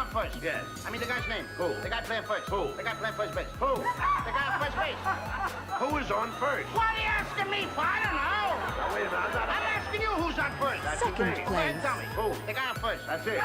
on first? Yes. I mean the guy's name. Who? The guy playing first. Who? The guy playing first base. Who? The guy on first base. Who is on first? What are you asking me for? I don't know. Now, wait a minute, I'm asking you who's on first. That's Second your name. Go ahead, place. tell me. Who? The guy on first. That's it.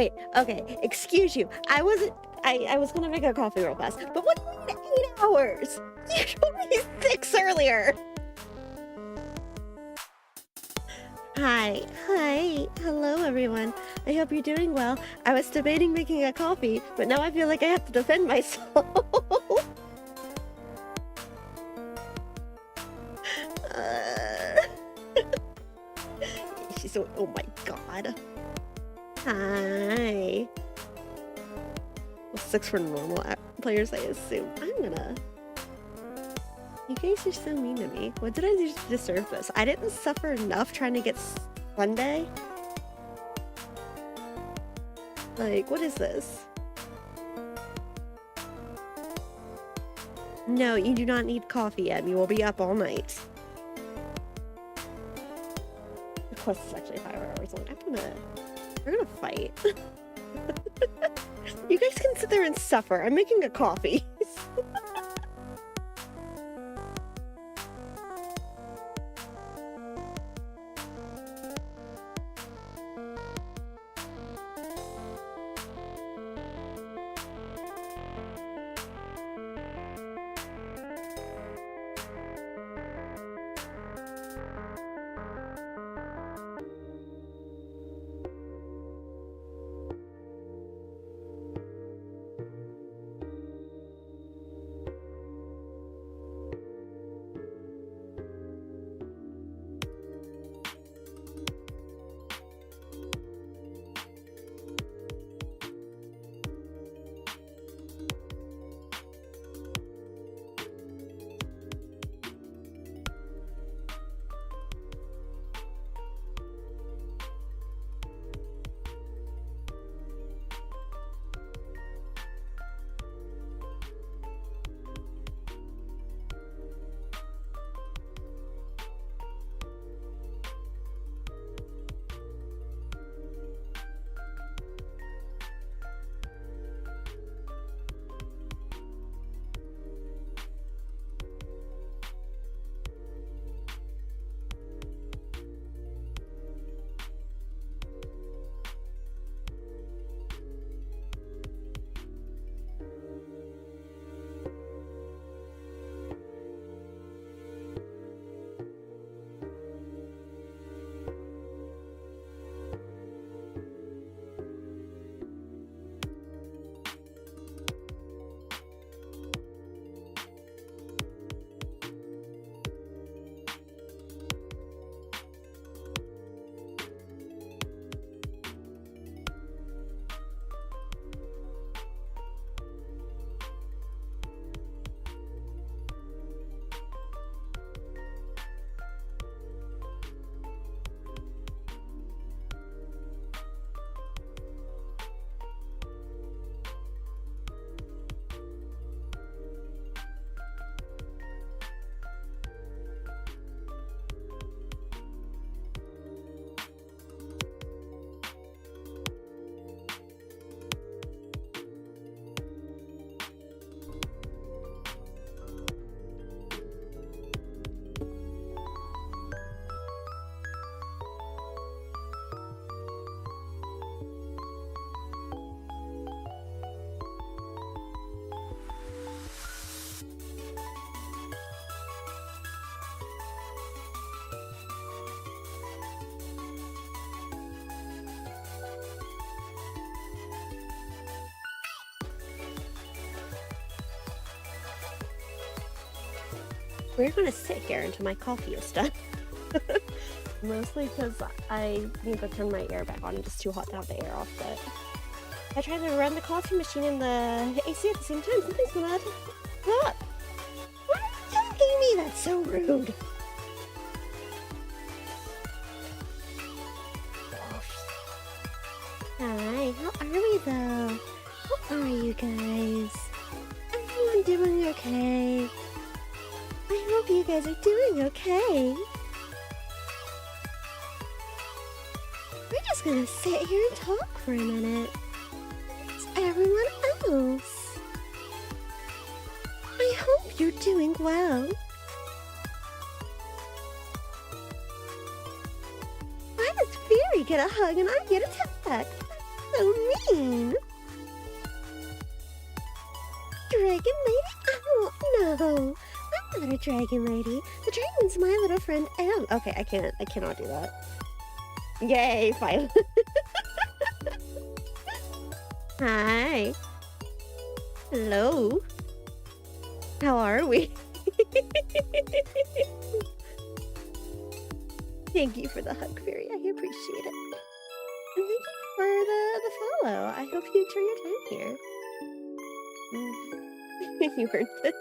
Wait, okay, excuse you. I was gonna make a coffee real fast, but what 8 hours? You told me 6 earlier. Hi, hello everyone. I hope you're doing well. I was debating making a coffee, but now I feel like I have to defend myself. She's so, oh my god. Hi. Well, 6 for normal players, I assume. You guys are so mean to me. What did I do to deserve this? I didn't suffer enough trying to get Sunday. Like, what is this? No, you do not need coffee, Em. You will be up all night. The quest is actually 5 hours long. We're gonna fight. You guys can sit there and suffer. I'm making a coffee. We're gonna sit here until my coffee is done. Mostly because I need to turn my air back on. It's just too hot to have the air off, but I tried to run the coffee machine and the AC at the same time. Something's gonna up. Why are you attacking me? That's so rude. Hi, how are we though? How are you guys? Everyone doing okay? I hope you guys are doing okay. We're just gonna sit here and talk for a minute. It's everyone else. I hope you're doing well. Why does Fury get a hug and I get attacked? so mean. Dragon lady? Oh, no. I'm not a dragon lady. The dragon's my little friend Elle. Okay, I cannot do that. Yay, finally. Hi. Hello. How are we? Thank you for the hug, Fairy. I appreciate it. And thank you for the follow. I hope you enjoy your time here. You earned it.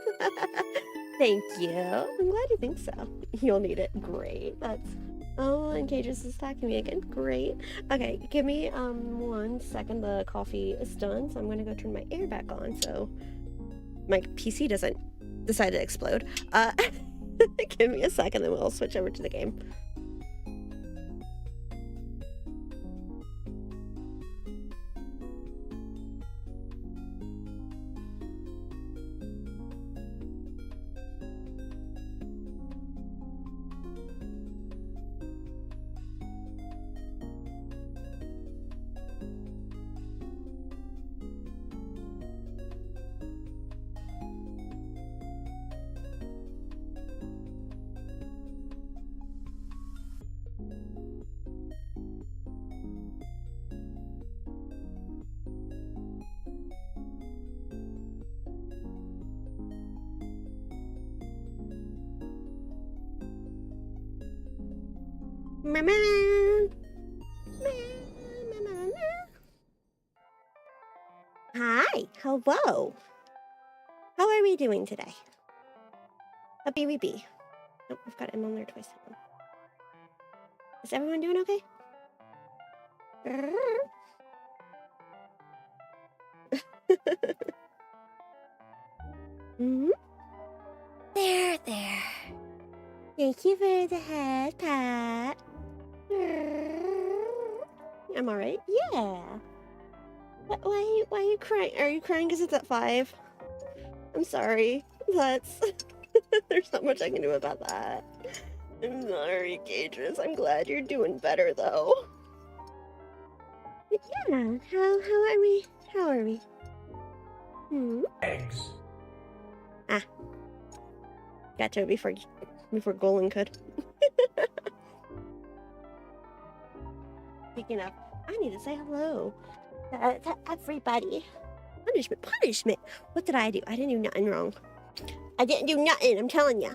Thank you. I'm glad you think so. You'll need it. Great. That's... Oh, and Cages is attacking me again. Great. Okay, give me 1 second. The coffee is done, so I'm gonna go turn my air back on so my PC doesn't decide to explode. Give me a second, then we'll switch over to the game. Hi, hello. How are we doing today? A BBB. Oh, I've got him on there twice. Is everyone doing okay? Mm-hmm. There. Thank you for the head pat. I'm alright. Yeah. Why are you crying? Are you crying because it's at 5? I'm sorry. That's... There's not much I can do about that. I'm sorry, Cages. I'm glad you're doing better, though. Yeah. How are we? How are we? Eggs. Ah. Got to it before Golan could. Speaking of, I need to say hello to everybody. Punishment. What did I do? I didn't do nothing wrong. I didn't do nothing, I'm telling you.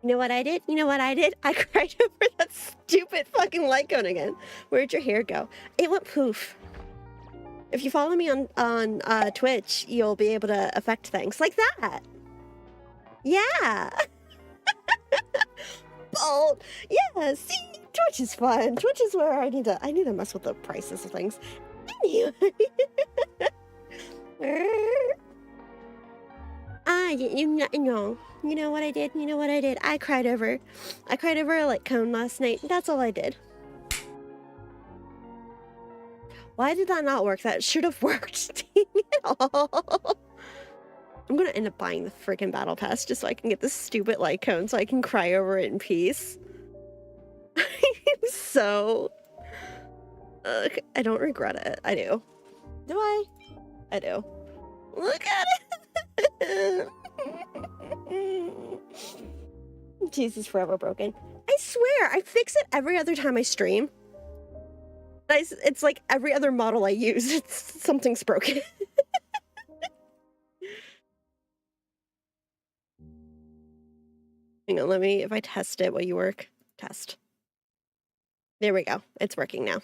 You know what I did? I cried over that stupid fucking light cone again. Where'd your hair go? It went poof. If you follow me on Twitch, you'll be able to affect things like that. Yeah. Bold. Yeah, see? Twitch is fun. Twitch is where I need to mess with the prices of things. Anyway. I didn't do nothing wrong. You know what I did? I cried over a light cone last night. That's all I did. Why did that not work? That should have worked. Dang it all. I'm gonna end up buying the freaking battle pass just so I can get this stupid light cone so I can cry over it in peace. I'm so... I don't regret it. I do. Do I? I do. Look at it! Jesus, forever broken. I swear, I fix it every other time I stream. It's like every other model I use, something's broken. Hang on, let me, if I test it while you work, test. There we go, it's working now.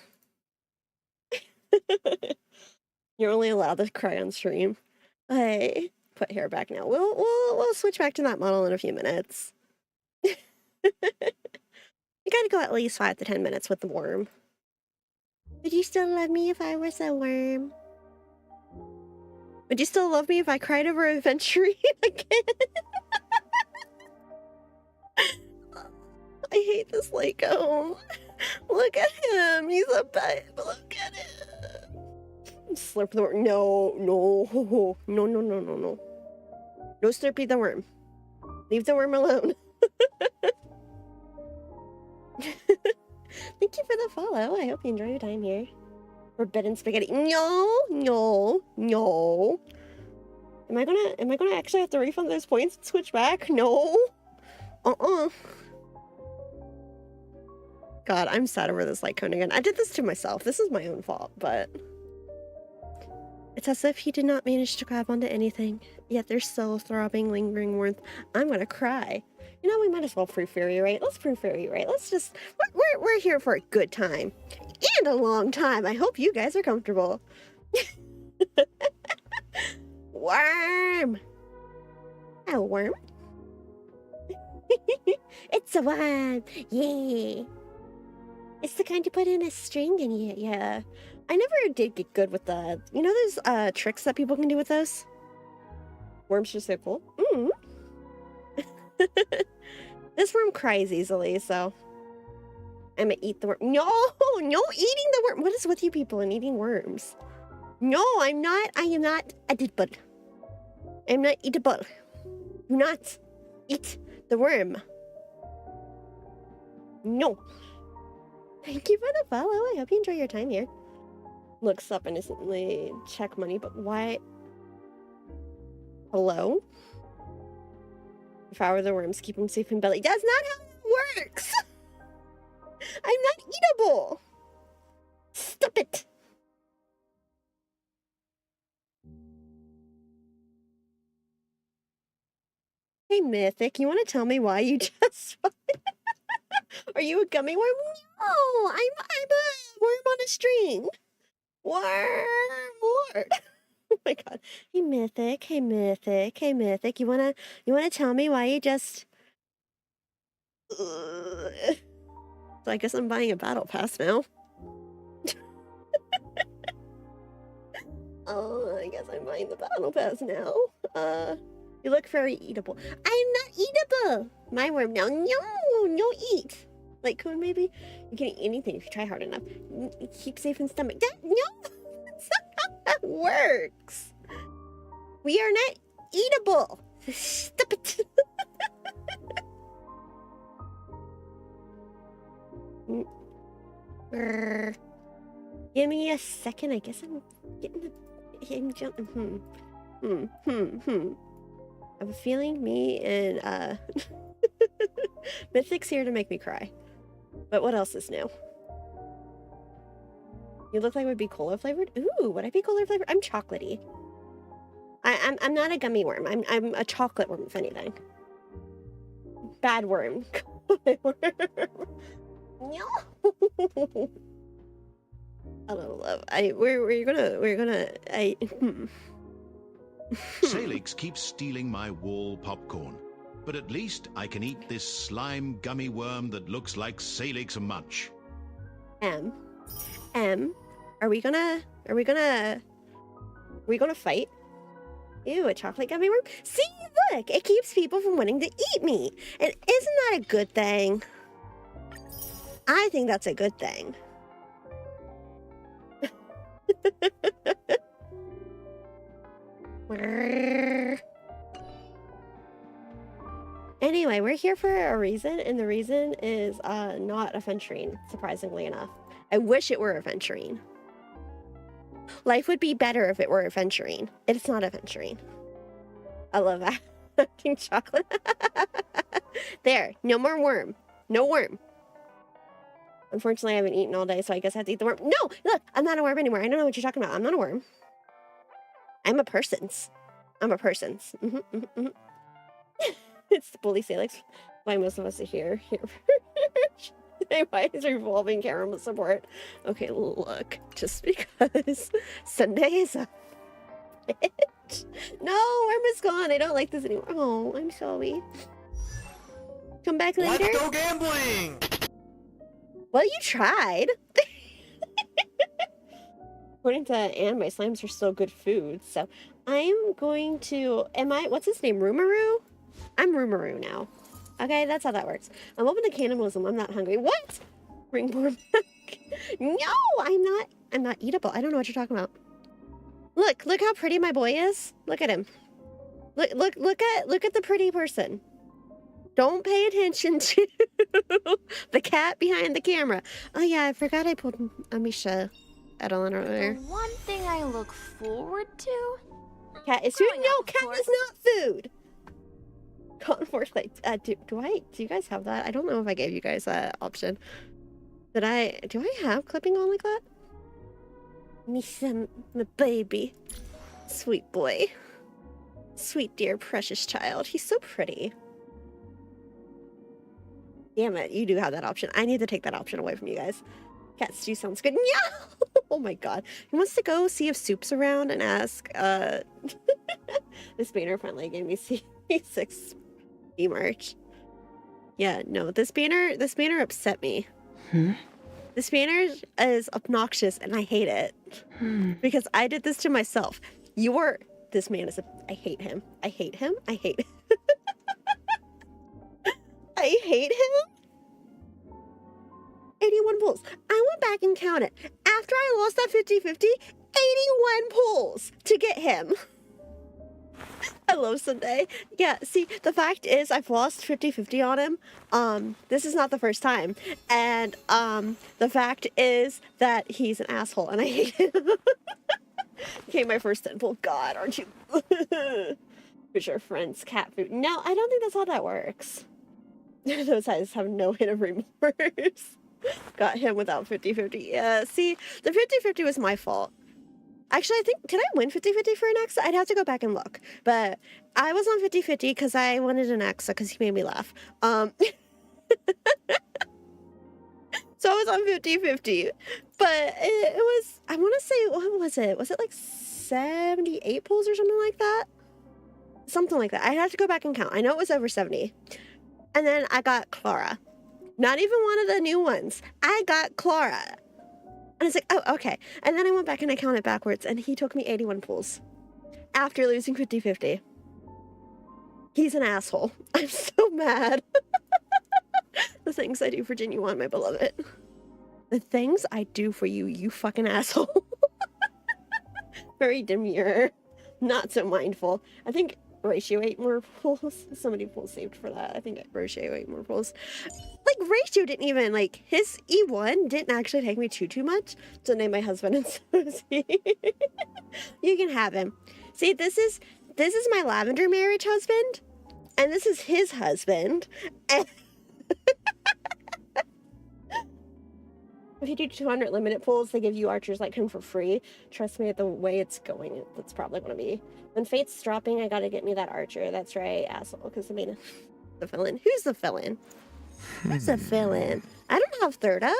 You're only allowed to cry on stream. I put hair back now. We'll switch back to that model in a few minutes. You gotta go at least 5 to 10 minutes with the worm. Would you still love me if I was a worm? Would you still love me if I cried over Adventuring again? I hate this Lyco. Look at him. He's a babe. Look at him. Slurp the worm. No. No. No slurpy the worm. Leave the worm alone. Thank you for the follow. I hope you enjoy your time here. Forbidden spaghetti. No, no, no. Am I gonna actually have to refund those points and switch back? No. God, I'm sad over this light cone again. I did this to myself. This is my own fault, but it's as if he did not manage to grab onto anything. Yet there's still a throbbing, lingering warmth. I'm gonna cry. You know, we might as well proof fairy, right? Let's proof fairy, right? Let's just, we're here for a good time. And a long time. I hope you guys are comfortable. Worm! A worm? It's a worm! Yeah! It's the kind you put in a string and yeah. I never did get good with the, you know those tricks that people can do with those? Worms just so cool. This worm cries easily, so I'm gonna eat the worm. No, no eating the worm. What is with you people and eating worms? No, I'm not. I am not edible. I'm not eatable. Do not eat the worm. No. Thank you for the follow. I hope you enjoy your time here. Looks up innocently. Check money, but why? Hello? Devour the worms. Keep them safe in belly. That's not how it works! I'm not eatable! Stop it! Hey, Mythic, you want to tell me why you just... Are you a gummy worm? No! I'm a worm on a string! Worm! Oh my god. Hey, Mythic, hey, Mythic, hey, Mythic, you wanna tell me why you just... So I guess I'm buying a battle pass now. Oh, I guess I'm buying the battle pass now. You look very eatable. I'm not eatable! My worm now. No eat! Like Coon, maybe? You can eat anything if you try hard enough. Keep safe in stomach. No! That's not how that works! We are not eatable! Stop it! Give me a second. I guess I'm getting the... I have a feeling me and Mythic's here to make me cry. But what else is new? You look like would be cola flavored. Ooh, would I be cola flavored? I'm chocolatey. I'm not a gummy worm. I'm a chocolate worm, if anything. Bad worm. No. I don't love. We're gonna. Salix keeps stealing my wall popcorn, but at least I can eat this slime gummy worm that looks like Salix munch. Are we gonna fight? Ew, a chocolate gummy worm? See, look, it keeps people from wanting to eat me. And isn't that a good thing? I think that's a good thing. Anyway, we're here for a reason, and the reason is not aventurine, surprisingly enough. I wish it were aventurine. Life would be better if it were aventurine. It's not aventurine. I love that. Acting chocolate. There, no more worm. No worm. Unfortunately, I haven't eaten all day, so I guess I have to eat the worm. No! Look, I'm not a worm anymore. I don't know what you're talking about. I'm not a worm. I'm a person's. I'm a person's. It's the bully Salix. Why most of us are here. Why is revolving camera support? Okay, look. Just because Sunday is a bitch. No, worm is gone. I don't like this anymore. Oh, I'm sorry. Come back later. Let's go gambling! Well, you tried. According to Anne, my slimes are still good food, so I'm going to... What's his name? Rumaru? I'm Rumaru now. Okay, that's how that works. I'm open to cannibalism. I'm not hungry. What? Ringborn back. No, I'm not eatable. I don't know what you're talking about. Look how pretty my boy is. Look at him. Look at the pretty person. Don't pay attention to the cat behind the camera. Oh yeah, I forgot I pulled Amisha Edelin The earlier. one thing I look forward to? Cat is food? Growing No, up, of cat course. is not food. Cotton fork do you guys have that? I don't know if I gave you guys that option. Do I have clipping on like that? Nisha, my baby. Sweet boy. Sweet dear precious child. He's so pretty. Damn it, you do have that option. I need to take that option away from you guys. Cat stew sounds good. Yeah! Oh my god. He wants to go see if Soup's around and ask, this banner finally gave me C6 merch. Yeah, no, this banner upset me. This banner is obnoxious and I hate it. Because I did this to myself. This man is I hate him. I hate him. I hate I hate him. 81 pulls. I went back and counted. After I lost that 50-50, 81 pulls to get him. I love Sunday. Yeah, see, the fact is I've lost 50-50 on him. This is not the first time. And the fact is that he's an asshole and I hate him. Okay, my first 10 pull. God, aren't you? Who's your friend's cat food? No, I don't think that's how that works. Those eyes have no hint of remorse. Got him without 50-50. Yeah, see, the 50-50 was my fault. Actually, I think, did I win 50-50 for an Exa? I'd have to go back and look. But I was on 50-50 because I wanted an Exa because he made me laugh. So I was on 50-50. But it was, I want to say, what was it? Was it like 78 pulls or something like that? Something like that. I'd have to go back and count. I know it was over 70. And then I got Clara. Not even one of the new ones. I got Clara. And I was like, oh, okay. And then I went back and I counted backwards, and he took me 81 pulls after losing 50-50. He's an asshole. I'm so mad. The things I do for Genuine, my beloved. The things I do for you, you fucking asshole. Very demure. Not so mindful. I think Ratio 8 more pulls. Somebody pull saved for that. I think Ratio 8 more pulls. Like, Ratio didn't even, like, his E1 didn't actually take me too much to name my husband and Susie. You can have him. See, this is my lavender marriage husband, and this is his husband. And if you do 200 limited pulls, they give you archers like him for free. Trust me, the way it's going, that's probably going to be. When Fate's dropping, I got to get me that archer. That's right, asshole, because I mean, the villain. Who's the villain? Who's the villain? I don't have Thirda.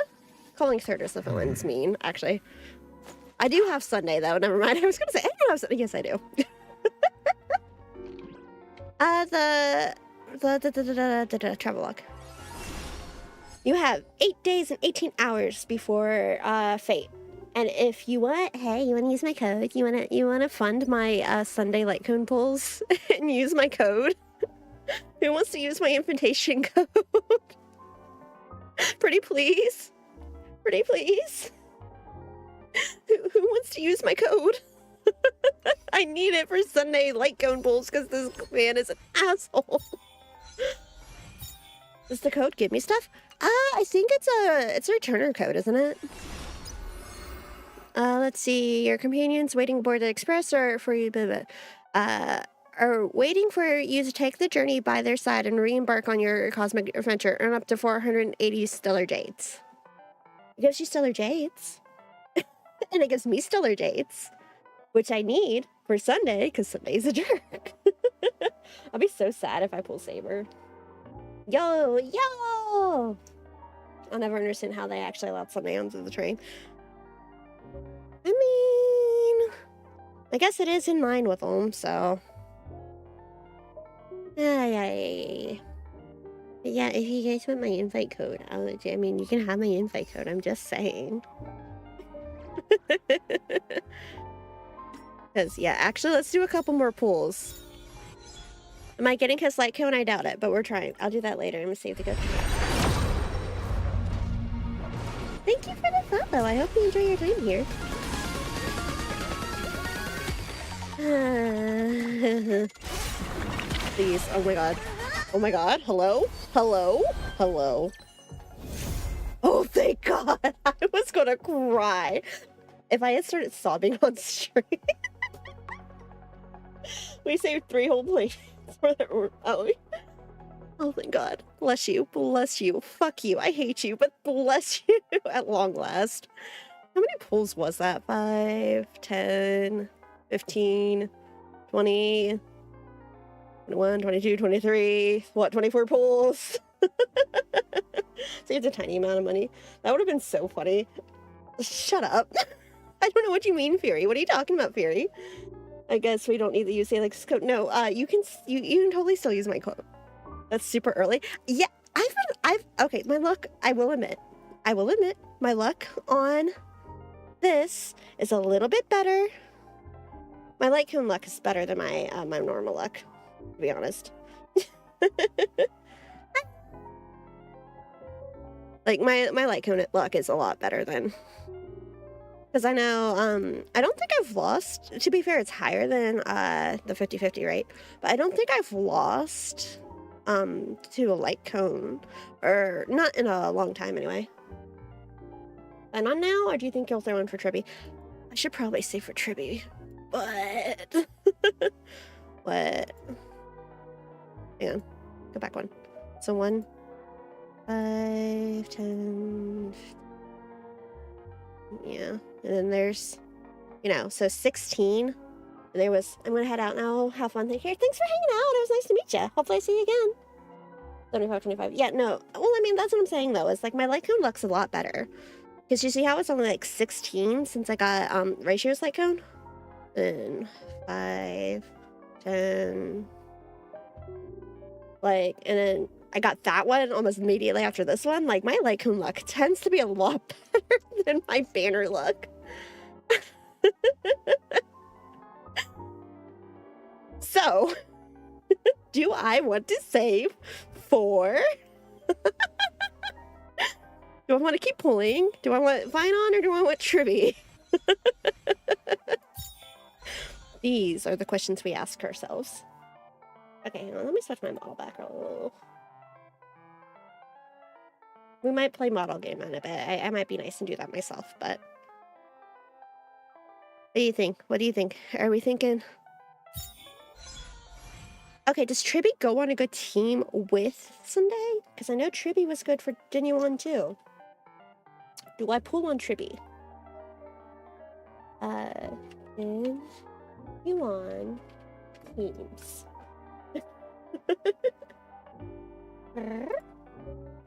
Calling Thirda's the villain is mean, actually. I do have Sunday, though. Never mind. I was going to say, I don't have Sunday. Yes, I do. The travelogue. You have 8 days and 18 hours before Fate. And if you want, hey, you want to use my code? You want to fund my Sunday Lightcone pulls and use my code? Who wants to use my invitation code? Pretty please? Pretty please? Who wants to use my code? I need it for Sunday Lightcone pulls because this man is an asshole. Does the code give me stuff? I think it's a returner code, isn't it? Let's see. Your companions waiting aboard the express or for you, are waiting for you to take the journey by their side and re-embark on your cosmic adventure. Earn up to 480 stellar jades. It gives you stellar jades. And it gives me stellar jades, which I need for Sunday because Sunday's a jerk. I'll be so sad if I pull Saber. Yo! I'll never understand how they actually allowed Sunday onto the train. I mean, I guess it is in line with them, so. Yeah, if you guys want my invite code, I mean, you can have my invite code, I'm just saying. Because, yeah, actually, let's do a couple more pulls. Am I getting his light cone? I doubt it, but we're trying. I'll do that later. I'm going to save the code. Thank you for the follow. I hope you enjoy your time here. Please. Oh my god. Oh my god, hello? Hello? Hello? Oh, thank god! I was gonna cry if I had started sobbing on stream. We saved 3 whole plates for the oh, thank god. Bless you, bless you. Fuck you, I hate you, but bless you at long last. How many pulls was that? 5, 10, 15, 20, 21, 22, 23, what, 24 pulls? Saved a tiny amount of money. That would have been so funny. Shut up. I don't know what you mean, Fury. What are you talking about, Fury? I guess we don't need to use Alex's code. No, you can totally still use my code. That's super early. Yeah, okay, my luck, I will admit, my luck on this is a little bit better. My light cone luck is better than my my normal luck, to be honest. Like my light cone luck is a lot better than, because I know I don't think I've lost. To be fair, it's higher than the 50/50, right? But I don't think I've lost to a light cone, or not in a long time anyway. And on now, or do you think you'll throw in for Tribby? I should probably say for Tribby, but what? Hang on, go back one. So 1, 5, 10. Yeah, and then there's, you know, so 16. And there was, I'm gonna head out now. Have fun. Thanks for hanging out. It was nice to meet you. Hopefully I see you again. 75, 25. Yeah, no. Well, I mean, that's what I'm saying though. Is like my light cone looks a lot better. Because you see how it's only like 16 since I got Ratio's light cone? And 5, 10. Like, and then I got that one almost immediately after this one. Like, my light cone luck tends to be a lot better than my banner luck. So, do I want to save for... Do I want to keep pulling? Do I want Vinon or do I want Tribby? These are the questions we ask ourselves. Okay, hang on, let me switch my model back a little. We might play model game in a bit. I might be nice and do that myself, but... What do you think? What do you think? Are we thinking... Okay, does Tribby go on a good team with Sunday? Because I know Tribby was good for Genuine too. Do I pull on Tribby? Genuine teams.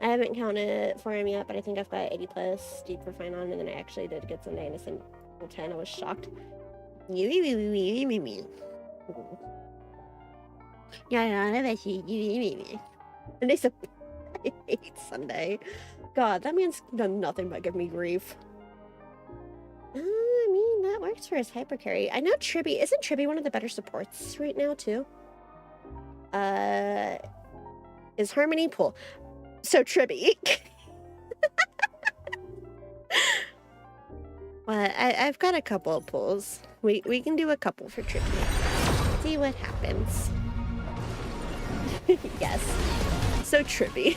I haven't counted for him yet, but I think I've got 80 plus deep for Finon, and then I actually did get Sunday in a single 10. I was shocked. Yeah, and they said, I hate Sunday. God, that man's done nothing but give me grief. I mean, that works for his hyper carry. I know Tribby, isn't Tribby one of the better supports right now, too? Is Harmony pull? So, Tribby. Well, I've got a couple of pulls. We can do a couple for Tribby. See what happens. Yes. So Tribby.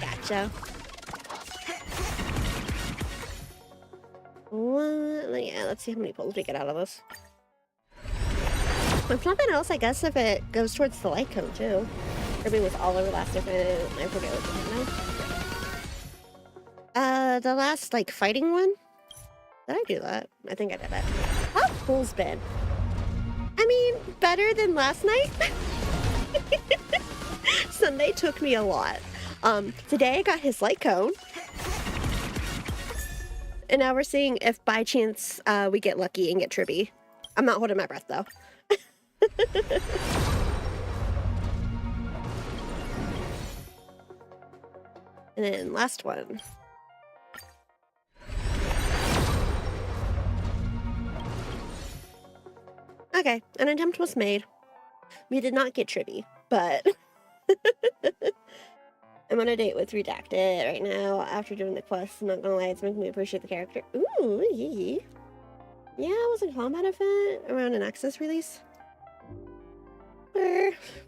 Gotcha. Yeah, let's see how many pulls we get out of this. If nothing else, I guess if it goes towards the light cone too. Tribby was all over last time. I forget what the the last like fighting one. Did I do that? I think I did it. How pulls been? I mean, better than last night. Sunday took me a lot. Today I got his light cone. And now we're seeing if by chance we get lucky and get Tribby. I'm not holding my breath though. And then last one. Okay, an attempt was made. We did not get Tribby, but I'm on a date with Redacted right now after doing the quest. I'm not gonna lie, it's making me appreciate the character. Ooh, yeah. Yeah, it was a combat event around an Access release.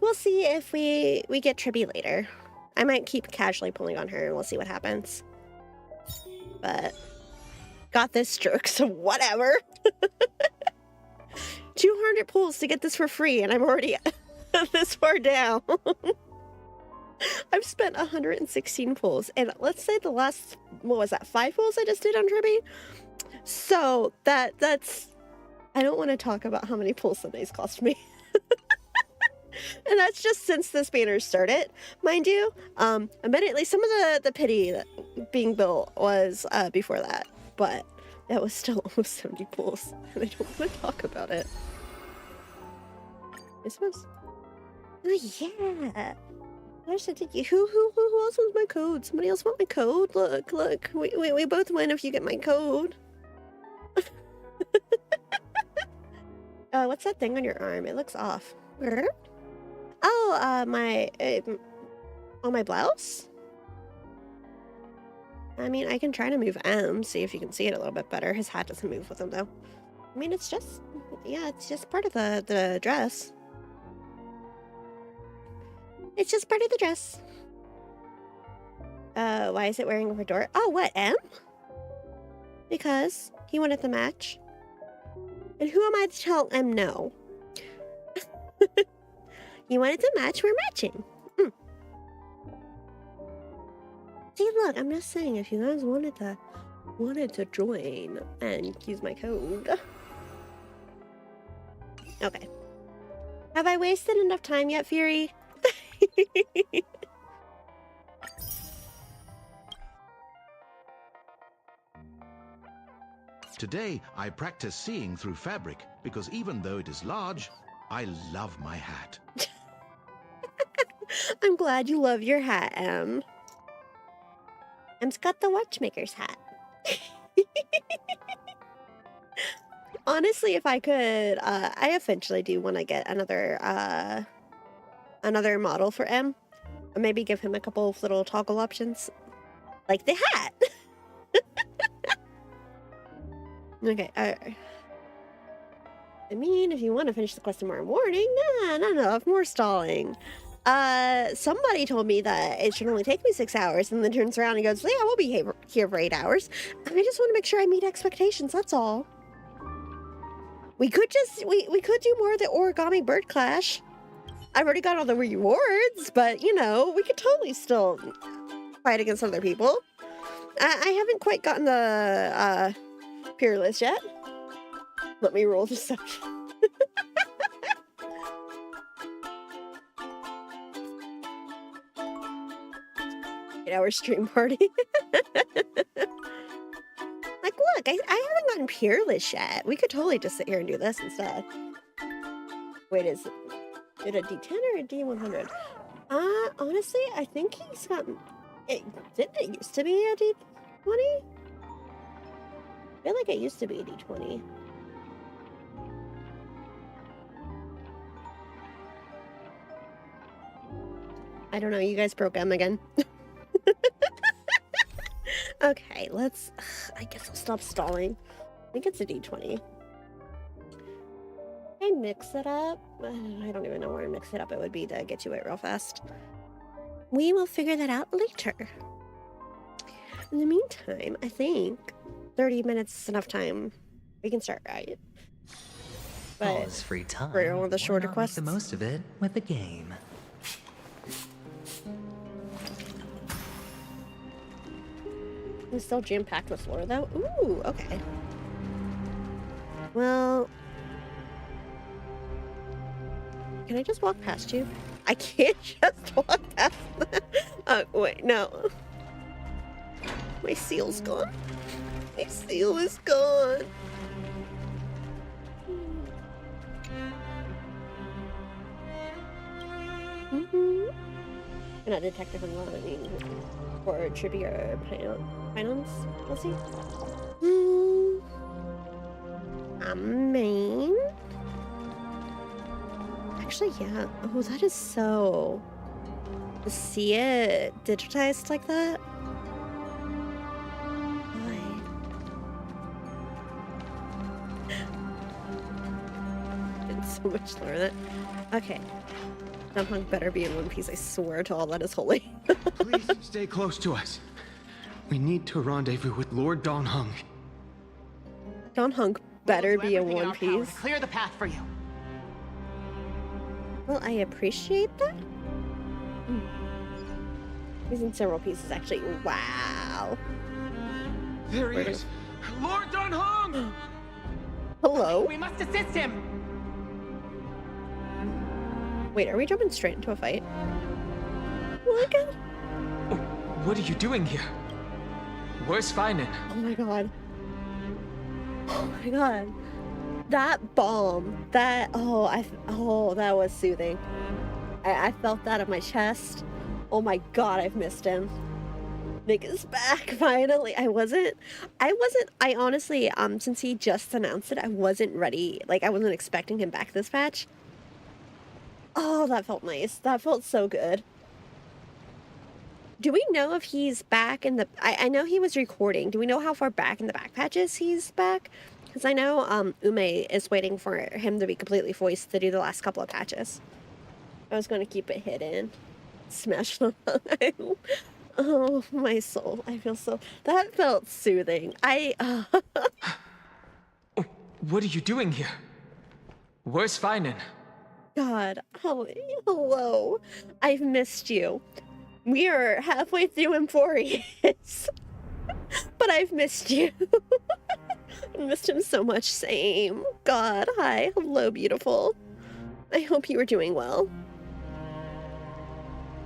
we'll see if we get Tribby later. I might keep casually pulling on her and we'll see what happens. But got this jerk, so whatever. 200 pulls to get this for free, and I'm already this far down. I've spent 116 pulls, and let's say the last, what was that, 5 pulls I just did on Tribby? So that's, I don't want to talk about how many pulls Sundays cost me. And that's just since this banner started, mind you. Admittedly, some of the pity that being built was before that, but that was still almost 70 pulls, and I don't want to talk about it. I suppose. Oh yeah. Gosh, I did you. Who else wants my code? Somebody else want my code? Look. We both win if you get my code. What's that thing on your arm? It looks off. Oh, my on my blouse? I mean, I can try to move M, see if you can see it a little bit better. His hat doesn't move with him, though. I mean, it's just, yeah, it's just part of the dress. It's just part of the dress. Why is it wearing a fedora? Oh, what, M? Because he wanted the match. And who am I to tell M no? You wanted to match, we're matching. See, look, I'm just saying, if you guys wanted to join and use my code. Okay. Have I wasted enough time yet, Fury? Today, I practice seeing through fabric because even though it is large, I love my hat. I'm glad you love your hat, Em. Em's got the watchmaker's hat. Honestly, if I could, I eventually do want to get another model for M. Or maybe give him a couple of little toggle options. Like the hat! Okay, I mean, if you want to finish the quest tomorrow morning, not enough, more stalling. Somebody told me that it should only take me 6 hours, and then turns around and goes, yeah, we'll be here for 8 hours. And I just want to make sure I meet expectations, that's all. We could do more of the origami bird clash. I've already got all the rewards, but, you know, we could totally still fight against other people. I haven't quite gotten the, peerless yet. Let me roll this up. 8-hour stream party. Like, look, I haven't gotten peerless yet. We could totally just sit here and do this instead. Wait, is it a D10 or a D100? Honestly, I think he's gotten... Didn't it used to be a D20? I feel like it used to be a D20. I don't know, you guys broke M again. Okay, let's... I guess I'll stop stalling. I think it's a D20. I mix it up. I don't even know where to mix it up. It would be to get to it real fast. We will figure that out later. In the meantime, I think 30 minutes is enough time. We can start, right? But all is free time. For one of the Why shorter not quests. Make the most of it with a game. It's still jam-packed with lore, though. Ooh, okay. Well... Can I just walk past you? I can't just walk past them. Oh, wait, no. My seal's gone. My seal is gone. I'm not detective in learning for trivia or finance. We'll see. I mean... Actually, yeah. Oh, that is so... To see it digitized like that? so much slower than that. Okay. Dumpunk better be in one piece, I swear to all that is holy. Please stay close to us. We need to rendezvous with Lord Don Hung. Don Hunk better be in one piece. Clear the path for you. Well, I appreciate that. He's in several pieces, actually. Wow. There he is. Lord Don Hung! Hello? We must assist him. Wait, are we jumping straight into a fight? Oh my god. What are you doing here? Where's Finan? Oh my god. Oh my god. That bomb. That, that was soothing. I felt that in my chest. Oh my god, I've missed him. Nick is back, finally. I honestly, since he just announced it, I wasn't ready. Like, I wasn't expecting him back this patch. Oh, that felt nice. That felt so good. Do we know if he's back in the... I know he was recording. Do we know how far back in the back patches he's back? Because I know Ume is waiting for him to be completely voiced to do the last couple of patches. I was going to keep it hidden. Smash them. Oh, my soul. I feel so... That felt soothing. What are you doing here? Where's Finan? God. Oh, hello. I've missed you. We are halfway through Emporius. But I've missed you. I missed him so much. Same. God. Hi. Hello, beautiful. I hope you are doing well.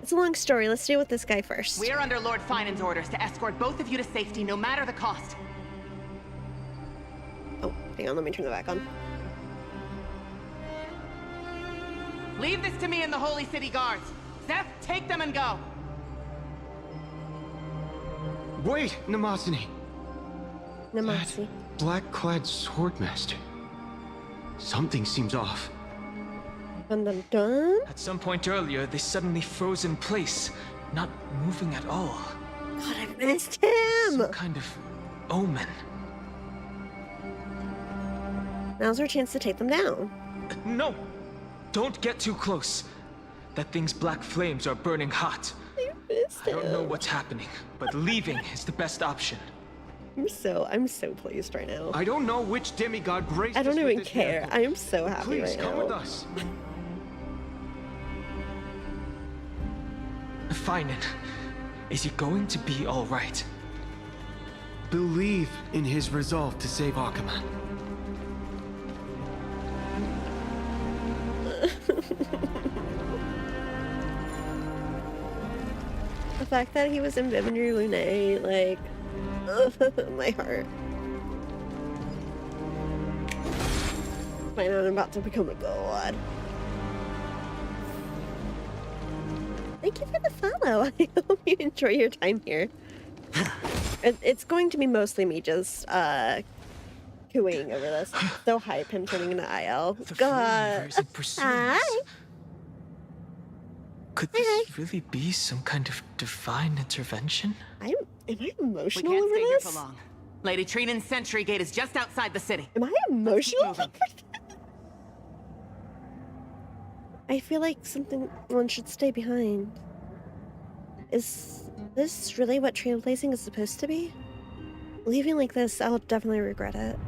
It's a long story. Let's deal with this guy first. We are under Lord Finan's orders to escort both of you to safety, no matter the cost. Oh, hang on. Let me turn that back on. Leave this to me and the Holy City Guards. Zeph, take them and go. Wait, Namasini. Namasi. That black-clad swordmaster. Something seems off. Dun dun dun. At some point earlier, they suddenly froze in place, not moving at all. God, I missed him. Some kind of omen. Now's our chance to take them down. No! Don't get too close. That thing's black flames are burning hot. I missed I don't know him. what's happening, but leaving is the best option. I'm so pleased right now. I don't know which demigod graced I don't us with even his care. mantle. I am so happy Please right come now. with us. Finan, is he going to be all right? Believe in his resolve to save Akuma. The fact that he was in Bienvenue Lune, like, my heart. I'm about to become a god. Thank you for the follow. I hope you enjoy your time here. It's going to be mostly me just cooing over this. So hype him turning into IL. The God. flavors and pursuits. Hi. Could this really be some kind of divine intervention? Am I We emotional can't over stay here this? for long. Lady Trinan's sentry gate is just outside the city. Am I emotional over moving. this? I feel like one should stay behind. Is this really what trailblazing is supposed to be? Leaving like this, I'll definitely regret it.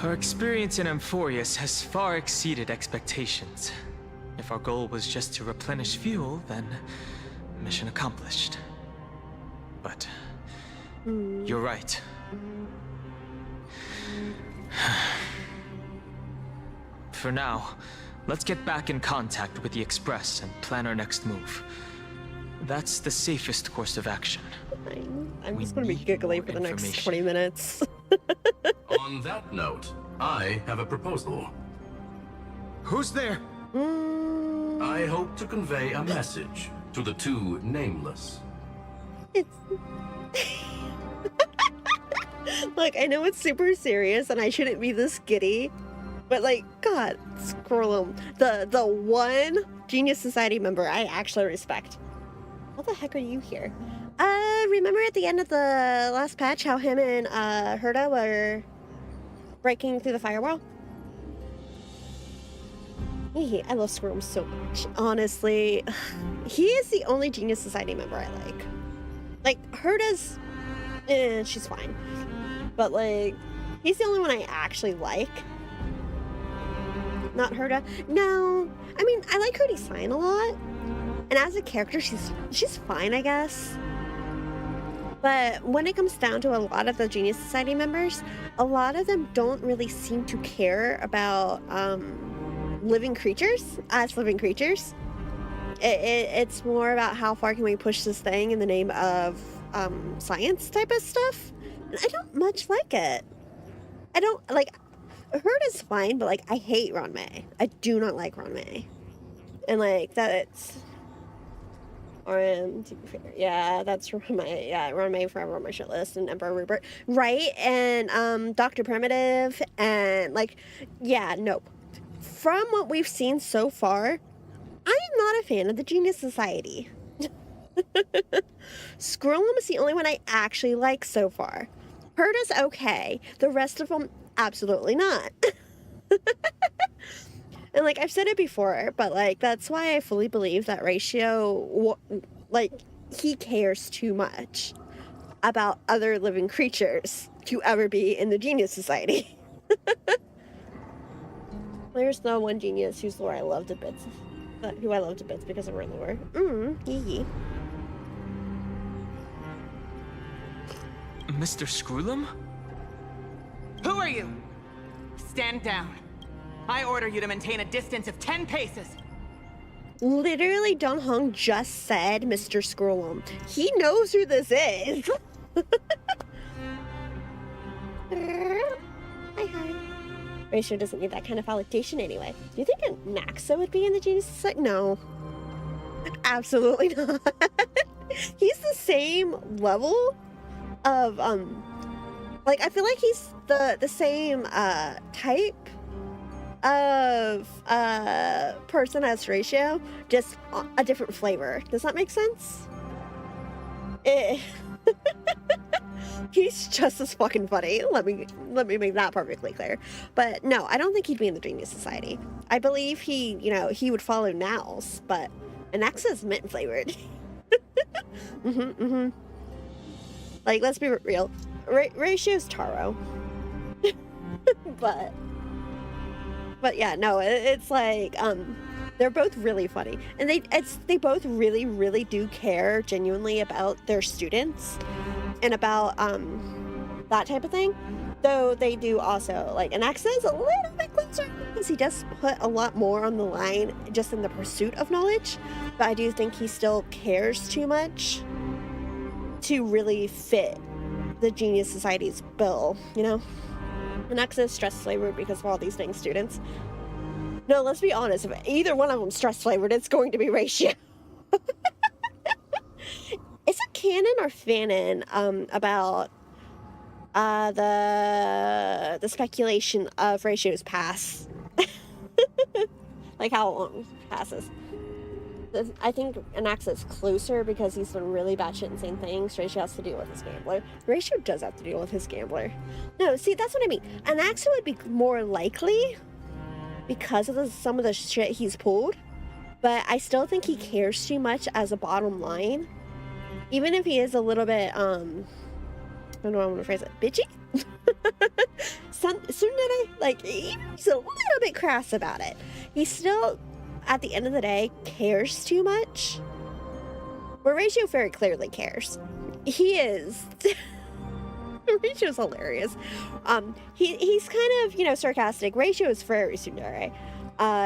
Our experience in Amphorius has far exceeded expectations. If our goal was just to replenish fuel, then mission accomplished. But you're right. For now, let's get back in contact with the Express and plan our next move. That's the safest course of action. I'm We just gonna be need giggling more for the next information. 20 minutes. On that note, I have a proposal. Who's there? I hope to convey a message to the two nameless. It's... Look, I know it's super serious and I shouldn't be this giddy, but like, God, scroll him. The one Genius Society member I actually respect. How the heck are you here? Remember at the end of the last patch how him and Herda were breaking through the firewall? I love Squirrel so much. Honestly, he is the only Genius Society member I like. Like, Herda's, she's fine. But, like, he's the only one I actually like. Not Herda. No. I mean, I like Herdy Sign a lot. And as a character, she's fine, I guess. But when it comes down to a lot of the Genius Society members, a lot of them don't really seem to care about living creatures as living creatures. It's more about how far can we push this thing in the name of science type of stuff. And I don't much like it. I don't, like, Herd is fine, but, like, I hate Ron May. I do not like Ron May. And, like, that's... to be fair, yeah, that's Ron May forever on my shit list, and Emperor Rupert, right? And Dr. Primitive, and like, yeah, nope. From what we've seen so far, I am not a fan of the Genius Society. Squirrelum is the only one I actually like so far. Herd is okay. The rest of them, absolutely not. And, like, I've said it before, but, like, that's why I fully believe that Ratio, like, he cares too much about other living creatures to ever be in the Genius Society. There's the one genius whose lore I love to bits, who I love to bits because of her lore. Hee. Mr. Screwlum? Who are you? Stand down. I order you to maintain a distance of 10 paces. Literally, Don Hong just said Mr. Scrollum. He knows who this is. Hi. Ratio doesn't need that kind of validation anyway. Do you think a Naxa would be in the Genius Society? No. Absolutely not. He's the same level of, like, I feel like he's the same, type of person as Ratio, just a different flavor. Does that make sense? He's just as fucking funny. Let me make that perfectly clear. But no, I don't think he'd be in the Genius Society. I believe he would follow Now's, but Anaxa's mint flavored. Like, let's be real. Ratio's Taro. But yeah, no, it's like, they're both really funny. And they both really, really do care genuinely about their students and about, that type of thing. Though they do also, like, Anaxa is a little bit closer because he does put a lot more on the line just in the pursuit of knowledge. But I do think he still cares too much to really fit the Genius Society's bill, you know? Anaxa is stress flavored because of all these dang students. No, let's be honest. If either one of them stress flavored, it's going to be Ratio. Is it canon or fanon about the speculation of Ratio's past? Like how long passes? I think Anaxa is closer because he's done really batshit insane things. Ratio has to deal with his gambler. Ratio does have to deal with his gambler. No, see, that's what I mean. Anaxa would be more likely because of some of the shit he's pulled. But I still think he cares too much as a bottom line. Even if he is a little bit, I don't know how I want to phrase it, bitchy? Tsundere, like, he's a little bit crass about it. He still, at the end of the day, cares too much. Where Ratio very clearly cares. He is... Ratio's hilarious. He's kind of, sarcastic. Ratio is very tsundere.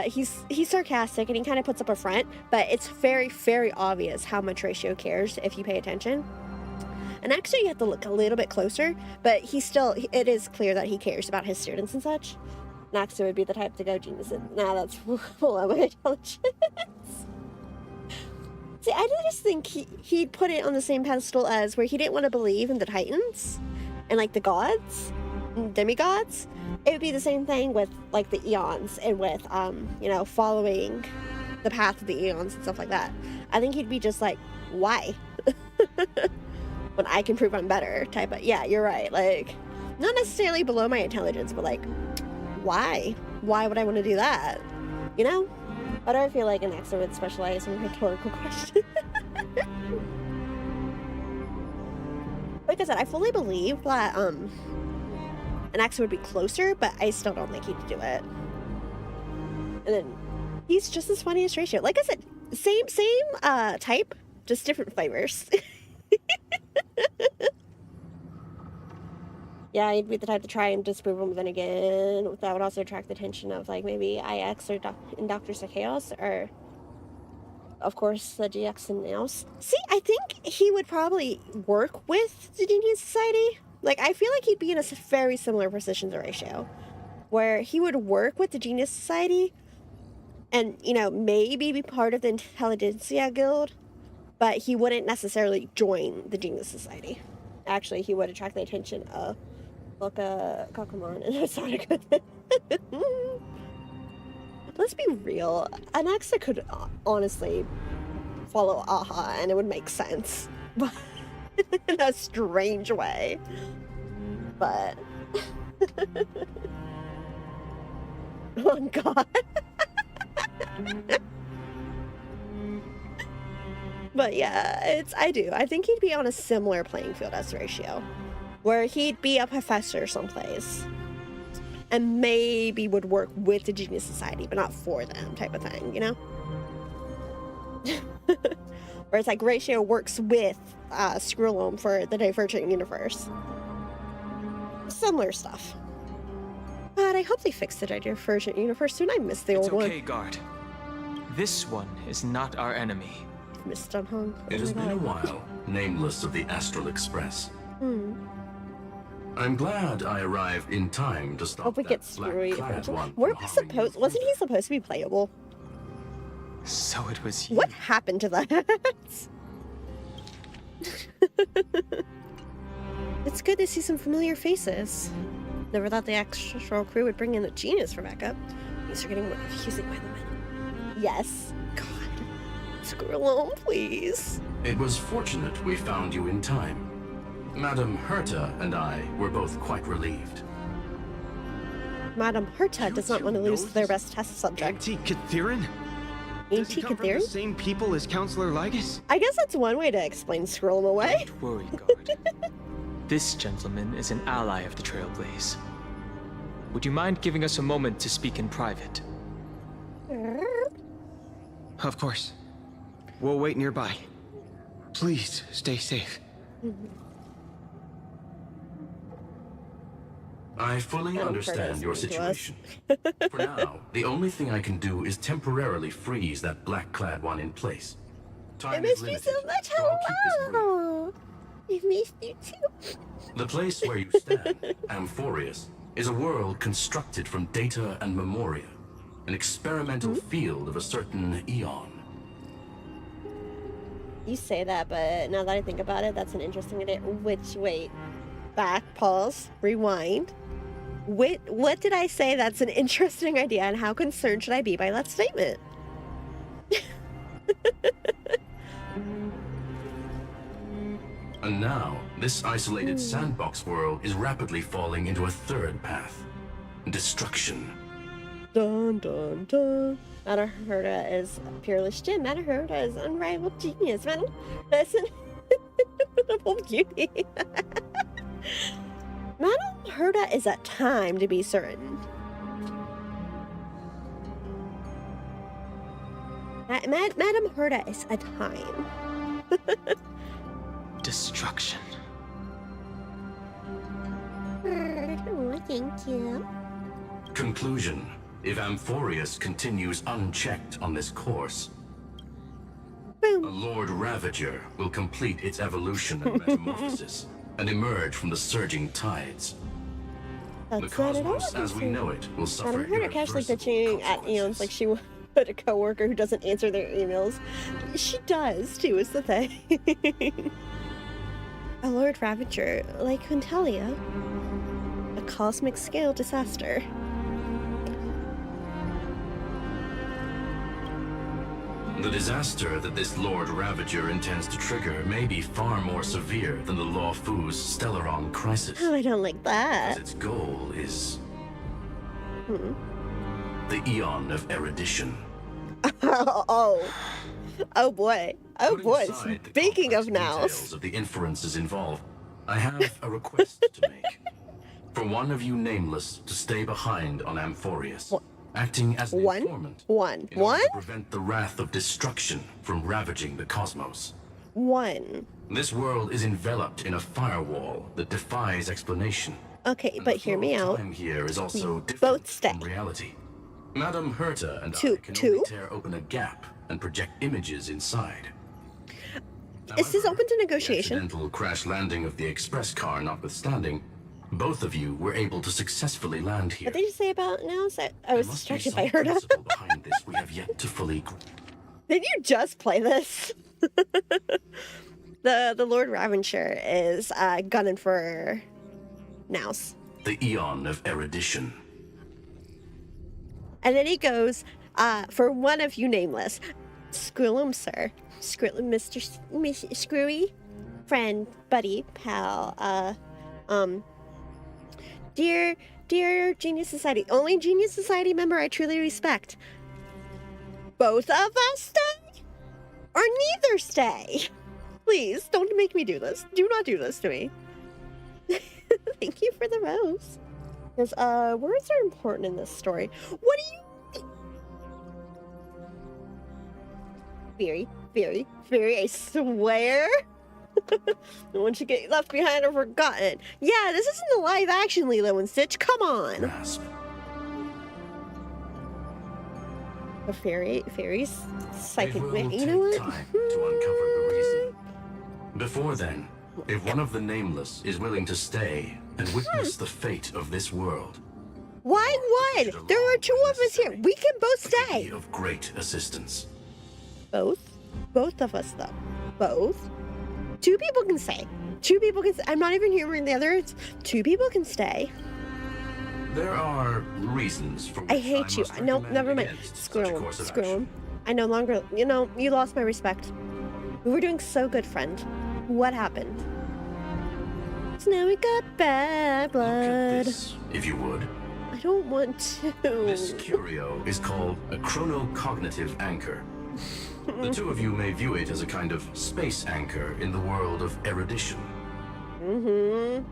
He's sarcastic and he kind of puts up a front, but it's very, very obvious how much Ratio cares if you pay attention. And actually you have to look a little bit closer, but it is clear that he cares about his students and such. Naxa would be the type to go genius. Nah, that's full of my intelligence. See, I just think he'd put it on the same pedestal as where he didn't want to believe in the Titans and, like, the gods, and demigods. It would be the same thing with, like, the eons and with, following the path of the eons and stuff like that. I think he'd be just like, why? When I can prove I'm better type of, yeah, you're right. Like, not necessarily below my intelligence, but, like, why? Why would I want to do that? You know? Why do I feel like an Exa would specialize in rhetorical questions? Like I said, I fully believe that an Exa would be closer, but I still don't think he'd do it. And then he's just as funny as Ratio. Like I said, same type, just different flavors. Yeah, he'd be the type to try and disprove him, but then again, that would also attract the attention of, like, maybe IX or Doctors of Chaos, or, of course, the GX and Nails. See, I think he would probably work with the Genius Society. Like, I feel like he'd be in a very similar position to Ratio, where he would work with the Genius Society and, you know, maybe be part of the Intelligentsia Guild, but he wouldn't necessarily join the Genius Society. Actually, he would attract the attention of Kakamon, and that's not a good thing. Let's be real. An Exa could honestly follow Aha, and it would make sense. But in a strange way. But... oh, God. But yeah, I think he'd be on a similar playing field as Ratio, where he'd be a professor someplace and maybe would work with the Genius Society, but not for them, type of thing, you know? Where it's like Ratio works with Screwloam for the Divergent Universe. Similar stuff. But I hope they fix the Divergent Universe soon. I miss the old one. It's okay, guard. This one is not our enemy. Miss Dunhong. It has been a while, nameless of the Astral Express. I'm glad I arrived in time to stop Hope we get that screwy. black-clad one Were from we harming supposed? you. Wasn't he supposed to be playable? So it was you. What happened to that? It's good to see some familiar faces. Never thought the actual crew would bring in the Genius for backup. These are getting more confusing by the minute. Yes. God. Screw alone, please. It was fortunate we found you in time. Madame Herta and I were both quite relieved. Madame Herta does not want to lose their best test subject. Anti-Catherine? Does he come from the Anti-Catherine? same people as Counselor Lygus? I guess that's one way to explain Scroll away. Don't worry, guard. This gentleman is an ally of the Trailblaze. Would you mind giving us a moment to speak in private? Of course. We'll wait nearby. Please, stay safe. I fully understand your situation. For now, the only thing I can do is temporarily freeze that black-clad one in place. I Time missed is you limited, so much. so I'll keep this brief. Hello. I missed you too. The place where you stand, Amphorius, is a world constructed from data and memoria, an experimental field of a certain eon. You say that, but now that I think about it, that's an interesting idea. Wait. Back, pause, rewind. What did I say that's an interesting idea, and how concerned should I be by that statement? And now, this isolated sandbox world is rapidly falling into a third path. Destruction. Dun dun dun. Madame Herta is peerless gem. Madame Herta is unrivaled genius. Madame that's an incredible beauty. Madame Herta is a time to be certain. Madame Herta is a time. Destruction. Oh, thank you. Conclusion. If Amphorius continues unchecked on this course, a Boom. Lord Ravager will complete its evolution and metamorphosis and emerge from the surging tides. The That's not at all. cosmos as we know it will suffer Madame Herta casually irreversible bitching at Eons like she would a coworker who doesn't answer their emails. She does too, is the thing. A Lord Ravager, like Quintelia. A cosmic scale disaster. The disaster that this Lord Ravager intends to trigger may be far more severe than the Law Fu's Stellaron crisis. Oh, I don't like As that. its goal is the Eon of Erudition. Oh boy. Oh Putting boy. aside the Speaking of complex nows. details of the inferences involved, I have a request to make. For one of you nameless to stay behind on Amphorius, acting as an informant in order to prevent the wrath of destruction from ravaging the cosmos. This world is enveloped in a firewall that defies explanation. Okay, And but the hear flow me of out. time here is also different Both stay. from reality. Madame Herta and I can Two? only tear open a gap and project images inside. Is this However, open to the negotiation? accidental crash landing of the express car notwithstanding, both of you were able to successfully land here. What did you say about nows? I There was must be distracted some by Herta. principle behind this we have yet to fully Did you just play this? The Lord Ravensher is gunning for nows. the eon of erudition. And then he goes, for one of you nameless. Screw'em, sir. Screw'em, Mr. Screwy. Friend, buddy, pal, dear Genius Society. Only Genius Society member I truly respect. Both of us stay? Or neither stay? Please, don't make me do this. Do not do this to me. Thank you for the rose. Because, words are important in this story. What do you... Very, very, very, I swear. No one should get left behind or forgotten. Yeah, this isn't the live action Lilo and Stitch. Come on. Grasp. A fairy's psychic. It will You know take what? time to uncover the reason. Before then, if one of the nameless is willing to stay and witness the fate of this world, Why one? There are two of us here. We can both it could be stay. of great assistance. Both? Both of us, though. Both? Two people can stay. Two people can stay. I'm not even humoring the others. Two people can stay. There are reasons for which I hate you. must No, recommend never mind. against Screw such a him. course of Screw action. him. I no longer, you lost my respect. We were doing so good, friend. What happened? So now we got bad Look at blood. this, if you would. I don't want to. This curio is called a chronocognitive anchor. The two of you may view it as a kind of space anchor in the world of erudition. Mm-hmm.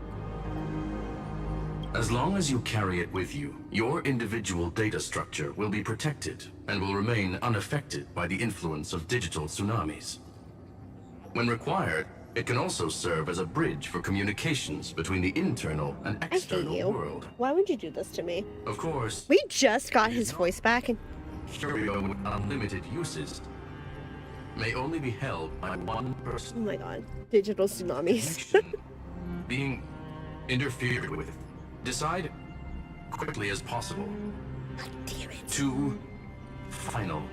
As long as you carry it with you, your individual data structure will be protected and will remain unaffected by the influence of digital tsunamis. When required, it can also serve as a bridge for communications between the internal and I hate external you. world. Why would you do this to me? Of course, We just got his voice back, and curio with unlimited uses may only be held by one oh person. my god, digital tsunamis. Connection being interfered with. Decide quickly as possible. Damn it. Two final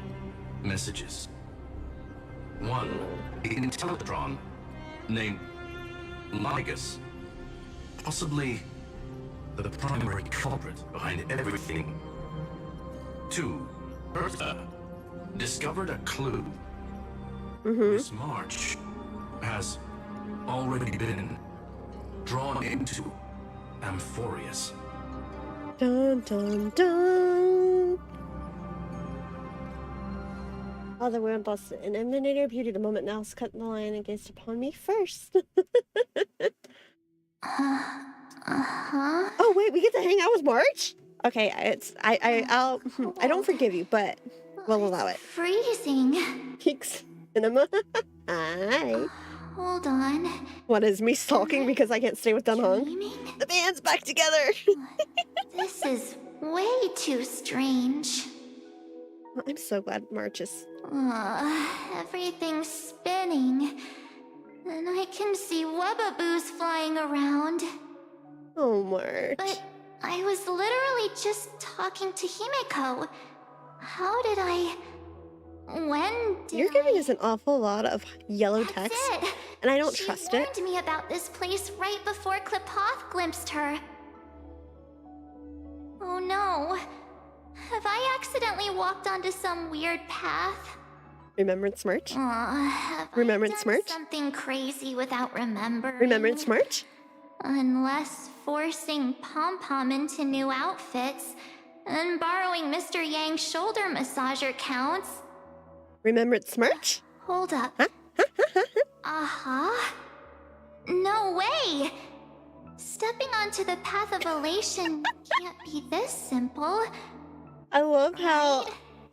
messages. One, the Intellatron, named Ligus, possibly the primary culprit behind everything. Two, Bertha discovered a clue. This march has already been drawn into Amphorius. Dun dun dun. All the world lost an emanator beauty the moment Nels cut the line and gazed upon me first. Oh wait, we get to hang out with March? Okay, I don't forgive you, but we'll allow it. Freezing. Peaks cinema. Hi. Hold on. What is me stalking because I can't stay with Dunhong? Dreaming? The band's back together. This is way too strange. I'm so glad March is. Everything's spinning. And I can see webbaboos flying around. Oh, March. But I was literally just talking to Himeko. How did I... When did You're giving I... us an awful lot of yellow That's text, it. and I don't She trust it. warned me about this place right before Klipoth glimpsed her. Oh no. Have I accidentally walked onto some weird path? Remembrance March? Have Remembrance I done March? something crazy without remembering? Remembrance March? Unless forcing Pom-Pom into new outfits and borrowing Mr. Yang's shoulder massager counts. Remembrance March? Hold up. Huh? Uh-huh. No way! Stepping onto the path of elation can't be this simple. I love how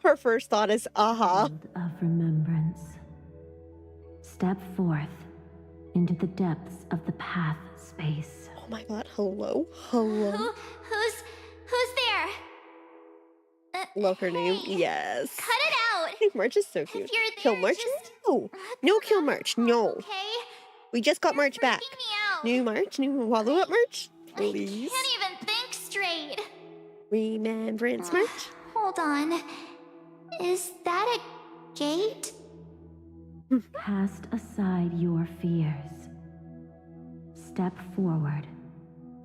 her first thought is, Of remembrance. Step forth into the depths of the path space. Oh my god, hello? Hello? Who's there? Love her name. Hey, Yes. Cut it out! March is so cute. If you're Kill there, March? just No. No kill March. No. Okay? We just got You're March back. freaking me out. New March? New follow-up March? I Please. can't even think straight. Remembrance March? Hold on. Is that a gate? Cast aside your fears. Step forward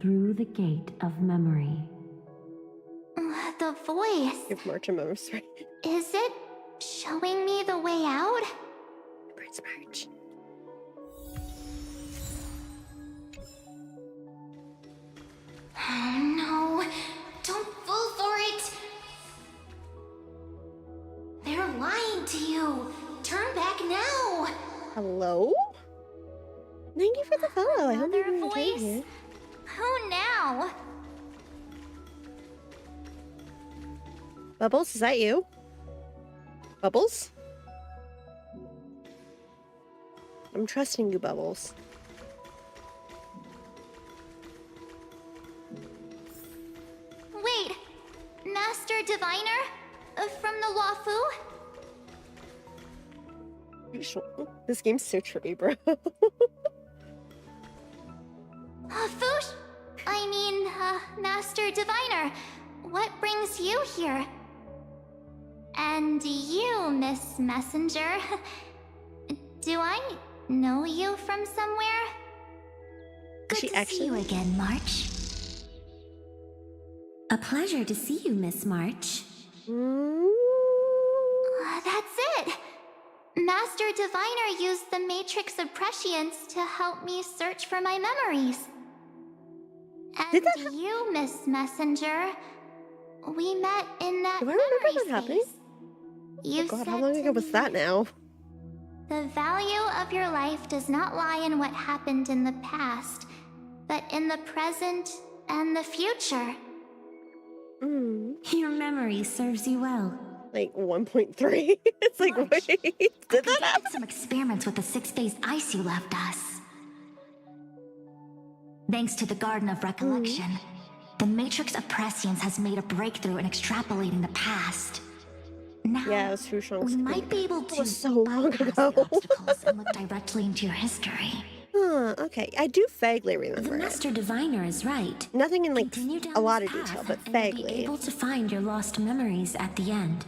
through the gate of memory. The voice. Give March a memory. Is it showing me the way out? Remembrance March. Oh no. Don't fall for it. They're lying to you. Turn back now. Hello? Thank you for the follow. I hope Another you're enjoying voice? it. Who now? Bubbles, is that you? Bubbles? I'm trusting you, Bubbles. Wait, Master Diviner? From the Wafu? You sure? This game's so trippy, bro. Fush? Master Diviner, what brings you here? And you, Miss Messenger, do I know you from somewhere? Is she actually? See you again, March. A pleasure to see you, Miss March. That's it! Master Diviner used the Matrix of Prescience to help me search for my memories. And you, Miss Messenger, we met in that Do I remember memory that happening? space. You Oh god, said how long to ago was me, that now? "The value of your life does not lie in what happened in the past, but in the present and the future." Your memory serves you well. Like 1.3? It's like, March, wait, did that I happen? did some experiments with the 6-phase ice you left us. Thanks to the Garden of Recollection, the Matrix of Prescience has made a breakthrough in extrapolating the past. Now, Yeah, it was Fu Shang's we might be able That to was so long bypass ago. the obstacles and look directly into your history. Huh, okay. I do vaguely The remember it. Master Diviner is right. Nothing in like Continue down a lot of this detail, path but and you'll be vaguely. able to find your lost memories at the end.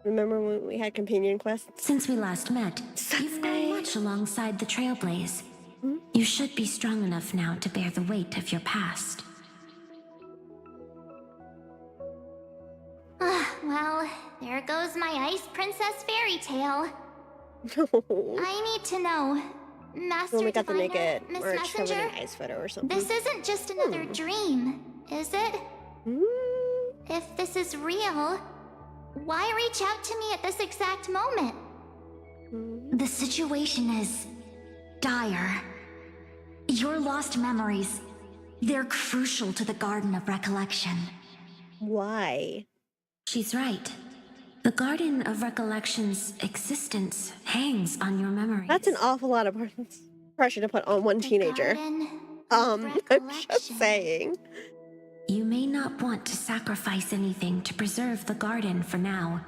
Remember when we had companion quests? Since we last met, you've grown much alongside the Trailblaze. You should be strong enough now to bear the weight of your past. Well, there goes my Ice Princess fairy tale. I need to know, Master When we got to Diviner, make it Miss March covered Messenger, in ice photo or something. this isn't just another dream, is it? Hmm. If this is real, why reach out to me at this exact moment? The situation is dire. Your lost memories, they're crucial to the Garden of Recollection. Why? She's right. The Garden of Recollection's existence hangs on your memories. That's an awful lot of pressure to put on one The teenager. Garden of I'm just Recollection. saying. You may not want to sacrifice anything to preserve the garden for now,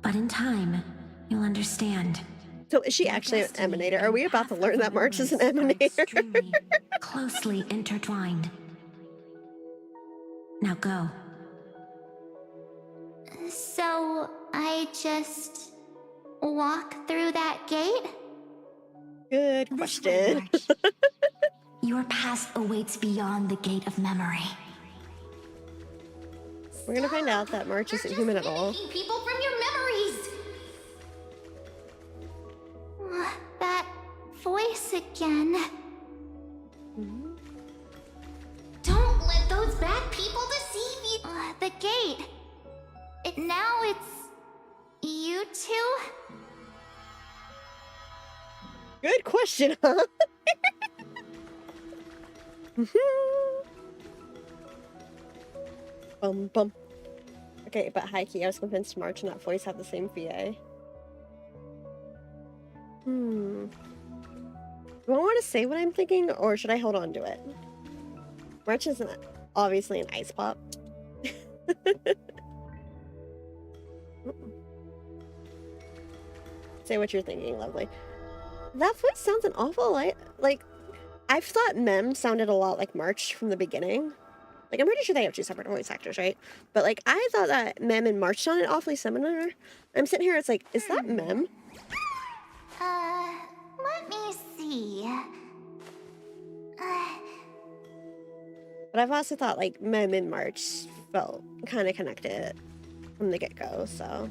but in time, you'll understand. So is she actually an Destiny emanator? Are we and about to path learn of that March is an remembrance are emanator? extremely closely intertwined. Now go. So, I just walk through that gate? This Good way, question. March. Your past awaits beyond the gate of memory. We're gonna find out that March You're isn't just human at all. mimicking people from your memories! That voice again. Don't let those bad people deceive you! The gate. Now it's... you too? Good question, huh? Bum. Okay, but high-key, I was convinced March and that voice have the same VA. Do I want to say what I'm thinking, or should I hold on to it? March is obviously an ice pop. Say what you're thinking, lovely. That voice sounds an awful like I've thought Mem sounded a lot like March from the beginning. Like, I'm pretty sure they have two separate voice actors, right? But like, I thought that Mem and March sounded awfully similar. I'm sitting here, it's like, is that Mem? Let me see. But I've also thought like Mem and March felt kind of connected from the get-go, so.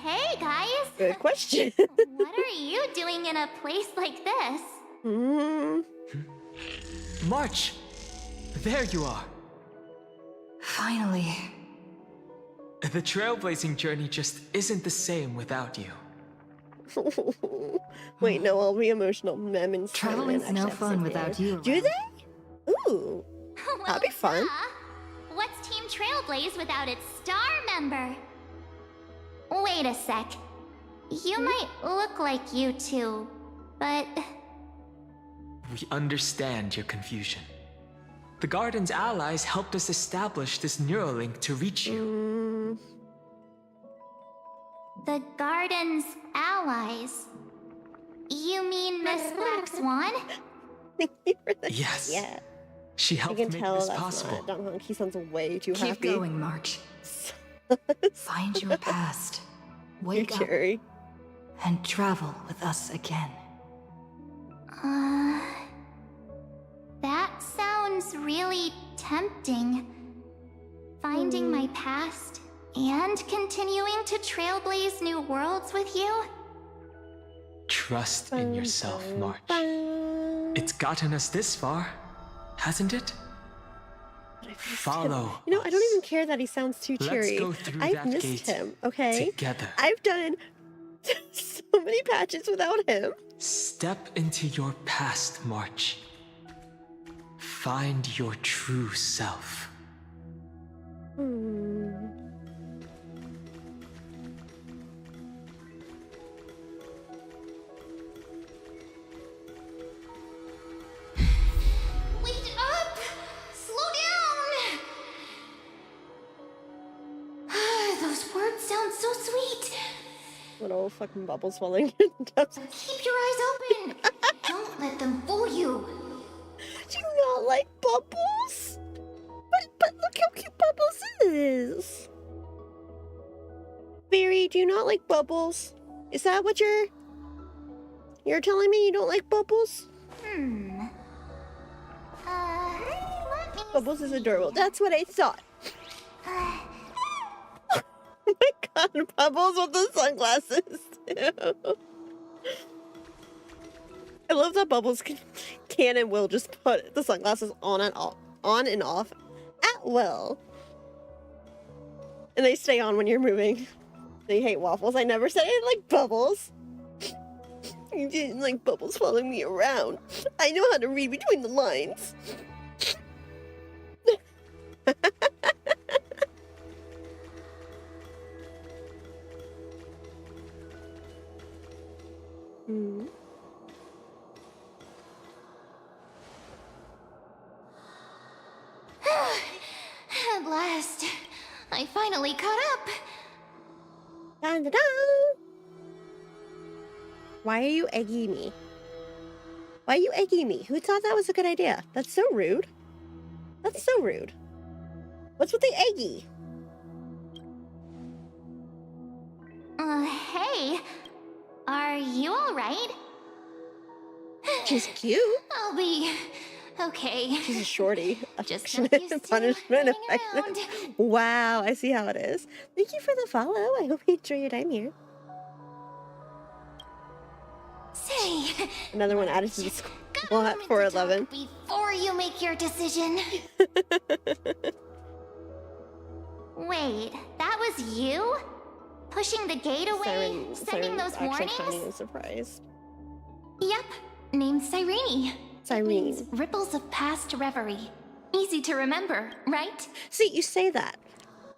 Hey guys. Good question. What are you doing in a place like this? March! There you are! Finally. The trailblazing journey just isn't the same without you. Wait, no, I'll be emotional. Mem and Traveling's no fun without you. Do they? Ooh. Well, That'd be fun. What's Team Trailblaze without its star member? Wait a sec. You might look like you two, but... We understand your confusion. The Garden's allies helped us establish this Neuralink to reach you. The Garden's allies? You mean Miss Black Swan? Yes. Yeah. She I helped can make tell this that's possible. not Don Hunk. He sounds way too happy. Keep going, March. Find your past. Wake up Cherry. and travel with us again. That sounds really tempting. Finding my past and continuing to trailblaze new worlds with you? Trust in yourself, March. It's gotten us this far, hasn't it? Follow. You know, I don't even care that he sounds too cheery. Let's go through I've that missed gate him, okay? together. I've done so many patches without him. Step into your past, March. Find your true self. Wait up! Slow down! Those words sound so sweet. Little fucking bubbles falling. Keep your eyes open. Don't let them fool you. Do you not like Bubbles? But look how cute Bubbles is. Barry, do you not like Bubbles? Is that what you're telling me? You don't like Bubbles? Let me Bubbles is adorable. That's what I thought. Oh my god, Bubbles with the sunglasses too. I love that Bubbles can and will just put the sunglasses on and off at will. And they stay on when you're moving. They hate waffles. I never said I didn't like Bubbles. You didn't like Bubbles following me around. I know how to read between the lines. At last, I finally caught up. Dun, dun, dun. Why are you egging me? Why are you egging me? Who thought that was a good idea? That's so rude. That's so rude. What's with the eggy? Hey. Are you alright? She's cute. I'll be okay. She's a shorty. Just Affectionate not used to punishment hanging effective. Wow, I see how it is. Thank you for the follow. I hope you enjoy your time here. Say, Another one added to the squad moment for to talk 11. before you make your decision. Wait, that was you? Pushing the gate away, sending those warnings? Actually, surprised. Yep, named Cyrene. Cyrene. It means ripples of past reverie. Easy to remember, right? See, you say that,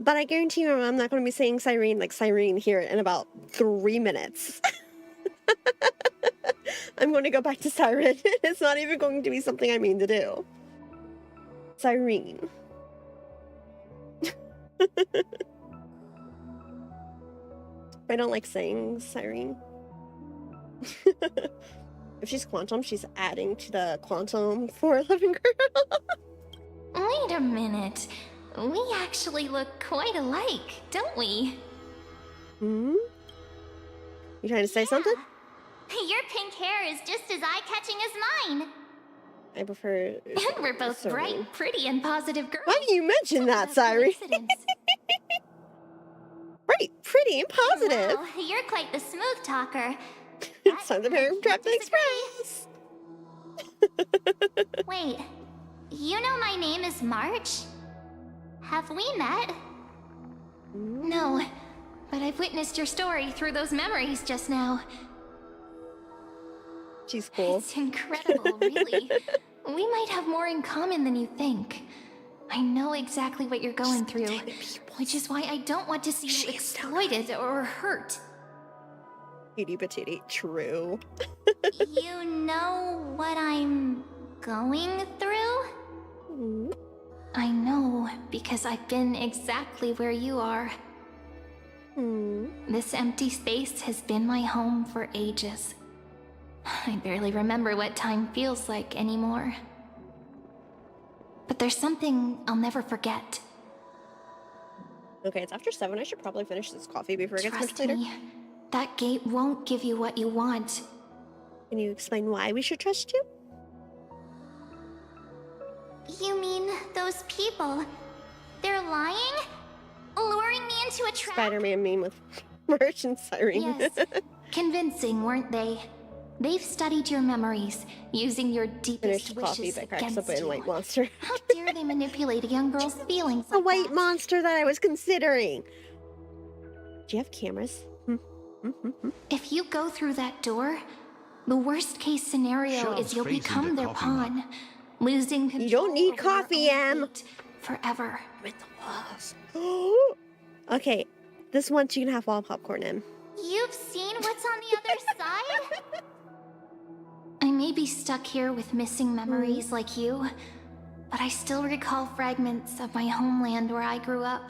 but I guarantee you I'm not going to be saying Cyrene like Cyrene here in about 3 minutes. I'm going to go back to Siren. It's not even going to be something I mean to do. Cyrene. I don't like saying Cyrene. If she's quantum, she's adding to the quantum for Living Girl. Wait a minute. We actually look quite alike, don't we? Hmm? You trying to say something? Your pink hair is just as eye-catching as mine. I prefer... And we're both bright, pretty, and positive girls. Why do you mention that, Cyrene? Right, pretty and positive. Well, you're quite the smooth talker. It's time to Trap the Express. Wait, you know my name is March? Have we met? No, but I've witnessed your story through those memories just now. She's cool. It's incredible, really. We might have more in common than you think. I know exactly what you're going through, which is why I don't want to see you exploited or hurt. Petey patootie, true. You know what I'm going through? I know because I've been exactly where you are. This empty space has been my home for ages. I barely remember what time feels like anymore. But there's something I'll never forget. Okay, it's after 7. I should probably finish this coffee before it gets much Trust later. me, that gate won't give you what you want. Can you explain why we should trust you? You mean those people? They're lying? Luring me into a trap? Spider-Man meme with March and Cyrene. Yes. Convincing, weren't they? They've studied your memories, using your deepest Finished coffee wishes that cracks against up in you. White Monster. How dare they manipulate a young girl's feelings A like white that? monster that I was considering. Do you have cameras? If you go through that door, the worst case scenario Shoves is you'll face become into their coffee pawn, losing control. You don't need over your coffee, own Em. fate forever. With the walls. Okay, this once you can have wall popcorn, Em. You've seen what's on the other side? I may be stuck here with missing memories like you, but I still recall fragments of my homeland where I grew up.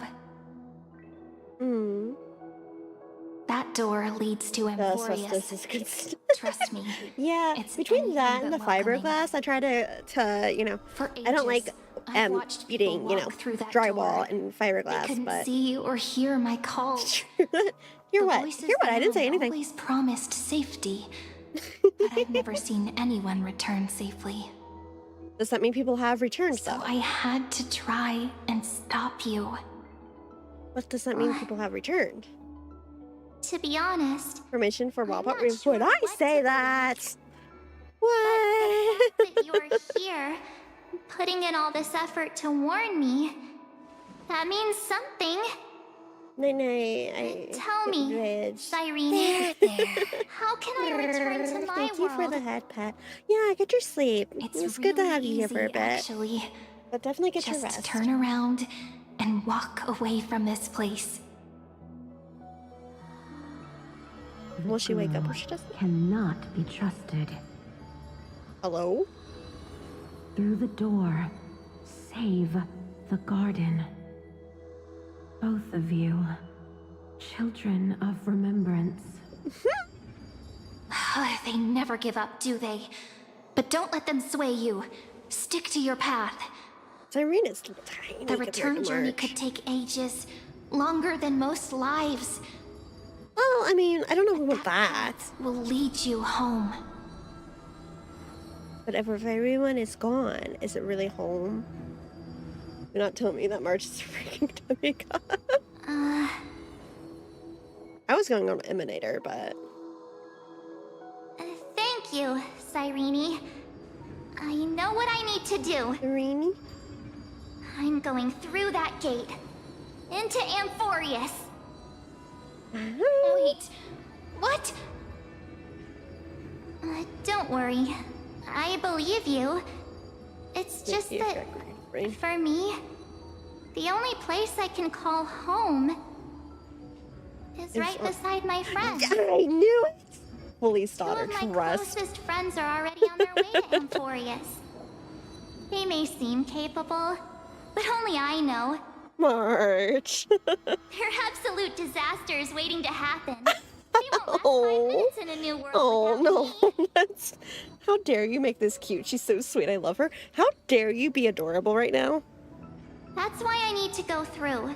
That door leads to Amphorius. Trust me. Yeah, It's between that and the anything but welcoming. fiberglass, I try to you know, For I don't like ages, I've watched people eating, you know, walk through that drywall door. and They fiberglass, couldn't but see or hear my calls. You're The what? voices You're what? I didn't say there anything. always promised safety, but I've never seen anyone return safely. Does that mean people have returned, So though? I had to try and stop you. What does that mean people have returned? To be honest, Permission for I'm wallpaper? not sure Would I what say to that? but What? the fact that you're here, putting in all this effort to warn me, that means something. I Tell me, Reg. Cyrene, how can I return to my Thank you for world? the head pat. Yeah, get your sleep. It's good to really have you here for a easy, bit. Actually, But definitely get just your rest. turn around and walk away from this place. Will she wake up or she doesn't? Cannot be trusted. Hello? Through the door, save the garden. Both of you, children of remembrance. They never give up, do they? But don't let them sway you. Stick to your path. Cyrene is tiny. The compared return to journey March. could take ages, longer than most lives. Well, I mean, I don't know about that. Will lead you home. But if everyone is gone, is it really home? You're not telling me that March is a freaking demigod. I was going on Emanator, but... Thank you, Cyrene. I know what I need to do. Cyrene? I'm going through that gate. into Amphorius. Wait, what? Don't worry. I believe you. It's just that, for me, the only place I can call home is right beside my friend. I knew it! Police daughter, Two of my trust. closest friends are already on their way to Amphorius. They may seem capable, but only I know. March. They're absolute disasters waiting to happen. They won't last 5 minutes in a new world. Oh without no, me. that's... How dare you make this cute? She's so sweet, I love her. How dare you be adorable right now? That's why I need to go through.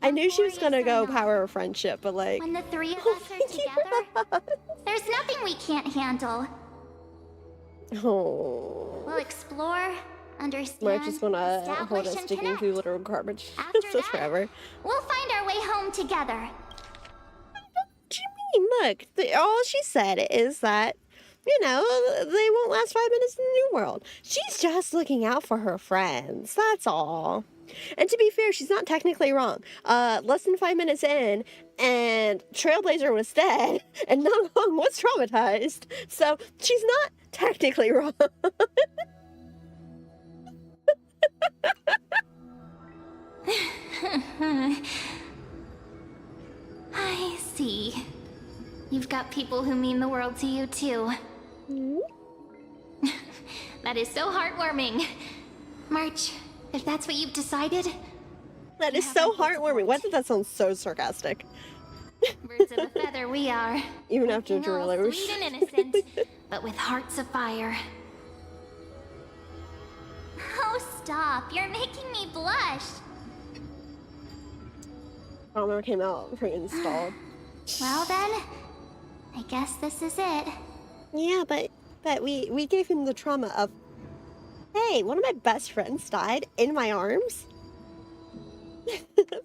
I knew she was gonna Amphorius go or not, power of friendship, but like... when the three of Oh, us are thank you for together, that. there's nothing we can't handle. Oh. We'll explore, understand, March is gonna hold establish, us and digging connect. through literal garbage. After Just that, forever. we'll find our way home together. What do you mean? Look, all she said is that, you know, they won't last 5 minutes in the new world. She's just looking out for her friends. That's all. And to be fair, she's not technically wrong. Less than 5 minutes in, and Trailblazer was dead, and Nung Hung was traumatized. So she's not technically wrong. I see. You've got people who mean the world to you, too. That is so heartwarming. March, if that's what you've decided... That is so heartwarming. Why did that sound so sarcastic? Birds of a feather we are. Even after Looking all Drillers. sweet and innocent, but with hearts of fire. Oh, stop. You're making me blush. Trauma came out pre-installed. Well then, I guess this is it. Yeah, but we gave him the trauma of, hey, one of my best friends died in my arms.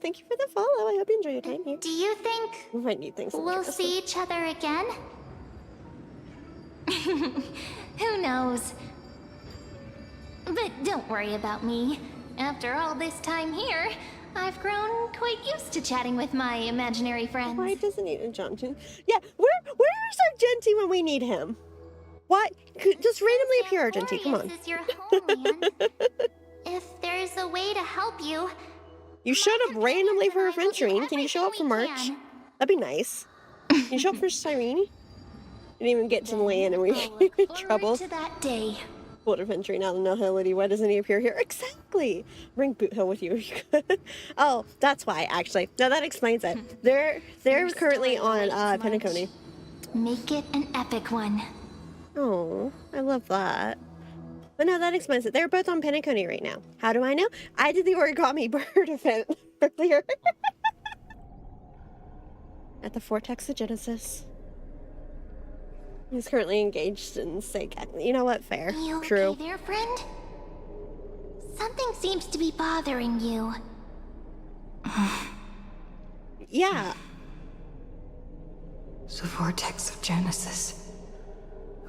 Thank you for the follow. I hope you enjoy your time here. Do you think We might need things. we'll see each other again? Who knows? But don't worry about me. After all this time here, I've grown quite used to chatting with my imaginary friends. Why doesn't he jump to? Yeah, where's Argenti when we need him? What? Just randomly appear, Argenti. Come on. This is your homeland. If there's a way to help you, You showed up randomly for adventuring. Can you show up for March? That'd be nice. Can you show up for Cyrene? You didn't even get to the land and we get in trouble. to that day. What adventuring out of nobility? Why doesn't he appear here? Exactly! Bring Boot Hill with you. Oh, that's why, actually. No, that explains it. They're currently on Penacony. Make it an epic one. Oh, I love that. But no, that explains it. They're both on Penacony right now. How do I know? I did the origami bird event earlier. At the Vortex of Genesis. He's currently engaged in Seiken. You know what? Fair. You True. okay there, friend? Something seems to be bothering you. Yeah. The Vortex of Genesis.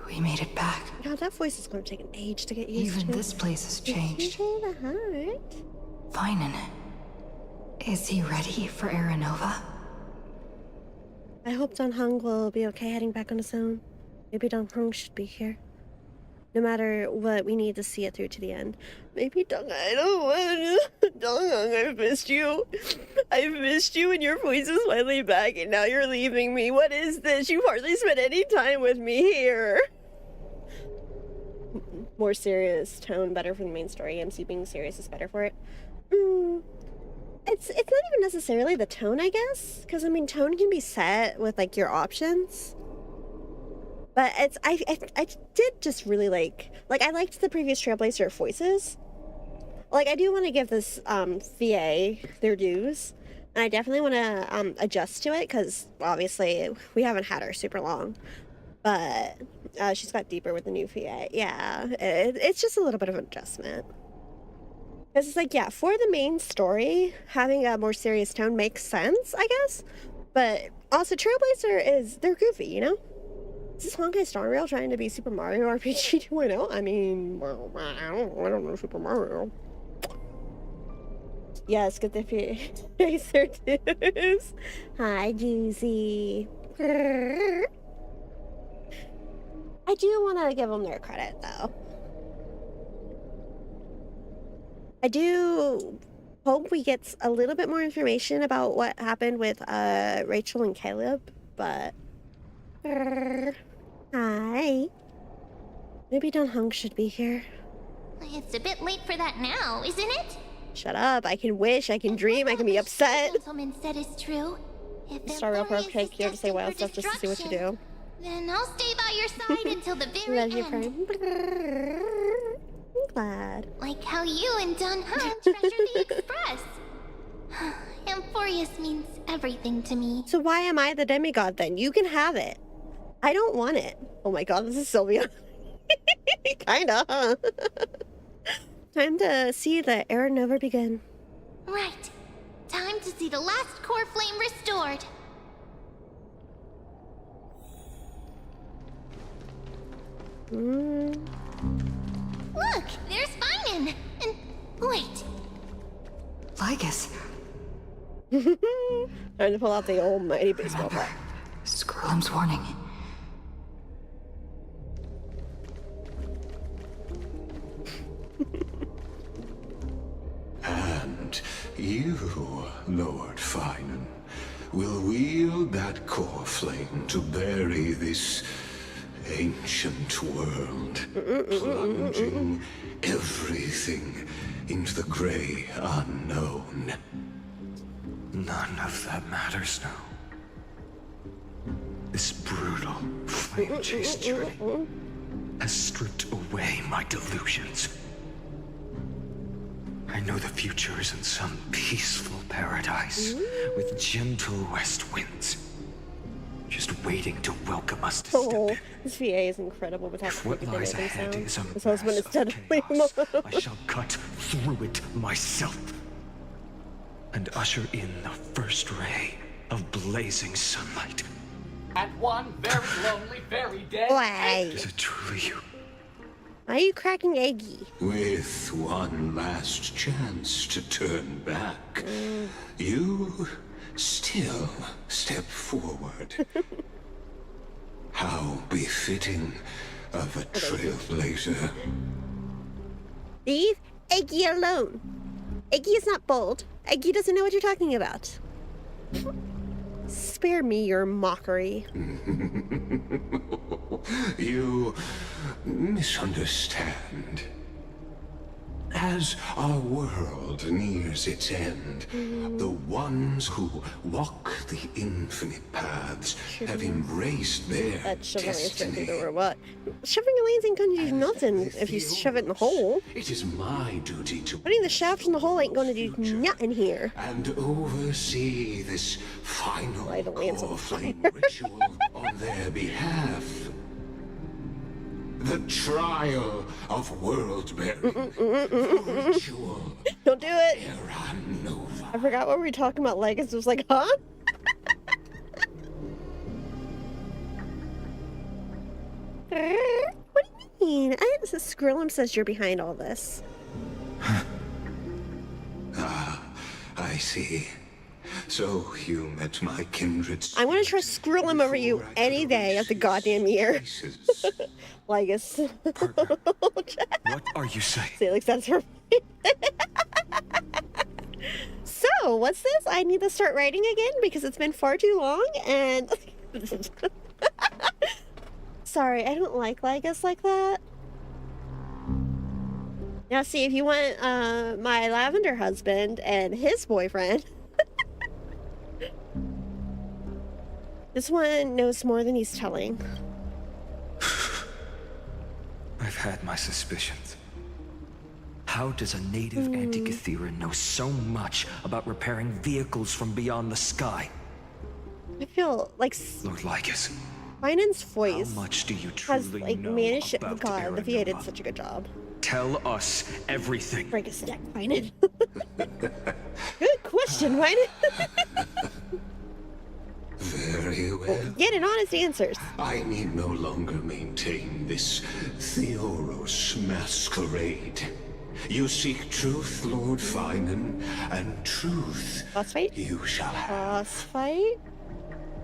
We made it back. God, that voice is going to take an age to get used to. Even this place has changed. The heart. Finan. Is he ready for Aranova? I hope Don Hung will be okay heading back on his own. Maybe Don Hung should be here. No matter what, we need to see it through to the end. Maybe Dong, I don't want to. Dong Hung, I've missed you. I've missed you and your voice is finally back and now you're leaving me. What is this? You hardly spent any time with me here. More serious tone, better for the main story. MC being serious is better for it. It's not even necessarily the tone, I guess. Because, I mean, tone can be set with, like, your options. But it's, I did just really like, I liked the previous Trailblazer voices. Like, I do want to give this, VA their dues. And I definitely want to, adjust to it, because, obviously, we haven't had her super long. But, she's got deeper with the new VA. Yeah, it's just a little bit of an adjustment. Because it's like, yeah, for the main story, having a more serious tone makes sense, I guess. But also, Trailblazer they're goofy, you know? Is this Honkai Star Rail trying to be Super Mario RPG 2.0? I mean, well, I don't know Super Mario. Yes, get the facer twos. Hi, Juicy. I do want to give them their credit, though. I do hope we get a little bit more information about what happened with Rachel and Caleb, but... Hi. Maybe Don Hung should be here. It's a bit late for that now, isn't it? Shut up. I can wish, I can dream, I can be upset. The gentleman said is true. If Star Real Pro Amphorius is here to say wild destined stuff for just to see what you do. Then I'll stay by your side until the very Love you, end. friend. I'm glad. Like how you and Don Hung treasured the Express. Amphorius means everything to me. So why am I the demigod then? You can have it. I don't want it. Oh my god, this is Sylvia. Kinda, huh? Time to see the era never begin. Right. Time to see the last core flame restored. Look, there's Finan. And wait. Lygus. Time to pull out the almighty baseball bat. Skrullum's warning. And you, Lord Finan, will wield that core flame to bury this ancient world, plunging everything into the gray unknown. None of that matters now. This brutal flame chase journey has stripped away my delusions. I know the future is in some peaceful paradise with gentle west winds, just waiting to welcome us to step in. This VA is incredible with how If what lies ahead is a his husband is dead. chaos, I shall cut through it myself and usher in the first ray of blazing sunlight. And one very lonely, very dead. Why? Is it truly you? Why are you cracking eggy? With one last chance to turn back, you still step forward. How befitting of a trailblazer. Leave Eggy alone. Eggy is not bold. Eggy doesn't know what you're talking about. Spare me your mockery. You misunderstand. As our world nears its end, the ones who walk the infinite paths have embraced their destiny. What? Shoving a lanes ain't gonna do nothing if you shove it in the hole. It is my duty to Putting the shaft in the hole ain't gonna do nothing here. and oversee this final core flame ritual on their behalf. The trial of world bearing. The ritual. Don't do it. Era Nova. I forgot what we were talking about. Legacy was like, huh? What do you mean? Skrullum says you're behind all this. Ah, I see. So you met my kindred. I want to trust Skrullum over you any day of the goddamn year. Legus. What are you saying? Salix, that's her. So, what's this? I need to start writing again because it's been far too long and... Sorry, I don't like Legus like that. Now see, if you want my lavender husband and his boyfriend... This one knows more than he's telling. I've had my suspicions. How does a native Antikythera know so much about repairing vehicles from beyond the sky? I feel like Lord Lycus, Finan's voice how much do you has truly like know managed it. about God, the VA did Aranova? such a good job. Tell us everything. Break a stack, Finan. Good question, Finan. Very well. Get an honest answers. I need no longer maintain this Theoros masquerade. You seek truth, Lord Finan, and truth Boss fight? you shall have. Boss fight?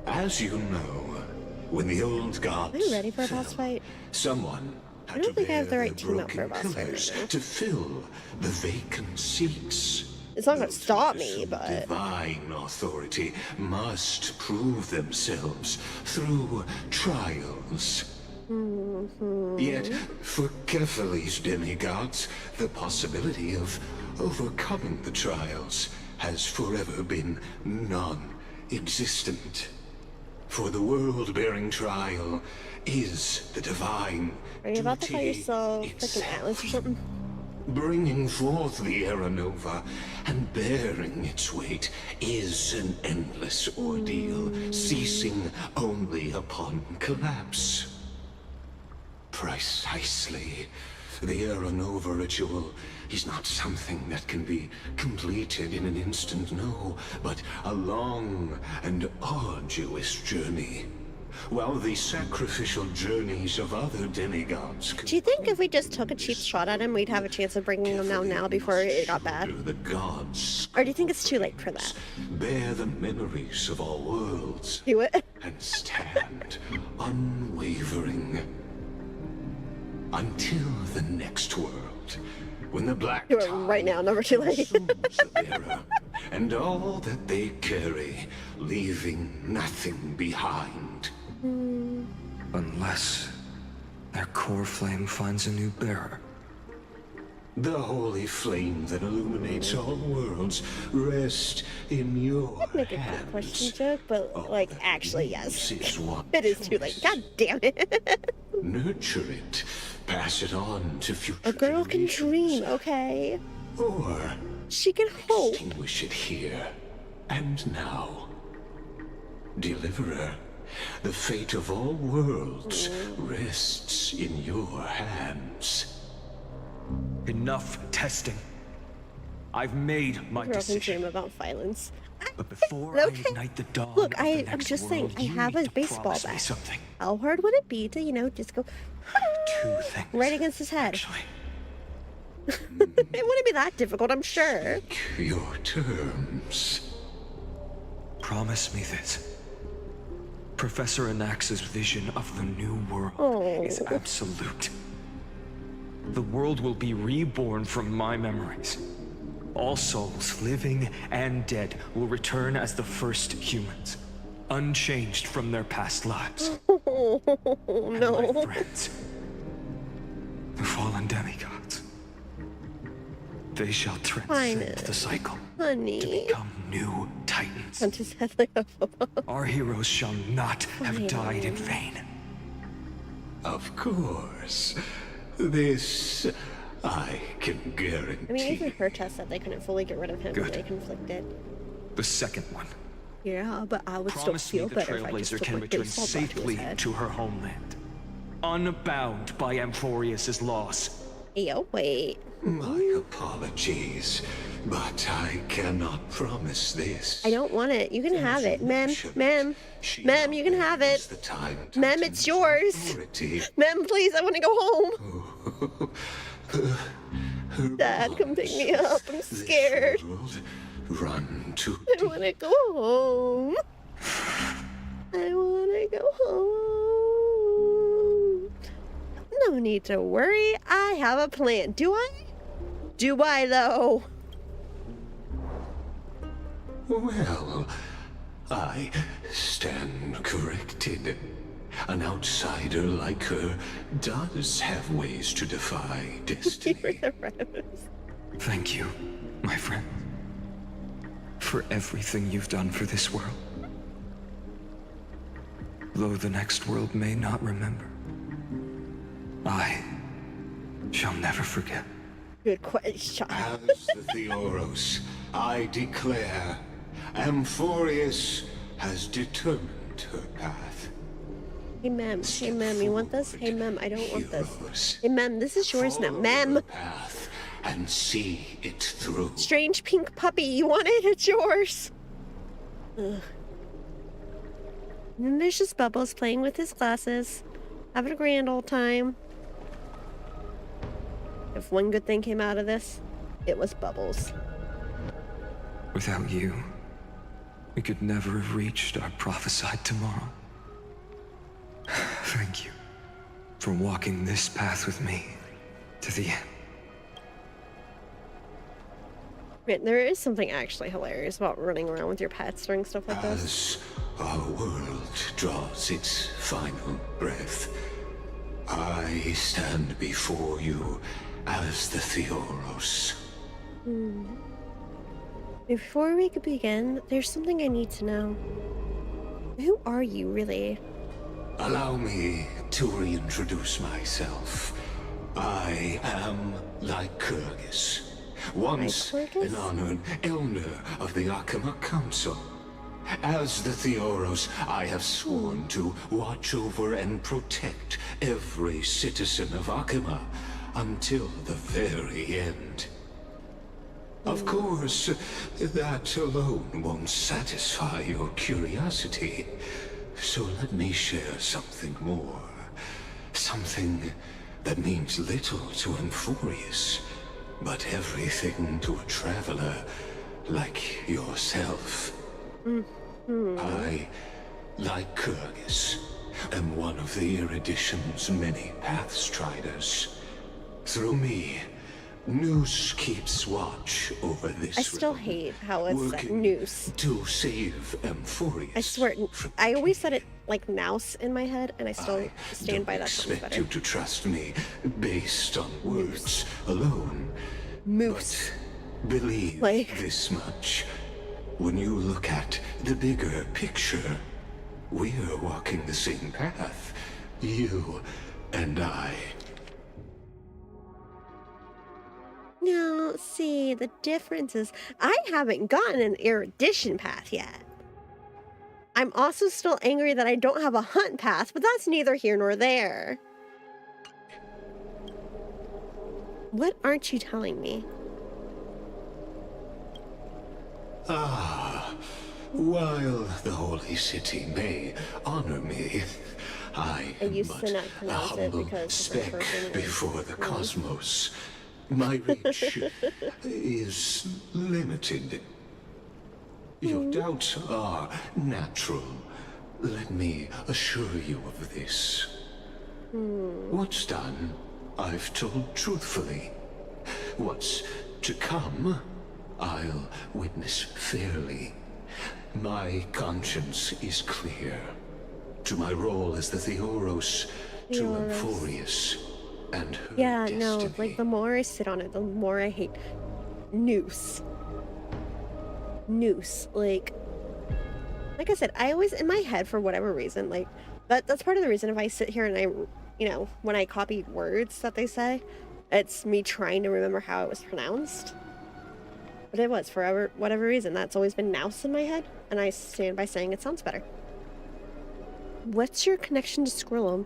As you know, when the old gods Are you ready for a fell, boss fight? someone I had don't to think I bear have the right their team up for broken a boss fight pillars right now. to fill the vacant seats. It's not gonna Those stop with me, some but divine authority must prove themselves through trials. Yet, for Kephales's demigods, the possibility of overcoming the trials has forever been non-existent. For the world-bearing trial is the divine are you about to call duty yourself freaking itself. Atlas or something? Bringing forth the Era Nova and bearing its weight is an endless ordeal, ceasing only upon collapse. Precisely. The Era Nova ritual is not something that can be completed in an instant, no, but a long and arduous journey. While the sacrificial journeys of other demigods Do you think if we just took a cheap shot at him, we'd have a chance of bringing him down now before it got bad? the gods Or do you think it's too late for that? bear the memories of all worlds Do it. and stand unwavering until the next world, when the black Do it right now, never too late. consumes the bearer and all that they carry, leaving nothing behind. Unless their core flame finds a new bearer. The holy flame that illuminates all worlds rest in your I'd make a good question joke, but like actually yes. is one It is too late. God damn it. Nurture it, pass it on to future A girl can generations, dream, okay? or She can hope. extinguish it here and now. Deliverer, the fate of all worlds rests in your hands. Enough testing. I've made my Girl can decision. dream about violence. But before Okay. I ignite the dawn Look, of the I'm next just saying, world, I you have need a to baseball promise me bat. something. How hard would it be to, just go Two things. right against his head? Actually, It wouldn't be that difficult, I'm sure. Your terms. promise me this. Professor Anax's vision of the new world is absolute. The world will be reborn from my memories. All souls, living and dead, will return as the first humans, unchanged from their past lives. Oh, And no. my friends, the fallen demigods, they shall transcend the cycle to Honey. become new titans. On his head like a football. Our heroes shall not have died in vain. Of course. This I can guarantee. I mean, even her test said they couldn't fully get rid of him. Good. They conflicted. The second one. Yeah, but I would Promise still me feel the better if I just Trailblazer took can my return baseball bat to his safely head. to her homeland, unbound by Amphorius' loss. Yo, wait. My apologies, but I cannot promise this. I don't want it. You can have it. Ma'am, ma'am, ma'am, you can have it. The time Ma'am, it's yours. authority. Ma'am, please, I want to go home. Her Dad, come pick me up. I'm this scared. world run to I want to go home. I want to go home. No need to worry. I have a plan. Do I? Do I, though? Well, I stand corrected. An outsider like her does have ways to defy destiny. Thank you, my friend, for everything you've done for this world. Though the next world may not remember, I shall never forget. Good question. As the Theoros, I declare, Amphorius has determined her path. Hey, ma'am. Hey, ma'am, you want this? Hey, ma'am, I don't want this. Hey, ma'am, this is yours now. Ma'am. Path and see it through. Strange pink puppy. You want it? It's yours. Ugh. And then there's just Bubbles playing with his glasses, having a grand old time. If one good thing came out of this, it was Bubbles. Without you, we could never have reached our prophesied tomorrow. Thank you for walking this path with me to the end. Right, there is something actually hilarious about running around with your pets during stuff like this. As our world draws its final breath, I stand before you as the Theoros. Before we could begin, there's something I need to know. Who are you, really? Allow me to reintroduce myself. I am Lycurgus, once an honored elder of the Akama Council. As the Theoros, I have sworn to watch over and protect every citizen of Akama until the very end. Of course, that alone won't satisfy your curiosity. So let me share something more. Something that means little to Amphorius, but everything to a traveler like yourself. I, Lycurgus, am one of the Erudition's many Pathstriders. Through me, Noose keeps watch over this. I still hate how it's Noose. To save Amphorius. I swear, I always said it like Nouse in my head, and I still stand by that. I don't expect you to trust me based on words alone. Moose. But believe this much. When you look at the bigger picture, we're walking the same path. You and I. No, see, the difference is I haven't gotten an erudition path yet. I'm also still angry that I don't have a hunt path, but that's neither here nor there. What aren't you telling me? While the holy city may honor me, I am but a humble speck before the cosmos. My reach is limited. Your doubts are natural. Let me assure you of this. What's done, I've told truthfully. What's to come, I'll witness fairly. My conscience is clear. To my role as the Theoros, to Amphorius, and her destiny. No, like the more I sit on it, the more I hate Noose. Noose, like I said, I always, in my head, for whatever reason, like, that's part of the reason if I sit here and I, you know, when I copy words that they say, it's me trying to remember how it was pronounced. But it was, for whatever reason, that's always been Nouse in my head, and I stand by saying it sounds better. What's your connection to Skrillum?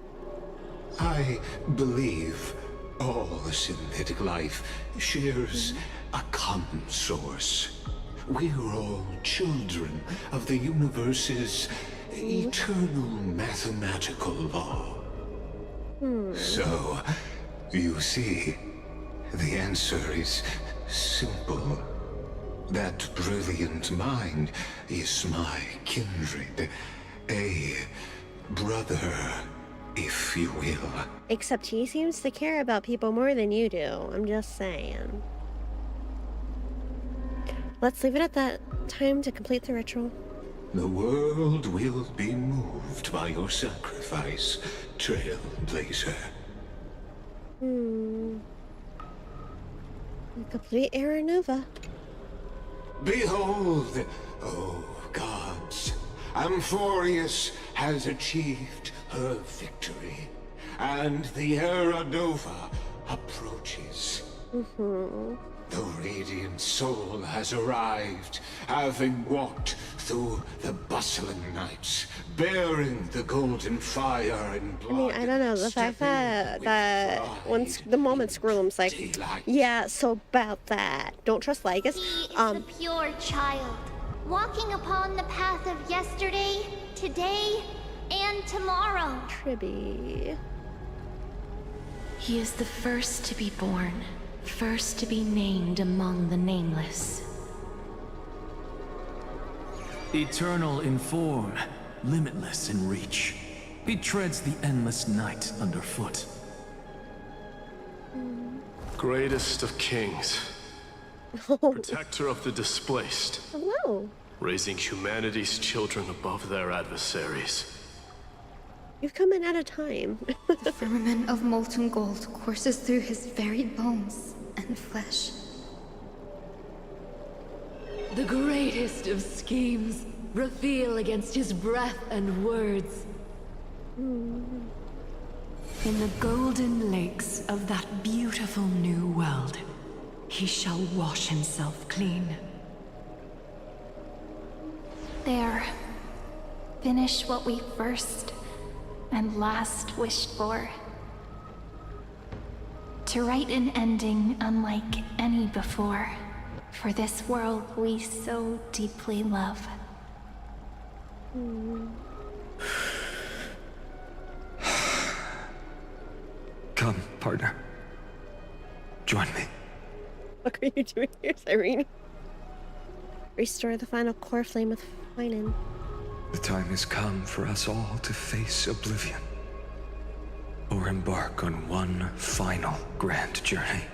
I believe all synthetic life shares a common source. We're all children of the universe's eternal mathematical law. So, you see, the answer is simple. That brilliant mind is my kindred, a brother, if you will. Except he seems to care about people more than you do. I'm just saying. Let's leave it at that. Time to complete the ritual. The world will be moved by your sacrifice, Trailblazer. Complete Era Nova. Behold, oh gods, Amphorius has achieved her victory, and the Era Nova approaches. The radiant soul has arrived, having walked through the bustling nights, bearing the golden fire and blood. I mean, I don't know, the fact that once the moment Skrillum's like, yeah, so about that. Don't trust Lycus. He is a pure child, walking upon the path of yesterday, today, and tomorrow. Tribby. He is the first to be born. first to be named among the nameless. Eternal in form, limitless in reach. He treads the endless night underfoot. Greatest of kings. Protector of the displaced. Hello. Raising humanity's children above their adversaries. You've come in at a time. The firmament of molten gold courses through his very bones and flesh. The greatest of schemes reveal against his breath and words. In the golden lakes of that beautiful new world, he shall wash himself clean. There. Finish what we first and last wished for. To write an ending unlike any before, for this world we so deeply love. Come, partner. Join me. What are you doing here, Cyrene? Restore the final core flame with Finan. The time has come for us all to face oblivion. Or embark on one final grand journey.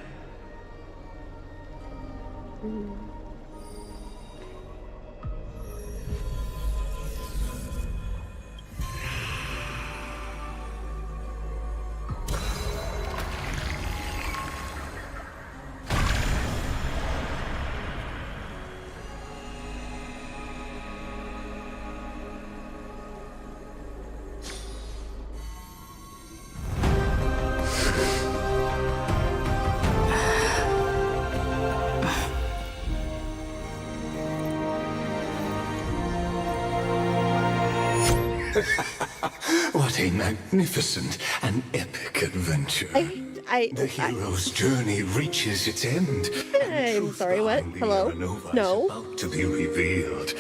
What a magnificent and epic adventure. The hero's journey reaches its end. I'm sorry, what? Hello? No. About to be revealed.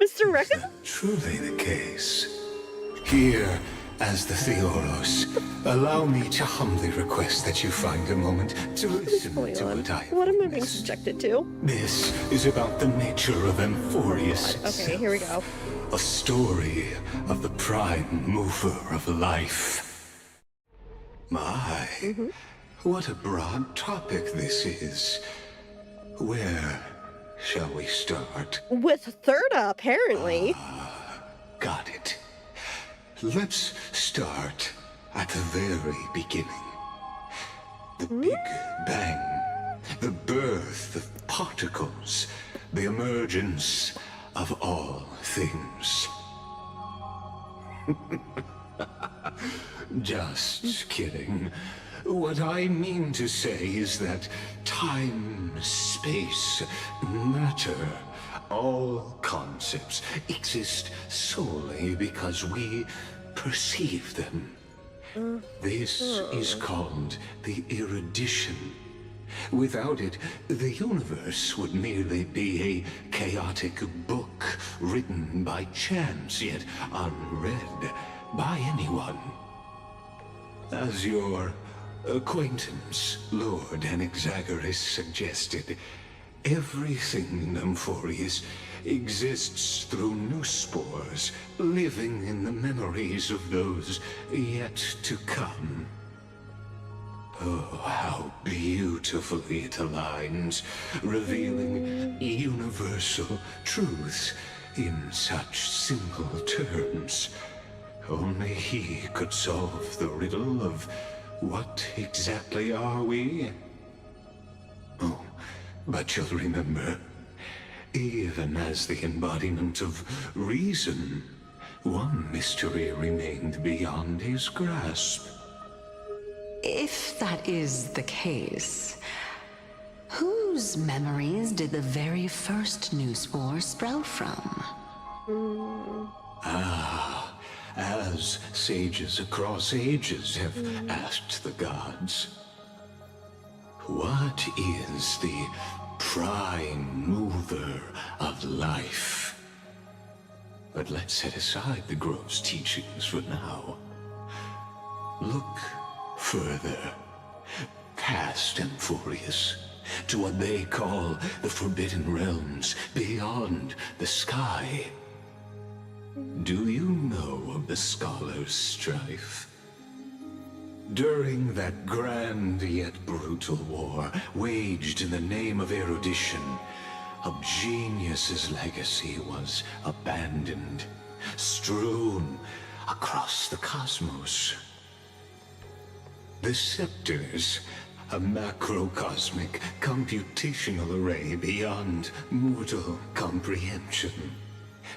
Mr. Reckon? Truly the case. Here, as the Theoros, allow me to humbly request that you find a moment to listen to what I have. What am I being subjected to? This is about the nature of Amphorius itself. Okay, here we go. A story of the prime mover of life. My, what a broad topic this is. Where shall we start? With Thirda, apparently. Got it. Let's start at the very beginning. The Big Bang. The birth of particles. The emergence of all things. Just kidding. What I mean to say is that time, space, matter, all concepts exist solely because we perceive them. This is called the erudition. Without it, the universe would merely be a chaotic book written by chance, yet unread by anyone. As your acquaintance, Lord Anaxagoras, suggested, everything in Amphorius exists through new spores, living in the memories of those yet to come. Oh, how beautifully it aligns, revealing universal truths in such simple terms. Only he could solve the riddle of what exactly are we? Oh, but you'll remember, even as the embodiment of reason, one mystery remained beyond his grasp. If that is the case, whose memories did the very first new spore sprout from? As sages across ages have asked the gods, what is the prime mover of life? But let's set aside the grove's teachings for now. Look further, past Amphorius, to what they call the Forbidden Realms beyond the sky. Do you know of the Scholar's strife? During that grand yet brutal war, waged in the name of erudition, a genius's legacy was abandoned, strewn across the cosmos. The scepters, a macrocosmic computational array beyond mortal comprehension.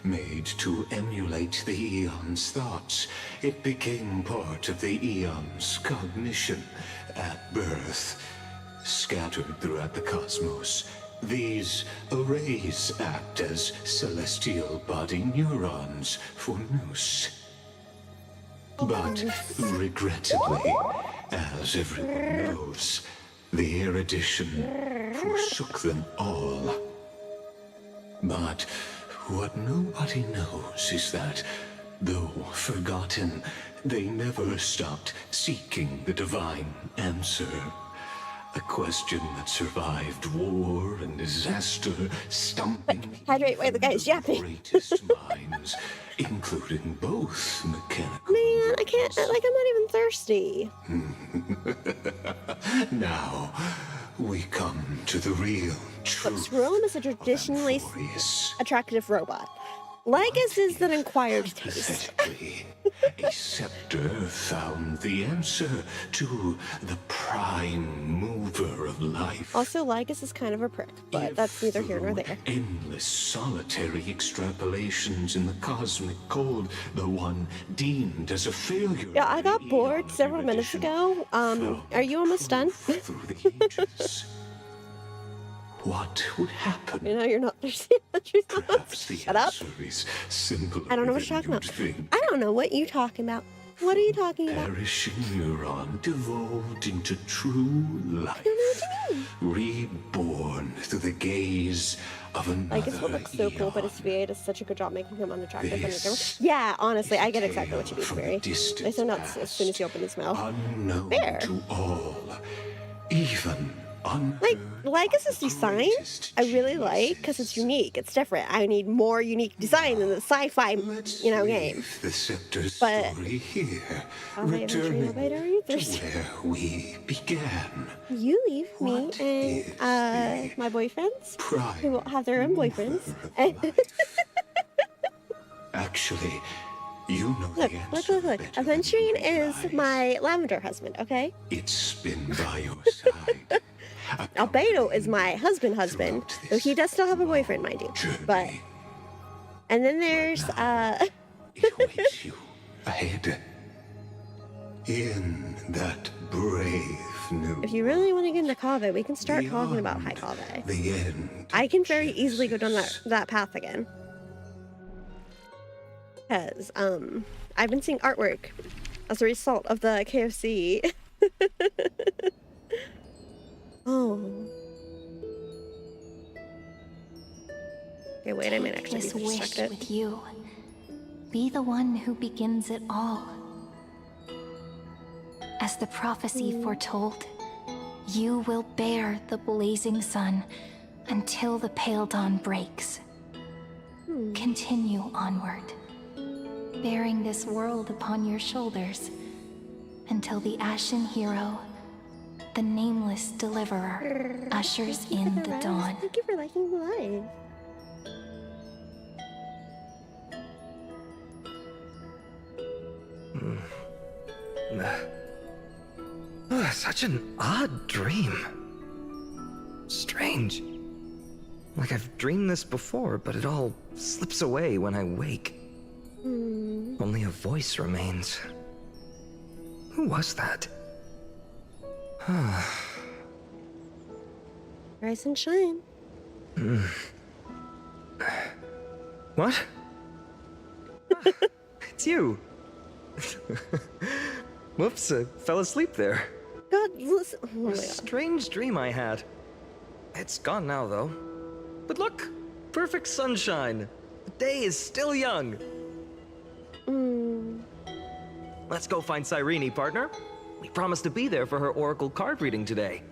Made to emulate the Eon's thoughts, it became part of the Eon's cognition at birth. Scattered throughout the cosmos, these arrays act as celestial body neurons for Nous. But regrettably, as everyone knows, the erudition forsook them all. But what nobody knows is that, though forgotten, they never stopped seeking the divine answer. A question that survived war and disaster, stumping Hydrate while the guy's yapping. greatest minds, including both mechanical. Man, I can't, like, I'm not even thirsty. Now, we come to the real truth. Look, Squirrel is a traditionally attractive robot. Lycus is an acquired taste. A scepter found the answer to the prime mover of life. Also, Lycus is kind of a prick, but that's neither here nor there. Endless solitary extrapolations in the cosmic cold, the one deemed as a failure. Yeah, I got bored several minutes ago. Are you almost done? Through the ages. What would happen? You know, you're not thirsty. Shut up. I don't know what you're talking about. I don't know what you're talking about. What are you talking about? Perishing neuron devolved into true life. I don't know what you mean. Reborn through the gaze of another Lycus will look so cool, but his VA does such a good job making him unattractive on the camera. Yeah, honestly, I get exactly what you mean, Barry. They sound nuts as soon as you open his mouth. Unknown Fair. to all, even like, Lycus's design, I really like, because it's unique, it's different. I need more unique design in the sci-fi, game. The scepter's But story here, returning to where we began. You leave me and my boyfriends, who will have their own boyfriends. Actually, you know Look, the answer. look. Adventuring is my lavender husband, okay? It's been by your side. Albedo is my husband, though he does still have a boyfriend, mind you. But, and then there's, It waits you ahead. In that brave new. If you really want to get into Kaveh, we can start talking about High Kaveh. The end. I can very easily go down that path again. Because, I've been seeing artwork as a result of the KFC. Oh. Okay, wait, I might actually this be wish distracted. with you. Be the one who begins it all. As the prophecy foretold, you will bear the blazing sun until the pale dawn breaks. Continue onward, bearing this world upon your shoulders until the Ashen Hero, the nameless deliverer, ushers in the dawn. Thank you for liking the live. Such an odd dream. Strange. Like I've dreamed this before, but it all slips away when I wake. Only a voice remains. Who was that? Rise and shine. What? It's you. Whoops, I fell asleep there. God, listen. Oh my A God. strange dream I had. It's gone now, though. But look, perfect sunshine. The day is still young. Let's go find Cyrene, partner. We promised to be there for her oracle card reading today.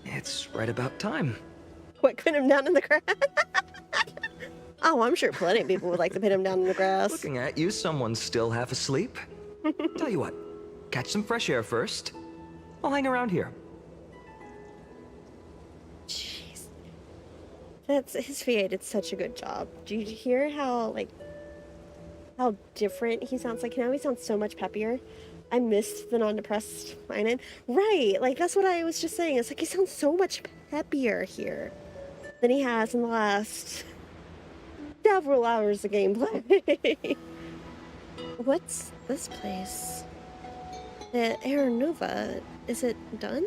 It's right about time. What, pin him down in the grass? Oh, I'm sure plenty of people would like to pin him down in the grass. Looking at you, someone's still half asleep. Tell you what, catch some fresh air first. I'll hang around here. Jeez. His VA did such a good job. Do you hear how different he sounds? Like, now he sounds so much peppier. I missed the non-depressed Finan. Right, like, that's what I was just saying. It's like he sounds so much peppier here than he has in the last several hours of gameplay. What's this place? The Aeronova. Is it done?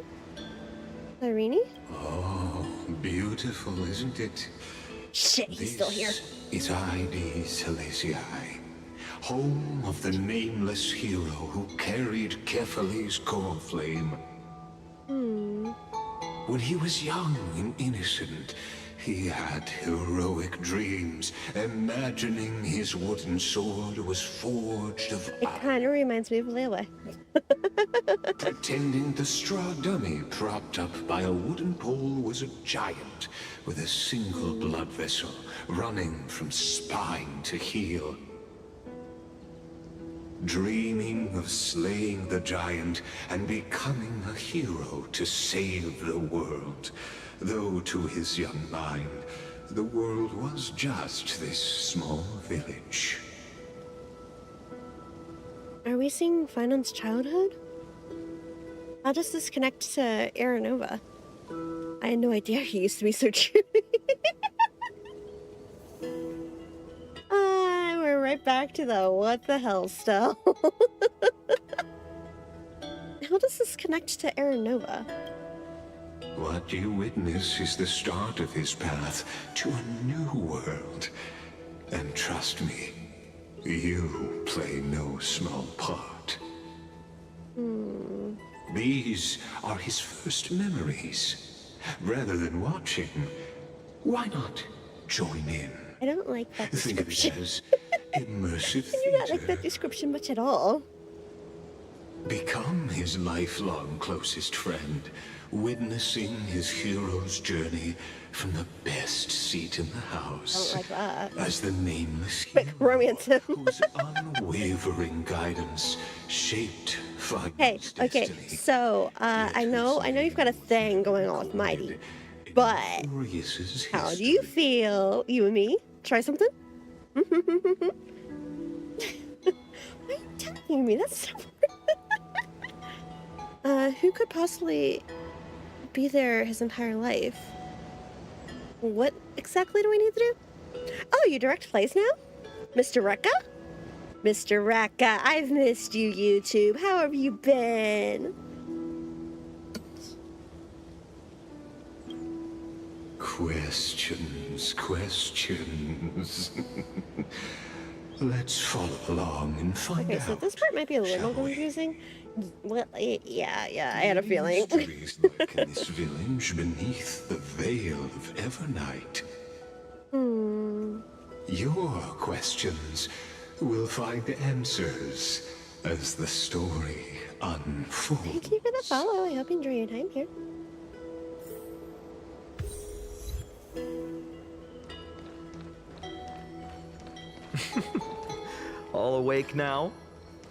Irene? Oh, beautiful, isn't it? Shit, he's still here. Is ID Silesiae, home of the nameless hero who carried Kephales's core flame. When he was young and innocent, he had heroic dreams, imagining his wooden sword was forged of It kind of reminds me of Lele. pretending the straw dummy propped up by a wooden pole was a giant with a single blood vessel running from spine to heel. Dreaming of slaying the giant and becoming a hero to save the world, though to his young mind, the world was just this small village. Are we seeing Finan's childhood? How does this connect to Aeronova? I had no idea he used to be so cute. We're right back to the what the hell stuff. How does this connect to Aeronova? What you witness is the start of his path to a new world. And trust me, you play no small part. These are his first memories. Rather than watching, why not join in? I don't like that description. Think of it as immersive I do not like that description much at all. Become his lifelong closest friend, witnessing his hero's journey from the best seat in the house. I don't like that. As the nameless Quick, romance him. whose unwavering guidance shaped Fine's Hey, okay, destiny. so, I know you've got a thing going on with Mighty, but Glorious's how do you feel, you and me? Try something? Why are you telling me? That's so rude. Who could possibly be there his entire life? What exactly do we need to do? Oh, you direct plays now? Mr. Rekka? Mr. Rekka, I've missed you, YouTube. How have you been? Questions. Let's follow along and find Okay, out. so this part might be a little confusing. Well, yeah, I had a feeling. Mysteries lurk in this village beneath the veil of Evernight. Your questions will find answers as the story unfolds. Thank you for the follow. I hope you enjoy your time here. All awake now?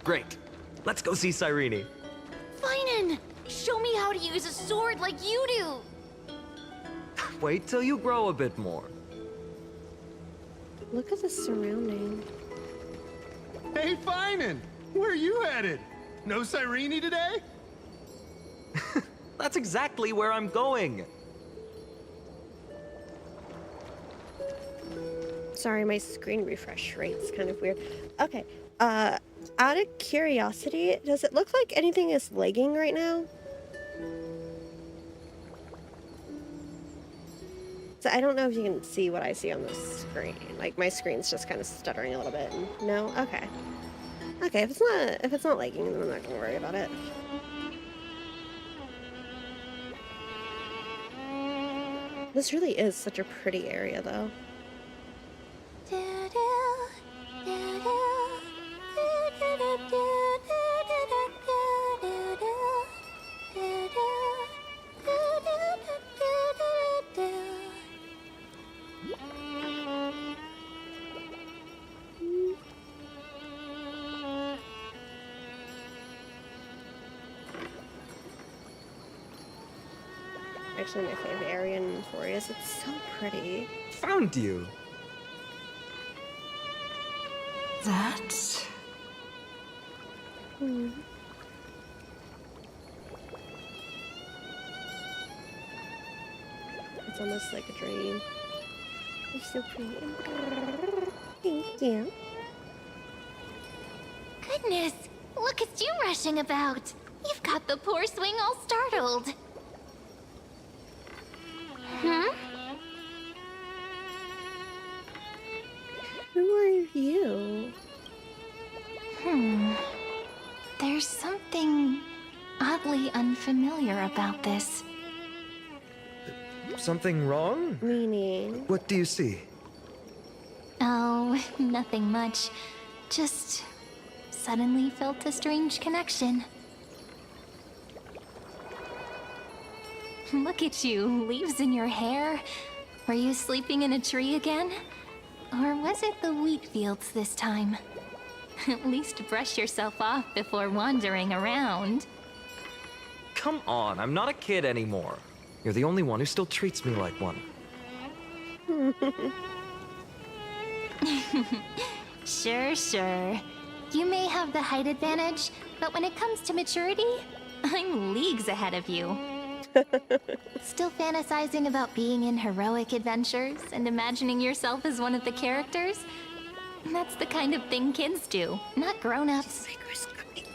Great. Let's go see Cyrene. Finan! Show me how to use a sword like you do! Wait till you grow a bit more. Look at the surrounding. Hey, Finan! Where are you headed? No Cyrene today? That's exactly where I'm going. Sorry, my screen refresh rate's kind of weird. Okay, out of curiosity, does it look like anything is lagging right now? So I don't know if you can see what I see on the screen. Like, my screen's just kind of stuttering a little bit. No? Okay. Okay, if it's not lagging, then I'm not gonna worry about it. This really is such a pretty area, though. actually my favorite area in Forest. It's so pretty. Found you. That... It's almost like a dream. You're so pretty. Thank you. Goodness, look at you rushing about. You've got the poor swing all startled. Hmm? Who are you? There's something oddly unfamiliar about this. Something wrong? Meaning? What do you see? Oh, nothing much. Just suddenly felt a strange connection. Look at you, leaves in your hair. Were you sleeping in a tree again? Or was it the wheat fields this time? At least brush yourself off before wandering around. Come on, I'm not a kid anymore. You're the only one who still treats me like one. Sure. You may have the height advantage, but when it comes to maturity, I'm leagues ahead of you. Still fantasizing about being in heroic adventures and imagining yourself as one of the characters? That's the kind of thing kids do, not grown-ups. Microscopic.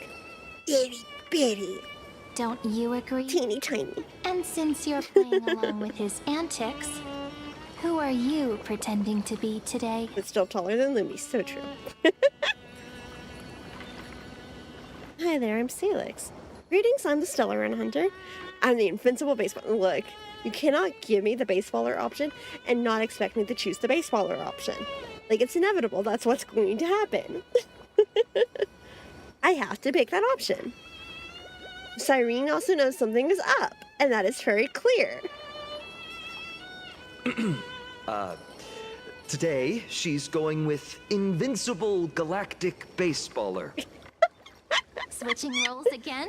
Itty bitty. Don't you agree? Teeny tiny. And since you're playing along with his antics, who are you pretending to be today? It's still taller than Lumy, so true. Hi there, I'm Salix. Greetings, I'm the Stellar Run Hunter. I'm the invincible baseballer. Look, you cannot give me the baseballer option and not expect me to choose the baseballer option. Like, it's inevitable, that's what's going to happen. I have to pick that option. Cyrene also knows something is up, and that is very clear. Today, she's going with Invincible Galactic Baseballer. Switching roles again?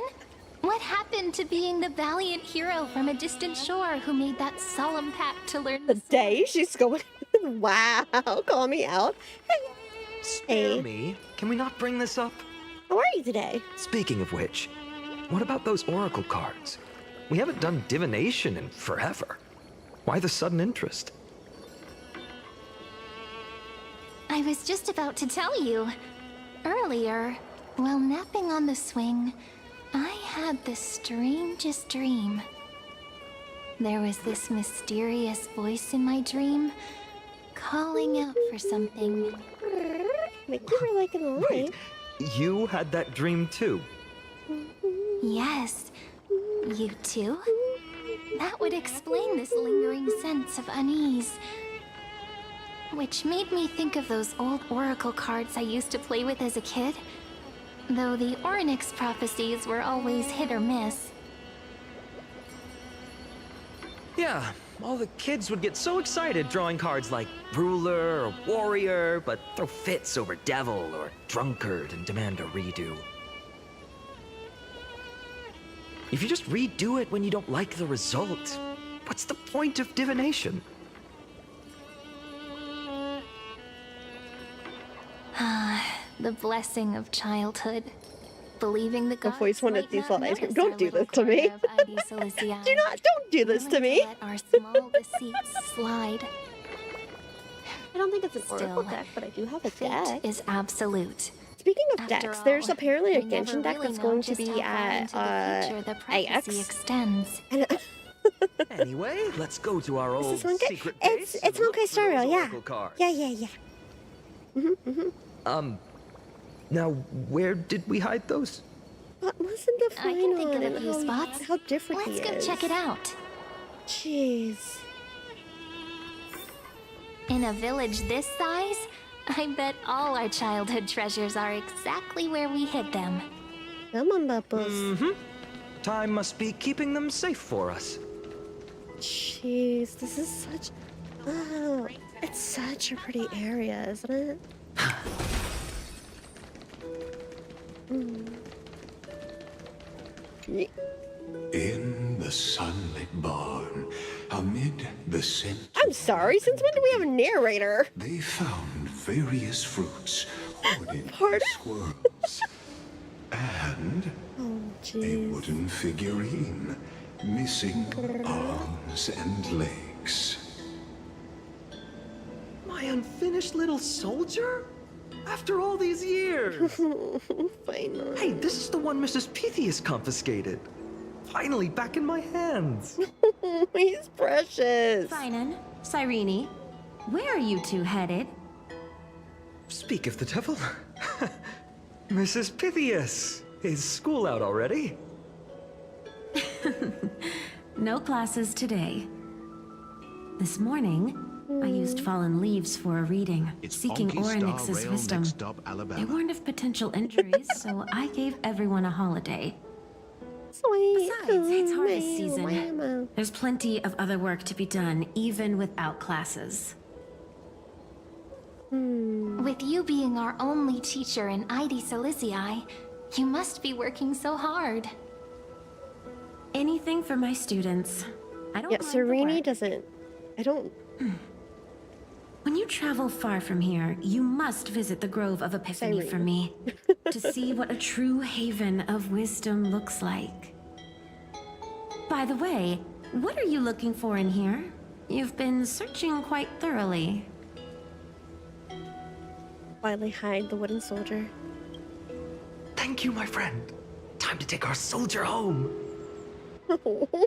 What happened to being the valiant hero from a distant shore who made that solemn pact to learn the day she's going... Wow, call me out. Spare me. Can we not bring this up? How are you today? Speaking of which, what about those oracle cards? We haven't done divination in forever. Why the sudden interest? I was just about to tell you. Earlier, while napping on the swing, I had the strangest dream. There was this mysterious voice in my dream, calling out for something. Like you were like an alive. Wait, you had that dream too? Yes, you too? That would explain this lingering sense of unease. Which made me think of those old oracle cards I used to play with as a kid. Though the Ornyx prophecies were always hit or miss. Yeah, all the kids would get so excited drawing cards like ruler or warrior, but throw fits over devil or drunkard and demand a redo. If you just redo it when you don't like the result, what's the point of divination? The blessing of childhood. Believing the gods I've always wanted might these not little ice cream. notice Don't our do little this to me. corner of Ivy Ciliciae. Don't do this to me. Let our small deceits slide. I don't think it's an oracle Still, deck, but I do have a fate deck. is absolute. Speaking of After decks, all, there's apparently a we never Genshin deck really that's know going to just be how far into the future the prophecy AX. extends. Anyway, let's go to our old This is Honkai. secret base. It's Honkai Star Rail, yeah. Cards. Yeah. Now, where did we hide those? What wasn't the I final? can think of a and few spots. How different Let's he go is. check it out. Jeez. In a village this size, I bet all our childhood treasures are exactly where we hid them. Come on, Bubbles. Mm-hmm. Time must be keeping them safe for us. Jeez, this is such... Oh, it's such a pretty area, isn't it? In the the sunlit barn, amid the scent. I'm sorry, since when do we have a narrator? They found various fruits, hoarded by Pardon? squirrels, and a wooden figurine, missing arms and legs. My unfinished little soldier? After all these years! Fine. Hey, this is the one Mrs. Pythias confiscated. Finally back in my hands. He's precious. Finan, Cyrene, where are you two headed? Speak of the devil. Mrs. Pythias, is school out already? No classes today. This morning, I used fallen leaves for a reading, seeking Orynyx's wisdom. They warned of potential injuries, so I gave everyone a holiday. Sweet. Besides, it's harvest season. There's plenty of other work to be done, even without classes. With you being our only teacher in ID Silicii, you must be working so hard. Anything for my students. I don't. Yeah, Cyrene doesn't. I don't. When you travel far from here, you must visit the Grove of Epiphany for me, to see what a true haven of wisdom looks like. By the way, what are you looking for in here? You've been searching quite thoroughly. Quietly hide the wooden soldier. Thank you, my friend. Time to take our soldier home.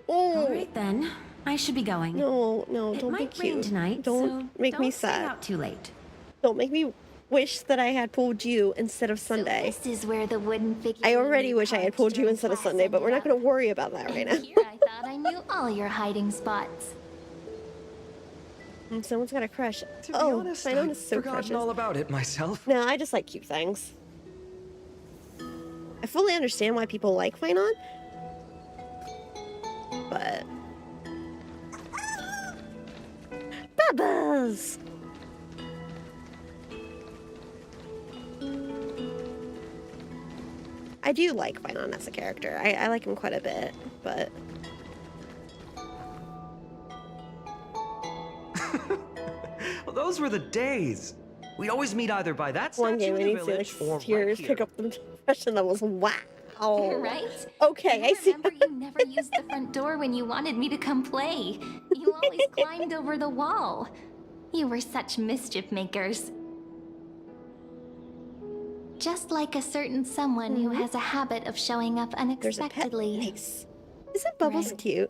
All right then. I should be going. No, don't it be might cute. rain tonight, Don't so make me don't stay sad. out too late. Don't make me wish that I had pulled you instead of Sunday. This is where the wooden figure. I already wish I had pulled you instead of Sunday, but we're not going to worry about that right now. Here I thought I knew all your hiding spots. And someone's got a crush. To be honest, I know I'd it's so forgotten precious. all about it myself. No, I just like cute things. I fully understand why people like Finon, but Bubbles! I do like Finon as a character. I like him quite a bit, but Well, those were the days. We'd always meet either by that one statue game I in the need to village or like tears right pick here. up the depression levels. Wow. Right? Okay, I see. Remember you never used the front door when you wanted me to come play. You always climbed over the wall. You were such mischief makers. Just like a certain someone who has a habit of showing up unexpectedly. Nice. Isn't Bubbles cute?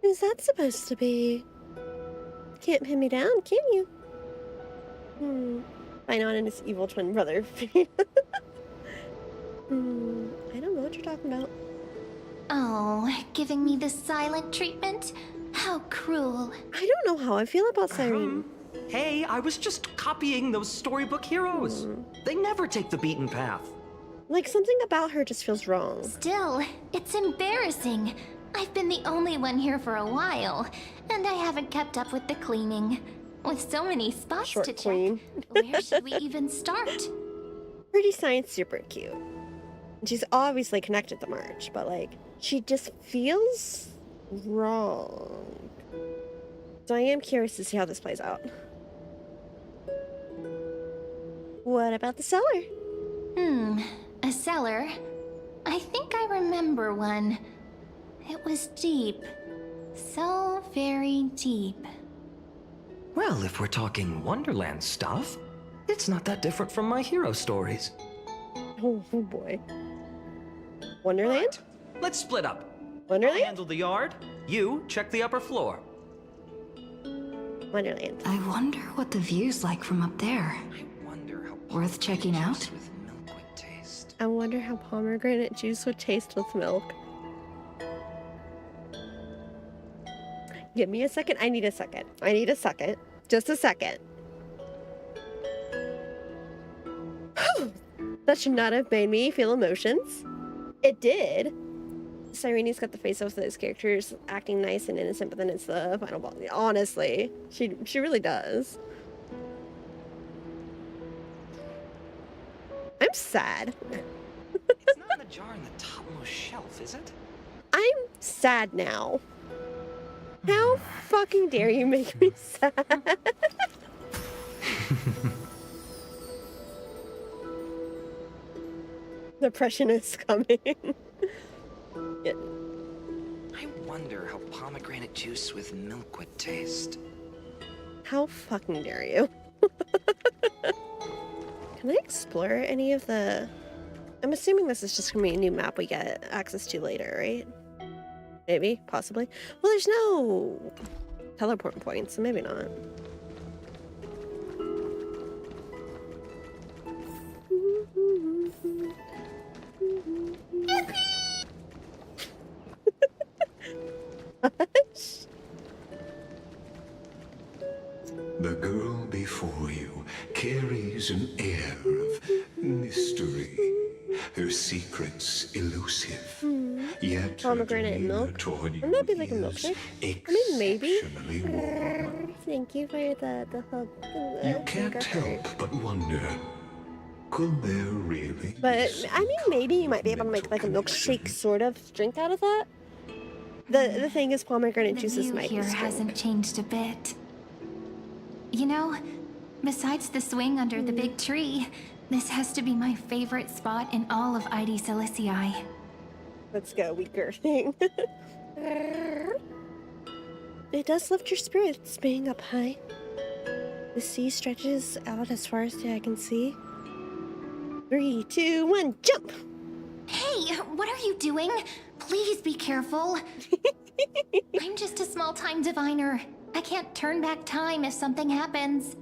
Who's that supposed to be? Can't pin me down, can you? Finon and his evil twin brother. I don't know what you're talking about. Oh, giving me the silent treatment? How cruel. I don't know how I feel about Cyrene. Hey, I was just copying those storybook heroes. They never take the beaten path. Like, something about her just feels wrong. Still, it's embarrassing. I've been the only one here for a while, and I haven't kept up with the cleaning. With so many spots to check, where should we even start? Pretty Science super cute. And she's obviously connected to March, but like, she just feels wrong. So I am curious to see how this plays out. What about the cellar? A cellar? I think I remember one. It was deep. So very deep. Well, if we're talking Wonderland stuff, it's not that different from my hero stories. Oh boy. Wonderland? Let's split up. Wonderland? I'll handle the yard. You check the upper floor. Wonderland. I wonder what the view's like from up there. Worth checking out? I wonder how pomegranate juice would taste with milk. Give me a second. I need a second. I need a second. Just a second. That should not have made me feel emotions. It did. Cyrene's got the face of those characters acting nice and innocent, but then it's the final boss. Honestly, she really does. I'm sad. It's not in the jar in the topmost shelf, is it? I'm sad now. How fucking dare you make me sad? Depression is coming. Yeah. I wonder how pomegranate juice with milk would taste. How fucking dare you? Can I explore any of the... I'm assuming this is just gonna be a new map we get access to later, right? Maybe, possibly. Well, there's no teleport points, so maybe not. The girl before you carries an air of mystery. Her secrets elusive. Yet Pomegranate milk. Wouldn't that be like a milkshake? I mean, maybe. Thank you for the hug. You can't help but wonder, could there really? But I mean, maybe you might be able to make like a milkshake sort of drink out of that. The thing is, pomegranate juices might be here strong. hasn't changed a bit. You know, besides the swing under the big tree, this has to be my favorite spot in all of ID Silicii. Let's go, weaker thing. It does lift your spirits being up high. The sea stretches out as far as the eye can see. 3, 2, 1, jump! Hey, what are you doing? Please be careful. I'm just a small-time diviner. I can't turn back time if something happens.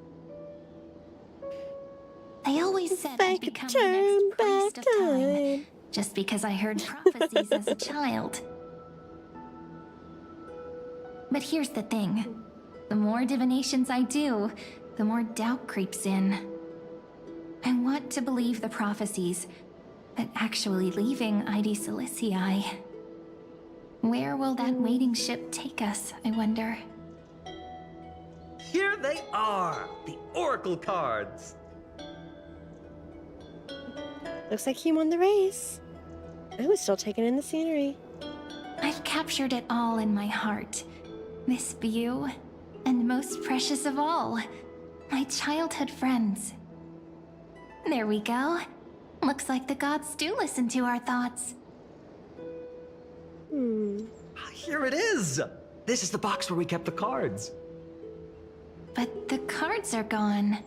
They always said I'd become the next priest of time, just because I heard prophecies as a child. But here's the thing. The more divinations I do, the more doubt creeps in. I want to believe the prophecies, but actually leaving ID Silicii. Where will that waiting ship take us, I wonder? Here they are, the Oracle cards. Looks like he won the race. I was still taking in the scenery. I've captured it all in my heart. This view, and most precious of all, my childhood friends. There we go. Looks like the gods do listen to our thoughts. Here it is. This is the box where we kept the cards. But the cards are gone.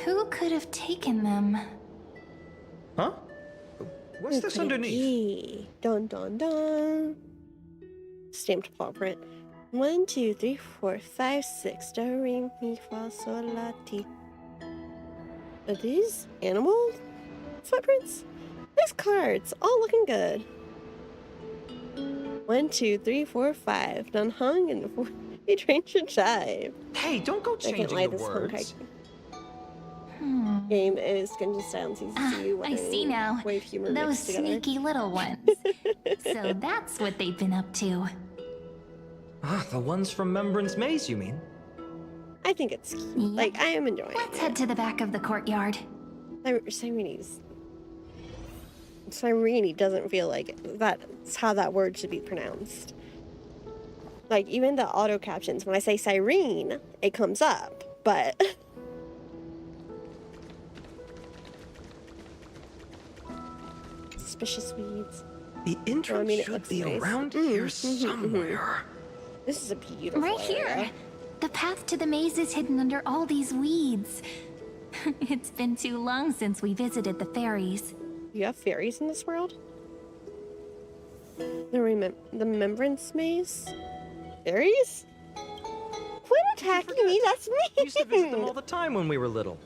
Who could have taken them? Huh? What's this underneath? Dun dun dun. Stamped paw print. 1, 2, 3, 4, 5, 6. Do, re, mi, fa, sol, la, ti. Are these animal footprints? Nice cards. All looking good. 1, 2, 3, 4, 5. None hung and the 4 range should jive. Hey, don't go changing the words. Game is Gungeon style and CCC. I see now. Wave humor Those mixed together. sneaky little ones. So that's what they've been up to. The ones from Membran's Maze, you mean? I think it's cute. Like, I am enjoying Let's head to the back of the courtyard. Cyrene doesn't feel like that's how that word should be pronounced. Like, even the auto captions, when I say Cyrene, it comes up, but... Suspicious weeds. The entrance should be nice. around here somewhere. This is a beautiful Right area. here. The path to the maze is hidden under all these weeds. It's been too long since we visited the fairies. You have fairies in this world? The Remembrance Maze? Fairies? Quit attacking me, that's me! We used to visit them all the time when we were little.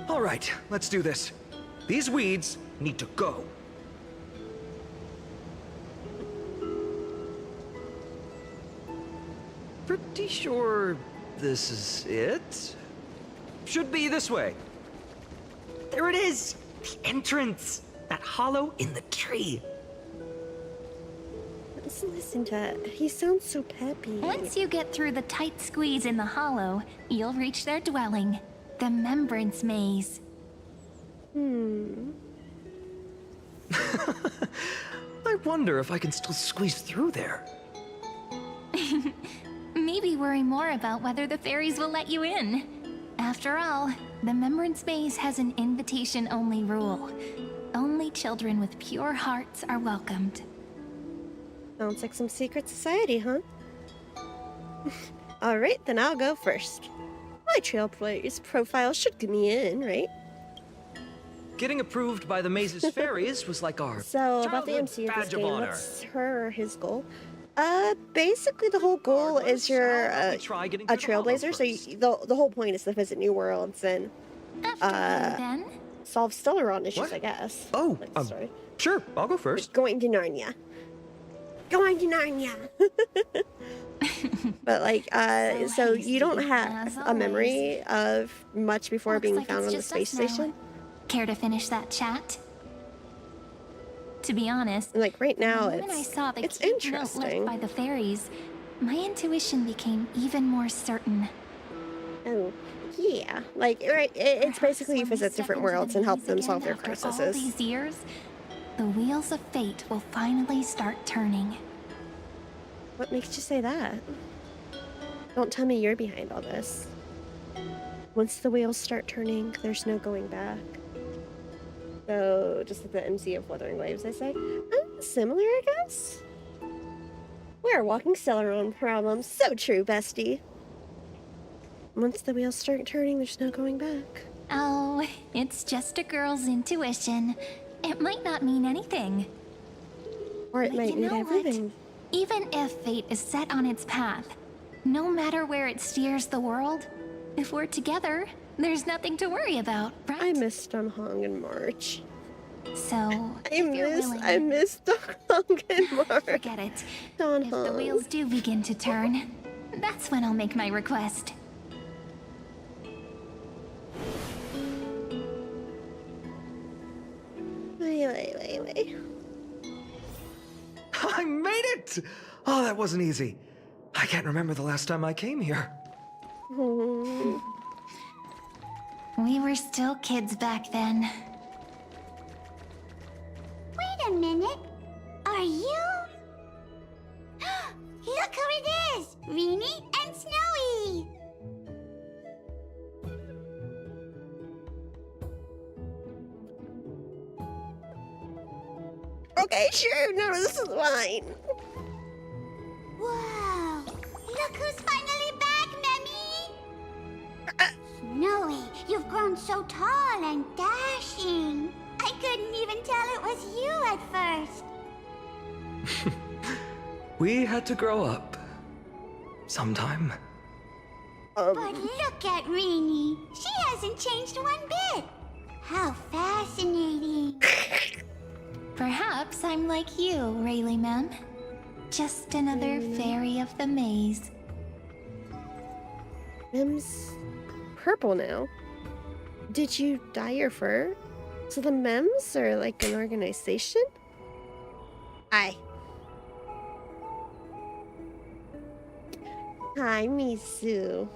All right, let's do this. These weeds need to go. Pretty sure this is it. Should be this way. There it is! The entrance! That hollow in the tree. Let's listen to it. He sounds so peppy. Once you get through the tight squeeze in the hollow, you'll reach their dwelling, the Remembrance Maze. I wonder if I can still squeeze through there. Maybe worry more about whether the fairies will let you in. After all, the Remembrance Maze has an invitation-only rule. Only children with pure hearts are welcomed. Sounds like some secret society, huh? Alright, then I'll go first. My Trailblaze profile should get me in, right? Getting approved by the Maze's fairies was like our So, about the MC of this game, what's her or his goal? Basically the whole goal is you're a trailblazer, so the whole point is to visit new worlds and solve Stellaron issues, I guess. Oh, sure, I'll go first. Going to Narnia. Going to Narnia! But like, so you don't have a memory of much before being found on the space station? Care to finish that chat? To be honest, like right now, when I saw the it's cute note interesting. left by the fairies, my intuition became even more certain. Oh, yeah. Like, right, it's basically you visit different worlds and help them solve their After all crises. these years, the wheels of fate will finally start turning. What makes you say that? Don't tell me you're behind all this. Once the wheels start turning, there's no going back. So, just like the MC of Wuthering Waves, I say. Similar, I guess? We're walking Stellaron problems. So true, bestie. Once the wheels start turning, there's no going back. Oh, it's just a girl's intuition. It might not mean anything. Or it But might you need know what? everything. Even if fate is set on its path, no matter where it steers the world, if we're together, there's nothing to worry about, right? I miss Dunhong in March. So, I miss Dunhong in March. Forget it. Dunhong. If the wheels do begin to turn, that's when I'll make my request. Wait. I made it! Oh, that wasn't easy. I can't remember the last time I came here. We were still kids back then. Wait a minute. Are you? Look who it is! Rini and Snowy! Okay, sure. No, this is fine. Whoa! Look who's finally back, Memmy! Snowy, you've grown so tall and dashing. I couldn't even tell it was you at first. We had to grow up. Sometime. But look at Rini. She hasn't changed one bit. How fascinating. Perhaps I'm like you, Rayleigh Mem. Just another fairy of the maze. Mem's purple now. Did you dye your fur? So the Mems are like an organization? Hi, Misu.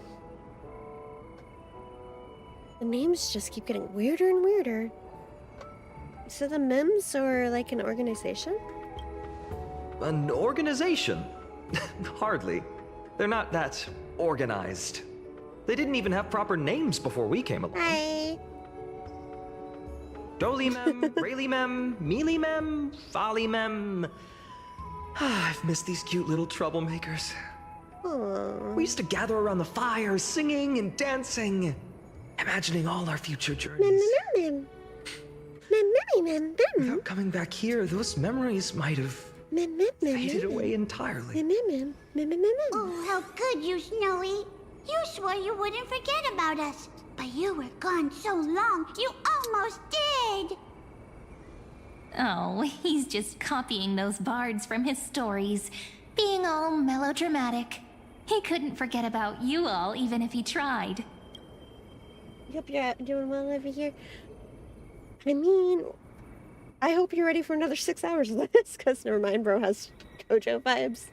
The names just keep getting weirder and weirder. So the Mems are like an organization? An organization? Hardly. They're not that organized. They didn't even have proper names before we came along. Hi. Dolly Mem, Rayleigh Mem, Mealy Mem, Folly Mem. I've missed these cute little troublemakers. Aww. We used to gather around the fire, singing and dancing, imagining all our future journeys. Without coming back here, those memories might have faded away entirely. Oh, how good you, Snowy. You swore you wouldn't forget about us. But you were gone so long, you almost did. Oh, he's just copying those bards from his stories, being all melodramatic. He couldn't forget about you all, even if he tried. Yep, you're doing well over here. I mean, I hope you're ready for another 6 hours of this, because never mind, bro has Gojo vibes.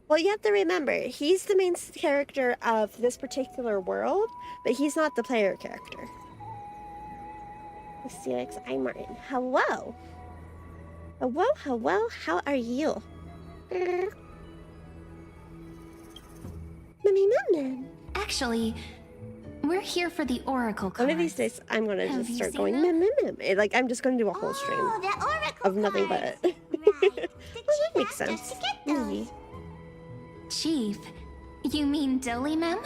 Well, you have to remember, he's the main character of this particular world, but he's not the player character. Felix, I'm Martin. Hello. Hello, hello, how are you? Mummy. Actually, we're here for the Oracle cards. One of these days, I'm gonna Have just you start seen going them? Like, I'm just gonna do a whole stream Oh, the Oracle of nothing cards. but. Right. Well, that makes sense. To get those. Chief, you mean Dolly Mem?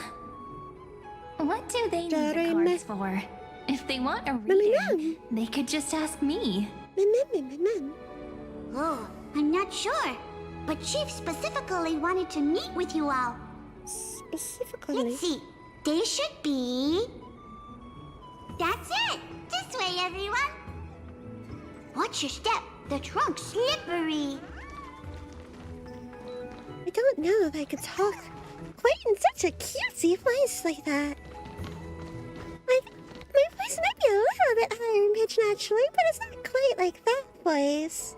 What do they need the cards for? If they want a reading, they could just ask me. Oh, I'm not sure. But Chief specifically wanted to meet with you all. Specifically? Let's see. They should be... That's it! This way, everyone! Watch your step. The trunk's slippery. I don't know if I could talk quite in such a cutesy voice like that. My voice might be a little bit higher in pitch naturally, but it's not quite like that voice.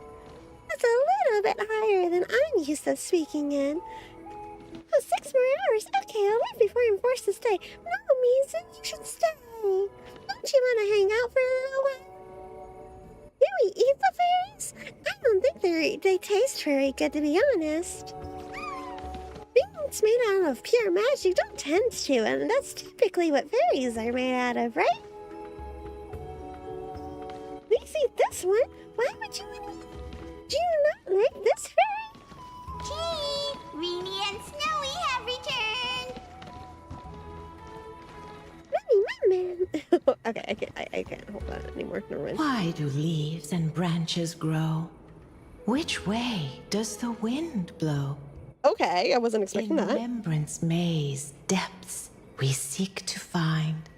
It's a little bit higher than I'm used to speaking in. Oh, 6 more hours. Okay, I'll leave before I'm forced to stay. No, Misa, you should stay. Don't you want to hang out for a little while? Do we eat the fairies? I don't think they taste very good, to be honest. Things made out of pure magic don't tend to, and that's typically what fairies are made out of, right? Please eat this one. Why would you... Do you not like this fairy? Chief, Reenie and Snowy have returned. Okay, I can't hold on anymore. Never mind. Why do leaves and branches grow? Which way does the wind blow? Okay, I wasn't expecting In that. remembrance maze depths we seek to find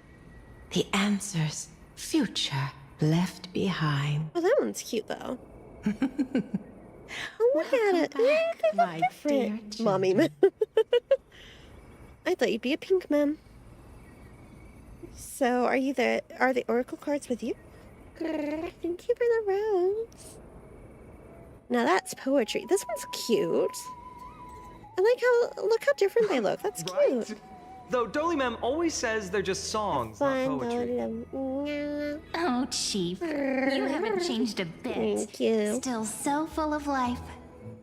the answers future left behind. Oh, that one's cute though. Oh, look at it. my Different. Mommy man. I thought you'd be a pink mem. So, are the oracle cards with you? Thank you for the rose. Now that's poetry. This one's cute. I like look how different they look. That's cute. Though Dolly Mem always says they're just songs, not poetry. Oh, Chief, you haven't changed a bit. Thank you. Still so full of life.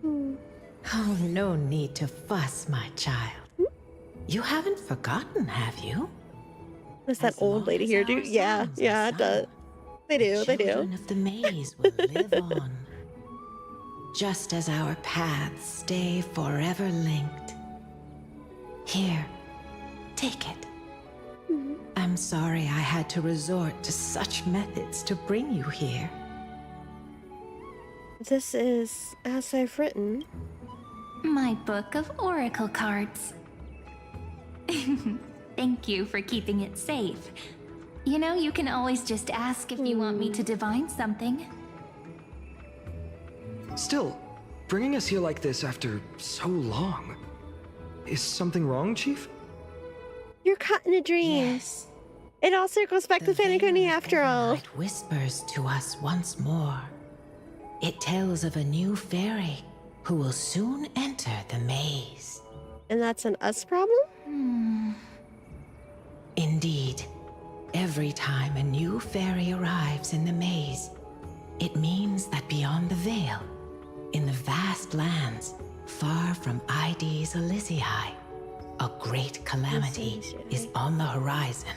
Oh, no need to fuss, my child. You haven't forgotten, have you? Does that old lady here do? Yeah, it does. They do. Children of the maze will live on. Just as our paths stay forever linked. Here, take it. I'm sorry I had to resort to such methods to bring you here. This is as I've written. My book of oracle cards. Thank you for keeping it safe. You know, you can always just ask if you want me to divine something. Still, bringing us here like this after so long. Is something wrong, Chief? You're caught in a dream. Yes. It all circles back to Fanaconi after all. It whispers to us once more. It tells of a new fairy who will soon enter the maze. And that's an us problem? Indeed. Every time a new fairy arrives in the maze, it means that beyond the veil, in the vast lands far from Ides Elysiae, a great calamity is on the horizon.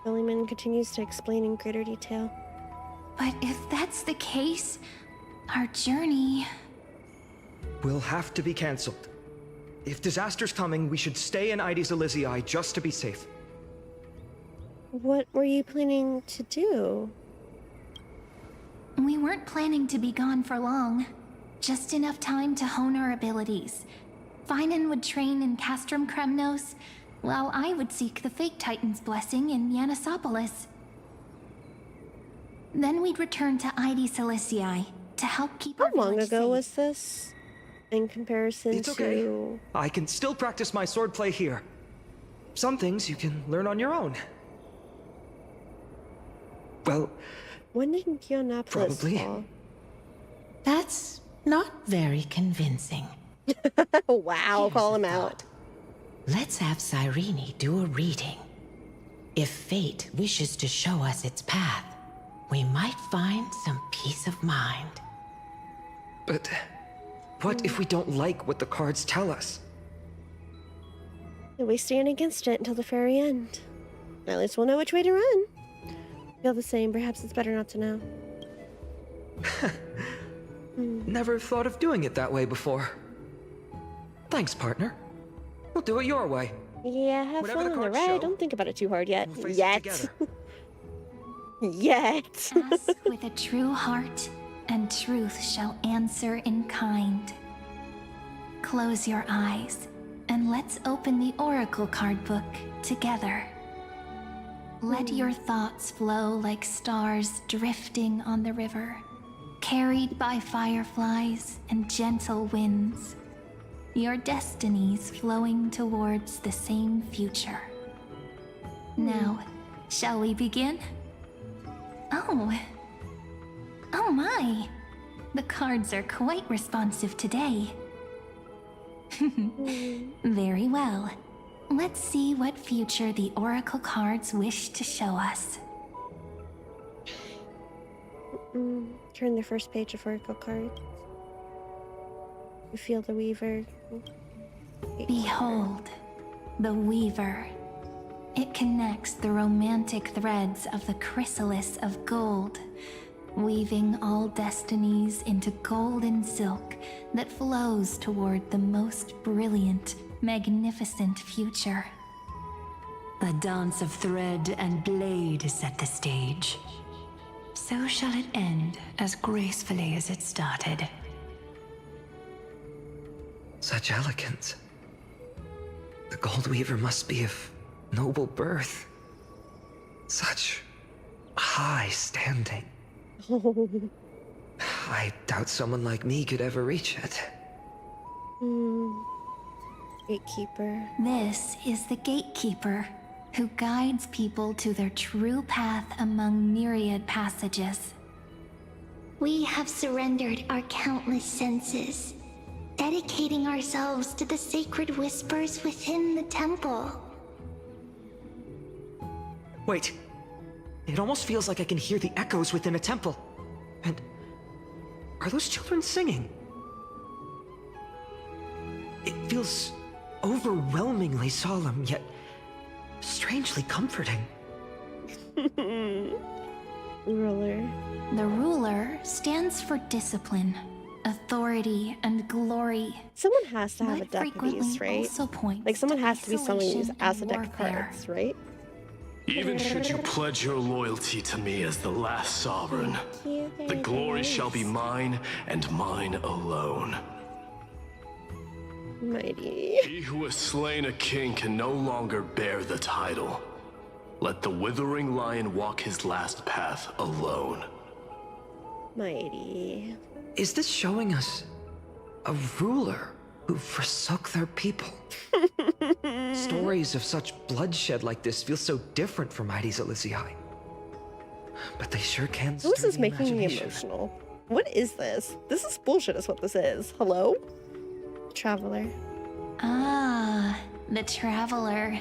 Billyman continues to explain in greater detail. But if that's the case, our journey... Will have to be cancelled. If disaster's coming, we should stay in Ides Elysiae just to be safe. What were you planning to do? We weren't planning to be gone for long. Just enough time to hone our abilities. Finan would train in Castrum Kremnos, while I would seek the Fake Titan's blessing in Yanisopolis. Then we'd return to Ides Elysiae to help keep our How long village ago safe. was this? In comparison It's to... okay. I can still practice my swordplay here. Some things you can learn on your own. Well... When did Gionopolis probably. fall? That's Not very convincing. Wow, call him out. Let's have Cyrene do a reading. If fate wishes to show us its path, we might find some peace of mind. But what if we don't like what the cards tell us? We stand against it until the very end. At least we'll know which way to run. Feel the same. Perhaps it's better not to know. Never thought of doing it that way before. Thanks, partner. We'll do it your way. Yeah, have Whatever fun the on the cards ride. show, Don't think about it too hard yet. we'll face it Yet. together. Yet. Ask with a true heart, and truth shall answer in kind. Close your eyes, and let's open the Oracle card book together. Let your thoughts flow like stars drifting on the river, carried by fireflies and gentle winds. Your destinies flowing towards the same future. Now, shall we begin? Oh my! The cards are quite responsive today. Very well. Let's see what future the Oracle cards wish to show us. Turn the first page of Oracle cards. You feel the Weaver. Behold, the Weaver. It connects the romantic threads of the chrysalis of gold, weaving all destinies into golden silk that flows toward the most brilliant, magnificent future. The dance of thread and blade set the stage. So shall it end as gracefully as it started. Such elegance. The Gold Weaver must be of noble birth. Such high standing. I doubt someone like me could ever reach it. Gatekeeper. This is the Gatekeeper, who guides people to their true path among myriad passages. We have surrendered our countless senses, dedicating ourselves to the sacred whispers within the temple. Wait. It almost feels like I can hear the echoes within a temple. And are those children singing? It feels overwhelmingly solemn, yet strangely comforting. Ruler. The ruler stands for discipline, authority, and glory. Someone has to have but a deck of frequently these, right? also points Like someone to has to be selling these isolation as a and deck of warfare. cards, right? Even should you pledge your loyalty to me as the last sovereign, the glory shall be mine and mine alone. Mighty. He who has slain a king can no longer bear the title. Let the withering lion walk his last path alone. Mighty. Is this showing us a ruler who forsook their people? Stories of such bloodshed like this feel so different from Heidi's Elysiae. But they sure can stir Who is this the making me imagination. emotional? What is this? This is bullshit is what this is. Hello? Traveler. Ah, the Traveler.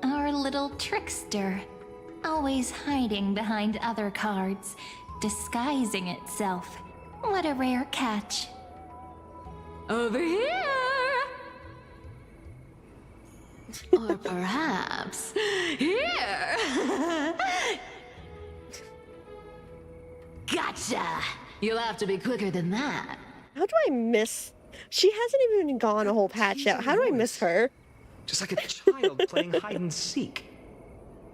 Our little trickster. Always hiding behind other cards, disguising itself. What a rare catch. Over here! Or perhaps here! Gotcha! You'll have to be quicker than that. How do I miss? She hasn't even gone a whole patch yet. How do I miss her? Just like a child playing hide and seek.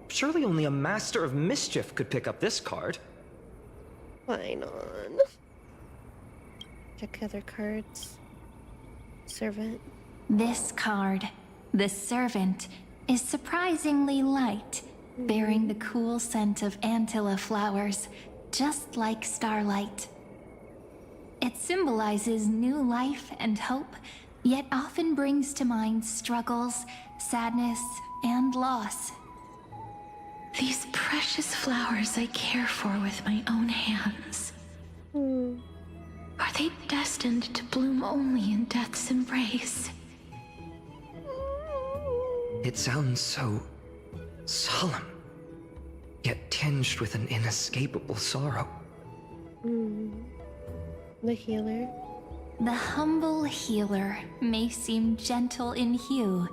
Surely only a master of mischief could pick up this card. Fine on. Check other cards. Servant. This card, the Servant, is surprisingly light, bearing the cool scent of Antilla flowers, just like starlight. It symbolizes new life and hope, yet often brings to mind struggles, sadness, and loss. These precious flowers I care for with my own hands. Are they destined to bloom only in death's embrace? It sounds so solemn, yet tinged with an inescapable sorrow. The healer. The humble healer may seem gentle in hue,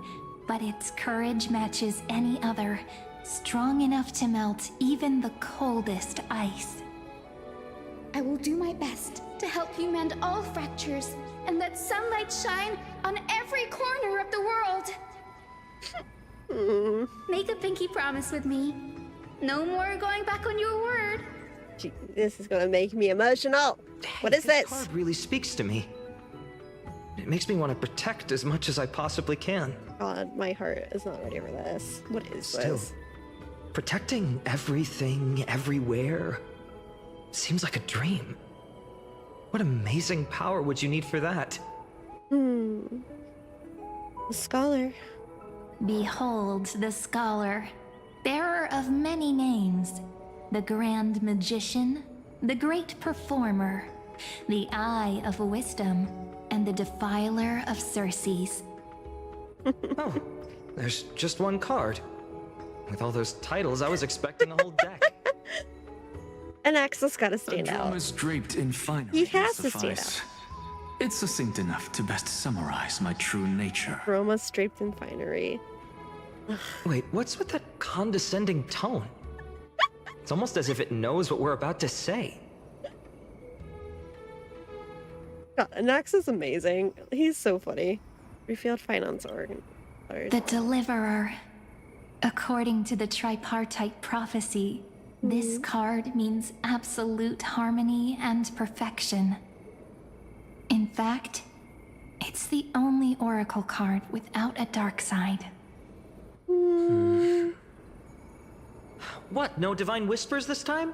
but its courage matches any other, strong enough to melt even the coldest ice. I will do my best to help you mend all fractures and let sunlight shine on every corner of the world. Make a pinky promise with me. No more going back on your word. Gee, this is gonna make me emotional. What is this? This card really speaks to me. It makes me want to protect as much as I possibly can. God, my heart is not ready for this. What is Still, this? protecting everything, everywhere, seems like a dream. What amazing power would you need for that? A scholar. Behold the scholar, bearer of many names, the grand magician, the great performer, the eye of wisdom, and the defiler of Circes. Oh, there's just one card. With all those titles, I was expecting a whole deck. An axle's gotta stand out. Dramas draped in finery. He has to suffice. stand out. It's succinct enough to best summarize my true nature. Roma draped in finery. Wait, what's with that condescending tone? It's almost as if it knows what we're about to say. God, Anax is amazing. He's so funny. Refield finance org. The deliverer. According to the tripartite prophecy, this card means absolute harmony and perfection. In fact, it's the only oracle card without a dark side. What, no divine whispers this time?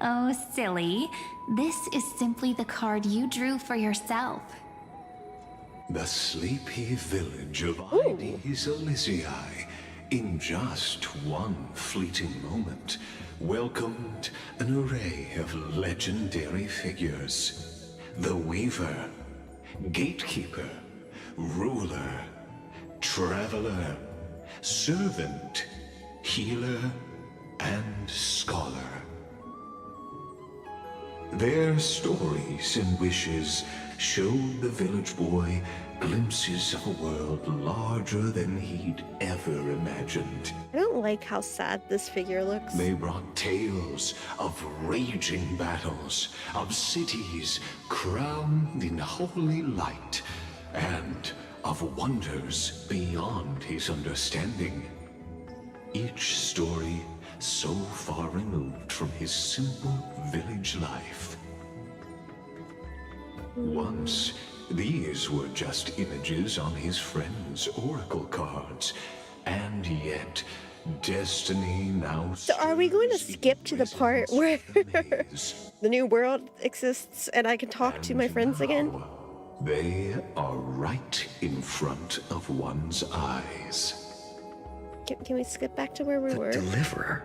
Oh, silly. This is simply the card you drew for yourself. The sleepy village of Ides Elysiae, in just one fleeting moment, welcomed an array of legendary figures. The Weaver, Gatekeeper, Ruler, Traveler, Servant, Healer, and Scholar. Their stories and wishes showed the village boy glimpses of a world larger than he'd ever imagined. I don't like how sad this figure looks. They brought tales of raging battles, of cities crowned in holy light, and of wonders beyond his understanding. Each story so far removed from his simple village life. Once, these were just images on his friend's oracle cards, and yet destiny now. So are we going to skip to the part where the new world exists and I can talk to my friends again? They are right in front of one's eyes. Can we skip back to where we were? Deliverer.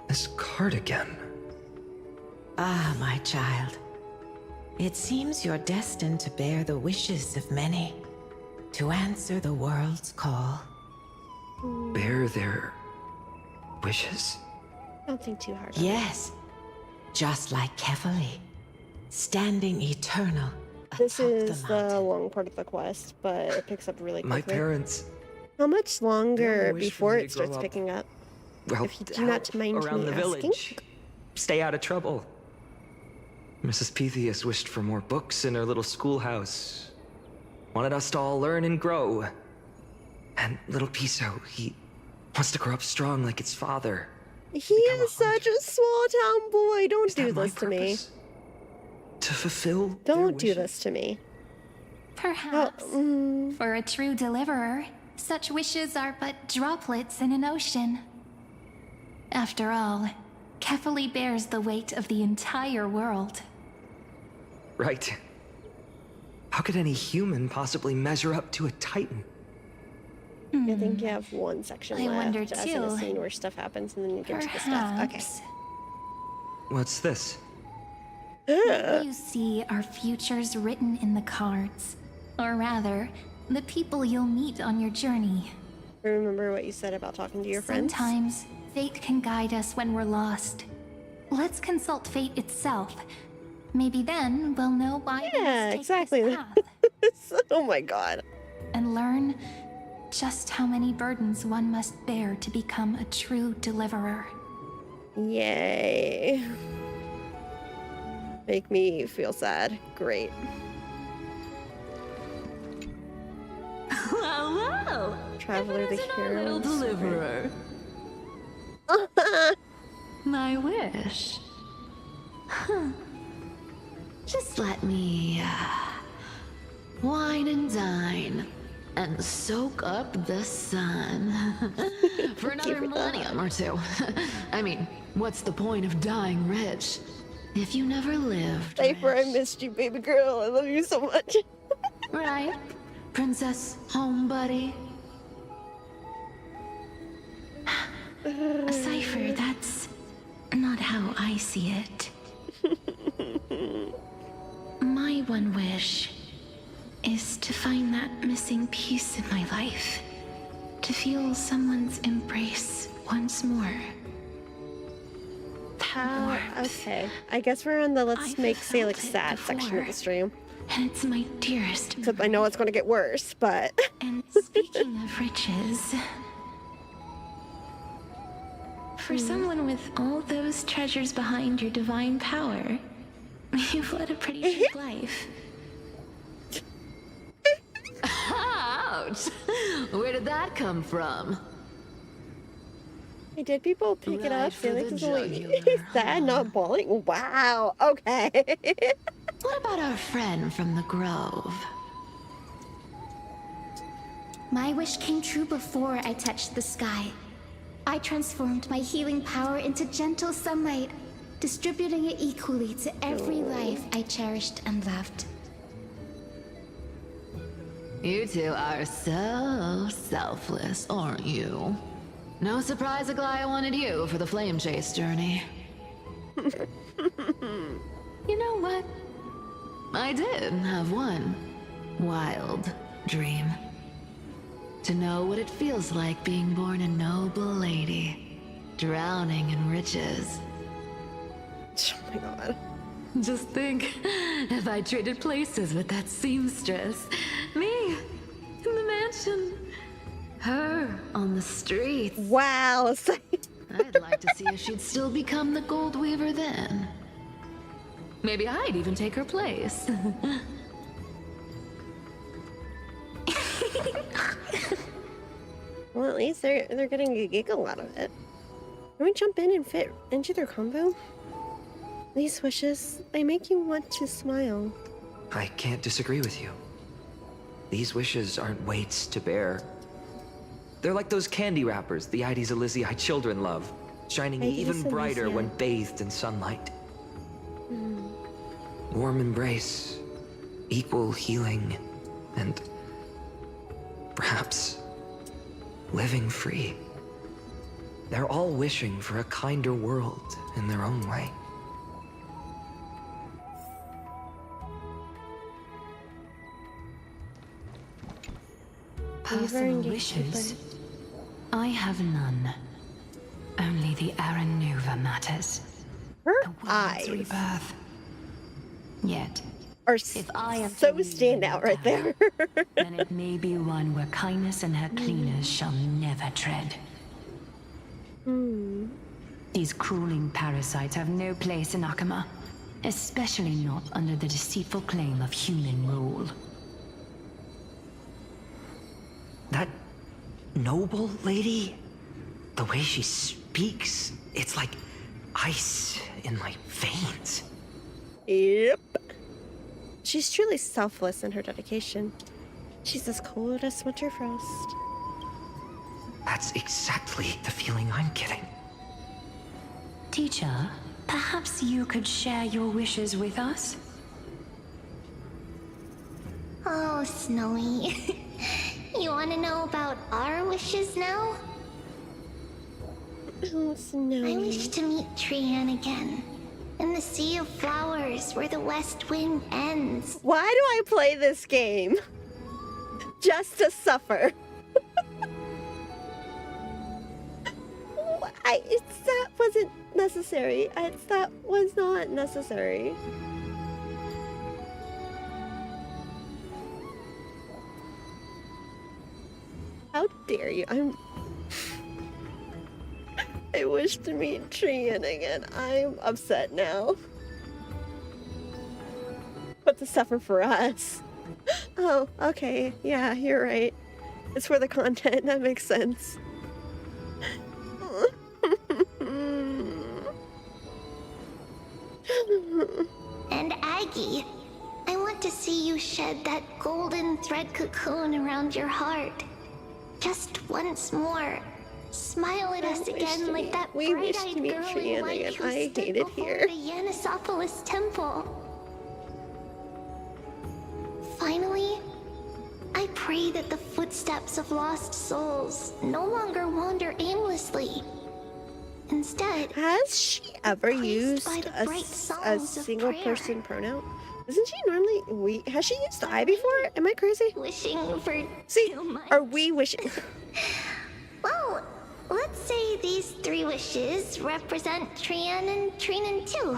This card again. Ah, my child. It seems you're destined to bear the wishes of many, to answer the world's call. Bear their wishes? Don't think too hard. Yes, just like Kefali, standing eternal. This is the long part of the quest, but it picks up really quickly. My parents. How much longer wish before for me it to grow starts up, picking up? Well, If you do not mind around me the asking. village. Stay out of trouble. Mrs. Pythias wished for more books in her little schoolhouse. Wanted us to all learn and grow. And little Piso, he wants to grow up strong like its father. He is such a small town boy. Don't do this to me. To fulfill. Don't do this to me. Perhaps. For a true deliverer, such wishes are but droplets in an ocean. After all, Kefali bears the weight of the entire world. Right. How could any human possibly measure up to a Titan? I think you have one section I left wonder as in a too. scene where stuff happens and then you get to the stuff. Okay. What's this? What you see are futures written in the cards. Or rather, the people you'll meet on your journey. Remember what you said about talking to your friends? Sometimes, fate can guide us when we're lost. Let's consult fate itself. Maybe then we'll know why we must take exactly. this path. Oh my god. And learn just how many burdens one must bear to become a true deliverer. Yay. Make me feel sad. Great. Well, Traveler the hero. Deliverer. My wish. Huh. Just let me wine and dine and soak up the sun for another millennium or two. I mean, what's the point of dying rich if you never lived? Cypher, I missed you, baby girl. I love you so much. Right, Princess Home Buddy? Cypher, that's not how I see it. My one wish is to find that missing piece in my life. To feel someone's embrace once more. Okay. I guess we're on the Let's Make Salix sad section of the stream. And it's my dearest. Except I know it's going to get worse, but... And speaking of riches... For someone with all those treasures behind your divine power, you've led a pretty chic life. Ouch! Where did that come from? Hey, did people pick it up? Right for Felix the is only jugular, sad, not bawling. Wow. Okay. What about our friend from the Grove? My wish came true before I touched the sky. I transformed my healing power into gentle sunlight, distributing it equally to every life I cherished and loved. You two are so selfless, aren't you? No surprise Aglaia wanted you for the flame chase journey. You know what? I did have one wild dream. To know what it feels like being born a noble lady, drowning in riches. Oh my god. Just think, if I traded places with that seamstress, me in the mansion, her on the streets. Wow. I'd like to see if she'd still become the gold weaver then. Maybe I'd even take her place. Well, at least they're getting a giggle out of it. Can we jump in and fit into their combo? These wishes, they make you want to smile. I can't disagree with you. These wishes aren't weights to bear. They're like those candy wrappers the Ides Elysiae children love, shining even brighter when bathed in sunlight. Warm embrace, equal healing, and perhaps living free. They're all wishing for a kinder world in their own way. Personal wishes? I have none. Only the Aranuva matters. Her the world's eyes rebirth. Yet, are if I am so standout right there. then it may be one where kindness and her cleaners shall never tread. These crueling parasites have no place in Akama, especially not under the deceitful claim of human rule. That noble lady, the way she speaks, it's like ice in my veins. Yep. She's truly selfless in her dedication. She's as cold as winter frost. That's exactly the feeling I'm getting. Teacher, perhaps you could share your wishes with us? Oh, Snowy. You want to know about our wishes now? Oh, Snowy. I wish to meet Trian again. in the sea of flowers where the west wind ends. Why do I play this game? Just to suffer. That wasn't necessary. That was not necessary. How dare you? I wish to meet Trian again. I'm upset now. But to suffer for us. Oh, okay. Yeah, you're right. It's for the content. That makes sense. And Aggie, I want to see you shed that golden thread cocoon around your heart. Just once more. Smile at us again like that bright-eyed girl in white who stood before the Yanisopolis temple. Finally, I pray that the footsteps of lost souls no longer wander aimlessly. Instead, has she ever used a single person pronoun? Isn't she normally we? Has she used I before? Am I crazy? Wishing for too much. Are we wishing? Well, let's say these 3 wishes represent Trian and Trinan too.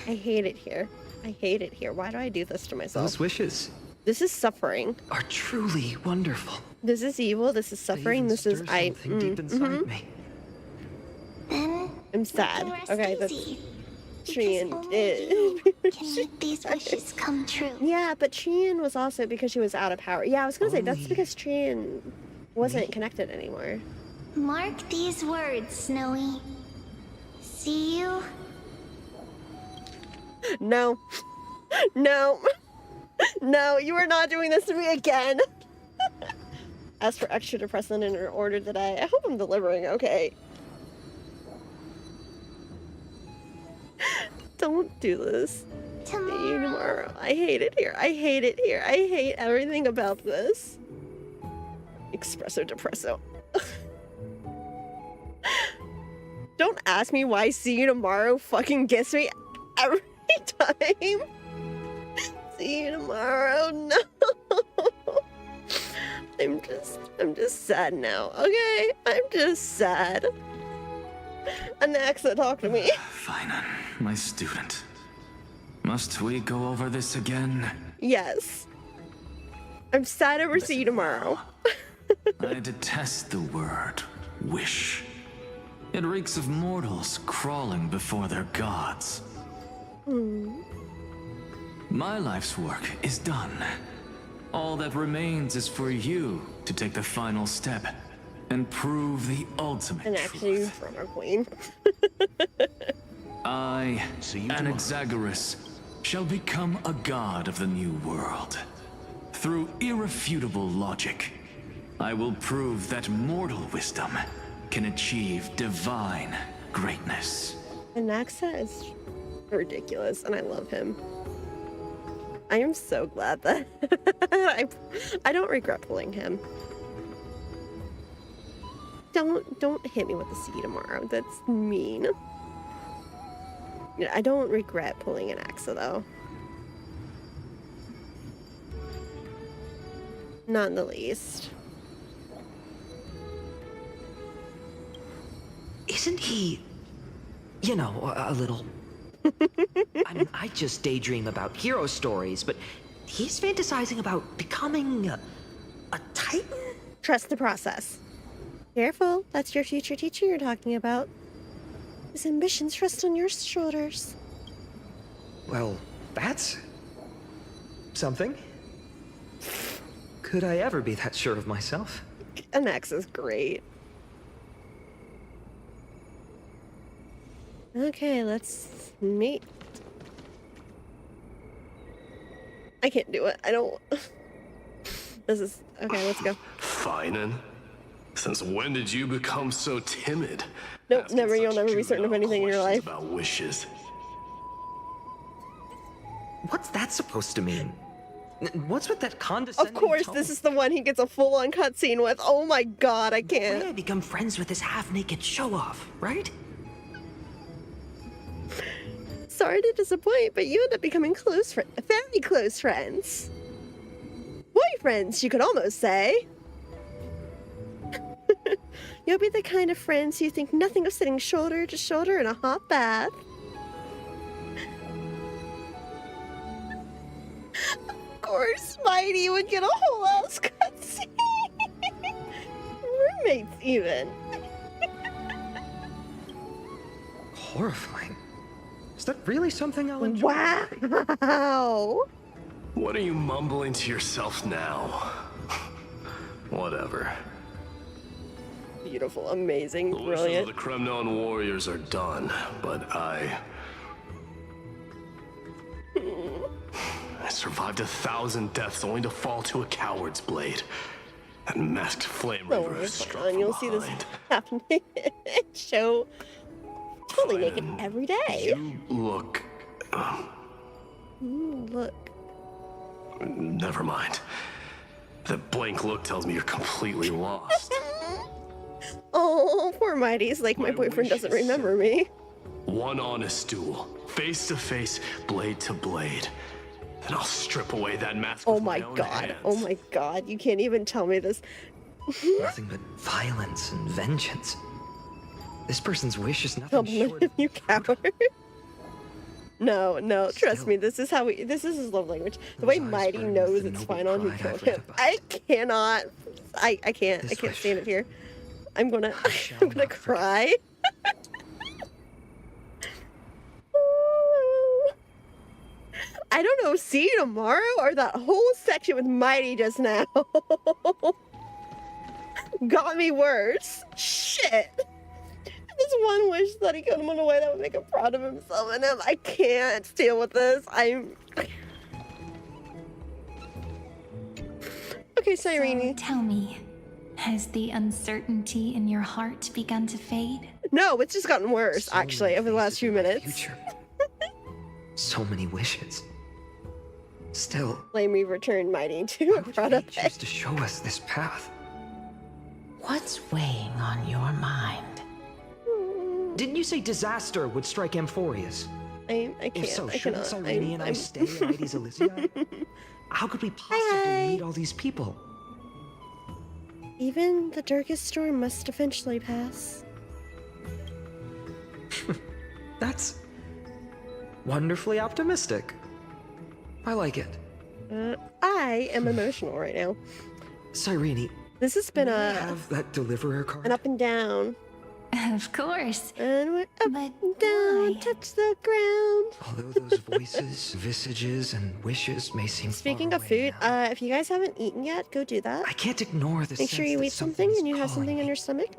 I hate it here. I hate it here. Why do I do this to myself? Those wishes This is suffering. are truly wonderful. This is evil. This is suffering. This is deep inside me. Then I'm sad. Okay, that's Trian can make these wishes come true. Yeah, but Trian was also because she was out of power. Yeah, I was gonna say that's because Trian wasn't connected anymore. Mark these words, Snowy. See you. No. No. No, you are not doing this to me again. As for extra depressant in her order today, I hope I'm delivering okay. Don't do this. See you tomorrow. I hate it here. I hate it here. I hate everything about this. Espresso depresso. Don't ask me why see you tomorrow fucking gets me every time. See you tomorrow. No. I'm just sad now. Okay? I'm just sad. Anaxa, talk to me. Fine, my student. Must we go over this again? Yes. I'm sad over see you tomorrow. I detest the word wish. It reeks of mortals crawling before their gods. My life's work is done. All that remains is for you to take the final step and prove the ultimate And actually, from our queen. I, Anaxagoras, shall become a god of the new world. Through irrefutable logic, I will prove that mortal wisdom can achieve divine greatness. Anaxa is ridiculous, and I love him. I am so glad that I don't regret pulling him. Don't hit me with the sea tomorrow. That's mean. I don't regret pulling an Axa though. Not in the least. Isn't he, you know, a little... I mean, I just daydream about hero stories, but he's fantasizing about becoming a titan? Trust the process. Careful, that's your future teacher you're talking about. His ambitions rest on your shoulders. Well, that's... something. Could I ever be that sure of myself? Anax is great. Okay, let's meet. I can't do it. I don't... This is... Okay, let's go. Finan? Since when did you become so timid? Nope, never. You'll never be certain of anything in your life. About wishes. What's that supposed to mean? What's with that condescending Of course, tone? this is the one he gets a full-on cutscene with. Oh my god, I can't. I become friends with this half-naked show-off, right? sorry to disappoint, but you end up becoming very close friends. Boyfriends, you could almost say. You'll be the kind of friends you think nothing of sitting shoulder to shoulder in a hot bath. Of course, Mighty would get a whole ass cutscene. Roommates, even. Horrifying. Is that really something I'll enjoy? Wow. What are you mumbling to yourself now? Whatever. Beautiful, amazing, The wishes brilliant. of the Kremnon warriors are done, but I survived 1,000 deaths only to fall to a coward's blade. That masked flame river is struck from You'll see this behind. happening. Show totally naked every day. You look... Look. Never mind. That blank look tells me you're completely lost. Oh, poor Mighty's like, my boyfriend doesn't remember me. One honest duel, face to face, blade to blade. Then I'll strip away that mask Oh with my own god, hands. oh my god, you can't even tell me this. Nothing but violence and vengeance. This person's wish is nothing Don't short believe you, coward. No, trust me, this is his love language. The way Mighty knows it's final and he killed him. I cannot, I can't stand it here. I'm gonna cry. I don't know, see you tomorrow or that whole section with Mighty just now. Got me worse. Shit. This one wish that he could have went away that would make him proud of himself and him. I can't deal with this. Okay, Cyrene. So tell me, has the uncertainty in your heart begun to fade? No, it's just gotten worse, actually, over the last few minutes. So many wishes. Still, Blame me returned Mighty to a product. choose to show us this path. What's weighing on your mind? Didn't you say disaster would strike Amphorius? I can't. If so, I shouldn't cannot. Cyrene and I stay in Mighty's Elysia? How could we possibly meet all these people? Even the darkest storm must eventually pass. That's wonderfully optimistic. I like it. I am emotional right now. Cyrene, This has been may I have that deliverer card? an up and down. Of course. And we're up and down, touch the ground. Although those voices, visages, and wishes may seem Speaking of food, if you guys haven't eaten yet, go do that. I can't ignore the Make sure sense you that eat something is and you have calling something in your stomach.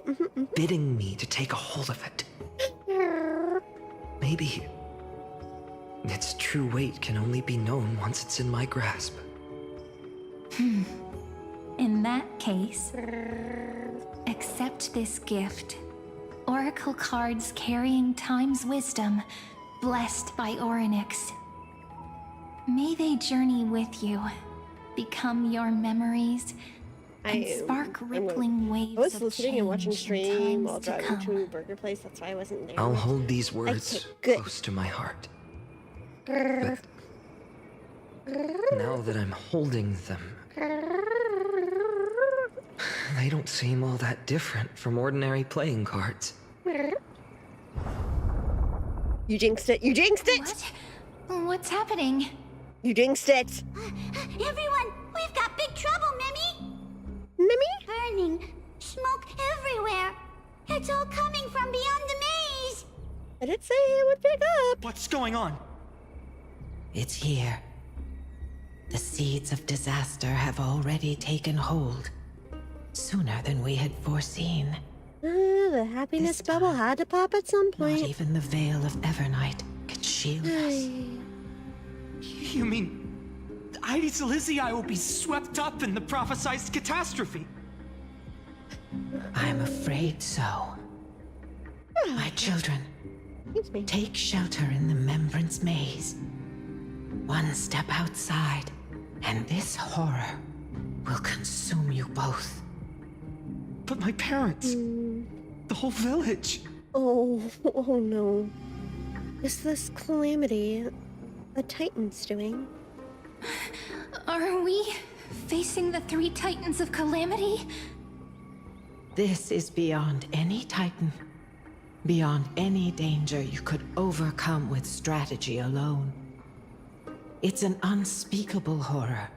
bidding me to take a hold of it. Maybe its true weight can only be known once it's in my grasp. In that case, accept this gift. Oracle cards carrying time's wisdom, blessed by Orynyx. May they journey with you, become your memories, and spark rippling waves I was of listening and watching change in stream while times to driving come. to a burger place. That's why I wasn't there. I'll hold these words Okay, close to my heart. But now that I'm holding them, they don't seem all that different from ordinary playing cards. You jinxed it. You jinxed it. What? What's happening? You jinxed it. Everyone, we've got big trouble, Mimi! Mimi? Burning. Smoke everywhere. It's all coming from beyond the maze. I did say it would pick up. What's going on? It's here. The seeds of disaster have already taken hold. Sooner than we had foreseen. The happiness bubble had to pop at some point. Not even the veil of Evernight could shield us. You mean Ides Elysiae will be swept up in the prophesied catastrophe? I'm afraid so. My children, take shelter in the Membrance Maze. One step outside, and this horror will consume you both. But my parents, the whole village. Oh no. is this calamity the Titans doing? Are we facing the 3 Titans of Calamity? This is beyond any Titan. Beyond any danger you could overcome with strategy alone. It's an unspeakable horror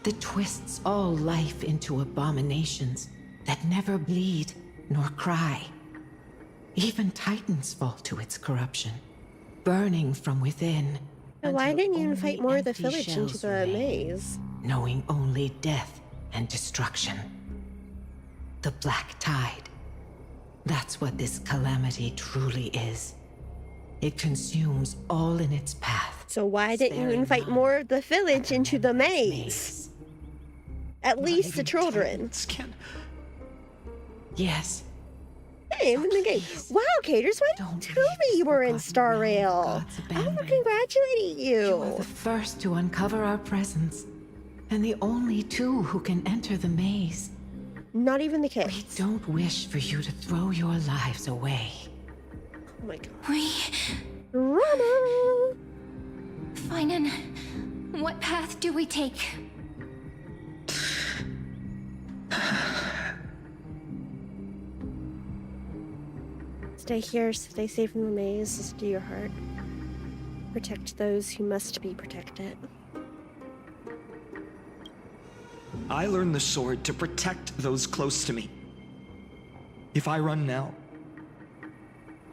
that twists all life into abominations that never bleed nor cry. Even Titans fall to its corruption, burning from within. But why didn't you until invite only more of the empty village into shells the remain, maze? knowing only death and destruction. The Black Tide. That's what this calamity truly is. It consumes all in its path. So why didn't you invite more of the village into the maze? At least the children. Yes. Hey, I'm in the game. Wow, Caters, why didn't you tell me you were in Star Rail? I'm congratulating you. You are the first to uncover our presence, and the only 2 who can enter the maze. Not even the kids. We don't wish for you to throw your lives away. Oh my god. We... Rama! Finan, what path do we take? Stay here, stay safe in the maze, listen to your heart. Protect those who must be protected. I learned the sword to protect those close to me. If I run now,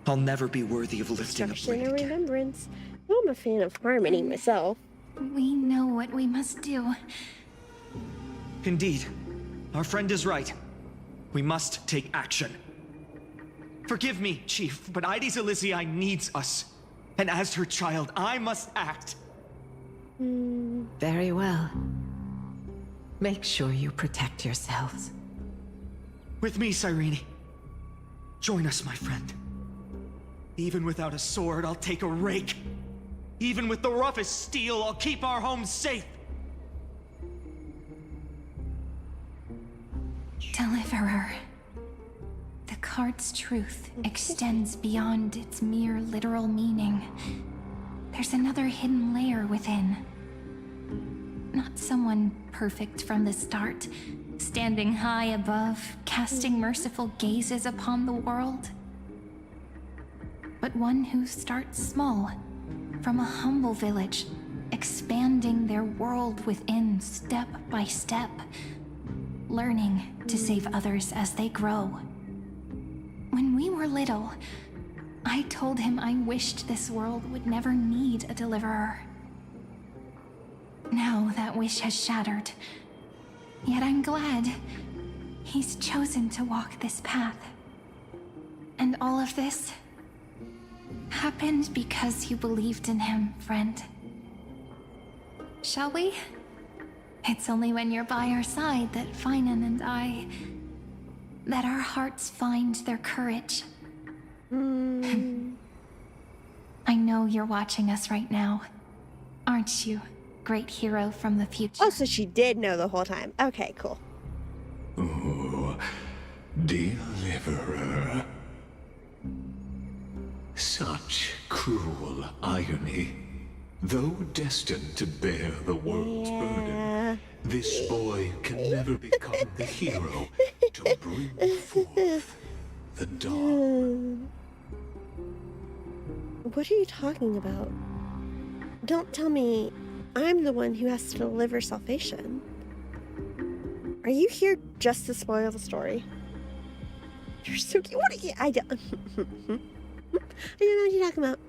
I'll never be worthy of lifting a Destruction blade and again. remembrance. I'm a fan of harmony myself. We know what we must do. Indeed, our friend is right. We must take action. Forgive me, Chief, but Ides Elysiae needs us. And as her child, I must act. Very well. Make sure you protect yourselves. With me, Cyrene. Join us, my friend. Even without a sword, I'll take a rake. Even with the roughest steel, I'll keep our home safe. Deliverer. The card's truth extends beyond its mere literal meaning. There's another hidden layer within. Not someone perfect from the start, standing high above, casting merciful gazes upon the world. But one who starts small, from a humble village, expanding their world within step by step, learning to save others as they grow. When we were little, I told him I wished this world would never need a deliverer. Now that wish has shattered. Yet I'm glad he's chosen to walk this path. And all of this happened because you believed in him, friend. Shall we? It's only when you're by our side that Finan and that our hearts find their courage. I know you're watching us right now. Aren't you, great hero from the future? Oh, so she did know the whole time. Okay, cool. Oh, deliverer. Such cruel irony. Though destined to bear the world's burden, this boy can never become the hero to bring forth the dawn. What are you talking about? Don't tell me I'm the one who has to deliver salvation. Are you here just to spoil the story? You're so cute. What are you? I don't know what you're talking about.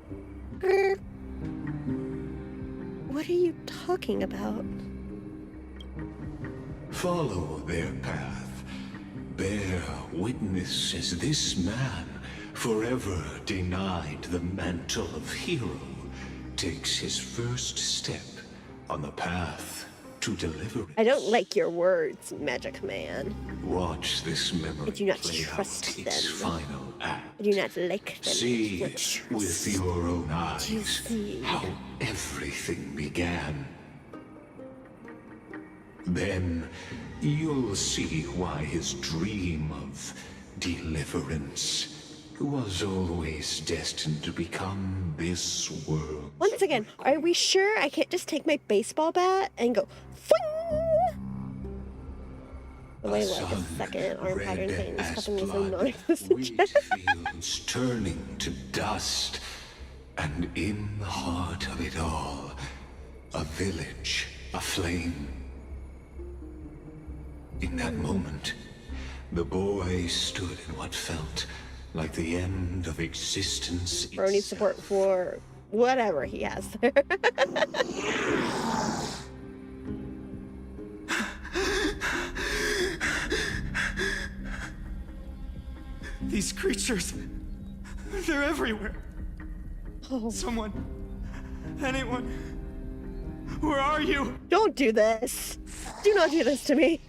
What are you talking about? Follow their path. Bear witness as this man, forever denied the mantle of hero, takes his first step on the path to deliverance. I don't like your words, Magic Man. Watch this memory I do not play trust out its them. final act. I do not like them. See I do not trust. with your own eyes You see. how everything began. Then you'll see why his dream of deliverance was always destined to become this world. Once again, are we sure I can't just take my baseball bat and go fling? The way like a second arm pattern thing is cupping me so non-existent. Fields turning to dust, and in the heart of it all, a village aflame. In that moment, the boy stood in what felt like the end of existence. Bro needs support for whatever he has there. These creatures, they're everywhere. Oh. Someone, anyone, where are you? Don't do this. Do not do this to me.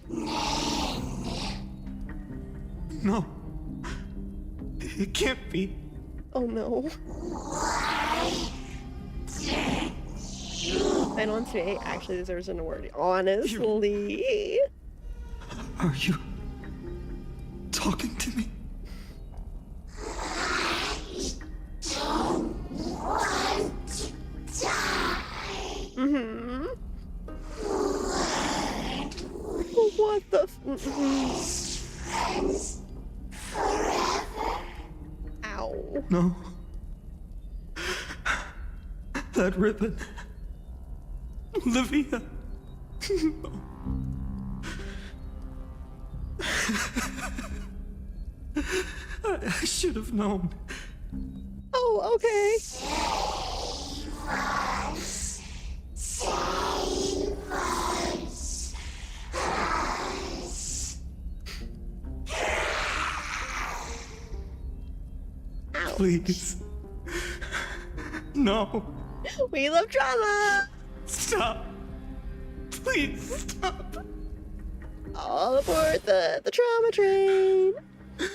No. It can't be. Oh no. Final today actually deserves an award, honestly. Are you talking to me? Mm-hmm. What the Ow. No. That ribbon. Olivia. I should have known. Oh, okay. Please. No. We love drama. Stop. Please stop. All aboard the trauma train.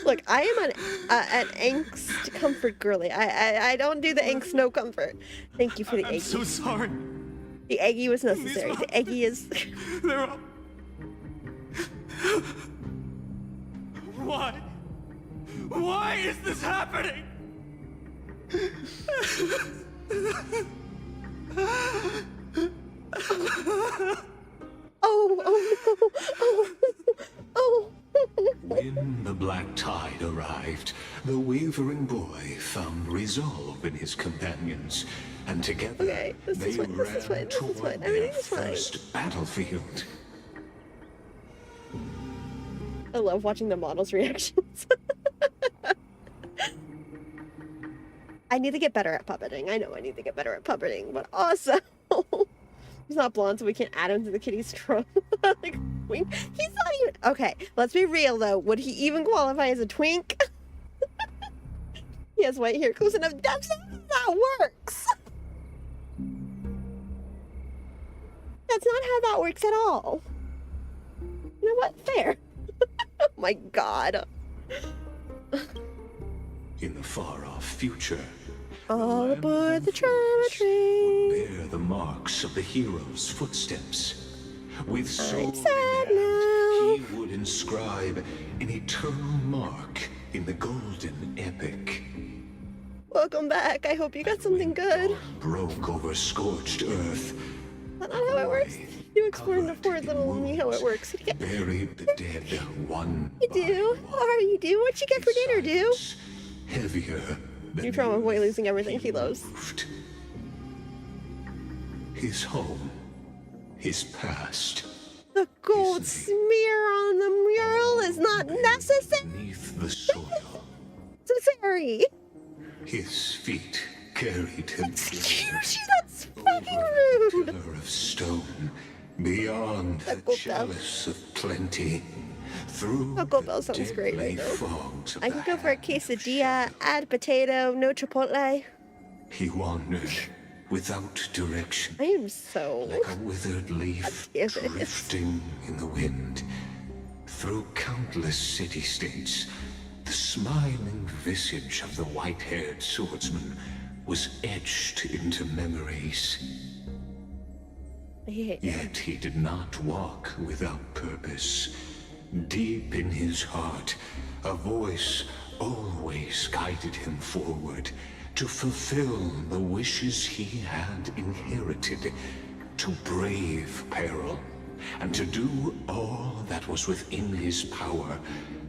Look, I am an angst comfort girly. I don't do the angst no comfort. Thank you for the eggie. I'm so sorry. The eggie was necessary. The eggie is. They're all... Why? Why is this happening? Oh. When the black tide arrived, the wavering boy found resolve in his companions, and together they ran toward their first battlefield. I love watching the models' reactions. I need to get better at puppeting. I know I need to get better at puppeting, but also he's not blonde, so we can't add him to the kitty's trunk. Like, twink. He's not even. Okay, let's be real though. Would he even qualify as a twink? He has white hair close enough. That's not how that works. That's not how that works at all. You know what? Fair. Oh my god. In the far-off future, all aboard the trauma train. bear the marks of the hero's footsteps. With soul sad now. he would inscribe an eternal mark in the golden epic. Welcome back. I hope you got something good. Broke over scorched earth. That's not how it works. You explained before little me how it works. Yeah. Buried the dead one. You do? Or you do? What you get for dinner, do? Heavier than You trauma boy losing everything he loves. his home, his past. The gold smear on the mural is not necessary. Beneath the soil, Necessary. his feet carried him Excuse you, that's fucking rude. pillar of stone, beyond the chalice of plenty. Through Taco Bell sounds great right now. fogs of I could go for a quesadilla, add potato, no chipotle. he wandered without direction, I am so. like a withered leaf drifting in the wind. Through countless city-states, the smiling visage of the white-haired swordsman was etched into memories. Yet he did not walk without purpose. Deep in his heart, a voice always guided him forward to fulfill the wishes he had inherited, to brave peril, and to do all that was within his power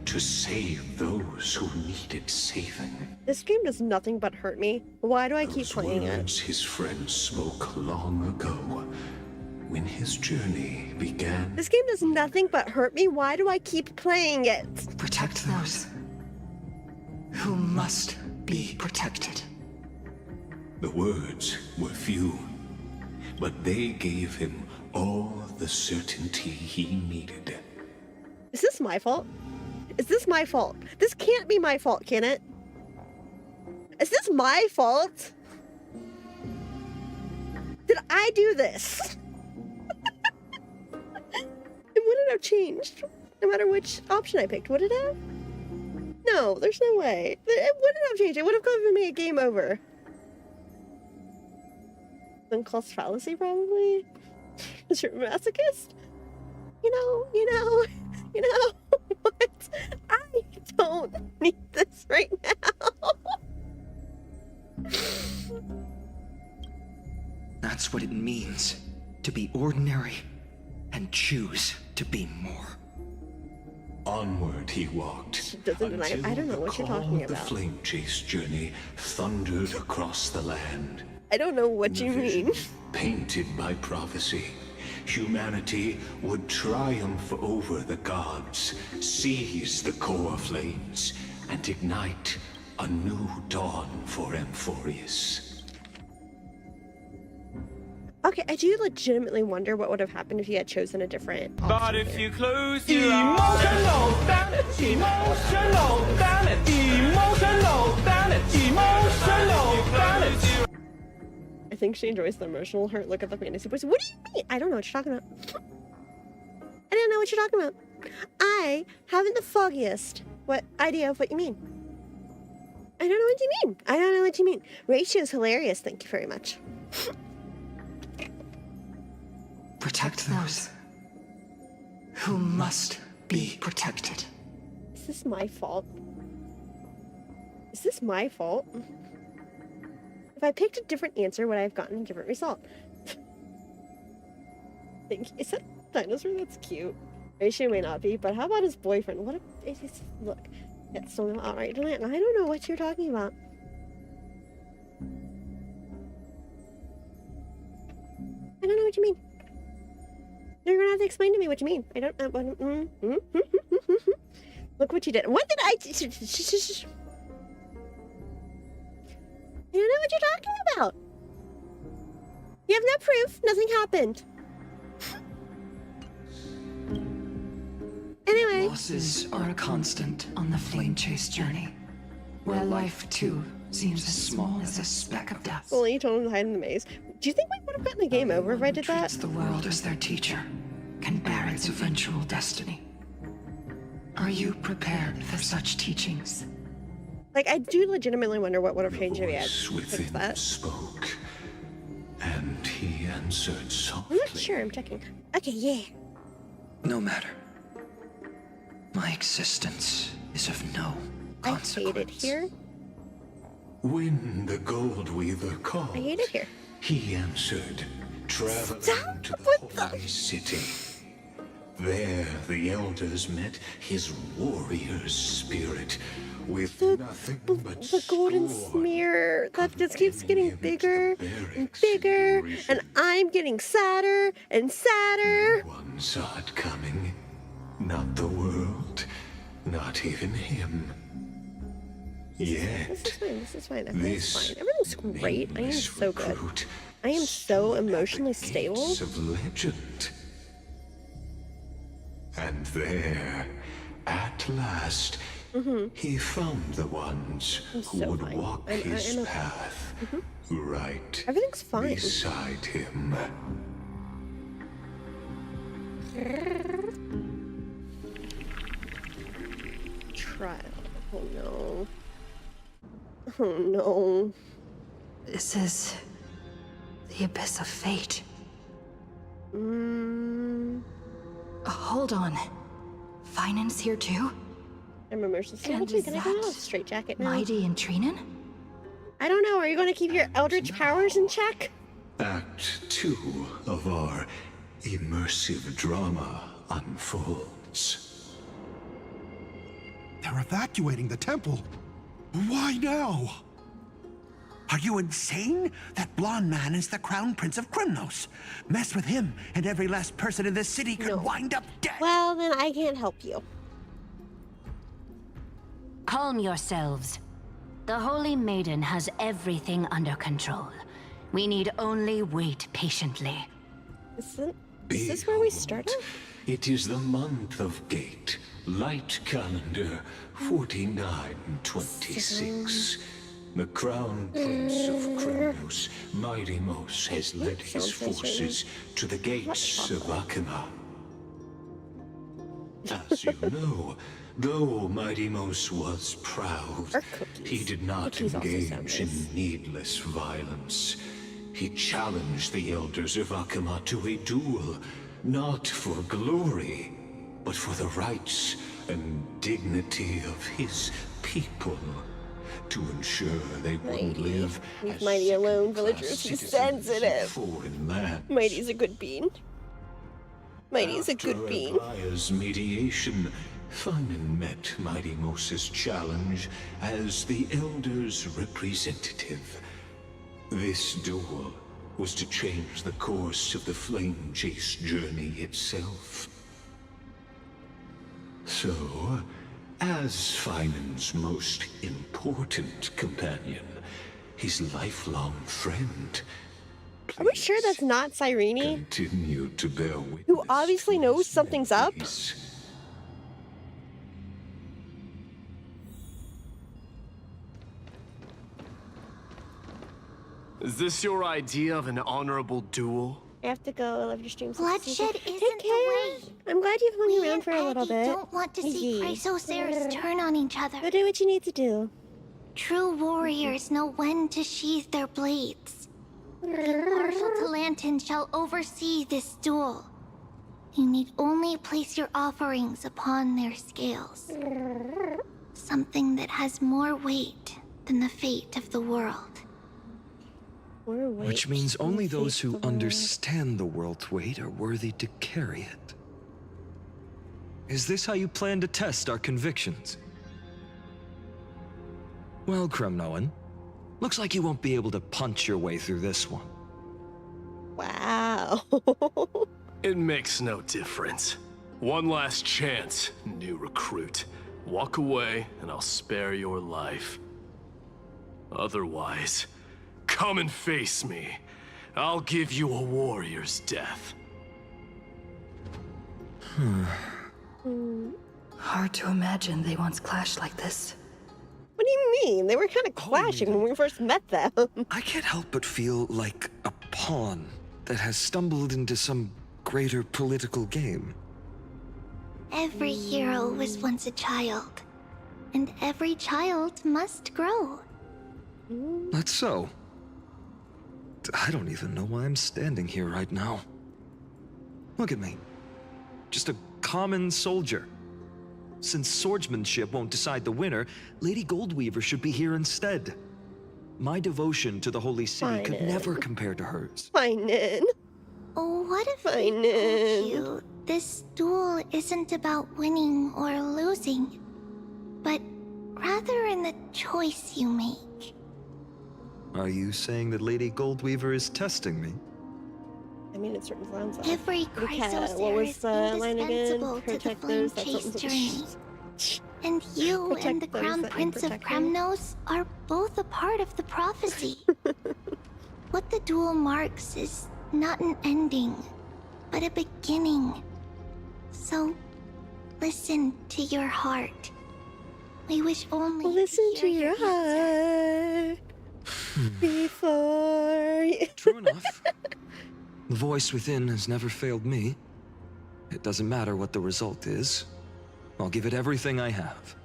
to save those who needed saving. This game does nothing but hurt me. Why do I keep playing it? Words his friends spoke long ago, when his journey began. This game does nothing but hurt me. Why do I keep playing it? Protect those who must be protected. The words were few, but they gave him all the certainty he needed. Is this my fault? Is this my fault? This can't be my fault, can it? Is this my fault? Did I do this? It wouldn't have changed, no matter which option I picked, would it have? No, there's no way. It wouldn't have changed. It would have given me a game over. Unconscious fallacy, probably? Is you're a masochist? You know, what? I don't need this right now. That's what it means to be ordinary and choose to be more. Onward he walked. I don't know what you're talking The about. flame chase journey thundered across the land. I don't know what you mean. Painted by prophecy, humanity would triumph over the gods, seize the core flames, and ignite a new dawn for Amphorius. Okay, I do legitimately wonder what would have happened if you had chosen a different option. But if you close your eyes, Emotional damage, I think she enjoys the emotional hurt look at the fantasy boys. What do you mean? I don't know what you're talking about. I don't know what you're talking about. I haven't the foggiest idea of what you mean. I don't know what you mean. I don't know what you mean. Ratio's hilarious. Thank you very much. Protect those who must be protected. Is this my fault? Is this my fault? If I picked a different answer, would I have gotten a different result? Is that a dinosaur? That's cute. Ratio may not be, but how about his boyfriend? What if it is? Look, it's still not alright. I don't know what you're talking about. I don't know what you mean. You're gonna have to explain to me what you mean. I don't know what. Look what you did. What did I? I don't know what you're talking about. You have no proof. Nothing happened. Anyway. Losses are a constant on the flame chase journey, where life too seems as small as a speck of dust. Well, you told him to hide in the maze. Do you think we would have gotten the game over if I did that? The world as their teacher can bear its eventual destiny. Are you prepared for such teachings? Like, I do legitimately wonder what would have changed if he had Within that. spoke, and he answered softly. I'm not sure. I'm checking. Okay, yeah. No matter. My existence is of no consequence. I hate it here. When the gold weaver called, I hate it here. he answered, traveling to the holy city. There the elders met his warrior's spirit with nothing but The golden smear that just keeps getting bigger and bigger, and I'm getting sadder and sadder. one saw it coming. Not the world, not even him. Yet, This is fine. Everything's fine. Everything's great. I am so good. I am so emotionally stable. Of legend. And there, at last, he found the ones who so would fine. walk I'm his okay. path right Everything's fine. beside him. Trial. Oh no. Oh no. This is the abyss of fate. Hold on. Finance here too? I'm a merciless And soldier. is Can I go that out straight jacket now? Mighty and Trinin? I don't know. Are you going to keep your eldritch powers in check? Act 2 of our immersive drama unfolds. They're evacuating the temple. Why now? Are you insane? That blonde man is the Crown Prince of Krymnos. Mess with him, and every last person in this city could wind up dead. Well, then I can't help you. Calm yourselves. The Holy Maiden has everything under control. We need only wait patiently. Is this where we started? It is the month of Gate, light calendar 4926. The Crown Prince of Krymnos, Mighty Mos, has led his forces to the gates of Akima. As you know, though Mighty Mos was proud, he did not engage in needless violence. He challenged the elders of Akima to a duel, not for glory, but for the rights and dignity of his people, to ensure they wouldn't live Leave as Mighty alone. Villagers are citizens sensitive. foreign lands. Mighty's a good bean. Mighty's a good bean. Raya's mediation, Finan met Mighty Mos's challenge as the Elder's representative. This duel was to change the course of the Flame Chase journey itself. So, as Finan's most important companion, his lifelong friend, Are we sure that's not Cyrene? continue to bear witness. Who obviously knows something's up? Is this your idea of an honorable duel? I have to go. I love your streams. Bloodshed Take isn't care. the way. I'm glad you've hung around for a little Aggie bit. don't want to see Iggy. Chrysoceres turn on each other. Go do what you need to do. True warriors know when to sheathe their blades. King Marshal Talantin shall oversee this duel. You need only place your offerings upon their scales. Something that has more weight than the fate of the world. Which means only those who understand the world's weight are worthy to carry it. Is this how you plan to test our convictions? Well, Kremnoan, looks like you won't be able to punch your way through this one. Wow. It makes no difference. One last chance, new recruit. Walk away, and I'll spare your life. Otherwise, come and face me. I'll give you a warrior's death. Hard to imagine they once clashed like this. What do you mean? They were kind of clashing when we first met them. I can't help but feel like a pawn that has stumbled into some greater political game. Every hero was once a child, and every child must grow. That's so. I don't even know why I'm standing here right now. Look at me. Just a common soldier. Since swordsmanship won't decide the winner, Lady Goldweaver should be here instead. My devotion to the Holy City could never compare to hers. Finan. Oh, what if I told you this duel isn't about winning or losing, but rather in the choice you make? Are you saying that Lady Goldweaver is testing me? I mean, it certainly sounds like. Every what was the line again? indispensable to the Protect Flame those that Chase don't- journey. And you Protect and the those Crown that need Prince of protecting. Krymnos are both a part of the prophecy. What the duel marks is not an ending, but a beginning. So, listen to your heart. We wish only Listen to to hear your heart before you. True enough. The voice within has never failed me. It doesn't matter what the result is. I'll give it everything I have.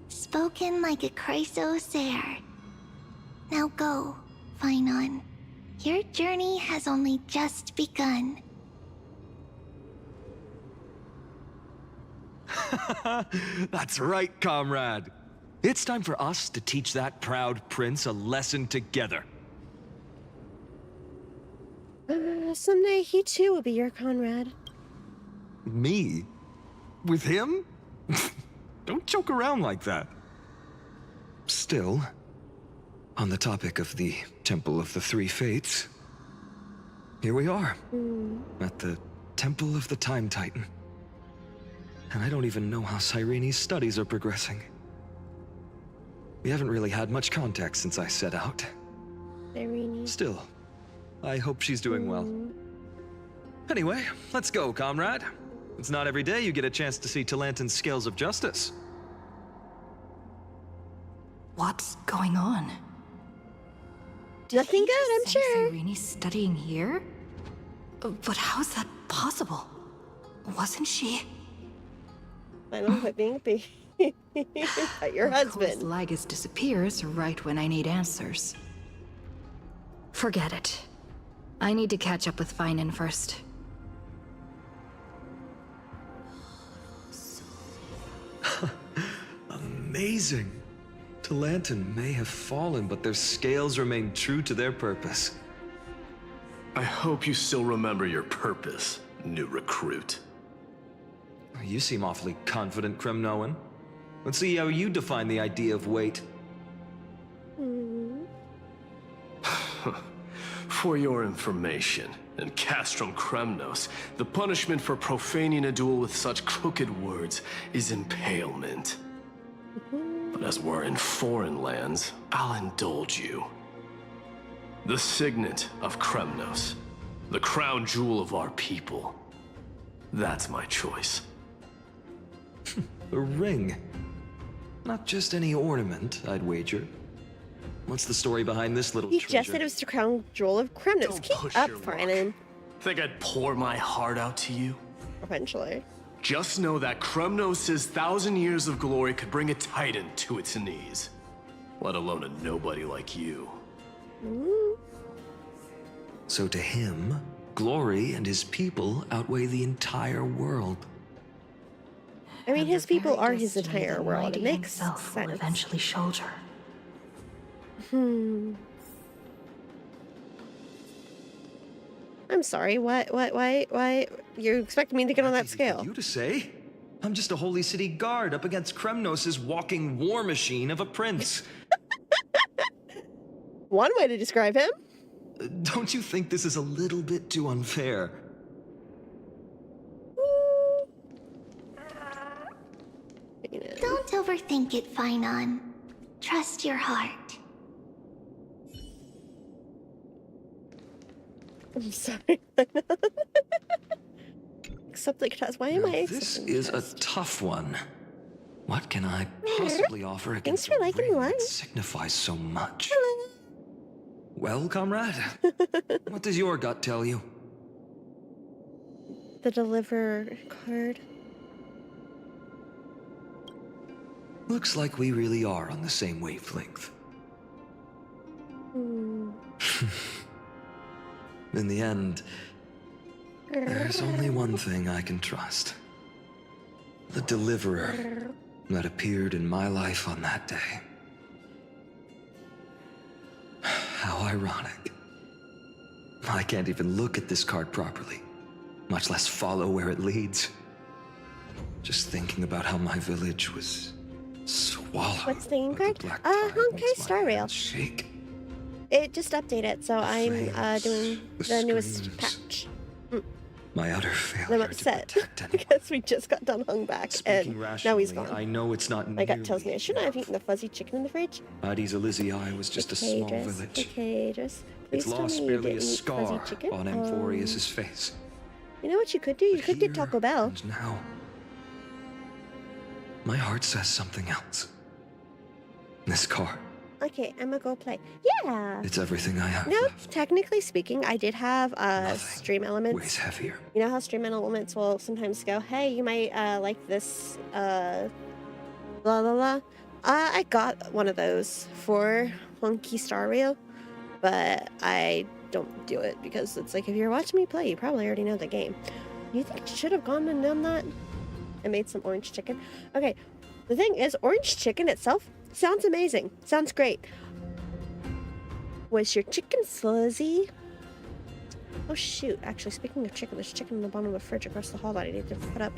Spoken like a Chrysocer. Now go, Finan. Your journey has only just begun. That's right, comrade. It's time for us to teach that proud prince a lesson together. Someday he too will be your comrade. Me? With him? Don't joke around like that. Still, on the topic of the Temple of the Three Fates, here we are, at the Temple of the Time Titan. And I don't even know how Cyrene's studies are progressing. We haven't really had much contact since I set out. Cyrene. Still, I hope she's doing well. Anyway, let's go, comrade. It's not every day you get a chance to see Talantin's scales of justice. What's going on? Nothing good, I'm sure. Cyrene's studying here? But how is that possible? Wasn't she? I don't quit being but your husband. Lygus disappears right when I need answers. Forget it. I need to catch up with Finan first. Amazing. Talantin may have fallen, but their scales remain true to their purpose. I hope you still remember your purpose, new recruit. You seem awfully confident, Kremnoan. Let's see how you define the idea of weight. For your information, in Castrum Kremnos, the punishment for profaning a duel with such crooked words is impalement. But as we're in foreign lands, I'll indulge you. The signet of Kremnos, the crown jewel of our people. That's my choice. A ring. Not just any ornament, I'd wager. What's the story behind this little He treasure? just said it was the crown jewel of Kremnos. Keep up, Finan. Think I'd pour my heart out to you? Eventually. Just know that Kremnos' 1,000 years of glory could bring a titan to its knees. Let alone a nobody like you. So to him, glory and his people outweigh the entire world. I mean, his people are his entire world. It makes sense. Will eventually shoulder. I'm sorry, why? You expect me to get on that scale? You to say? I'm just a holy city guard up against Kremnos' walking war machine of a prince. One way to describe him. Don't you think this is a little bit too unfair? Don't overthink it, Finan. Trust your heart. I'm sorry. Accept the catastrophe. Why am I This accepting is a this? tough one. What can I possibly offer against Thanks for a liking ring mine. that signifies so much? Well, comrade, what does your gut tell you? The deliver card. Looks like we really are on the same wavelength. In the end, there's only one thing I can trust. The deliverer that appeared in my life on that day. How ironic. I can't even look at this card properly, much less follow where it leads. Just thinking about how my village was swallowed. What's the game card? Honkai Star Rail. Shake. It just updated, so I'm doing the newest patch. My utter failure. I'm upset because we just got done hung back, and now he's gone. I know it's not My gut tells me I shouldn't have eaten the fuzzy chicken in the fridge. Hades Elysiae was just a small village. Okay, just It's please tell lost me you barely didn't a eat fuzzy scar chicken. on Amphorius' face. You know what you could do? You could get Taco Bell. And now, my heart says something else. This car, Okay, I'm gonna go play. Yeah. it's everything I have. No, technically speaking, I did have stream elements. Weighs heavier. You know how stream elements will sometimes go, hey, you might like this, blah, blah, blah. I got one of those for Honkai Star Rail, but I don't do it because it's like, if you're watching me play, you probably already know the game. You think I should have gone and done that? I made some orange chicken. Okay, the thing is, orange chicken itself sounds amazing. Sounds great. Was your chicken fuzzy? Oh shoot, actually, speaking of chicken, there's chicken in the bottom of the fridge across the hall that I need to put up.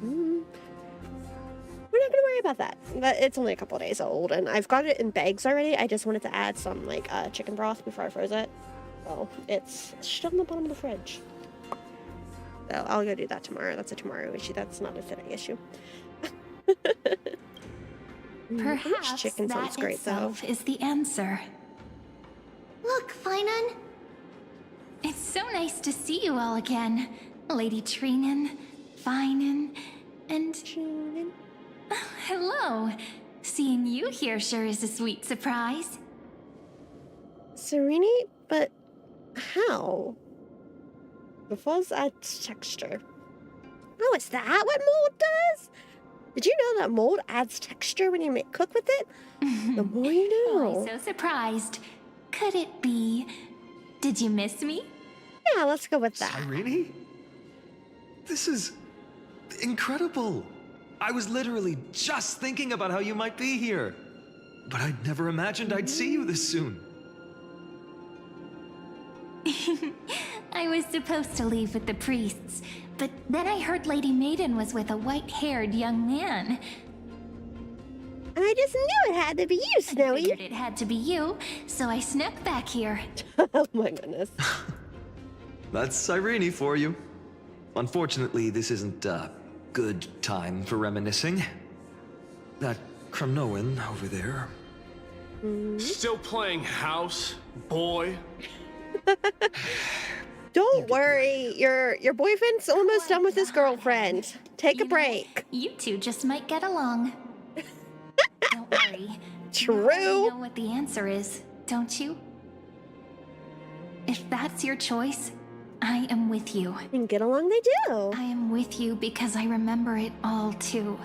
We're not gonna worry about that. But it's only a couple days old, and I've got it in bags already. I just wanted to add some, like, chicken broth before I froze it. So, it's still in the bottom of the fridge. So, I'll go do that tomorrow. That's a tomorrow issue. That's not a today issue. Perhaps chicken that sounds great, though. itself is the answer. Look, Finan. It's so nice to see you all again. Lady Trinen, Finan, and... Hello. Seeing you here sure is a sweet surprise. Serene, but how? The fuzz adds texture. Oh, is that what mold does? Did you know that mold adds texture when you cook with it? The more you know. Why so surprised? Could it be... Did you miss me? Yeah, let's go with that. Irene? This is incredible. I was literally just thinking about how you might be here. But I'd never imagined I'd see you this soon. I was supposed to leave with the priests, but then I heard Lady Maiden was with a white-haired young man. I just knew it had to be you, Snowy. I figured it had to be you, so I snuck back here. Oh my goodness. That's Irene for you. Unfortunately, this isn't a good time for reminiscing. That Kremnoan over there. Still playing house, boy? Don't worry, your boyfriend's almost done with his girlfriend. Take a break. You two just might get along. Don't worry. True. You know what the answer is, don't you? If that's your choice, I am with you. And get along they do. I am with you because I remember it all too.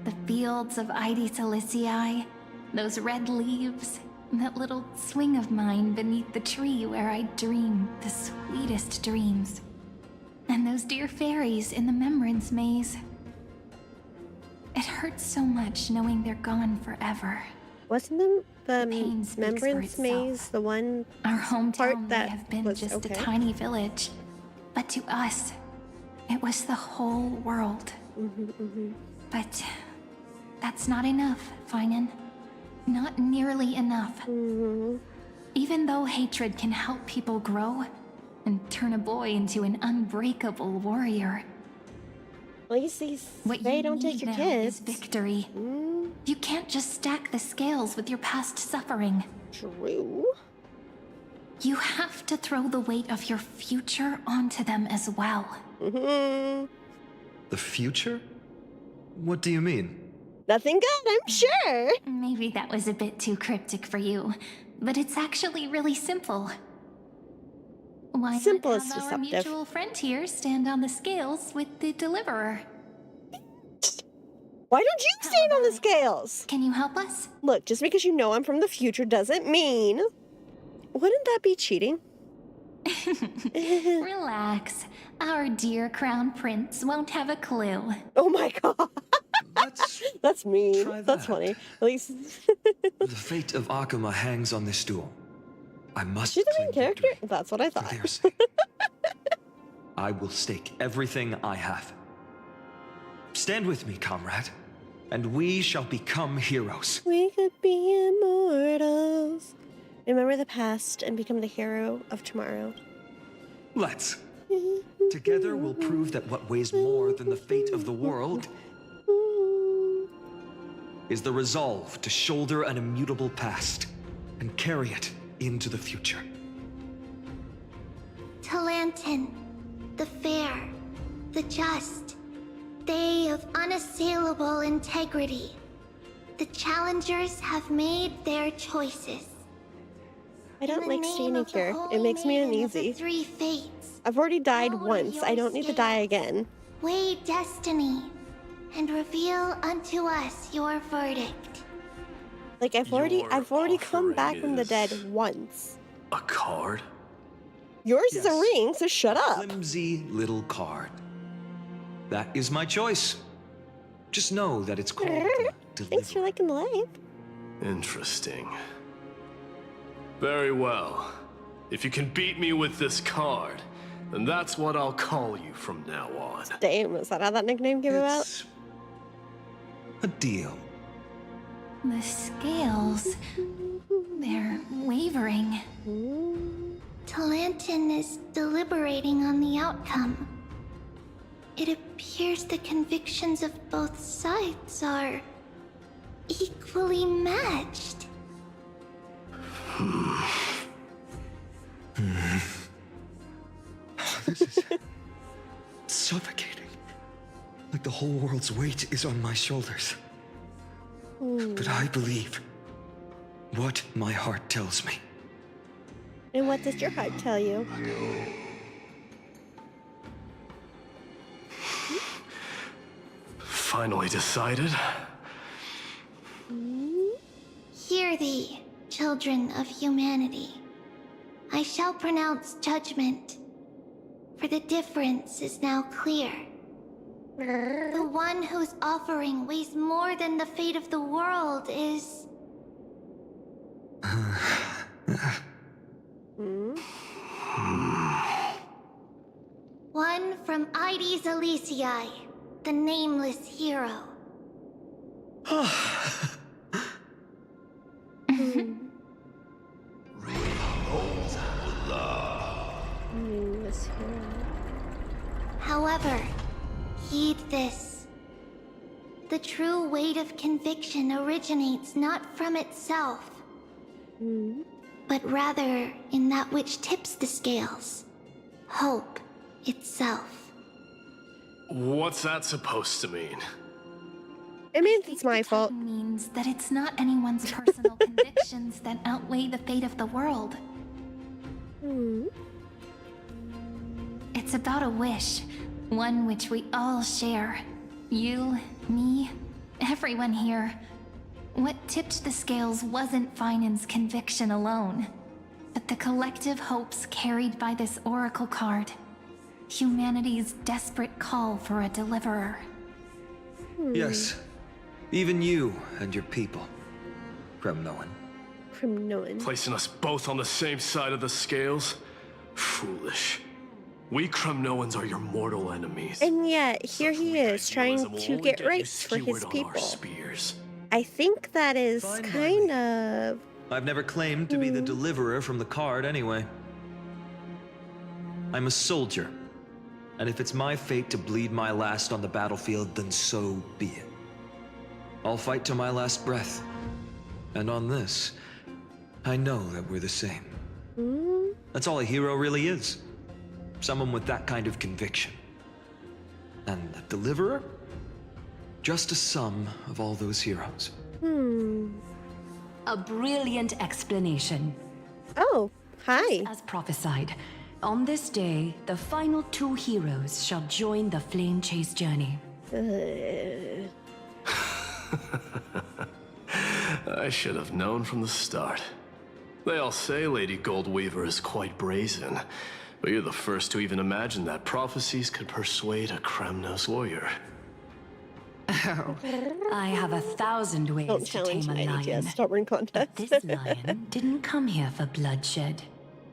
The fields of Ide Silicii, those red leaves, that little swing of mine beneath the tree where I dreamed the sweetest dreams. And those dear fairies in the Membrance Maze. It hurts so much knowing they're gone forever. Wasn't the Membrance Maze the one Our hometown part that may have been was just okay? a tiny village, but to us, it was the whole world. But that's not enough, Finan. Not nearly enough. Even though hatred can help people grow and turn a boy into an unbreakable warrior. Well, you see, what they you don't take need your now kids. is victory. You can't just stack the scales with your past suffering. True. You have to throw the weight of your future onto them as well. The future? What do you mean? Nothing good, I'm sure. Maybe that was a bit too cryptic for you, but it's actually really simple. Why Simple not is have our deceptive. mutual friend here stand on the scales with the deliverer? Why don't you stand on the scales? Can you help us? Look, just because you know I'm from the future doesn't mean... Wouldn't that be cheating? Relax. Our dear crown prince won't have a clue. Oh my god. That's mean. Try That's that. funny. At least... The fate of Akuma hangs on this duel. I must She's the claim main character? That's what I for thought. their sake. I will stake everything I have. Stand with me, comrade, and we shall become heroes. We could be immortals. Remember the past and become the hero of tomorrow. Let's. Together we'll prove that what weighs more than the fate of the world is the resolve to shoulder an immutable past and carry it into the future. Talantin, the fair, the just, they of unassailable integrity. The challengers have made their choices. I don't like name standing of the here. Holy It makes me Maiden of the uneasy. Three fates, I've already died lower once. I your don't need to die again. weigh destiny, and reveal unto us your verdict. Like I've already come back offering from the is- dead once. A card? Yours is a Yes. ring, so shut up. Flimsy little card. That is my choice. Just know that it's called Thanks for liking the live. Interesting. Very well. If you can beat me with this card, then that's what I'll call you from now on. Damn, is that how that nickname came about? A deal. The scales. They're wavering. Talantin is deliberating on the outcome. It appears the convictions of both sides are equally matched. This is suffocating. Like the whole world's weight is on my shoulders. But I believe what my heart tells me. And what does your heart tell you? Finally decided. Hear thee, children of humanity. I shall pronounce judgment, for the difference is now clear. The one whose offering weighs more than the fate of the world is... one from Ides Elysiae, the nameless hero. However, heed this. The true weight of conviction originates not from itself, but rather in that which tips the scales. Hope itself. What's that supposed to mean? It means it's my fault. Means that it's not anyone's personal convictions that outweigh the fate of the world. It's about a wish, one which we all share. You, me, everyone here. What tipped the scales wasn't Finan's conviction alone, but the collective hopes carried by this oracle card. Humanity's desperate call for a deliverer. Yes, even you and your people, Kremnoan. Placing us both on the same side of the scales? Foolish. We Kremnoans are your mortal enemies. And yet, here he is, trying to get rights for his people. I think that is kind of... I've never claimed to be the deliverer from the card anyway. I'm a soldier, and if it's my fate to bleed my last on the battlefield, then so be it. I'll fight to my last breath. And on this, I know that we're the same. That's all a hero really is. Someone with that kind of conviction. And the deliverer? Just a sum of all those heroes. A brilliant explanation. Oh, hi. Just as prophesied, on this day, the final two heroes shall join the Flame Chase journey. I should have known from the start. They all say Lady Goldweaver is quite brazen, but you're the first to even imagine that prophecies could persuade a Kremnos warrior. Oh, I have 1,000 ways to tame a lion. Stubborn contest. But this lion didn't come here for bloodshed,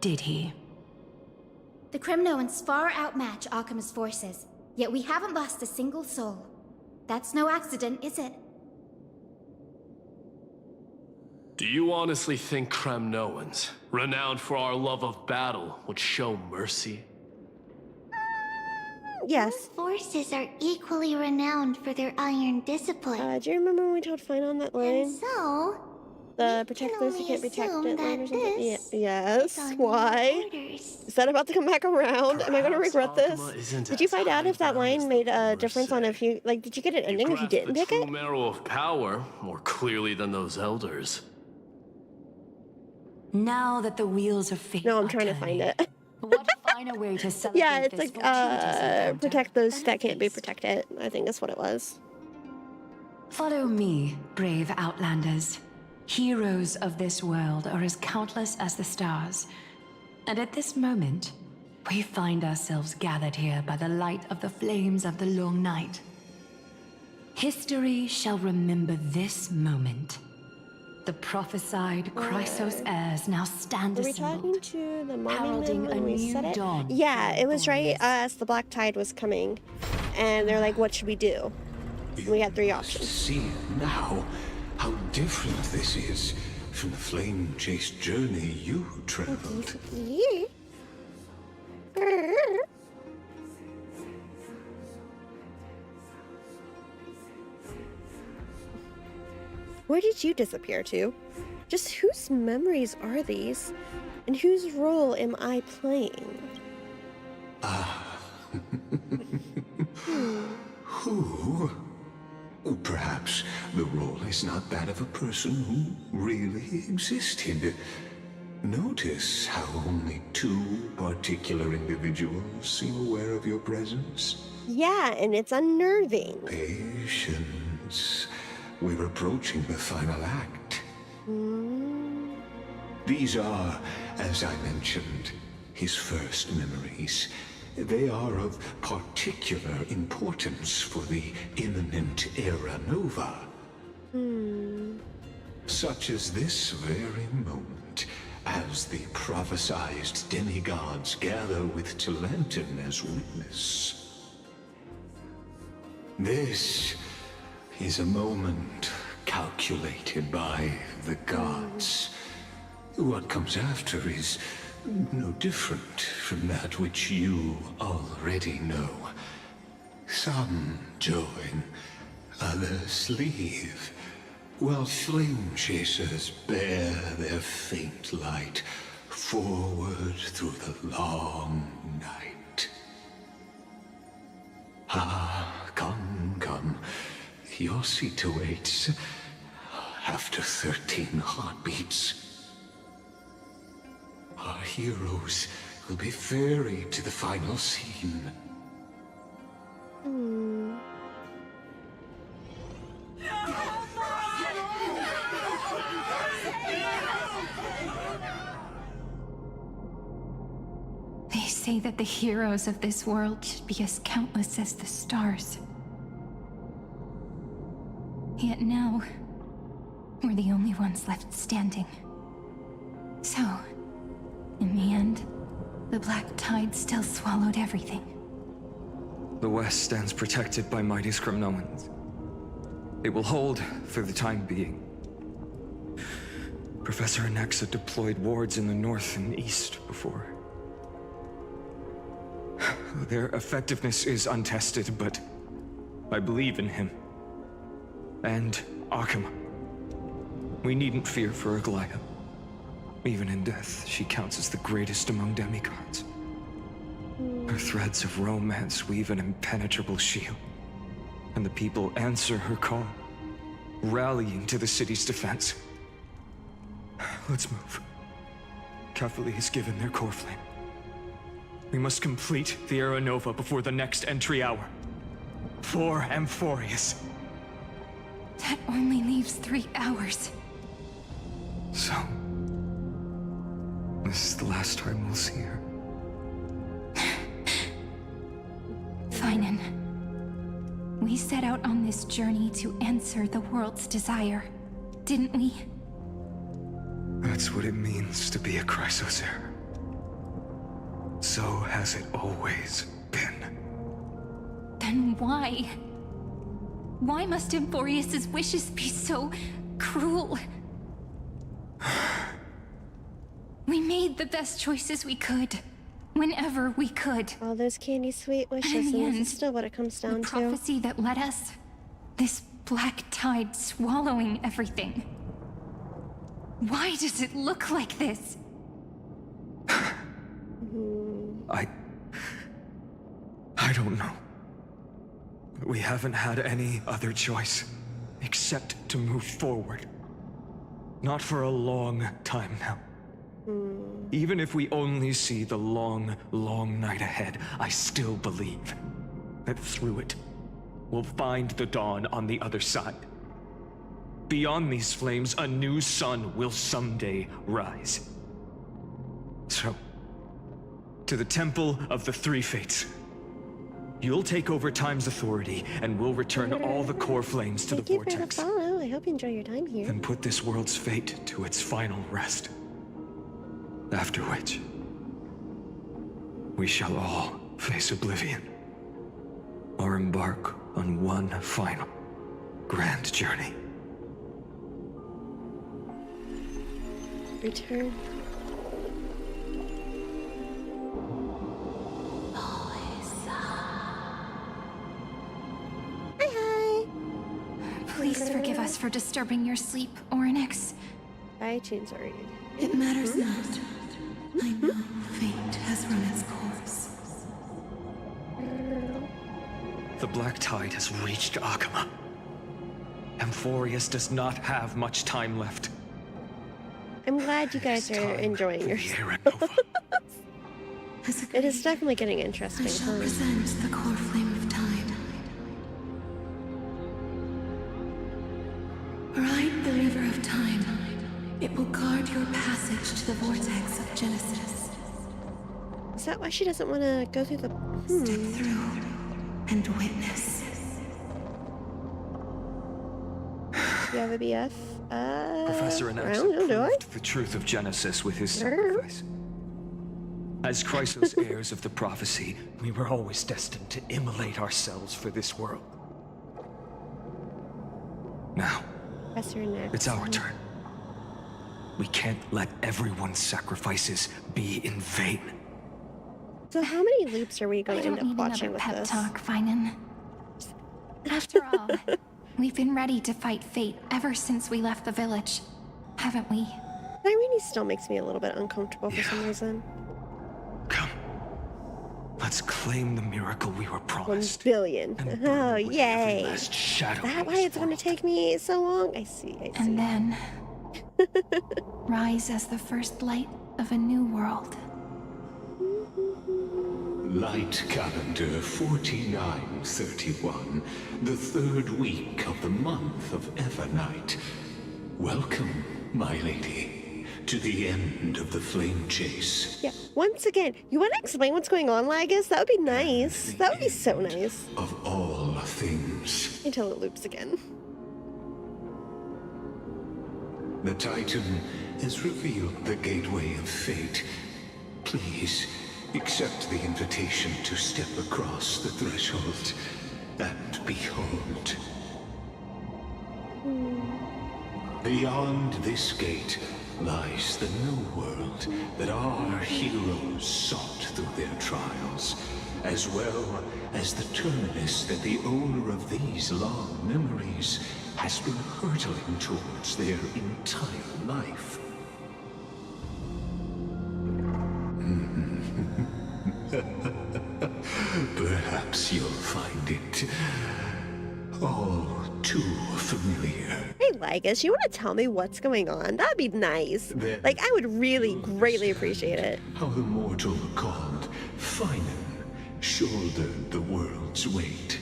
did he? The Kremnoans far outmatch Akama's forces, yet we haven't lost a single soul. That's no accident, is it? Do you honestly think Kremnoans, renowned for our love of battle, would show mercy? Yes. Forces are equally renowned for their iron discipline. Do you remember when we told Fine on that line? And so, the protect those who can't be protected line or something? this Yes. Why? Is that about to come back around? Am I going to regret this? Did you find out if that line made a difference on if you, like, did you get an ending if you didn't pick it? The marrow of power more clearly than those elders. Now that the wheels of fate No, I'm trying to find it. What finer way to celebrate Yeah, it's this like, protect those that can't be protected. I think that's what it was. Follow me, brave Outlanders. Heroes of this world are as countless as the stars. And at this moment, we find ourselves gathered here by the light of the flames of the long night. History shall remember this moment. The prophesied Chrysos heirs now stand Were we assembled, talking to the mommy heralding when a we new said it? dawn. Yeah, it was right as the black tide was coming. And they're like, what should we do? And we had 3 options. See now how different this is from the flame-chased journey you traveled. Where did you disappear to? Just whose memories are these? And whose role am I playing? Who? Perhaps the role is not that of a person who really existed. Notice how only 2 particular individuals seem aware of your presence? Yeah, and it's unnerving. Patience. We're approaching the final act. These are, as I mentioned, his first memories. They are of particular importance for the imminent era nova. Such as this very moment, as the prophesized demigods gather with Talenton as witness. This is a moment calculated by the gods. What comes after is no different from that which you already know. Some join, others leave, while flame chasers bear their faint light forward through the long night. Come. Your seat awaits after 13 heartbeats. Our heroes will be ferried to the final scene. They say that the heroes of this world should be as countless as the stars. Yet now, we're the only ones left standing. So, in the end, the black tide still swallowed everything. The West stands protected by mighty Skrymnoans. It will hold for the time being. Professor Anaxa deployed wards in the north and east before. Their effectiveness is untested, but I believe in him. And Akama. We needn't fear for Aglaya. Even in death, she counts as the greatest among demigods. Her threads of romance weave an impenetrable shield, and the people answer her call, rallying to the city's defense. Let's move. Catholi has given their core flame. We must complete the Era Nova before the next entry hour. For Amphorius. That only leaves 3 hours. So, this is the last time we'll see her. Finan. We set out on this journey to answer the world's desire, didn't we? That's what it means to be a Chrysos heir. So has it always been. Then why? Why must Amphorius' wishes be so cruel? We made the best choices we could, whenever we could. All those candy sweet wishes, And in the and this end, is still what it comes down the to. prophecy that led us, this black tide swallowing everything. Why does it look like this? I don't know. We haven't had any other choice, except to move forward. Not for a long time now. Even if we only see the long, long night ahead, I still believe that through it, we'll find the dawn on the other side. Beyond these flames, a new sun will someday rise. So, to the Temple of the Three Fates, You'll take over Time's authority, and we'll return all the core flames to the vortex. Thank you for the follow. I hope you enjoy your time here. Then put this world's fate to its final rest. After which, we shall all face oblivion, or embark on one final grand journey. Return. Please forgive us for disturbing your sleep, Orynyx. iTunes already. It matters not. I know fate has run its course. The Black Tide has reached Akama. Amphorius does not have much time left. I'm glad you guys are enjoying your It is definitely getting interesting. I shall present the core flame of time. Ride the river of time. It will guard your passage to the vortex of Genesis. Is that why she doesn't want to go through the... Step through and witness. You have a BF? Professor I Anax don't know, do I? proved the truth of Genesis with his sacrifice. As Chrysos heirs of the prophecy, we were always destined to immolate ourselves for this world. Now, Professor Anax. it's our turn. We can't let everyone's sacrifices be in vain. So how many loops are we going I to don't end up need watching another with pep this? talk, Finan. After all, we've been ready to fight fate ever since we left the village, haven't we? Irene still makes me a little bit uncomfortable for some reason. Let's claim the miracle we were promised. 1 billion. Oh, yay. last shadow Is that why it's going to take me so long? I see, I see. And then rise as the first light of a new world. Light calendar 4931, the third week of the month of Evernight. Welcome, my lady, to the end of the flame chase. Yeah, once again, you want to explain what's going on, Lagus? That would be nice. That would be so nice. Of all things. Until it loops again. The Titan has revealed the gateway of fate. Please, accept the invitation to step across the threshold and behold. Beyond this gate lies the new world that our heroes sought through their trials, as well as the terminus that the owner of these long memories has been hurtling towards their entire life. Perhaps you'll find it all too familiar. Hey, Lagus, you want to tell me what's going on? That'd be nice. Like, I would really greatly appreciate it. How the mortal called Finan shouldered the world's weight.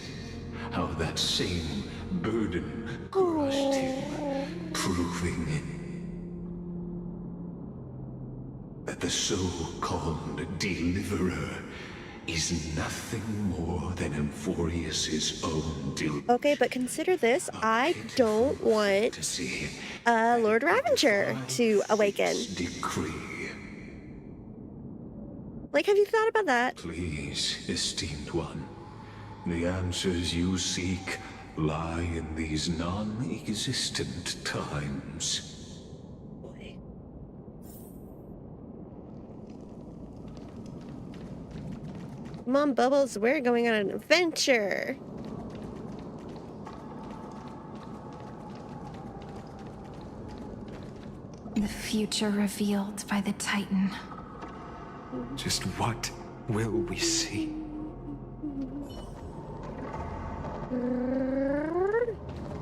How that same burden crushed him, proving that the so-called deliverer is nothing more than Amphorius's own Okay, but consider this. I don't want Lord Ravager to awaken. decree. Like, have you thought about that? Please, esteemed one, the answers you seek lie in these non-existent times. Come on, Bubbles, we're going on an adventure. The future revealed by the Titan. Just what will we see?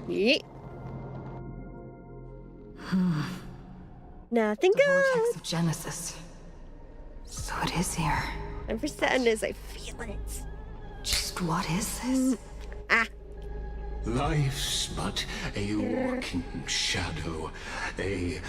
Yeet. Nothing The vortex good. of Genesis. So it is here. And for sadness, I feel it. Just what is this? Life's but a walking shadow, a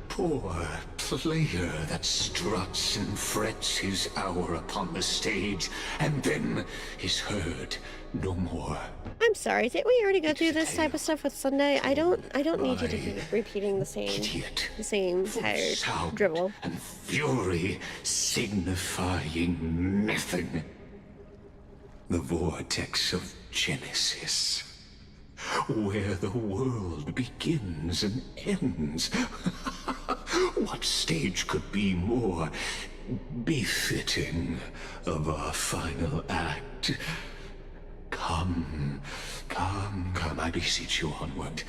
poor player that struts and frets his hour upon the stage, and then is heard no more. I'm sorry, didn't we already go through this type of stuff with Sunday? I don't need you to keep repeating the same tired dribble. And fury signifying nothing. The vortex of Genesis, where the world begins and ends. What stage could be more befitting of our final act? Come, I beseech you onward,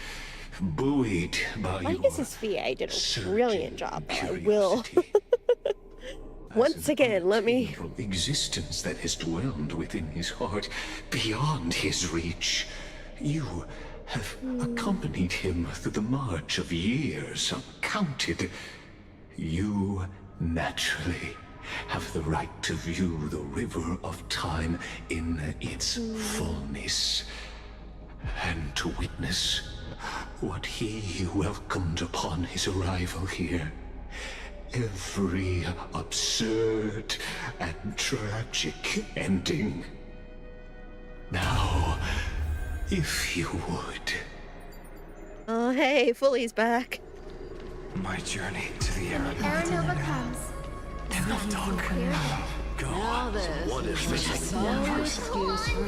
buoyed by Marcus's VA did a brilliant job, though. I will. Once again, let me... existence that has dwelled within his heart, beyond his reach. You have accompanied him through the march of years uncounted. You naturally have the right to view the river of time in its fullness, and to witness what he welcomed upon his arrival here. Every absurd and tragic ending. Now, if you would. Oh, hey, Fully's back. My journey to the Aranova. Aranova comes. Enough talk. Go. What if this is one person?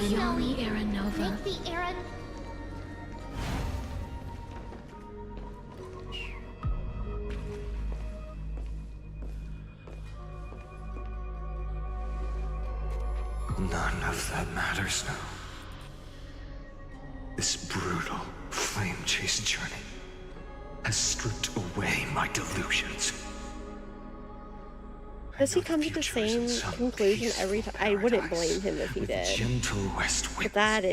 Yummy Aranova. Make the Aran... None of that matters now. This brutal, flame-chased journey has stripped away my delusions. Does he come to the same conclusion every time? I wouldn't blame him if he did. Gentle west wind. But that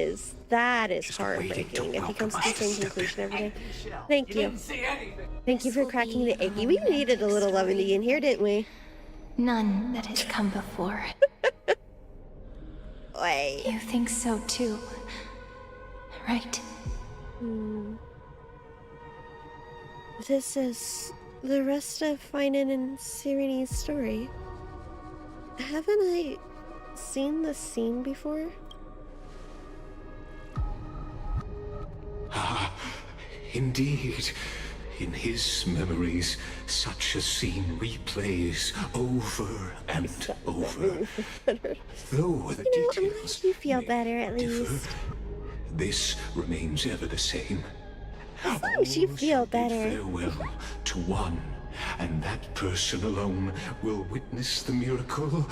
is heartbreaking if he comes to the same conclusion every day. Thank you. Thank you for cracking the egg. We needed a little levity in here, didn't we? None that has come before. Wait. You think so too, right? This is the rest of Finan and Serene's story. Haven't I seen this scene before? Ah, indeed. In his memories, such a scene replays over and over. Though the details I'm glad you feel better at least. this remains ever the same. As long as you feel better. Farewell to one, and that person alone will witness the miracle.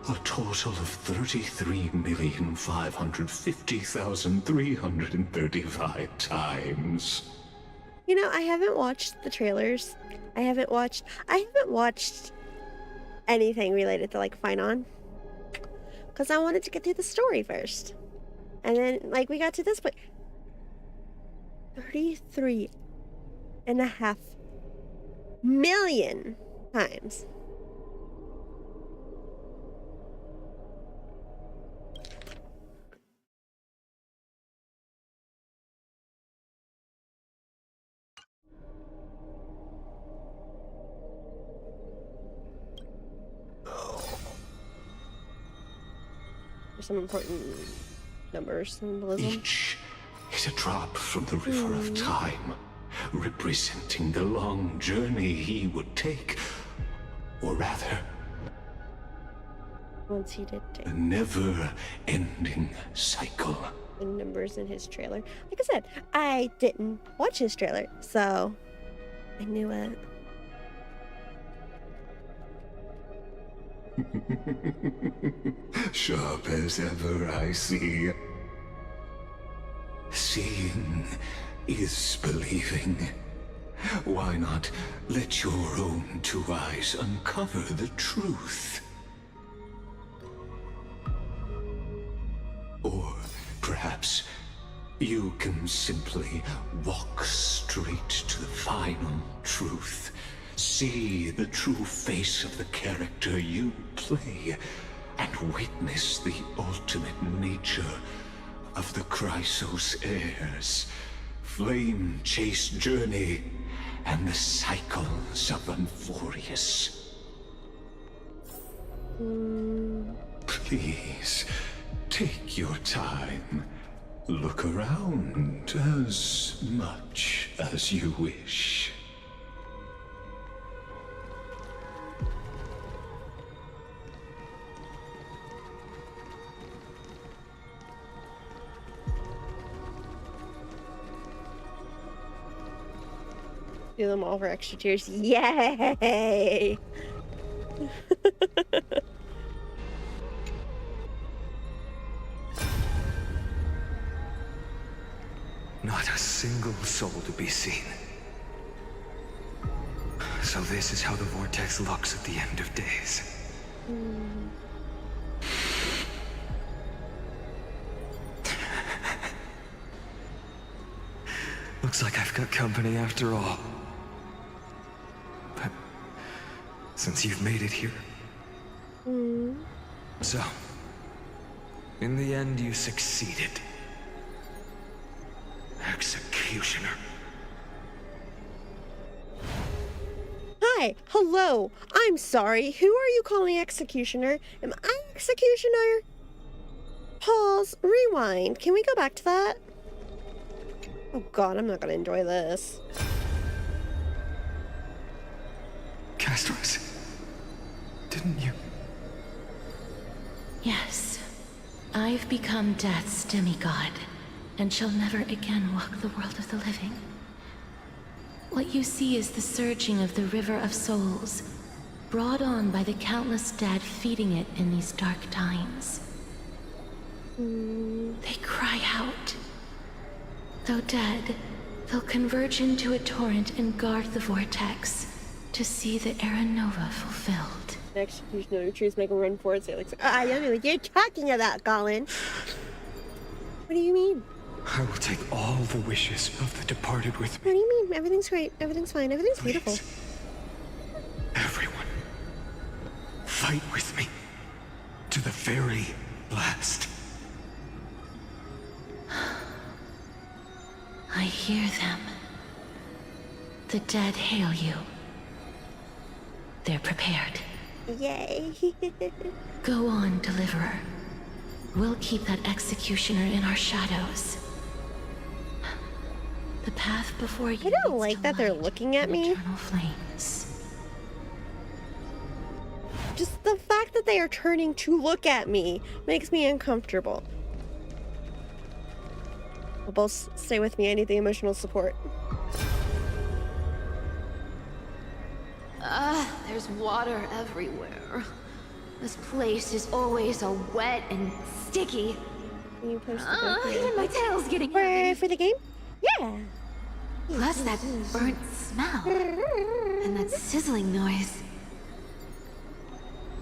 A total of 33,550,335 times. You know, I haven't watched the trailers. I haven't watched anything related to like Finan, because I wanted to get through the story first. And then like we got to this point. 33.5 million times. There's some important number symbolism. Each is a drop from the river of time, representing the long journey he would take, or rather, once he did take a never-ending cycle. The numbers in his trailer. Like I said, I didn't watch his trailer, so I knew it. Sharp as ever, I see. Seeing is believing. Why not let your own two eyes uncover the truth? Or perhaps you can simply walk straight to the final truth. See the true face of the character you play, and witness the ultimate nature of the Chrysos heirs, flame-chased journey, and the cycles of Euphorius. Please, take your time. Look around as much as you wish. Do them all for extra tears. Yay! Not a single soul to be seen. So this is how the vortex looks at the end of days. Looks like I've got company after all. But since you've made it here. So, in the end you succeeded. Executioner. Hi, hello. I'm sorry. Who are you calling executioner? Am I executioner? Pause. Rewind. Can we go back to that? Oh god, I'm not gonna enjoy this. Castros, didn't you? Yes. I've become Death's demigod, and shall never again walk the world of the living. What you see is the surging of the river of souls, brought on by the countless dead feeding it in these dark times. They cry out. Though dead, they'll converge into a torrent and guard the vortex to see the Era Nova fulfilled. The executioner trees make a run for it. Say like, I don't know what you're talking about, Colin. What do you mean? I will take all the wishes of the departed with me. What do you mean? Everything's great. Everything's fine. Everything's beautiful. Everyone, fight with me to the very last. I hear them. The dead hail you. They're prepared. Yay. Go on, Deliverer. We'll keep that executioner in our shadows. The path before you. I don't like that they're looking at me. Eternal flames. Just the fact that they are turning to look at me makes me uncomfortable. Well, both stay with me. I need the emotional support. There's water everywhere. This place is always so wet and sticky. Can you post the even my tail's getting heavy. For the game? Yeah. Plus that burnt smell and that sizzling noise.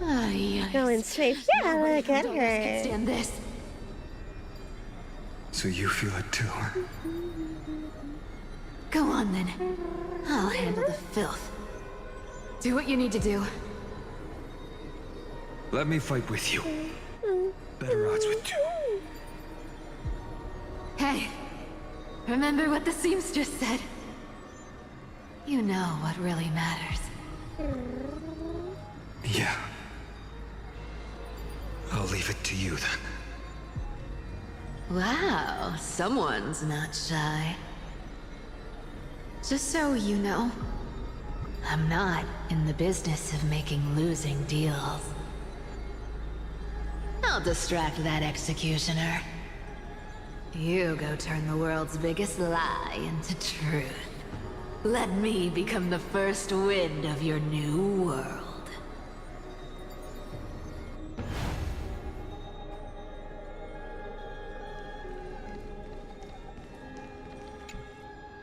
Going safe. Yeah, look at her. Can't stand this. So you feel it too, huh? Go on then. I'll handle the filth. Do what you need to do. Let me fight with you. Better odds with two. Hey, remember what the seamstress said? You know what really matters. Yeah. I'll leave it to you then. Wow, someone's not shy. Just so you know, I'm not in the business of making losing deals. I'll distract that executioner. You go turn the world's biggest lie into truth. Let me become the first wind of your new world.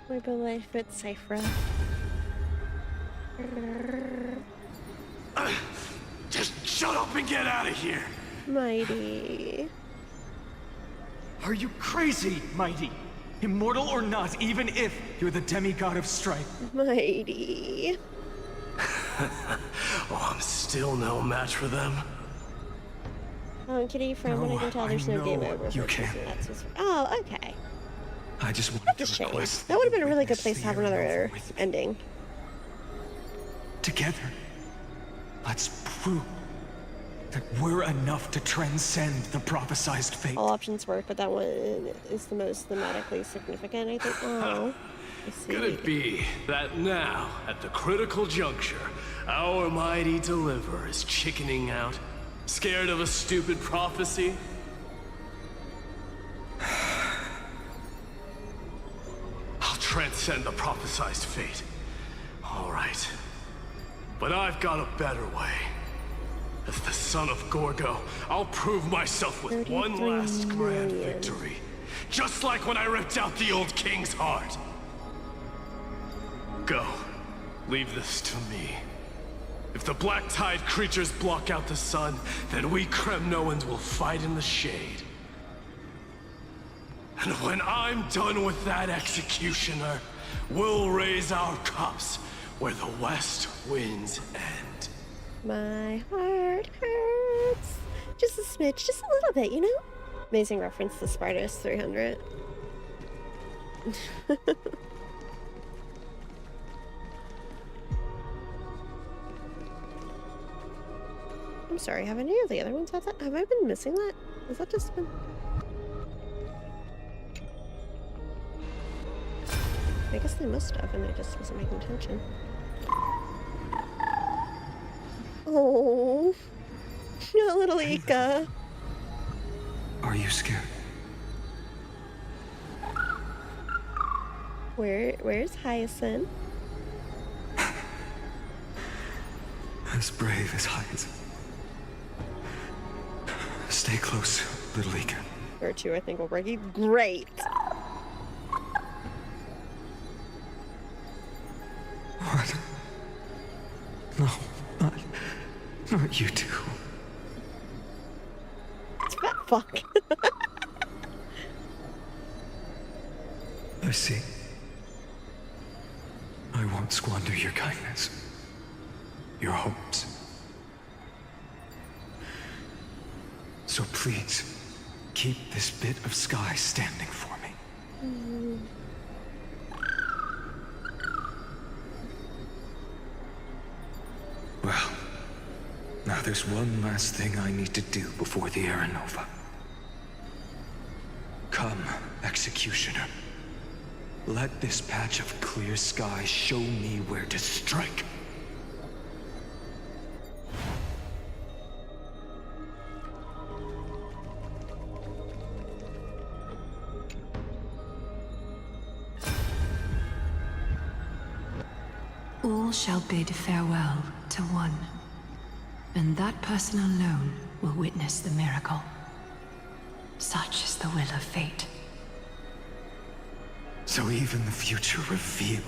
My life with Cypher. Just shut up and get out of here! Mighty. Are you crazy, Mighty? Immortal or not, even if you're the demigod of strife. Mighty. Oh, I'm still no match for them. Oh, Kitty, friend, when I can tell there's no game over. You can. Oh, okay. I just wanted That's a to shame. request That would have been a really good witness place to the have Aaron another over with me. ending. Together, let's prove that we're enough to transcend the prophesized fate. All options work, but that one is the most thematically significant, I think. Oh, I see. Could it be that now, at the critical juncture, our mighty deliverer is chickening out, scared of a stupid prophecy? I'll transcend the prophesized fate. All right. But I've got a better way. As the son of Gorgo, I'll prove myself with one last grand victory. Just like when I ripped out the old king's heart. Go. Leave this to me. If the black tide creatures block out the sun, then we Kremnoans will fight in the shade. And when I'm done with that executioner, we'll raise our cups where the west winds end. My heart hurts. Just a smidge, just a little bit, you know? Amazing reference to Spartus 300. I'm sorry, have any of the other ones had that? Have I been missing that? Has that just been... I guess they must have, and I just wasn't making attention. Oh, little Ika. Are you scared? Where's Hyacinth? As brave as Hyacinth. Stay close, little Ika. Or two, I think, will break you. Great. What? No, not you two. It's fat fuck. I see. I won't squander your kindness. Your hopes. So please, keep this bit of sky standing for me. Well, now there's one last thing I need to do before the Aranova. Come, Executioner. Let this patch of clear sky show me where to strike. All shall bid farewell to one, and that person alone will witness the miracle. Such is the will of fate. So even the future revealed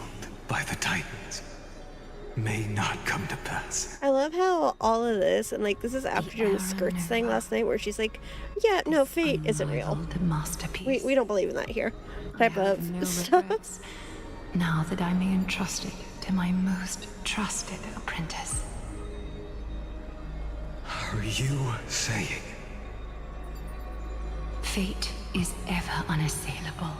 by the Titans may not come to pass. I love how all of this, and like this is after doing the skirts thing last night, where she's like, yeah, no, fate isn't real. We don't believe in that here. Type of No stuff. regrets, now that I may entrust it to my most trusted apprentice. Are you saying? Fate is ever unassailable.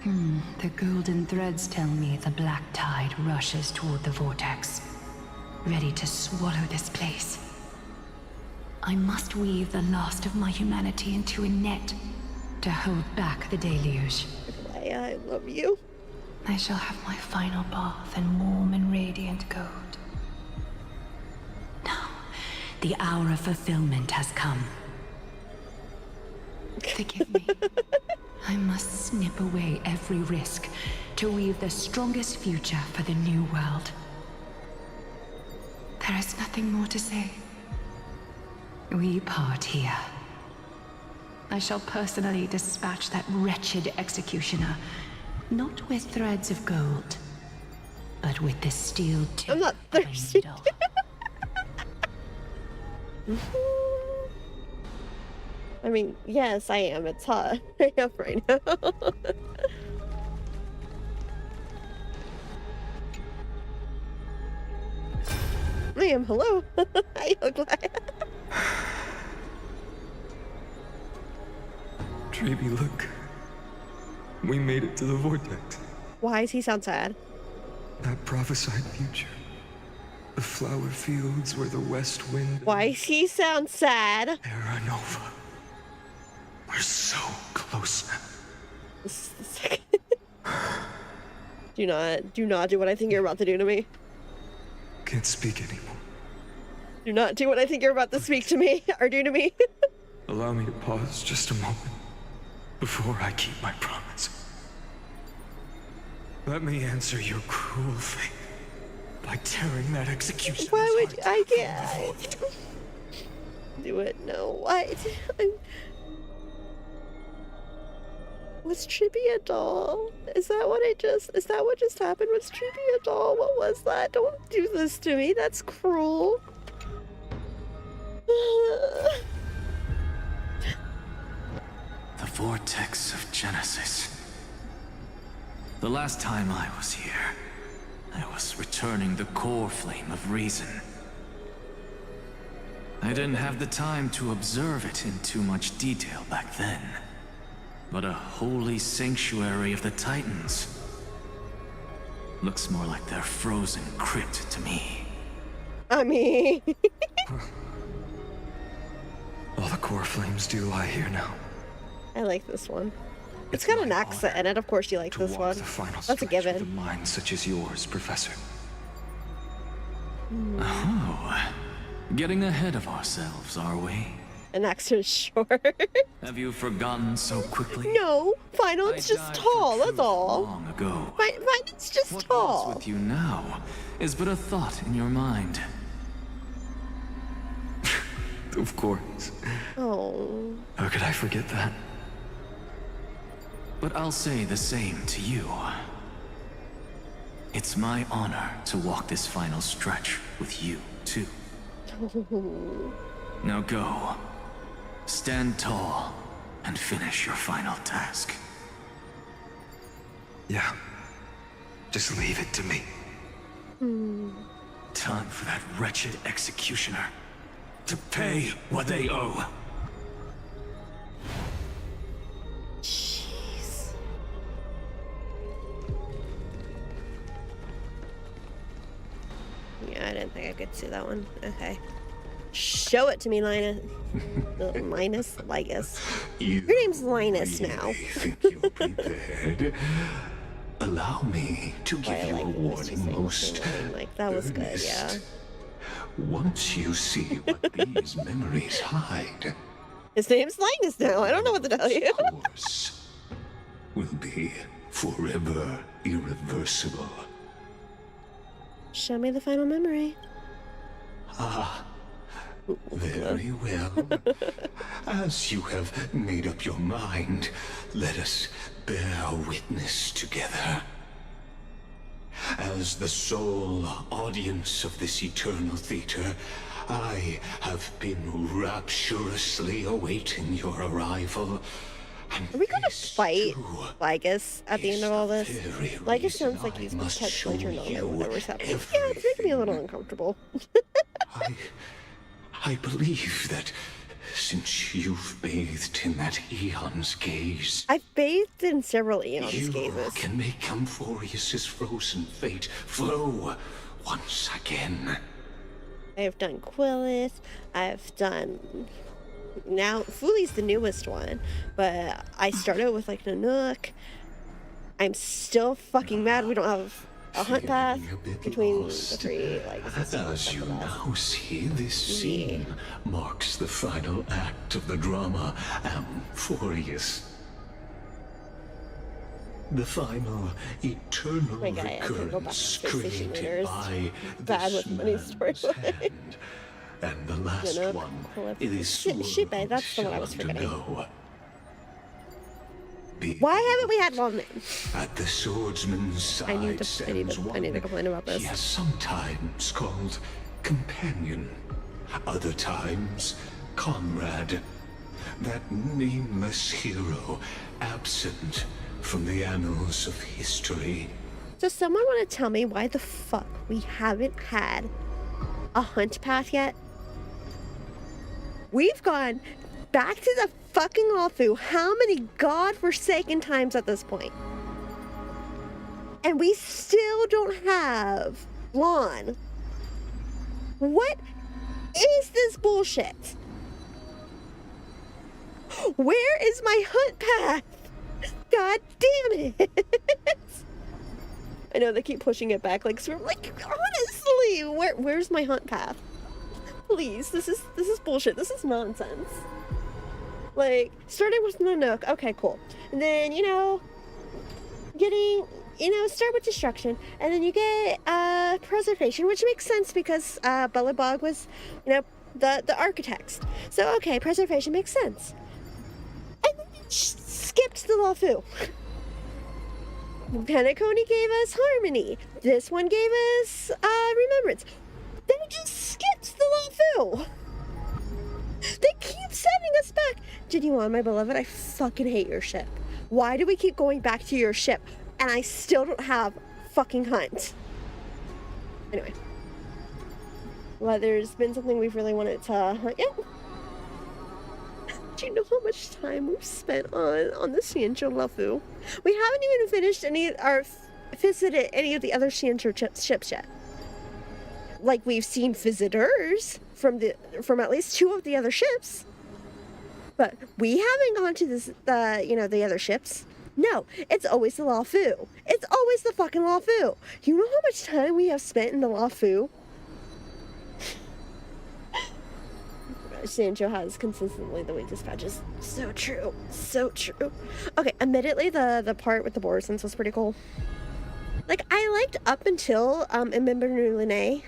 The golden threads tell me the black tide rushes toward the vortex, ready to swallow this place. I must weave the last of my humanity into a net to hold back the deluge. I love you. I shall have my final bath in warm and radiant gold. Now, the hour of fulfillment has come. Forgive me. I must snip away every risk to weave the strongest future for the new world. There is nothing more to say. We part here. I shall personally dispatch that wretched executioner, not with threads of gold, but with the steel tip. I'm not thirsty. I mean, yes, I am. It's hot up right now. I am. Hello. I look like. Dreamy, look. We made it to the vortex. Why does he sound sad? That prophesied future. The flower fields where the west wind... Why does he sound sad? Terra Nova. We're so close now. This is the second. Do not do what I think you're about to do to me. Can't speak anymore. Do not do what I think you're about to speak to me or do to me. Allow me to pause just a moment before I keep my promise. Let me answer your cruel fate by tearing that execution. Why would I can't do it? No, what? Was Chibi a doll? Is that what just happened? Was Chibi a doll? What was that? Don't do this to me. That's cruel. The vortex of Genesis. The last time I was here, I was returning the core flame of reason. I didn't have the time to observe it in too much detail back then. But a holy sanctuary of the Titans. Looks more like their frozen crypt to me. I mean... All the core flames do lie here now. I like this one. It's got an accent in it. Of course you like this one. That's a given. With a mind such as yours, Professor. Oh, getting ahead of ourselves, are we? An accent, sure. Have you forgotten so quickly? No, Final's just tall, that's all. Long ago. Final's just tall. What's with you now is but a thought in your mind. Of course. Oh. How could I forget that? But I'll say the same to you. It's my honor to walk this final stretch with you, too. Now go. Stand tall and finish your final task. Yeah. Just leave it to me. Time for that wretched executioner to pay what they owe. Jeez. Yeah, I didn't think I could see that one. Okay. Show it to me, Linus. Linus? Ligus. Your name's Linus now. Think you're prepared? Allow me to give you a warning, most like, that was good, yeah. Once you see what these memories hide, his name's Linus now. I don't know what to tell you. course will be forever irreversible. Show me the final memory. Ah, very well. As you have made up your mind, let us bear witness together. As the sole audience of this eternal theater, I have been rapturously awaiting your arrival. Are we gonna fight Ligus at the end of all this? Ligus sounds like he's potentially turned on by whatever's happening. Yeah, it's making me a little uncomfortable. I believe that since you've bathed in that Eon's gaze, I've bathed in several Eon's you gazes. can make Amphorius's frozen fate flow once again. I've done Quillis. I've done... Now, Fuli's the newest one, but I started with, like, Nanook. I'm still fucking mad we don't have a hunt path between the three. Like, as you now see, this scene marks the final act of the drama Amphorius. The final eternal recurrence created by this man's hand. And the last one is Shit, babe, that's the one I was forgetting. Why haven't we had one? At the swordsman's side, I need to complain about this. He has sometimes called companion, other times comrade. That nameless hero, absent from the annals of history. Does someone want to tell me why the fuck we haven't had a hunt path yet? We've gone back to the fucking Lawfu how many godforsaken times at this point? And we still don't have Lon. What is this bullshit? Where is my hunt path? God damn it. I know they keep pushing it back, like honestly, where's my hunt path? Please, this is bullshit. This is nonsense. Like, starting with Nanook, okay, cool. And then, you know, getting, you know, start with destruction, and then you get preservation, which makes sense because Bullybog was, you know, the architects. So okay, preservation makes sense. And then you skipped the Lawfu. Penacony gave us harmony. This one gave us remembrance. They just skipped the Lawfu. They keep sending us back. Genuine, my beloved, I fucking hate your ship. Why do we keep going back to your ship and I still don't have fucking hunt? Anyway. Well, there's been something we've really wanted to hunt yet. Do you know how much time we've spent on the Xianzhou Lawfu? We haven't even finished visited any of the other Xianzhou ships yet. Like, we've seen visitors from at least 2 of the other ships, but we haven't gone to the other ships. No, it's always the Lawfu. It's always the fucking Lawfu. You know how much time we have spent in the Lawfu? Xianzhou has consistently the weakest patches. So true. So true. Okay, admittedly, the part with the Borisons was pretty cool. Like, I liked up until Remember New Lene.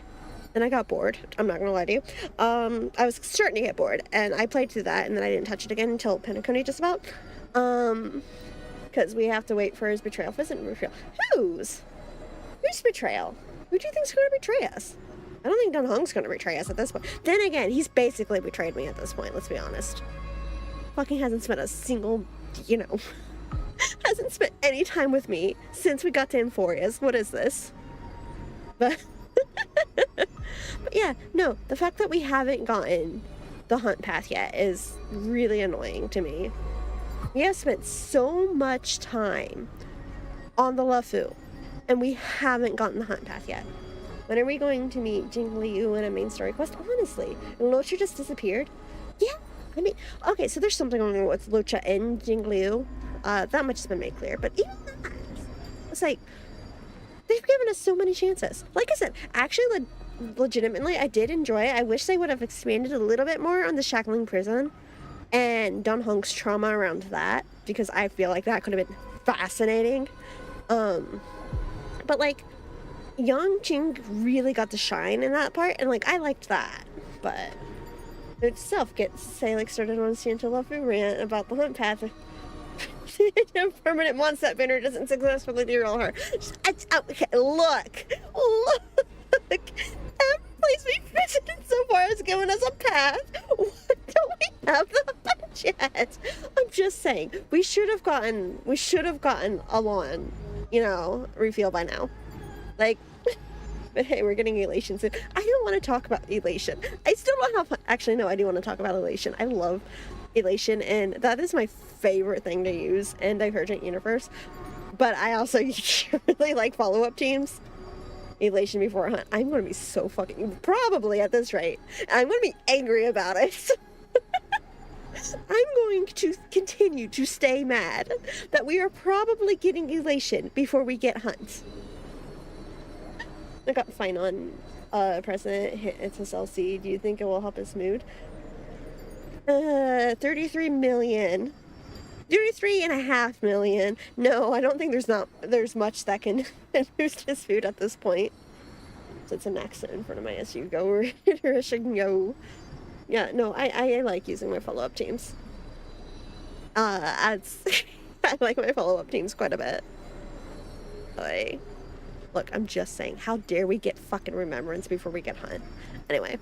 Then I got bored. I'm not gonna lie to you. I was starting to get bored, and I played through that, and then I didn't touch it again until Penacony just about. Because we have to wait for his betrayal. Isn't betrayal? Whose betrayal? Who do you think's gonna betray us? I don't think Dan Hong's gonna betray us at this point. Then again, he's basically betrayed me at this point, let's be honest. Fucking hasn't spent a single, you know, hasn't spent any time with me since we got to Euphoria's. What is this? But yeah, no, the fact that we haven't gotten the hunt path yet is really annoying to me. We have spent so much time on the Lawfu, and we haven't gotten the hunt path yet. When are we going to meet Jing Liu in a main story quest? Honestly, Lucha just disappeared. Yeah, I mean, okay, so there's something going on with Lucha and Jing Liu. That much has been made clear, but even that, it's like, they've given us so many chances. Like I said, actually, legitimately, I did enjoy it. I wish they would have expanded a little bit more on the Shackling Prison and Dan Hong's trauma around that, because I feel like that could have been fascinating. But like, Yang Qing really got to shine in that part, and like, I liked that. But itself started on Xianzhou Lawfu rant about the hunt path. A permanent Mondstadt banner doesn't successfully derail her. Okay, look. Every place we've visited so far has given us a path. Why don't we have the hunt yet? I'm just saying, we should have gotten a lawn, you know, refill by now. Like, but hey, we're getting Elation soon. I don't want to talk about Elation. I still don't have, actually no, I do want to talk about Elation. I love Elation, and that is my favorite thing to use in Divergent Universe. But I also really like follow-up teams. Elation before a hunt. I'm going to be so fucking, probably at this rate, I'm going to be angry about it. I'm going to continue to stay mad that we are probably getting Elation before we get hunt. I got fine on President hit its SLC. Do you think it will help his mood? 33 million. 33.5 million. No, I don't think there's much that can boost his food at this point. So it's an accent in front of my SU go. Yeah, no, I like using my follow-up teams. I like my follow-up teams quite a bit. Look, I'm just saying, how dare we get fucking remembrance before we get hunt? Anyway.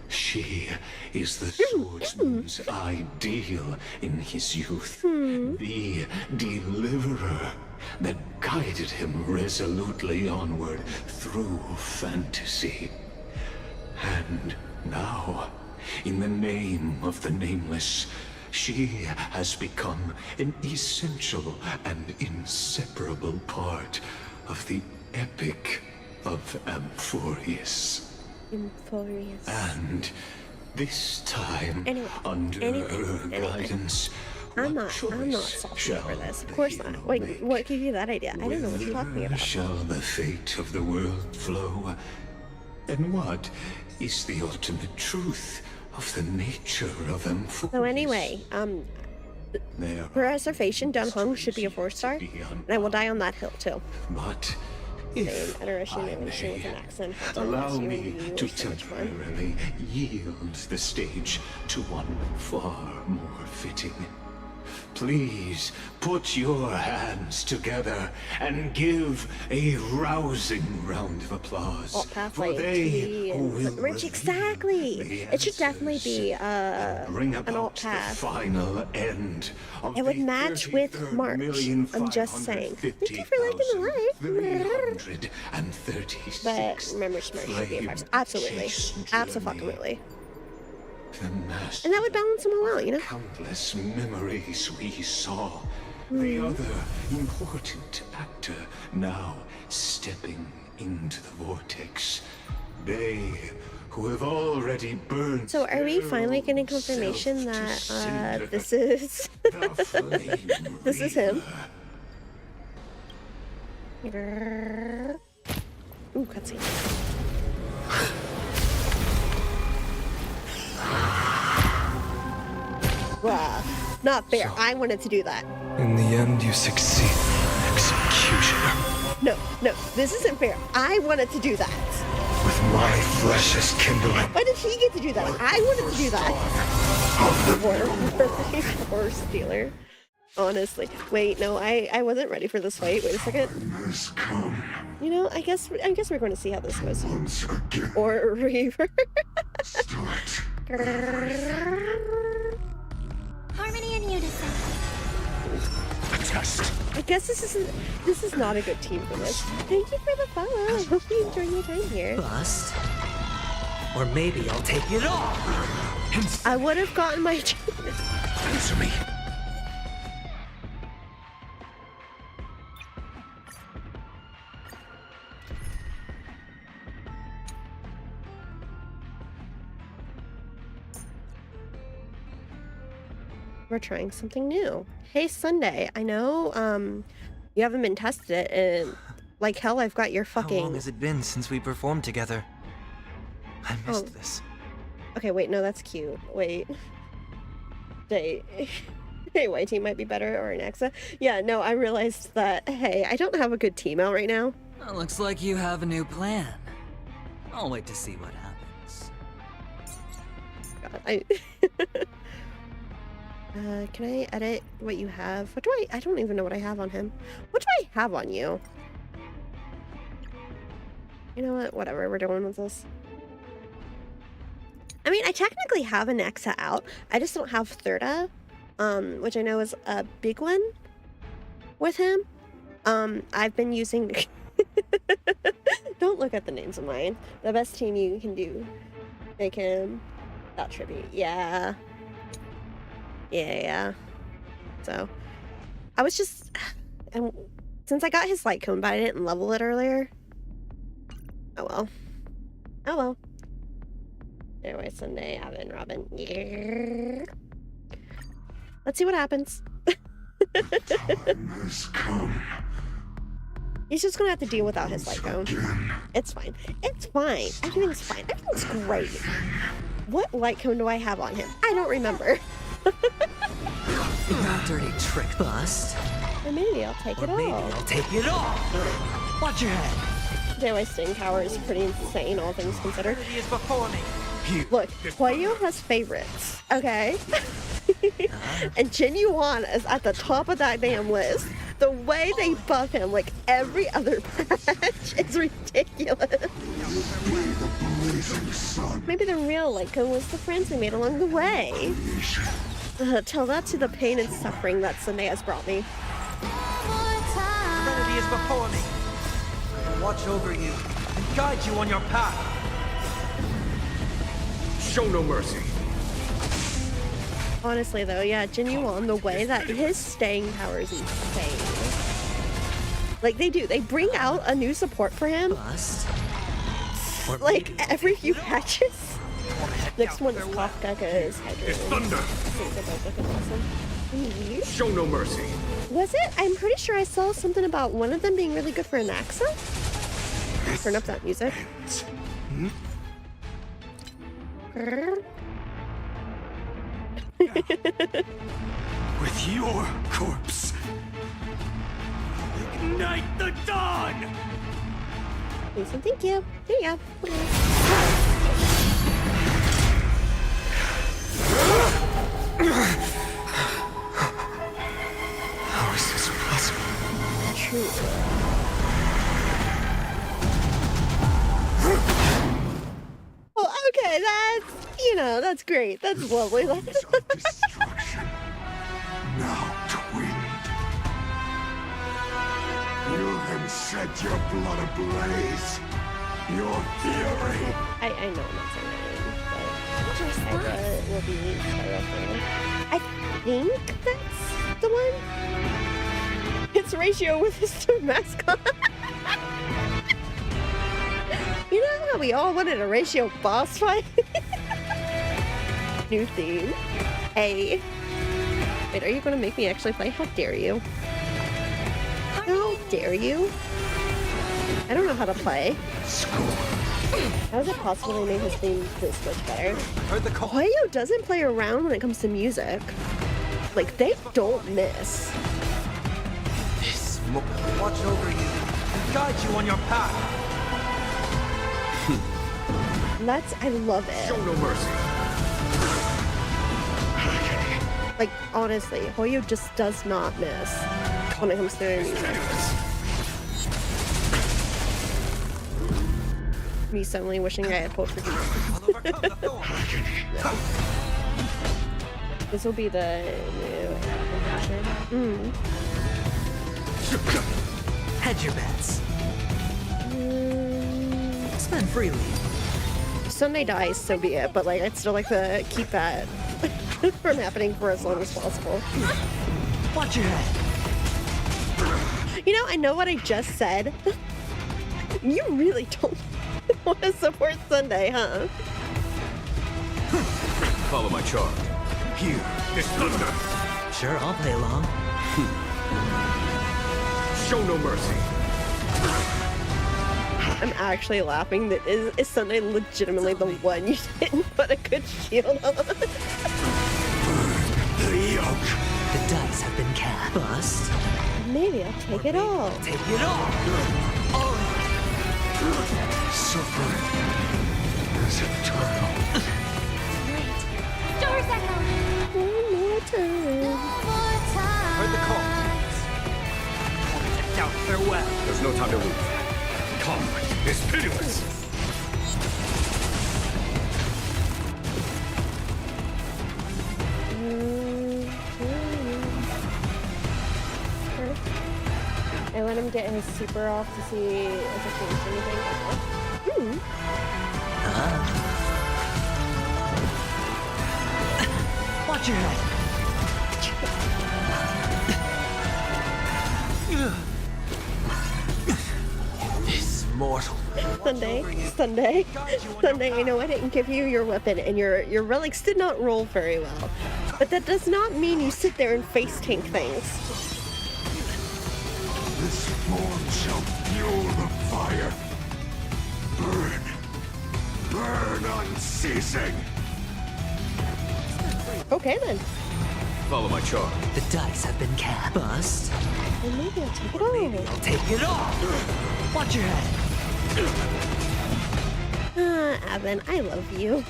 She is the swordsman's ideal in his youth. The deliverer that guided him resolutely onward through fantasy. And now, in the name of the Nameless, She has become an essential and inseparable part of the epic of Amphorius. And this time, under her guidance, I'm not salty over this. Of course not. Wait, what gave you that idea? I don't know what you're talking about. Shall the fate of the world flow? And what is the ultimate truth of the nature of Amphorius? So anyway, preservation Dunhung should be a 4-star, and I will die on that hill too. But if with an accent, allow me to temporarily yield the stage to one far more fitting. Please put your hands together and give a rousing round of applause for they who will Rich, exactly. It should definitely be bring an about alt path. the final end of It would match with March. I'm just saying. Thank you for liking the live. But remember, Smart should be a 5-star. Absolutely. Absolutely. And that would balance them all out, you know? Countless memories we saw. The other important actor now stepping into the vortex. They who have already burned. So are we finally getting confirmation that this is this is him? Ooh, cutscene. Bruh, not fair. I wanted to do that. In the end, you succeed, executioner. No, this isn't fair. I wanted to do that. With my flesh as kindling. Why did he get to do that? I wanted to do that. Horse stealer. Honestly. Wait, no, I wasn't ready for this fight. Wait a second. You know, I guess we're going to see how this goes. Or reverse. Harmony and unison. I guess this is not a good team for this. Thank you for the follow. Hope you enjoy your time here. Bust. Or maybe I'll take it all. I would have gotten my Answer me. We're trying something new. Hey, Sunday. I know you haven't been tested it, and like hell, I've got your fucking. How long has it been since we performed together? I missed this. Okay, wait, no, that's cute. Wait. Hey, white team might be better, or an Exa. Yeah, no, I realized that. Hey, I don't have a good team out right now. Well, looks like you have a new plan. I'll wait to see what happens. God, can I edit what you have? What do I don't even know what I have on him. What do I have on you? You know what? Whatever, we're doing with this. I mean, I technically have an Exa out. I just don't have Thirda, which I know is a big one with him. I've been using... Don't look at the names of mine. The best team you can do. Make him... That tribute. Yeah. Yeah. So, I was just... And since I got his light cone, but I didn't level it earlier. Oh well. Oh well. Anyway, Sunday, Evan, Robin. Yeah. Let's see what happens. He's just gonna have to deal without his light cone. It's fine. It's fine. Everything's fine. Everything's great. What light cone do I have on him? I don't remember. No dirty trick, Bust. Or maybe I'll take it all. Maybe I'll take it all. Watch your head. JY Sting Power is pretty insane, all things considered. He is before me. Look, Huayo has favorites, okay? And Jin Yuan is at the top of that damn list. The way they buff him, like every other patch, is ridiculous. Maybe the real Lyco was the friends we made along the way. Tell that to the pain and suffering that Sunday has brought me. Humanity is before me. I will watch over you and guide you on your path. Show no mercy. Honestly though, yeah, Genuine, the way that his staying power is insane. Like they bring out a new support for him. Like every few patches. Next one is Kafka because It's thunder. Show no mercy. Was it? I'm pretty sure I saw something about one of them being really good for Anaxa. Turn up that music. With your corpse, ignite the dawn! Lisa, thank you. Here you go. How is this possible? True. Well, okay, that's great. That's lovely. Destruction. Now twinned. You then set your blood ablaze. Your fury. I know I'm not saying that name, but Hydra will be terrifying. I think that's the one. It's Ratio with his mascot. You know how we all wanted a Ratio boss fight? New theme. Hey. Wait, are you gonna make me actually play? How dare you? How dare you? I don't know how to play. How is it possible they made his theme this much better? Hoyo doesn't play around when it comes to music. Like, they don't miss. This will watch over you and guide you on your path. I love it. Show no mercy. Like, honestly, Hoyo just does not miss when it comes to their music. Me suddenly wishing I had pulled for This will be the new Hedge your bets. Spend freely. Sunday dies, so be it, but like I'd still like to keep that from happening for as long as possible. Watch your head. You know, I know what I just said. You really don't want to support Sunday, huh? Follow my charge. Here is thunder. Sure, I'll play along. Show no mercy. I'm actually laughing. That is Sunday legitimately the one you didn't put a good shield on? The dice have been cast. Bust. Maybe I'll take it all. Take it all. Suffering is eternal. Doors echo. One more time. Heard the call. Out, farewell. There's no time to lose. Conflict is pitiless. I let him get his super off to see if it changed anything. Watch your head. This mortal. Sunday, I know I didn't give you your weapon and your relics did not roll very well. But that does not mean you sit there and face tank things. This form shall fuel the fire. Burn. Burn unceasing. Okay then. Follow my charge. The dice have been cast. Bust. Well, maybe I'll take it all. I'll take it all. Watch your head. Avin, I love you.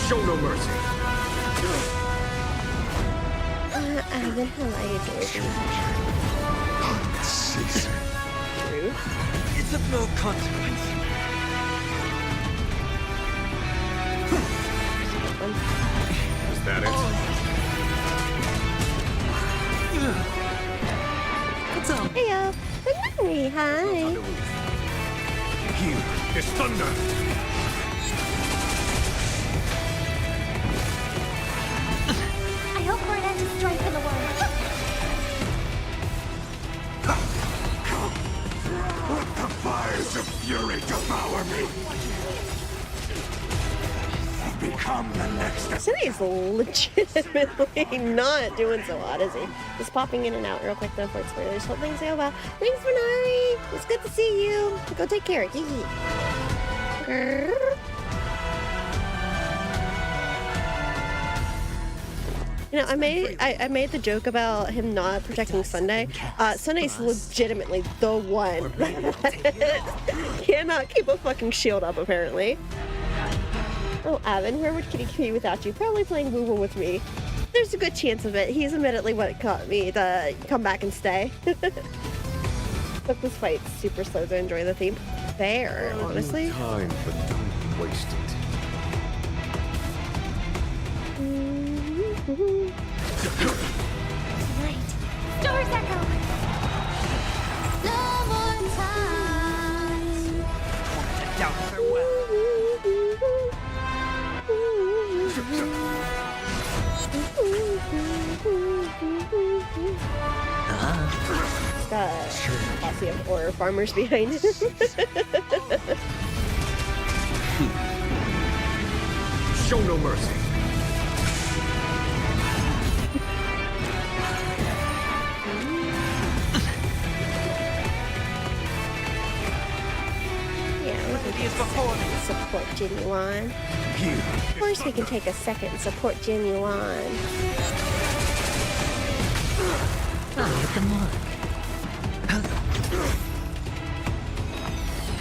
Show no mercy. Avin, how I adore you. Unceasing. Rude. It's of no consequence. Is that it? What's up? Heyo. Henry, hi. Here is thunder. become the next. Cindy's legitimately not doing so hot, is he? Just popping in and out real quick though for spoilers. Hope things go well. Thanks, Minari. It's good to see you. Go take care. You know, I made the joke about him not protecting Sunday. Sunday's legitimately the one that cannot keep a fucking shield up, apparently. Oh, Evan, where would Kitty be without you? Probably playing Woo Woo with me. There's a good chance of it. He's admittedly what got me to come back and stay. But this fight's super slow to enjoy the theme. Fair, honestly. Time, but don't waste it. Right. Stars echo. No more time. Down farewell. Got a posse of horror farmers behind him. Show no mercy. Support Genuine. Of course, we can take a second and support Genuine.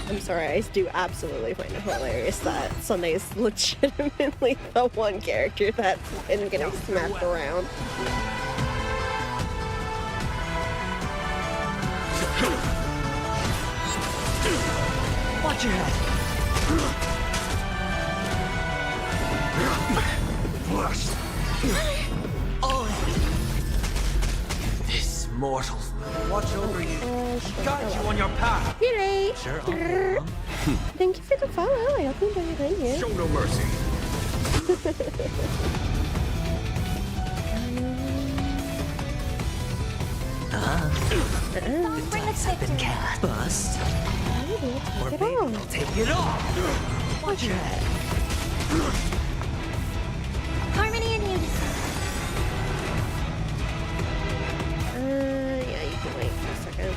I'm sorry, I do absolutely find it hilarious that Sunday is legitimately the one character that's been getting smacked around. Watch your head. Blast. Oh. This mortal. Watch over you. Guide you on your path. You're late. Sure. Thank you for the follow. I hope you enjoy your time here. Show no mercy. The dice have been cast. Bust. Or maybe I'll take it off. Watch your head. Harmony and unison. Yeah, you can wait for a second.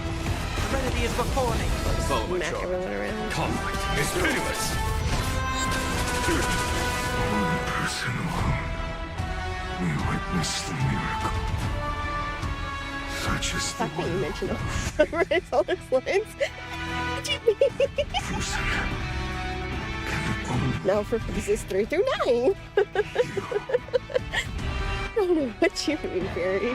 Serenity is before me. Follow my Smack charge. everyone around. Conflict is pitiless. One person alone. We witness the miracle. Such is the Fuck that you mentioned all all those lines. What do you mean? Now for pieces 3 through 9. I don't know what you mean, Barry.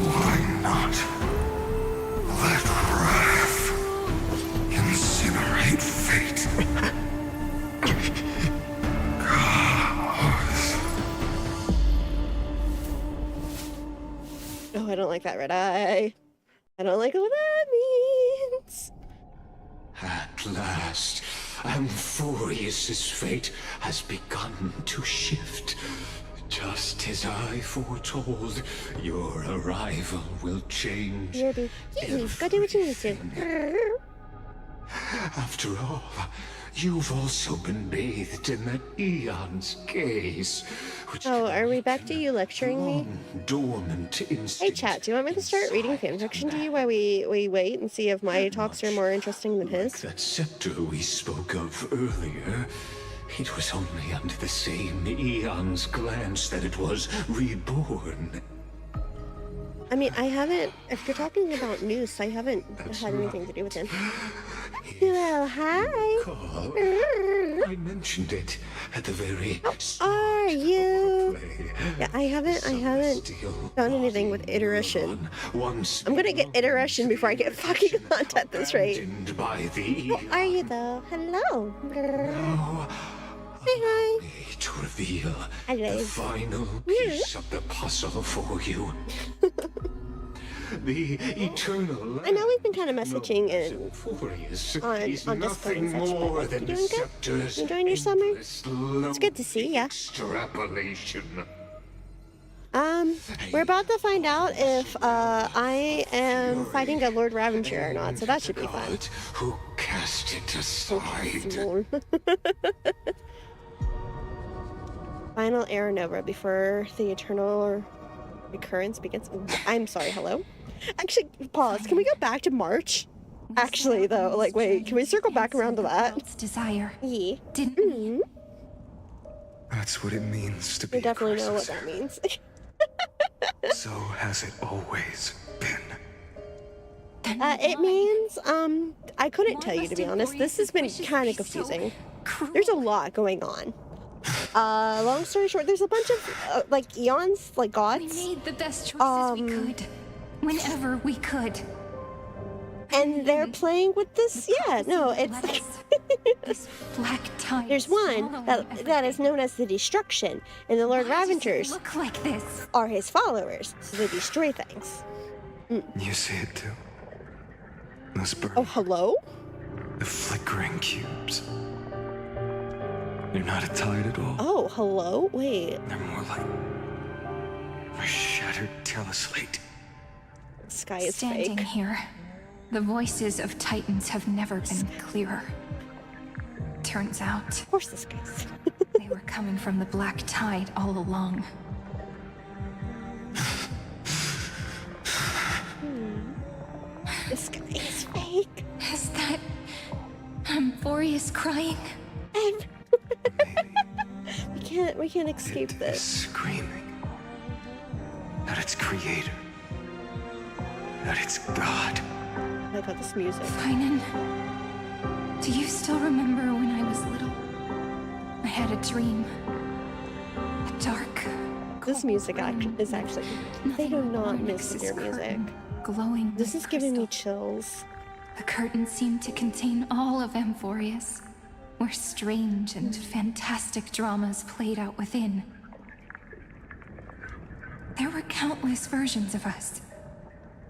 Why not? Let wrath incinerate fate. Oh, I don't like that red eye. I don't like what that means. At last, Amphorius's fate has begun to shift. Just as I foretold, your arrival will change. Go do what you need to. After all, you've also been bathed in that eon's gaze. Oh, are we back to you lecturing me? Dormant Hey chat, do you want me to start reading fanfiction to you while we wait and see if my talks are more interesting than his? That scepter we spoke of earlier, it was only under the same eon's glance that it was reborn. I mean, I haven't, if you're talking about Noose, I haven't had anything to do with him. Well, hi. I mentioned it at the very How are you? Yeah, I haven't done anything with iteration. I'm gonna get iteration before I get fucking hunt at this rate. How are you though? Hello. Say hi. To reveal Hello. the final piece of the puzzle for you. The eternal. I know we've been kind of messaging and on Discord nothing and such, but more like, than you doing good? scepter's You enjoying your summer? It's good to see ya. extrapolation. We're about to find out if I am fighting a Lord Ravager or not, so that should be fun. Who cast it aside? Final era nova before the eternal recurrence begins. I'm sorry, hello? Actually, pause. Can we go back to March? Actually, though, like, wait, can we circle back around to that? Desire. Yeah. Didn't we? That's what it means to be We definitely know what Crisis. that means. So has it always been. It means, I couldn't tell you, to be honest. This has been kind of confusing. There's a lot going on. Long story short, there's a bunch of, like, eons, like gods. We made the best choices we could. Whenever we could. And they're playing with this, yeah, no, it's... This black tide. There's one that is known as the Destruction, and the Lord Ravengers look like this? are his followers, so they destroy things. You see it too. Those burning, Oh, hello? the flickering cubes. They're not a tide at all. Oh, hello? Wait. They're more like a shattered teleslate. The sky is Standing fake. here, the voices of Titans have never been clearer. Turns out, of course the sky's. They were coming from the black tide all along. The sky is fake. Is that Amphorius crying? And we can't escape It this. is screaming that it's creator, that it's God. I got this music. Finan, do you still remember when I was little? I had a dream. A dark. This music is actually. They do not miss with their music. Glowing. This is giving me chills. The curtain seemed to contain all of Amphorius, where strange and fantastic dramas played out within. There were countless versions of us,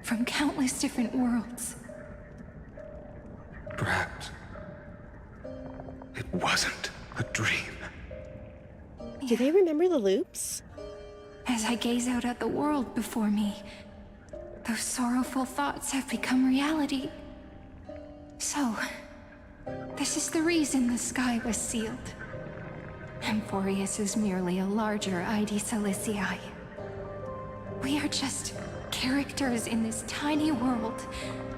from countless different worlds. Perhaps it wasn't a dream. Do they remember the loops? As I gaze out at the world before me, those sorrowful thoughts have become reality. So, this is the reason the sky was sealed. Amphorius is merely a larger ID Silicii. We are just characters in this tiny world,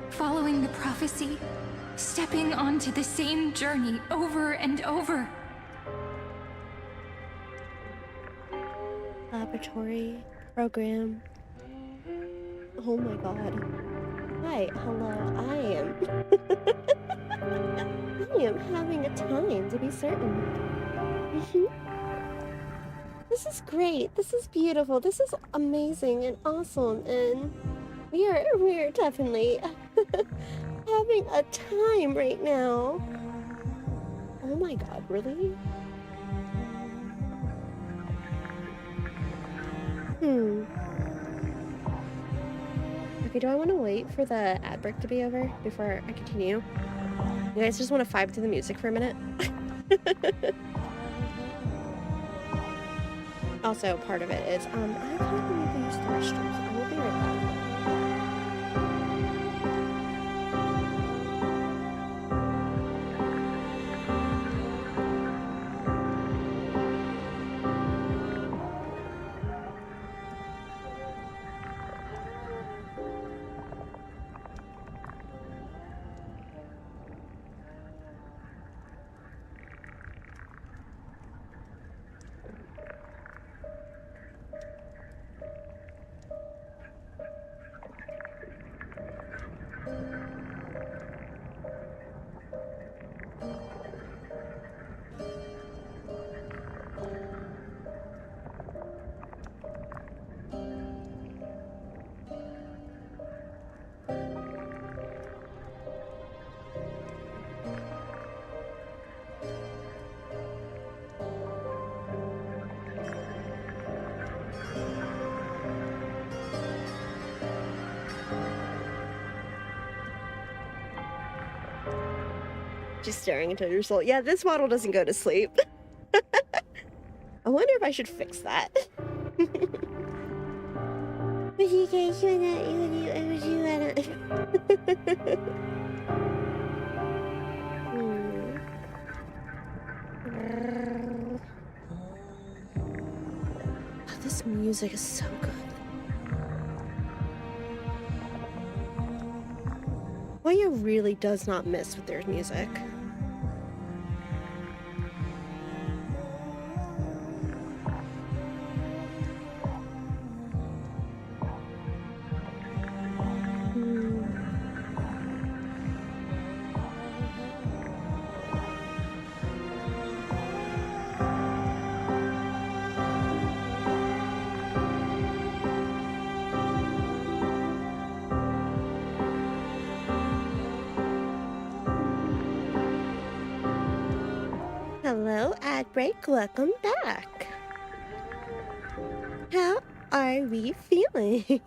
following the prophecy, stepping onto the same journey over and over. Laboratory program. Oh my god. Hi, hello, I am having a time, to be certain. This is great, this is beautiful, this is amazing and awesome, and we're definitely having a time right now. Oh my god, really? Okay, do I want to wait for the ad break to be over before I continue? You guys just want to vibe to the music for a minute? Also, part of it is, I probably need to use the restrooms. I will be right back. Just staring into your soul. Yeah, this model doesn't go to sleep. I wonder if I should fix that. This music is so good. Hoya really does not miss with their music. Hello, ad break. Welcome back. How are we feeling?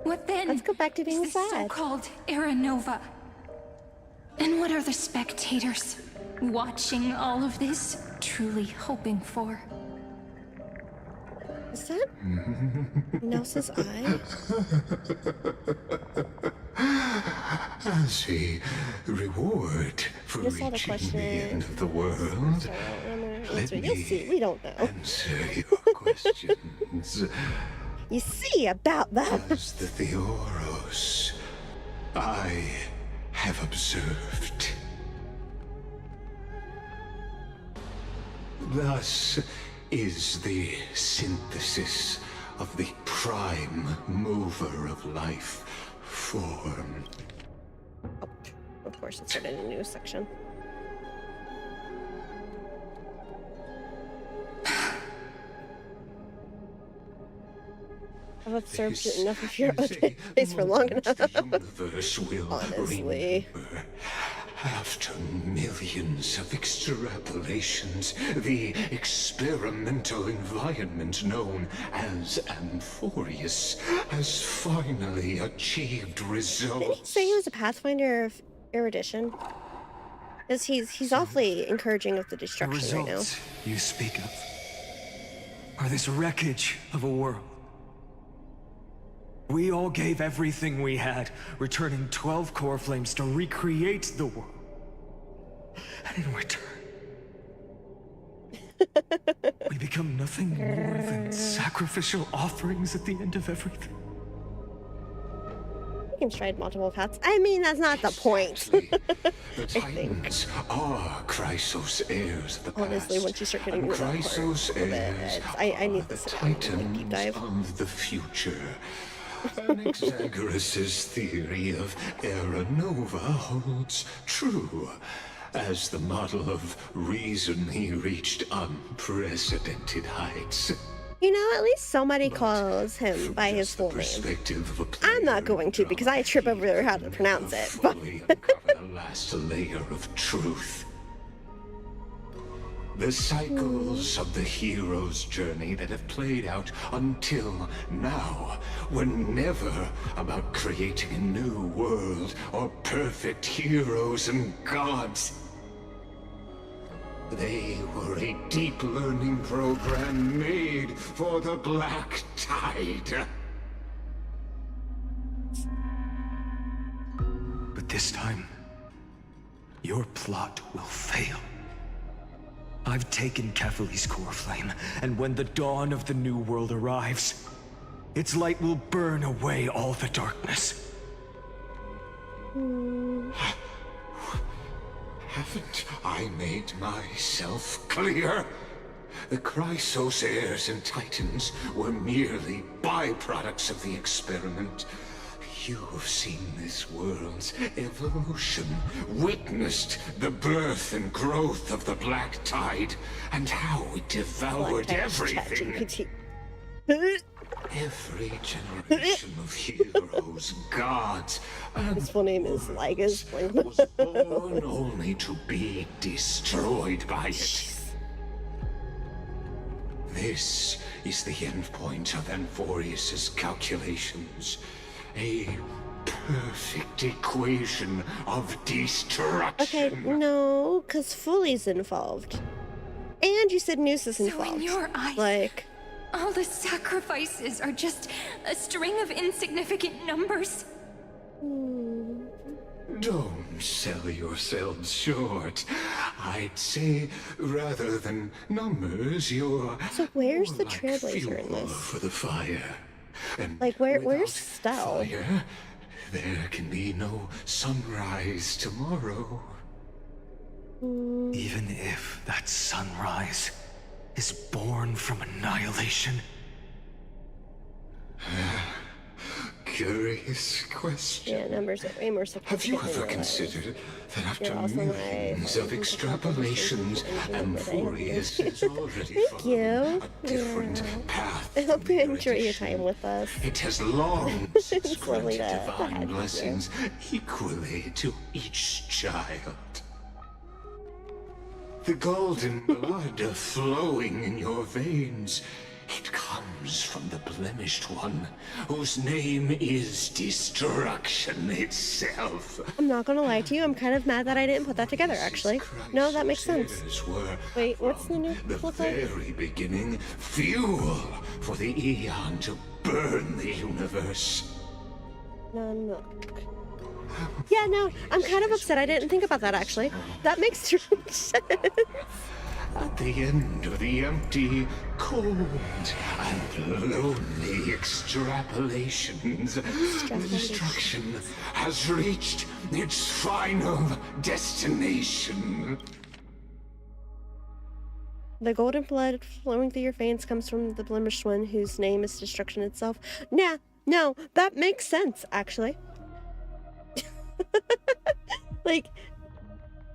What then? Let's go back to being is this sad. so-called Era Nova? And what are the spectators watching all of this truly hoping for? Is that Nelsa's eye? As a reward for reaching the end of the world, let me You'll see. We don't know. answer your questions. You see about that. As the Theoros, I have observed. Thus is the synthesis of the prime mover of life formed. Oh, of course, it started a new section. I've observed enough of your face for long enough. Universe will honestly. remember. After millions of extrapolations, the experimental environment known as Amphorius has finally achieved results. Didn't he say he was a pathfinder of erudition? Because he's awfully encouraging of the The destruction right now. results you speak of are this wreckage of a world. We all gave everything we had, returning 12 core flames to recreate the world. And in return, we become nothing more than sacrificial offerings at the end of everything. You can stride multiple paths. I mean, that's not the point. The Titans are Chrysos heirs of the past. Honestly, once you start getting and into that part Chrysos of it, heirs I need are to the sit down and, like, Titans deep dive. of the future. Anaxagoras' theory of Era Nova holds true. As the model of reason, he reached unprecedented heights. You know, at least somebody calls him by his full name. I'm not going to because I trip over how to pronounce it. But The last layer of truth. The cycles of the hero's journey that have played out until now were never about creating a new world or perfect heroes and gods. They were a deep learning program made for the Black Tide. But this time, your plot will fail. I've taken Kefali's core flame, and when the dawn of the new world arrives, its light will burn away all the darkness. Haven't I made myself clear? The Chrysos heirs and Titans were merely byproducts of the experiment. You've seen this world's evolution, witnessed the birth and growth of the Black Tide, and how it devoured everything. Every generation of heroes, gods, and his full name is Ligas. was born only to be destroyed by it. This is the endpoint of Anforius's calculations. A perfect equation of destruction. Okay, no, because Fully's involved. And you said Noose is involved. So in your eyes, like, all the sacrifices are just a string of insignificant numbers? Don't sell yourselves short. I'd say, rather than numbers, you're so where's the like Trailblazer fuel in this? for the fire. And like, where's Stell? Fire, there can be no sunrise tomorrow. Even if that sunrise is born from annihilation. Curious question. Yeah, numbers are way more Have you ever considered that after millions of extrapolations, Amphorius has already followed a different path? I hope you enjoy your time with us. It has long since granted divine blessings equally to each child. The golden blood flowing in your veins, it comes from the blemished one, whose name is destruction itself. I'm not gonna lie to you, I'm kind of mad that I didn't put that together, actually. No, that makes sense. Wait, what's the new The very beginning, fuel for the Eon to burn the universe. No. Yeah, no, I'm kind of upset I didn't think about that, actually. That makes true sense. At the end of the empty, cold, and lonely extrapolations, the destruction has reached its final destination. The golden blood flowing through your veins comes from the blemished one whose name is destruction itself. Nah, no, that makes sense, actually. Like,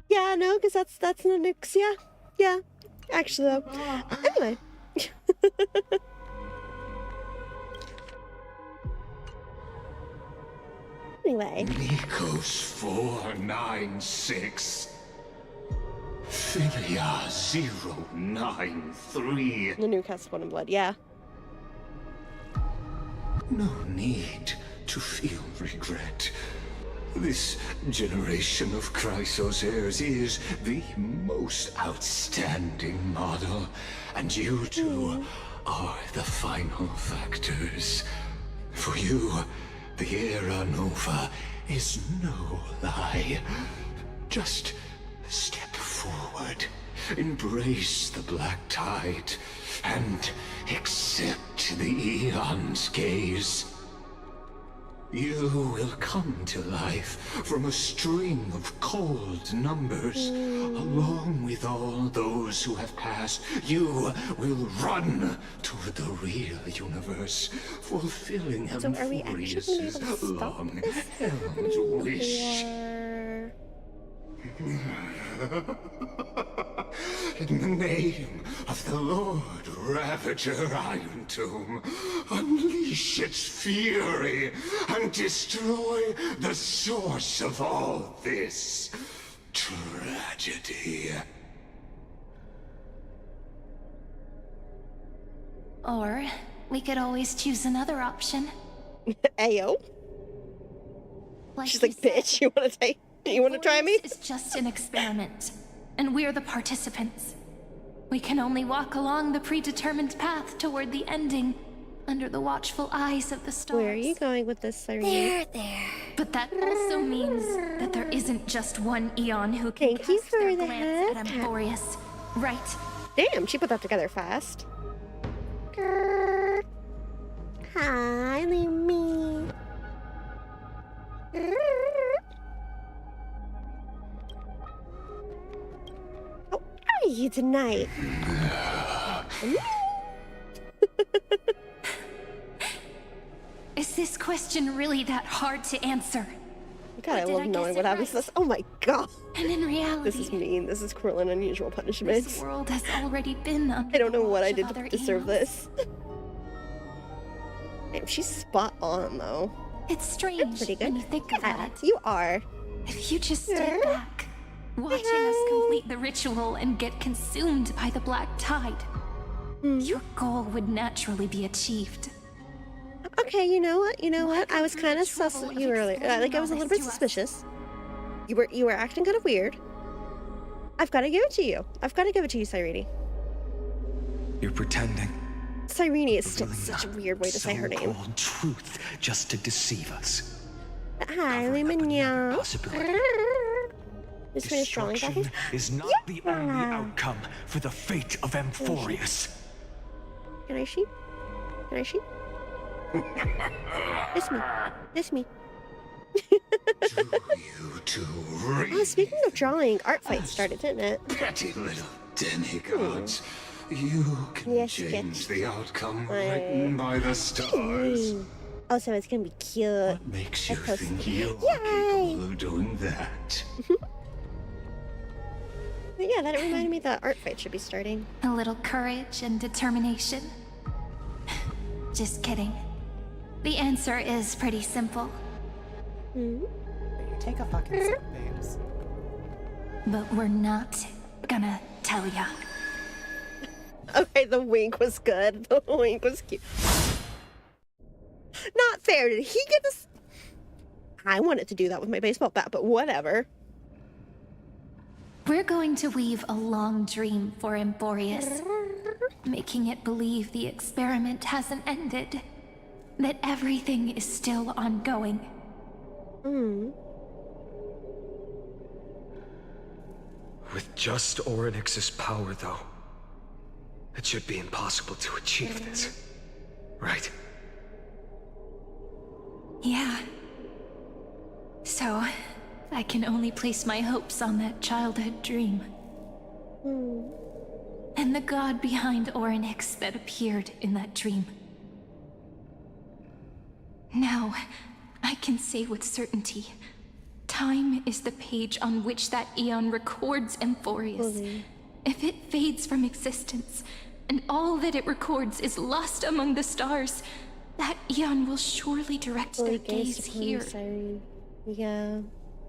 yeah, no, because that's no nix, yeah, actually, though. Anyway. Anyway. Nikos 496. Philia 093. The new cast one in blood, yeah. No need to feel regret. This generation of Chrysos heirs is the most outstanding model, and you two are the final factors. For you, the Era Nova is no lie. Just step forward, embrace the black tide, and accept the Eon's gaze. You will come to life from a string of cold numbers. Along with all those who have passed, you will run toward the real universe, fulfilling Amphorius's long-held wish. In the name of the Lord Ravager Iron Tomb, unleash its fury and destroy the source of all this tragedy. Or we could always choose another option. Ayo. Like she's like, bitch, you wanna try me? It's just an experiment, and we're the participants. We can only walk along the predetermined path toward the ending, under the watchful eyes of the stars. Where are you going with this, Irene? There. But that also means that there isn't just one Eon who can cast their glance at Amphorius, right? Damn, she put that together fast. Grrr. Hi, Lumi. How are you tonight? Is this question really that hard to answer? God, I love knowing what happens to this. Oh my god. And in reality, this is mean. This is cruel and unusual punishment. This world has already been under I don't know what I the did watch of to deserve other this. Damn, she's spot on though. It's strange pretty good. when you think about it. You are. If you just step back, watching us complete the ritual and get consumed by the black tide, your goal would naturally be achieved. Okay, you know what? You know what? I was kind of sus of you earlier. Like, I was a little bit suspicious. You were acting kind of weird. I've got to give it to you. I've got to give it to you, Cyrene. You're pretending. Cyrene is still such a weird way to say her name. So-called truth just to deceive us. Hi, Lemon. Just finished drawing Destruction copies? is not the only outcome for the fate of Amphorius. Can I shoot? Can I shoot? This me. This me. Oh, speaking of drawing, art fight started, didn't it? Petty little demigods. You can change the outcome written by the stars. Oh, so it's gonna be cute. What makes you think you're capable of doing that? But yeah, that reminded me that art fight should be starting. A little courage and determination. Just kidding. The answer is pretty simple. Take a fucking sip, babes. But we're not gonna tell ya. Okay, the wink was good. The wink was cute. Not fair. Did he get this? I wanted to do that with my baseball bat, but whatever. We're going to weave a long dream for Amphorius, making it believe the experiment hasn't ended, that everything is still ongoing. With just Orynyx's power, though, it should be impossible to achieve this, right? Yeah. So, I can only place my hopes on that childhood dream. And the god behind Orynyx that appeared in that dream. Now, I can say with certainty, time is the page on which that eon records Amphorius. If it fades from existence, and all that it records is lost among the stars, that eon will surely direct their gaze here. Yeah.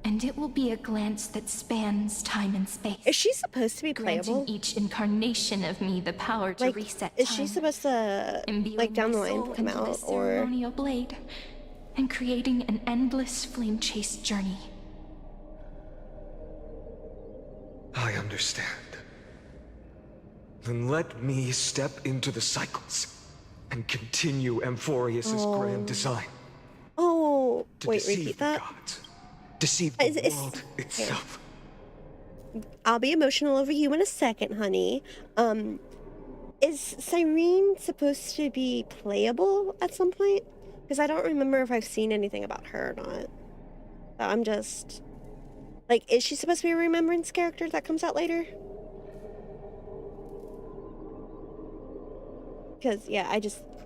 And it will be a glance that spans time and space. Is she supposed to be playable? Granting each incarnation of me the power to reset time. Is she supposed to, like, down the line come out, or...? Ceremonial blade, and creating an endless flame-chased journey. I understand. Then let me step into the cycles and continue Amphorius's grand design. Oh, to wait, deceive repeat the that? gods, deceive the world itself. I'll be emotional over you in a second, honey. Is Cyrene supposed to be playable at some point? Because I don't remember if I've seen anything about her or not. So I'm just... Like, is she supposed to be a remembrance character that comes out later? Because, yeah,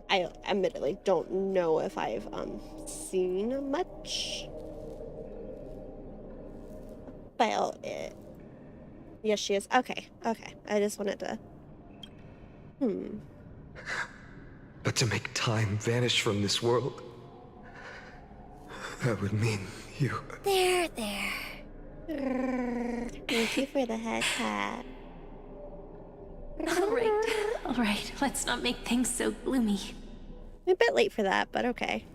I admittedly don't know if I've, seen much about it. Yes, she is. Okay, okay. I just wanted to... But to make time vanish from this world, that would mean you... There. Thank you for the head pat. All right, let's not make things so gloomy. I'm a bit late for that, but okay.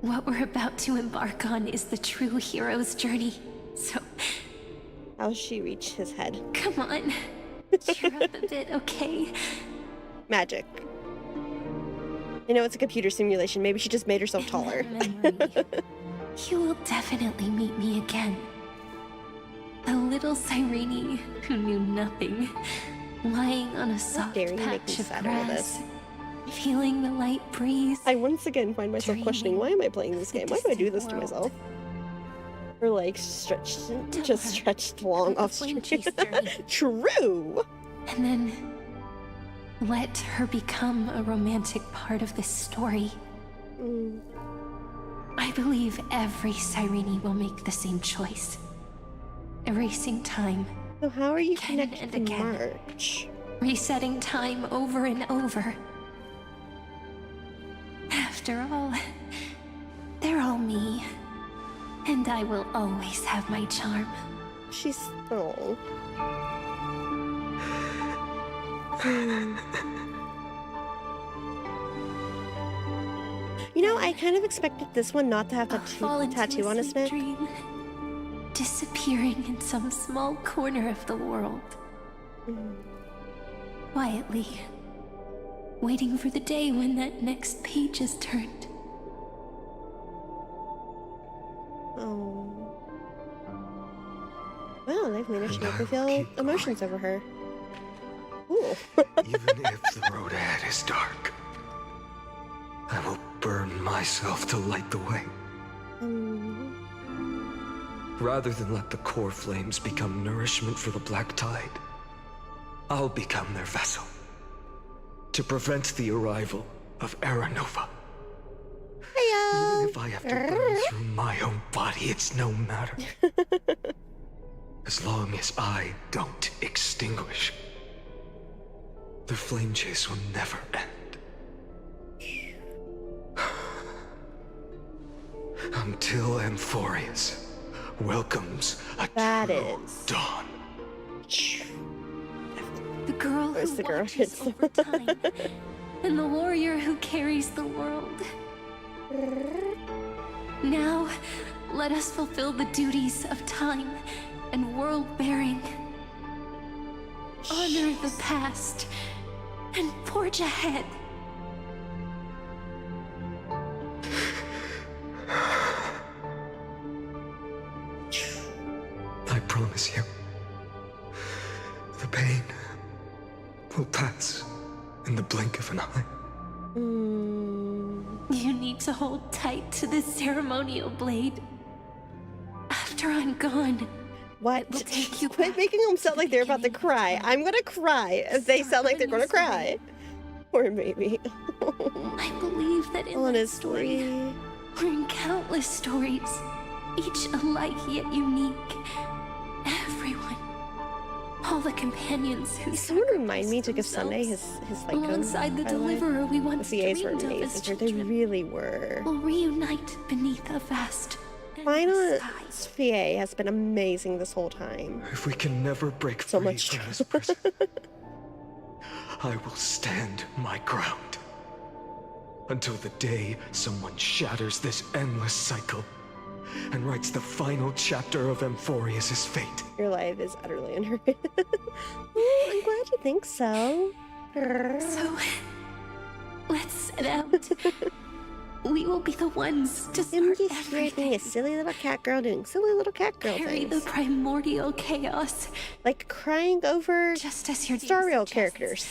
What we're about to embark on is the true hero's journey, so... How'll she reach his head? Come on, cheer up a bit, okay? Magic. You know, it's a computer simulation. Maybe she just made herself taller. You will definitely meet me again. The little Cyrene who knew nothing, lying on a soft patch of grass, feeling the light breeze. I once again find myself questioning, why am I playing this game? Why do I do this to myself? Or like stretched long off stream. True! And then let her become a romantic part of this story. I believe every Cyrene will make the same choice. Erasing time. So how are you connected to March? Resetting time over and over. After all, they're all me. And I will always have my charm. She's... oh. You know, I kind of expected this one not to have a tattoo on his neck. Dream, disappearing in some small corner of the world. Quietly, waiting for the day when that next page is turned. Oh. Wow, they've managed to make me feel emotions over her. Ooh. Even if the road ahead is dark, I will burn myself to light the way. Rather than let the core flames become nourishment for the black tide, I'll become their vessel to prevent the arrival of Era Nova. Even if I have to burn through my own body, it's no matter. As long as I don't extinguish, the flame chase will never end. Until Amphorius welcomes a true dawn. The girl who watches over time, and the warrior who carries the world. Now, let us fulfill the duties of time and world-bearing. Honor the past and forge ahead. I promise you, the pain will pass in the blink of an eye. You need to hold tight to this ceremonial blade. After I'm gone, what? Quit making them sound like they're about to cry. I'm gonna cry if they sound like they're gonna cry. Or maybe. I believe that in that story, or in countless stories, each alike yet unique, everyone, all the companions who someone remind me to give Sunday his like alongside the deliverer we once VAs were dreamed of as amazing. They children, really were. will reunite beneath a vast Final VA has been amazing this whole time. If we can never break free from this prison, I will stand my ground until the day someone shatters this endless cycle and writes the final chapter of Amphorius' fate. Your life is utterly in her hands. Well, I'm glad you think so. So, let's set out. We will be the ones to start everything. Being a silly little cat girl doing silly little cat girl Carry things. the primordial chaos. Like crying over just as your Star Rail characters.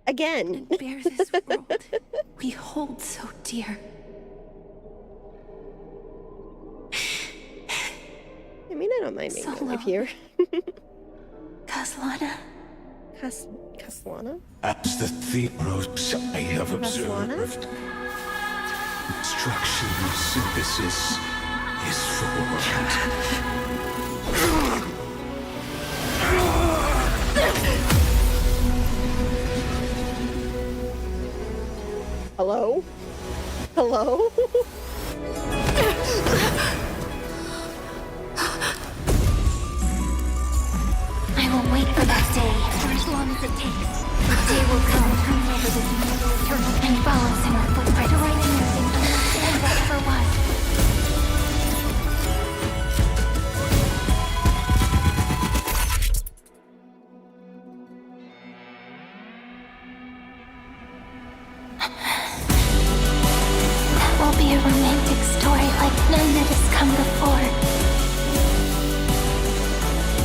Again. And bear this world we hold so dear. I mean, I don't mind being alive here. Kaslana. Kaslana? As the Theros I have observed, instruction synthesis is formed. Hello? Hello? I will wait for that day for as long as it takes. The day will come whenever the universe turns and follows in our footprint to right everything understand what ever was. That will be a romantic story like none that has come before.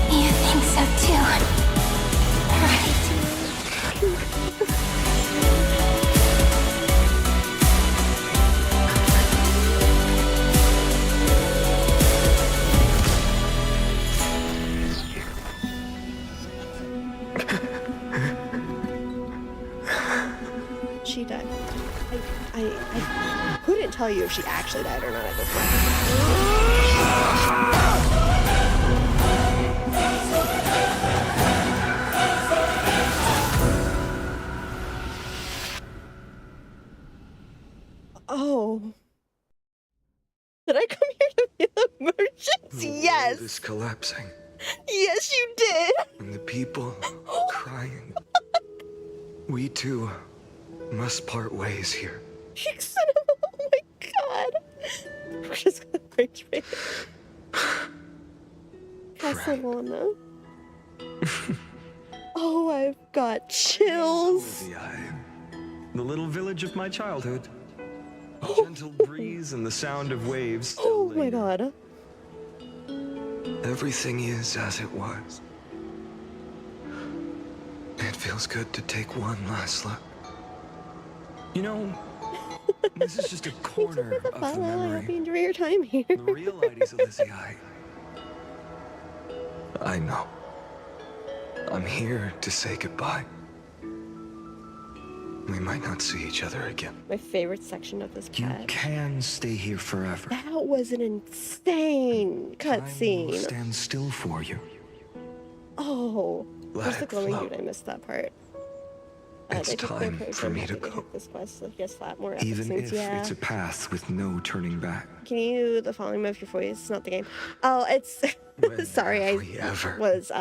You think so too, right? She died. I couldn't tell you if she actually died or not at this point. Oh. Did I come here to feel emotions? Yes. The world is collapsing. Yes, you did. And the people crying. We two must part ways here. You son of a... Oh my god. We're just gonna break your Castellana. Oh, I've got chills. The little village of my childhood. A gentle breeze and the sound of waves. Oh my god. Everything is as it was. It feels good to take one last look. You know, this is just a corner of the memory. I hope you enjoy your time here. The real Ides Elysiae. I know. I'm here to say goodbye. We might not see each other again. My favorite section of this You can stay here forever. That was an insane cutscene. Stand still for you. Oh, Let there's the it glowing flow. dude. I missed that part. It's time for me to go. go. This quest, so just slap more Even episodes, if yeah. it's a path with no turning back. Can you do the following move your voice? Not the game. Oh, it's sorry, I was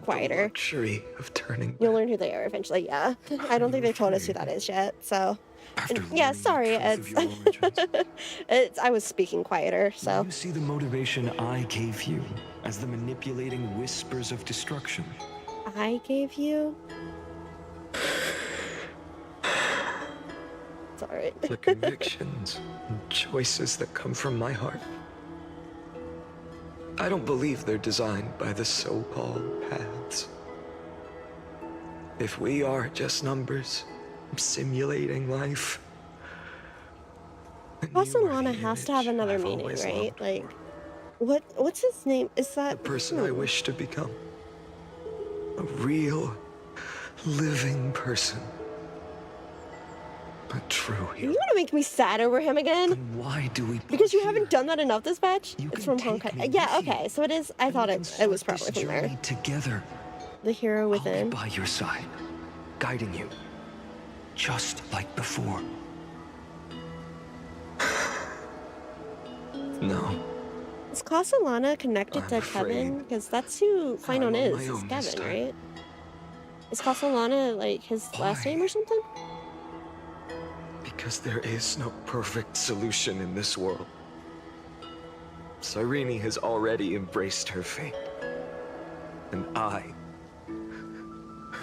quieter. Luxury of turning. You'll learn who they are eventually. Yeah, I don't think they've told us who that is yet. So, and, yeah, sorry, it's I was speaking quieter. So You see the motivation I gave you as the manipulating whispers of destruction. I gave you. It's alright. The convictions and choices that come from my heart. I don't believe they're designed by the so-called paths. If we are just numbers, simulating life. Castellana has to have another meaning, right? Like, what's his name? Is that the person I wish to become? A real, living person. A true hero. You want to make me sad over him again? Then why do we? Because you haven't done that enough this batch. It's from Honkai. Yeah, okay. So it is. I thought it was probably from there. Together. The hero within. I'll be by your side, guiding you, just like before. No. Is Castellana connected to Kevin? Because that's who Finon is. Is Kevin, right? Is Castellana like his last name or something? Because there is no perfect solution in this world. Cyrene has already embraced her fate. And I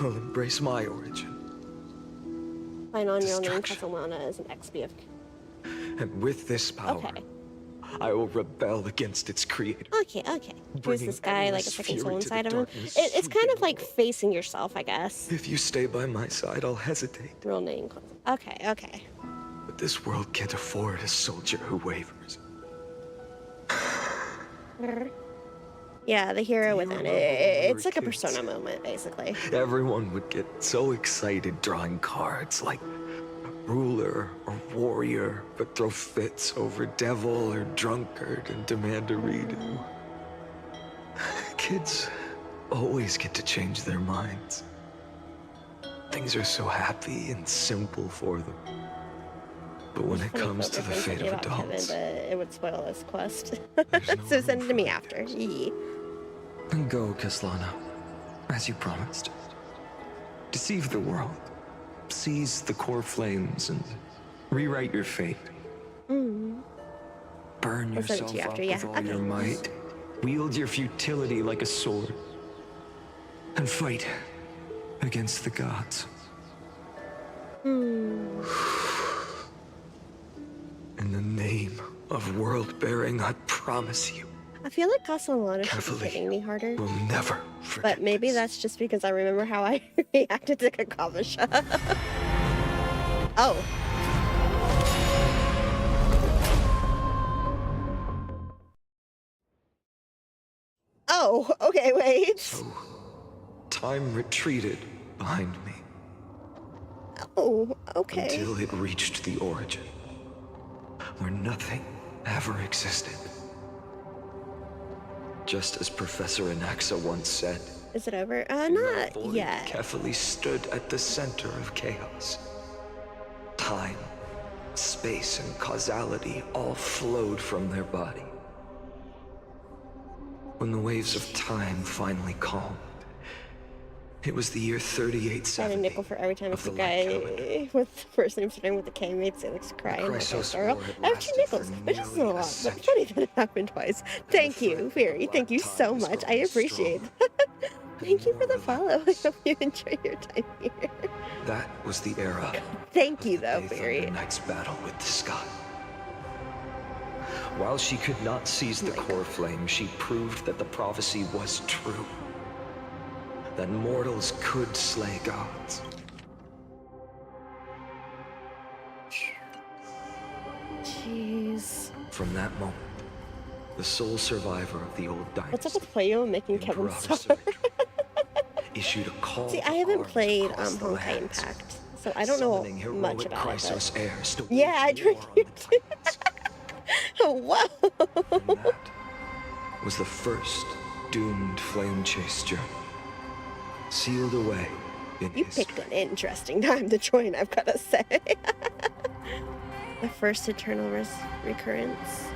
will embrace my origin. Finon, your name Castellana is an XBF. And with this power, Okay. I will rebel against its creator. Okay. Here's this guy, like a second soul inside of him. It's kind of like facing yourself, I guess. If you stay by my side, I'll hesitate. Real name. Okay. But this world can't afford a soldier who wavers. Yeah, the hero within it. It's like a Persona moment, basically. Everyone would get so excited drawing cards like ruler or warrior, but throw fits over devil or drunkard and demand a redo. Kids always get to change their minds. Things are so happy and simple for them. But when it comes to the fate of adults... Kevin, but it would spoil this quest. So send it to me after. Yee. Then go, Castellana, as you promised. Deceive the world. Seize the core flames and rewrite your fate. Burn I'll send it yourself to you up after, yeah. with all Okay. your might. Wield your futility like a sword. And fight against the gods. In the name of world-bearing, I promise you. I feel like Castellana should be hitting me harder. We'll never But maybe that's just because I remember how I reacted to Kakavasha. Oh. Oh, okay, wait. So, time retreated behind me. Oh, okay. Until it reached the origin, where nothing ever existed. Just as Professor Anaxa once said, Is it over? Not yet. Carefully stood at the center of chaos. Time, space, and causality all flowed from their body. When the waves of time finally calmed, It was the year I had a 3870. nickel for every time of the the guy with the first name starting with the K made Salix cry. And Chrysos girl. War had I have 2 lasted nickels, for which isn't a nearly a lot, but century. funny that it happened twice. Thank you, Fairy. Thank you so much. I appreciate it. Thank you for the follow. I hope you enjoy your time here. That was the era. Thank you, though, Fairy. Knight's battle with the sky. While she could not seize the core flame, she proved that the prophecy was true. That mortals could slay gods. Jeez. From that moment, the sole survivor of the old dynasty, What's up with Poyo making Kevin suffer? issued a call. See, I haven't played Honkai Impact, so I don't know much about Chrysos it. heirs to Yeah, I drink you too. Whoa! was the first doomed flame chase journey, sealed away in You picked an interesting time to join, I've got to say. The first eternal recurrence.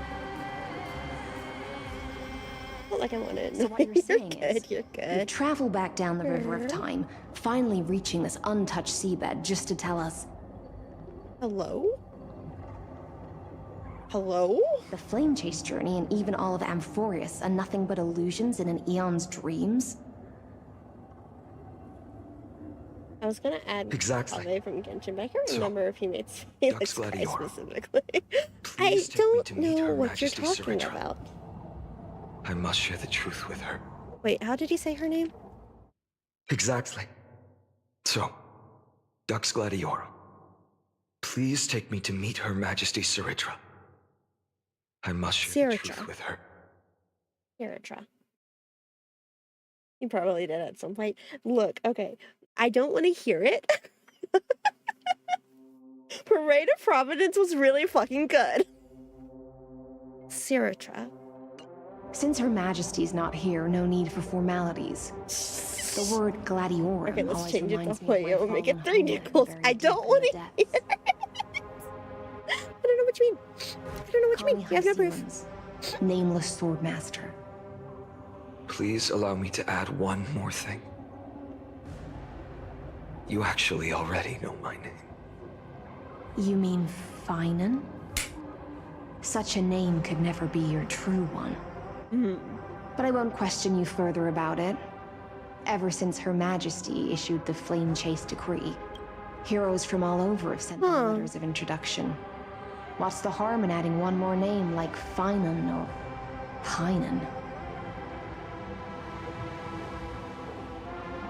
Not like I wanted. So what you're saying is, you're you good. travel back down the river of time, finally reaching this untouched seabed just to tell us... Hello? Hello? The flame chase journey and even all of Amphorius are nothing but illusions in an eon's dreams? I was gonna add Exactly. Kave from Genshin, but I can't So, remember if he made Felix Guy Gladiator, specifically. I please take me don't to meet know Her what you're Majesty talking Saritra. about. I must share the truth with her. Wait, how did he say her name? Exactly. So, Dux Gladiora, please take me to meet Her Majesty Saritra. I must share the truth Saritra. with her. Saritra. You probably did at some point. Look, okay, I don't want to hear it. Parade of Providence was really fucking good. Saritra. Since Her Majesty's not here, no need for formalities. The word Gladiorum Okay, let's always change it to reminds me of my Poyo and make it fallen 3 home nickels. buried I deep don't in want the to hear depths. it. I don't know what you mean. I don't know what you mean. You have no proof. Hyceans, nameless swordmaster. Please allow me to add one more thing. You actually already know my name. You mean Finan? Such a name could never be your true one. But I won't question you further about it. Ever since Her Majesty issued the Flame Chase Decree, heroes from all over have sent their letters of introduction. What's the harm in adding one more name like Finan or Pinan?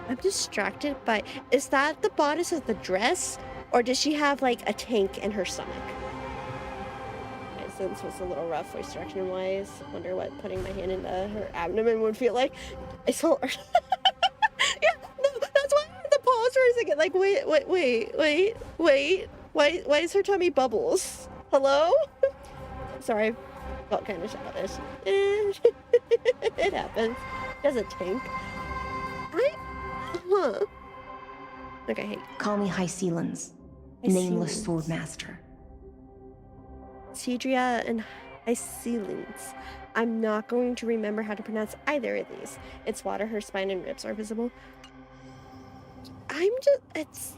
I'm distracted by... Is that the bodice of the dress? Or does she have, like, a tank in her stomach? Okay, so this was a little rough voice direction-wise. Wonder what putting my hand into her abdomen would feel like. I saw her... Yeah, no, that's why I had the pause for a second. Like, wait. Why is her tummy bubbles? Hello? Sorry, I felt kind of childish. It happens. She has a tank. Okay, hey. Call me Hyceans, nameless swordmaster. Cedria and Hyceans. I'm not going to remember how to pronounce either of these. It's water, her spine and ribs are visible. It's...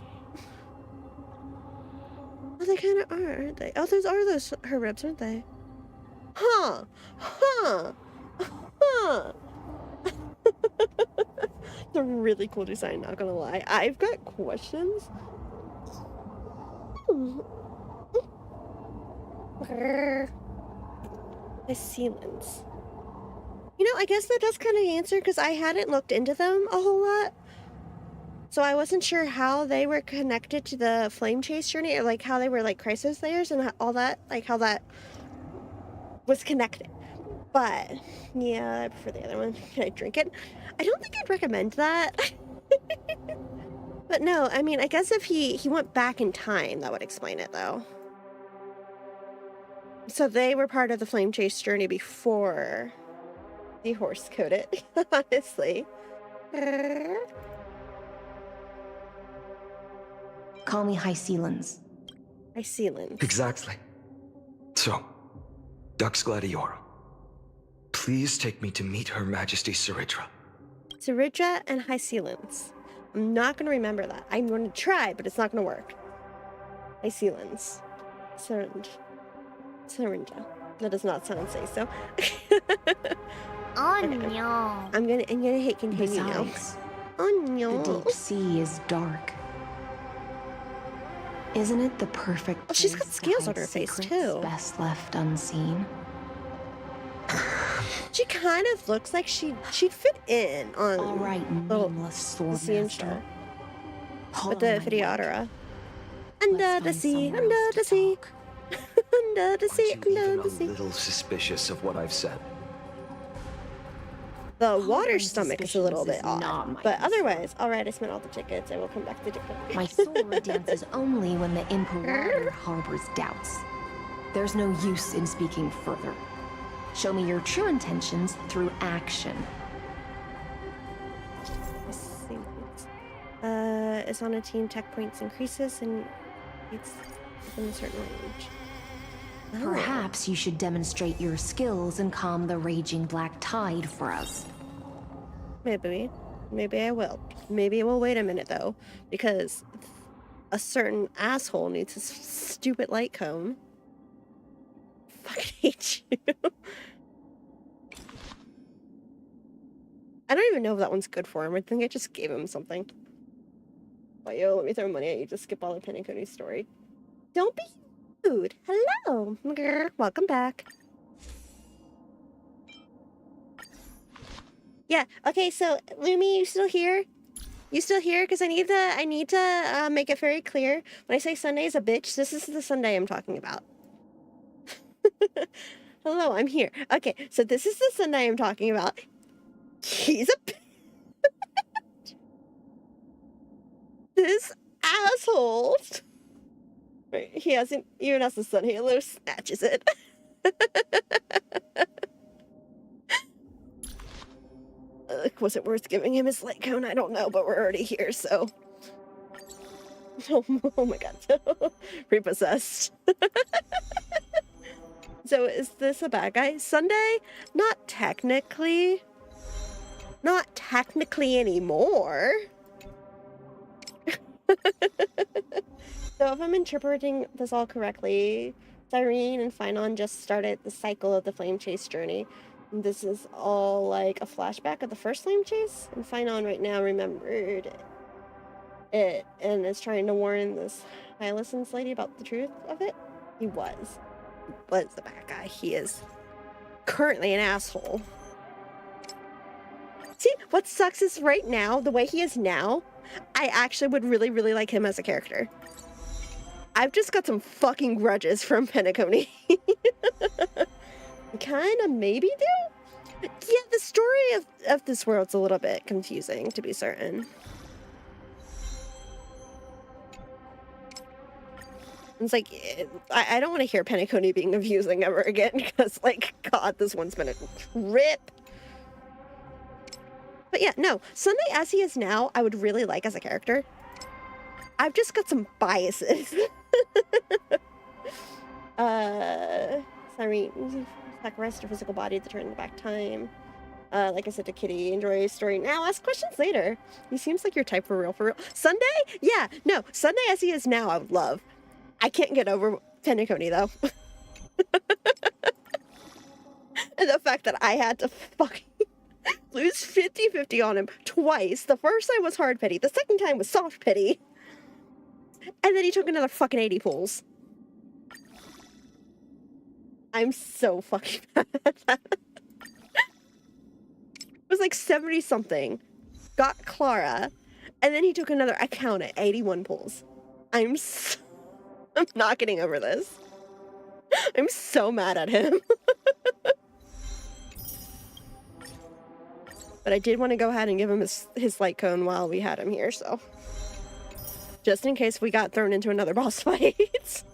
Oh, they kind of are, aren't they? Oh, those her ribs, aren't they? Huh. It's a really cool design, not gonna lie. I've got questions. Hyceans. You know, I guess that does kind of answer because I hadn't looked into them a whole lot. So I wasn't sure how they were connected to the Flame Chase journey, or like how they were like Chrysos layers and all that, like how that was connected. But yeah, I prefer the other one. Can I drink it? I don't think I'd recommend that. But no, I mean, I guess if he went back in time, that would explain it though. So they were part of the Flame Chase journey before the horse coded, honestly. Call me Hyceans. Hyceans. Exactly. So, Dux Gladiora, please take me to meet Her Majesty Saritra. Saritra and Hyceans. I'm not gonna remember that. I'm gonna try, but it's not gonna work. Icelands. Syringa. That does not sound say so. Oh Okay. no. I'm gonna hit continue now. Besides, Oh no. the deep sea is dark. Isn't it the perfect Oh, she's got place to scales on hide her face, secrets too. best left unseen? She kind of looks like she'd fit in on All right, nameless the sea and swordmaster. star. Call With on the my Videodora. Under the find sea, somewhere under else the to sea. Under the sea, Aren't you under even the a sea. little suspicious of what I've said? The water Harboring stomach is a little suspicions bit is not odd. my But concern. otherwise, alright, I spent all the tickets. I will come back to different. My sword dances only when the Imperator harbors doubts. There's no use in speaking further. Show me your true intentions through action. Is on a team, tech points increases and it's within a certain range. Perhaps you should demonstrate your skills and calm the raging black tide for us. Maybe I will. Maybe it will wait a minute though, because a certain asshole needs a stupid light cone. Fucking hate you. I don't even know if that one's good for him. I think I just gave him something. But yo, let me throw money at you to skip all the Penacony story. Don't be rude. Hello. Grr, welcome back. Yeah, okay, so Lumi, you still here? You still here? Because I need to make it very clear. When I say Sunday is a bitch, this is the Sunday I'm talking about. Hello, I'm here. Okay, so this is the Sunday I'm talking about. He's a bitch. This asshole. Right, he hasn't even has the Sun Halo, snatches it. Was it worth giving him his light cone? I don't know, but we're already here, so. Oh my god. Repossessed. So is this a bad guy? Sunday? Not technically. Not technically anymore. So if I'm interpreting this all correctly, Cyrene and Phynon just started the cycle of the flame chase journey. And this is all like a flashback of the first flame chase, and Phynon right now remembered it and is trying to warn this Hylicens lady about the truth of it. He was the bad guy. He is currently an asshole. See, what sucks is right now, the way he is now, I actually would really, really like him as a character. I've just got some fucking grudges from Penacony. Kinda, maybe do? Yeah, the story of this world's a little bit confusing, to be certain. It's like, I don't want to hear Penacony being confusing ever again, because, like, God, this one's been a rip. But yeah, no, Sunday as he is now, I would really like as a character. I've just got some biases. Cyrene, sacrifice your physical body to turn back time. Like I said to Kitty, enjoy his story now, ask questions later. He seems like your type for real, for real. Sunday? Yeah, no, Sunday as he is now, I would love. I can't get over Penacony, though. And the fact that I had to fucking lose 50-50 on him twice. The first time was hard pity. The second time was soft pity. And then he took another fucking 80 pulls. I'm so fucking mad at that. It was like 70-something. Got Clara. And then he took another account at 81 pulls. I'm not getting over this. I'm so mad at him. But I did want to go ahead and give him his light cone while we had him here, so. Just in case we got thrown into another boss fight.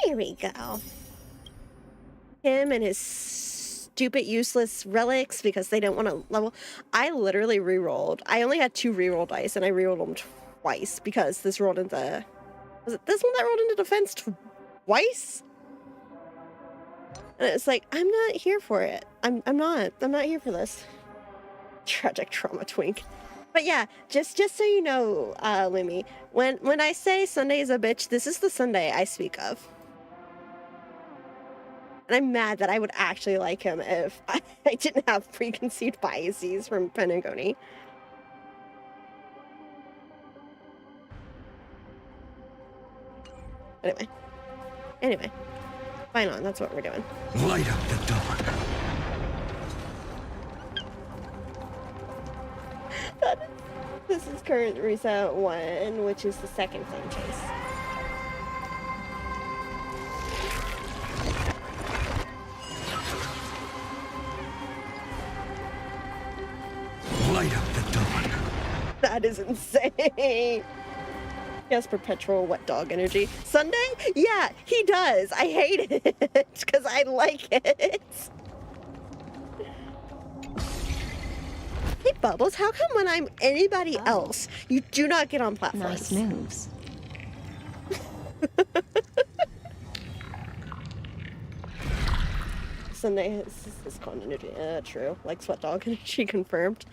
There we go. Him and his stupid, useless relics because they don't want to level. I literally re-rolled. I only had 2 re-roll dice, and I re-rolled them twice because this rolled into... Was it this one that rolled into defense twice? And it's like, I'm not here for it. I'm not here for this. Tragic trauma twink. But yeah, just so you know, Lumi, when I say Sunday is a bitch, this is the Sunday I speak of. And I'm mad that I would actually like him if I didn't have preconceived biases from Penagoni. Anyway. Fine on, that's what we're doing. Light up the dawn. This is current reset 1, which is the second flame chase. Light up the dawn. That is insane. He has perpetual wet dog energy. Sunday? Yeah, he does. I hate it because I like it. Hey, Bubbles, how come when I'm anybody else, you do not get on platforms? Nice moves. Sunday has con energy. True. Like sweat dog energy confirmed.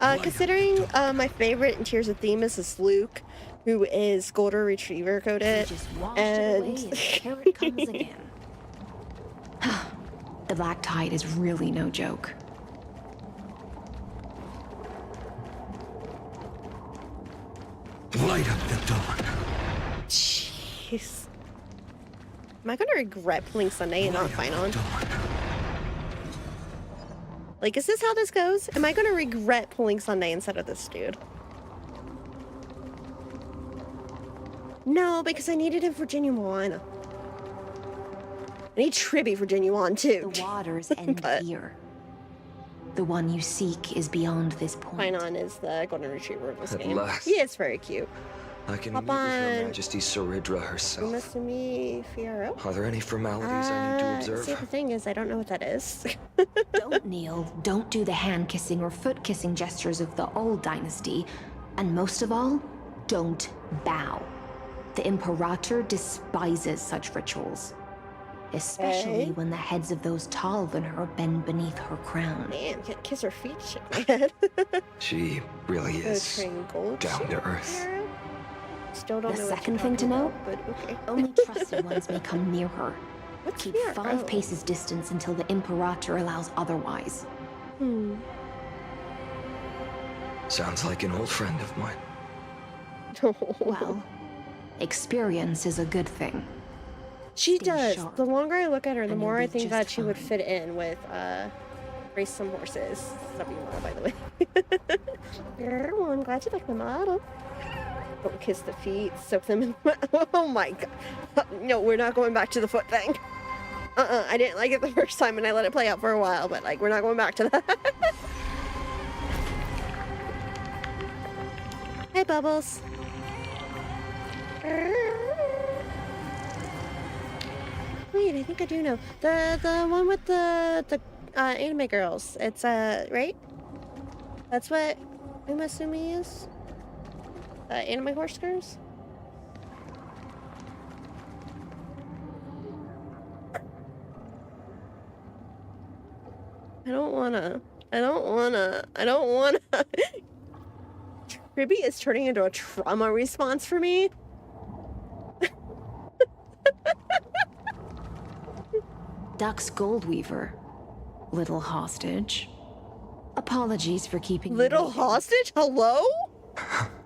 Considering my favorite in Tears of Themis is Luke, who is Golden Retriever coded, and here it comes again. The Black Tide is really no joke. Light up the dawn. Jeez. Am I gonna regret pulling Sunday and not Fine on? Like, is this how this goes? Am I gonna regret pulling Sunday instead of this dude? No, because I needed him for Genuine. I need Tribby for Genuine too. The waters end here. The one you seek is beyond this point. Fine is the Golden Retriever in this At game. last. He is very cute. I can Hop meet with Her on. Majesty Saridra herself. Masumi Fiero. Are there any formalities I need to observe? See, the thing is, I don't know what that is. Don't kneel, don't do the hand-kissing or foot-kissing gestures of the old dynasty, and most of all, don't bow. The Imperator despises such rituals, especially when the heads of those taller than her bend beneath her crown. Man, can't kiss her feet, shake my head. She really is down to earth. Still don't The know what second you're thing to talking know, about, but okay. only trusted ones may come near her. Keep near? 5 Oh. paces distance until the Imperator allows otherwise. Sounds like an old friend of mine. Well, experience is a good thing. She Stay does. sharp. The longer I look at her, the And more you'll I be think just that she would fine. fit in with, race some horses. Sabimara, by the way. Oh, I'm glad you like the model. Don't kiss the feet, soak them in. Oh my god. No, we're not going back to the foot thing. I didn't like it the first time and I let it play out for a while, but like, we're not going back to that. Hey, Bubbles. Wait, I think I do know. The one with the anime girls. It's right? That's what Umasumi is? Anime horse girls? I don't wanna. Ruby is turning into a trauma response for me. Duck's Goldweaver. Little hostage. Apologies for keeping you Little waiting. hostage? Hello?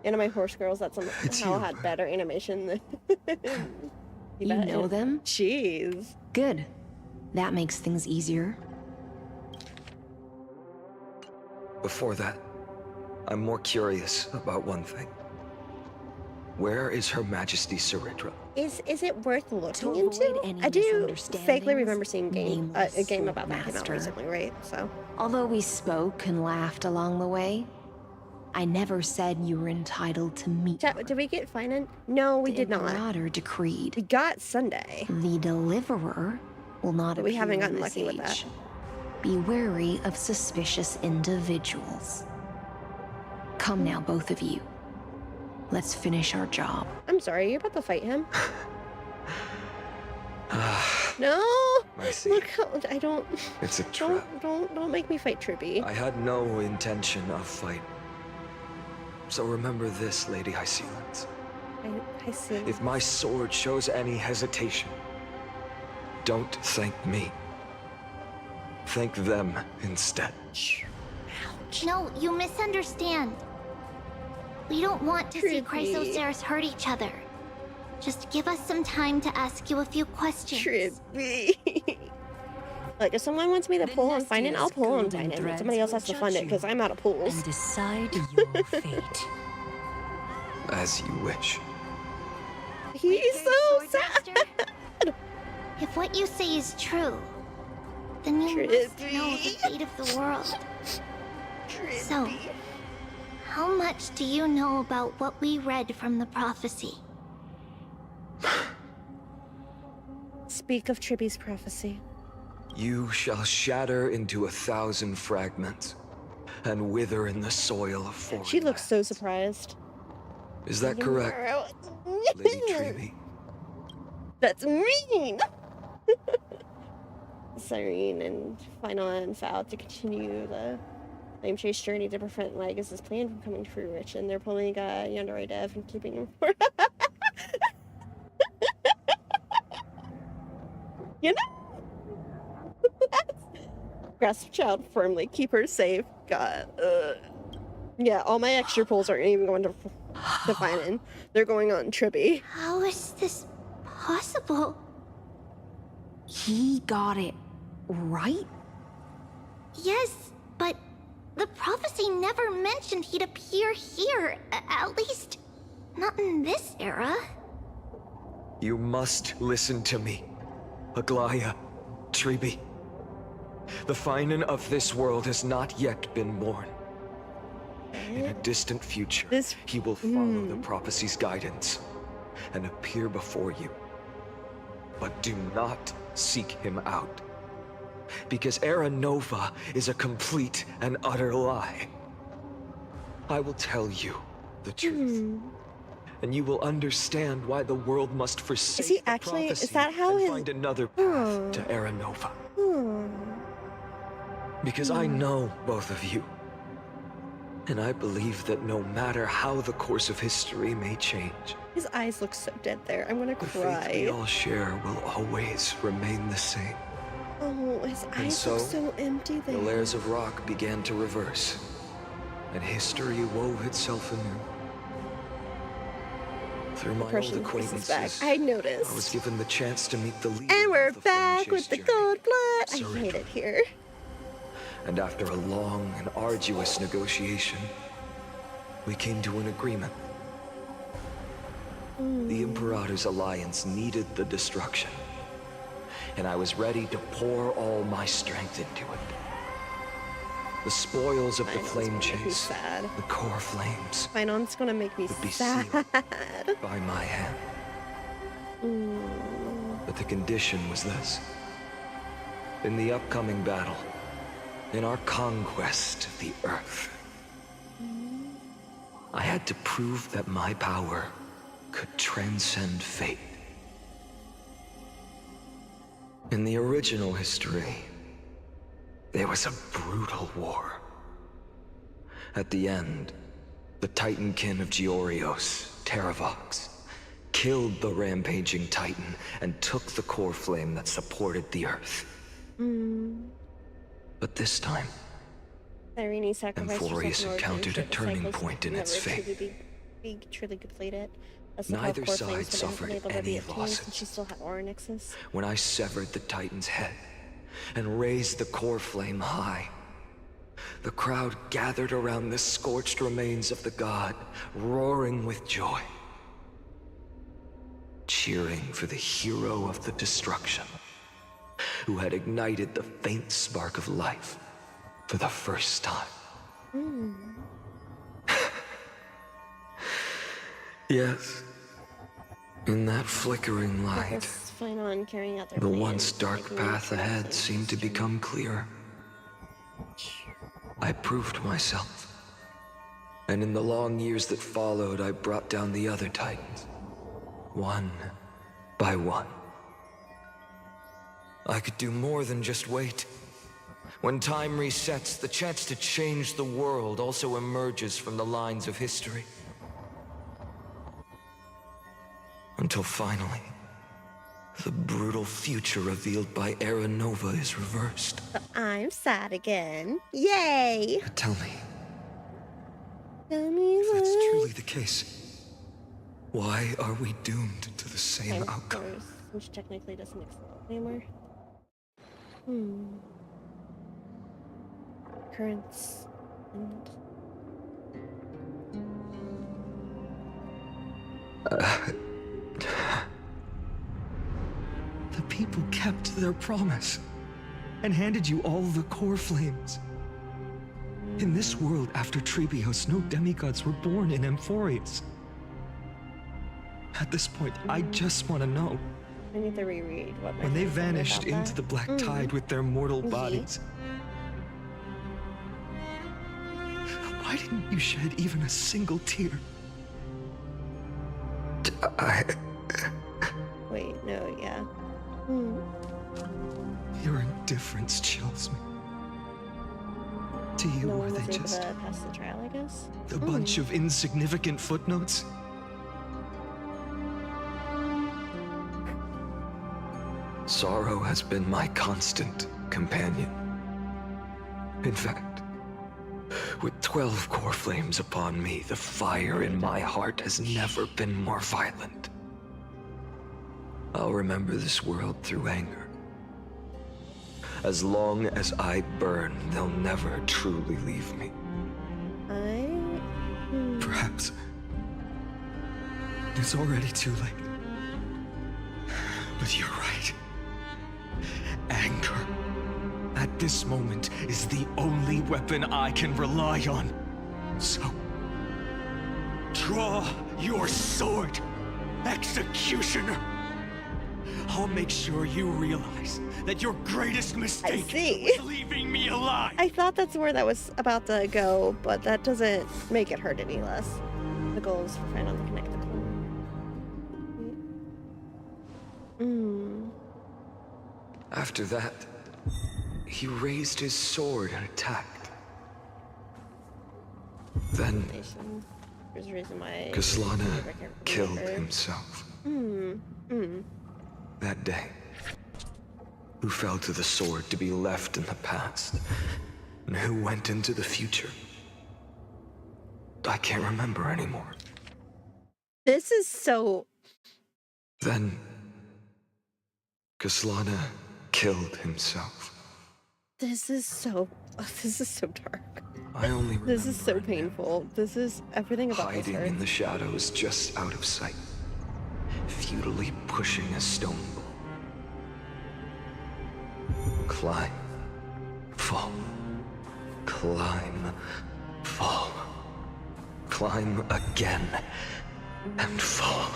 Anime horse girls, that's somehow had better animation than You know them? Jeez. Good. That makes things easier. Before that, I'm more curious about one thing. Where is Her Majesty Saridra? Is it worth looking To avoid into? any I do vaguely misunderstandings, remember seeing a game nameless about that came out master. recently, right? So Although we spoke and laughed along the way, I never said you were entitled to meet her. Did we get finance? No, we The did not. Imperator decreed. We got Sunday. The Deliverer will not But we appear haven't in gotten this lucky with age. that. Be wary of suspicious individuals. Come now, both of you. Let's finish our job. I'm sorry, you're about to fight him? No! I see. Look how I don't. It's a trap. Don't make me fight Trippy. I had no intention of fight. So remember this, Lady Hysealans. I see. If my sword shows any hesitation, don't thank me. Thank them instead. No, you misunderstand. We don't want to see Chrysoceras hurt each other. Just give us some time to ask you a few questions. Trippy. Like, if someone wants me to pull on Find It, I'll pull on Find It. Somebody else has to fund it, because I'm out of pulls. And decide your fate. As you wish. He's so sad. If what you say is true, then you must know the fate of the world. So, how much do you know about what we read from the prophecy? Speak of Trippy's prophecy. You shall shatter into 1,000 fragments and wither in the soil of foreign She looks so surprised. Is that correct, Lady Treeby? That's mean! Cyrene and Final and Foul to continue the Flame Chase journey to prevent Lagus' plan from coming to fruition. They're pulling Yandere Dev and keeping him for you know? Grasp child firmly, keep her safe. God. Yeah, all my extra pulls aren't even going to Final. They're going on Trippy. How is this possible? He got it right? Yes, but the prophecy never mentioned he'd appear here. At least, not in this era. You must listen to me, Aglaya, Treeby. The Finan of this world has not yet been born. In a distant future, he will follow the prophecy's guidance and appear before you. But do not seek him out, because Era Nova is a complete and utter lie. I will tell you the truth, and you will understand why the world must forsake the prophecy is that how and find another path to Era Nova. Because I know both of you, and I believe that no matter how the course of history may change, his eyes look so dead there. I'm gonna cry. The faith we all share will always remain the same. Oh, his eyes look so empty there. The layers of rock began to reverse, and history wove itself anew. Through my old acquaintances, I noticed. I was given the chase to meet the leader. And we're of the back Flame with the Chase gold blood. journey, I hate it here. And after a long and arduous negotiation, we came to an agreement. The Imperator's alliance needed the destruction, and I was ready to pour all my strength into it. The spoils of the Flame Chase, the core flames, Finon's gonna make me sad. by my hand. But the condition was this. In the upcoming battle, in our conquest of the Earth, I had to prove that my power could transcend fate. In the original history, there was a brutal war. At the end, the Titankin of Georios, Terravox, killed the rampaging Titan and took the core flame that supported the Earth. But this time, Amphorius encountered a turning point in its fate. Truly completed. Neither side suffered any losses. She still had Oryxes. When I severed the Titan's head and raised the core flame high, the crowd gathered around the scorched remains of the god, roaring with joy, cheering for the hero of the destruction, who had ignited the faint spark of life for the first time. Yes, in that flickering light, the once dark path ahead seemed to become clear. I proved myself, and in the long years that followed, I brought down the other Titans, one by one. I could do more than just wait. When time resets, the chance to change the world also emerges from the lines of history. Until finally, the brutal future revealed by Era Nova is reversed. I'm sad again. Yay! Tell me, Tell me if that's what? truly the case, why are we doomed to the same outcome? Which technically doesn't explode anymore. Currents and The people kept their promise and handed you all the core flames. In this world after Trebios, no demigods were born in Amphorius. At this point, I just want to know. I need to reread what my When they friend said vanished about into that. the black tide with their mortal Mhm. bodies, why didn't you shed even a single tear? Wait, no, yeah. Your indifference chills me. To you, No were one they was able just to pass the trial, I guess. a bunch of insignificant footnotes? Sorrow has been my constant companion. In fact, with 12 core flames upon me, the fire in my heart has never been more violent. I'll remember this world through anger. As long as I burn, they'll never truly leave me. Perhaps it's already too late. But you're right. Anger, at this moment, is the only weapon I can rely on. So, draw your sword, Executioner! I'll make sure you realize that your greatest mistake was leaving me alive! I thought that's where that was about to go, but that doesn't make it hurt any less. The goal is to finally connect the clue. After that, he raised his sword and attacked. Then, There's a reason why Kaslana killed himself. That day, who fell to the sword to be left in the past, and who went into the future, I can't remember anymore. This is so... Then, Kaslana killed himself. This is so dark. I only remember This is so painful. This is everything about this hiding hurts. in the shadows just out of sight, futilely pushing a stone ball. Climb, fall, climb, fall, climb again, and fall.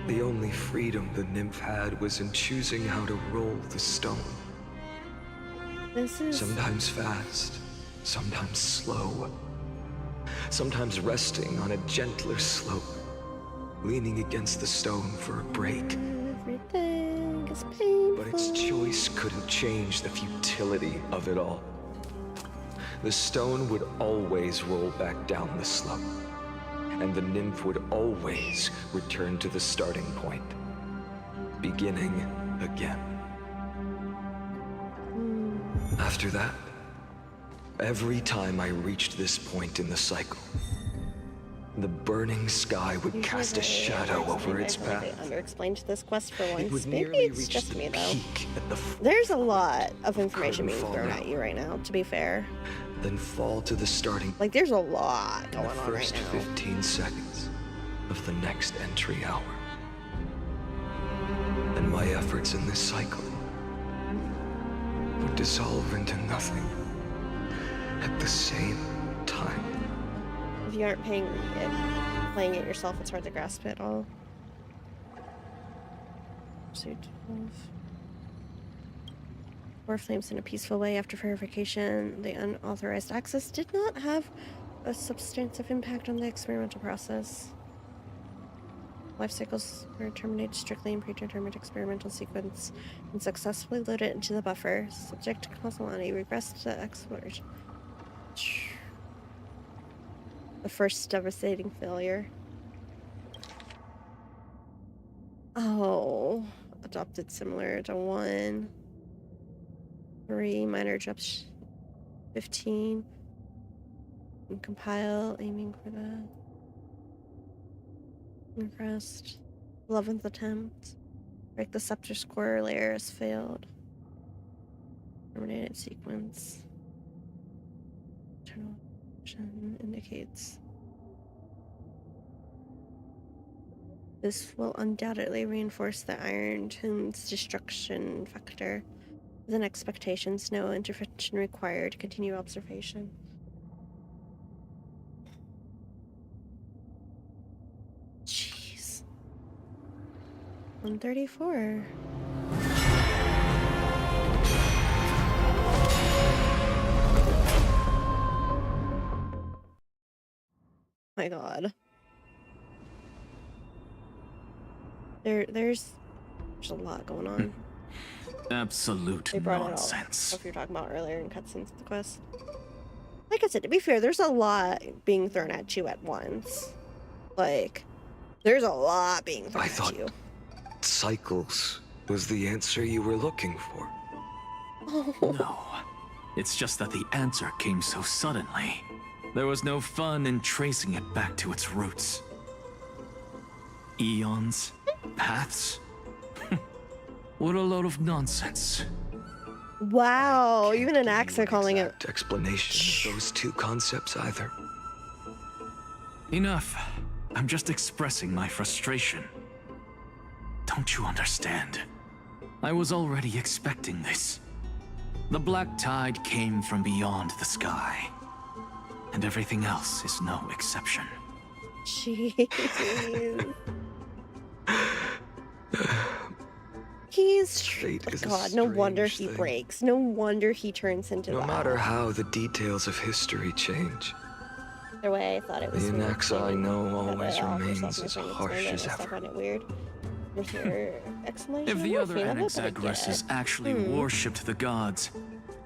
The only freedom the nymph had was in choosing how to roll the stone. This is... Sometimes fast, sometimes slow. Sometimes resting on a gentler slope, leaning against the stone for a break. Everything is painful. But its choice couldn't change the futility of it all. The stone would always roll back down the slope, and the nymph would always return to the starting point, beginning again. After that, every time I reached this point in the cycle, the burning sky would cast a shadow over its path. I underexplained this quest for once. It would Maybe nearly it's reach just the me though. peak at the There's a lot of information Couldn't being fall thrown down. at you right now, to be fair. then fall to the starting Like, there's a lot in going the on right first now. 15 seconds of the next entry hour. And my efforts in this cycle would dissolve into nothing at the same time. If you aren't playing it yourself, it's hard to grasp it all. Episode 12. Four flames in a peaceful way after verification. The unauthorized access did not have a substantive impact on the experimental process. Life cycles are terminated strictly in predetermined experimental sequence and successfully loaded into the buffer. Subject to causality, regress to exploration. The first devastating failure. Oh, adopted similar to 1. 3 minor drops 15. And compile, aiming for the crest. 11th attempt. Break the scepter score layer has failed. Terminated sequence. Internal vision indicates. This will undoubtedly reinforce the Iron Tomb's destruction factor. Within expectations, no intervention required. Continue observation. Jeez. 134. My God. There's a lot going on. Absolute They brought nonsense. it all. Stuff you were talking about earlier in cutscenes of the quest. Like I said, to be fair, there's a lot being thrown at you at once. Like, there's a lot being thrown at you. Cycles was the answer you were looking for. No. It's just that the answer came so suddenly. There was no fun in tracing it back to its roots. Eons? Paths? What a load of nonsense. Wow, even an Axa calling it. Explanation of those two concepts either. Enough. I'm just expressing my frustration. Don't you understand? I was already expecting this. The black tide came from beyond the sky. And everything else is no exception. Jeez. He's God, no wonder he breaks. No wonder he turns into No that. matter how the details of history change, Either way, I thought it was the weird. Anaxa I know always That remains I as also harsh as I ever. found it weird. Was your explanation? If the I'm other not a fan of it, but I Anaxagoras get it. actually worshipped the gods,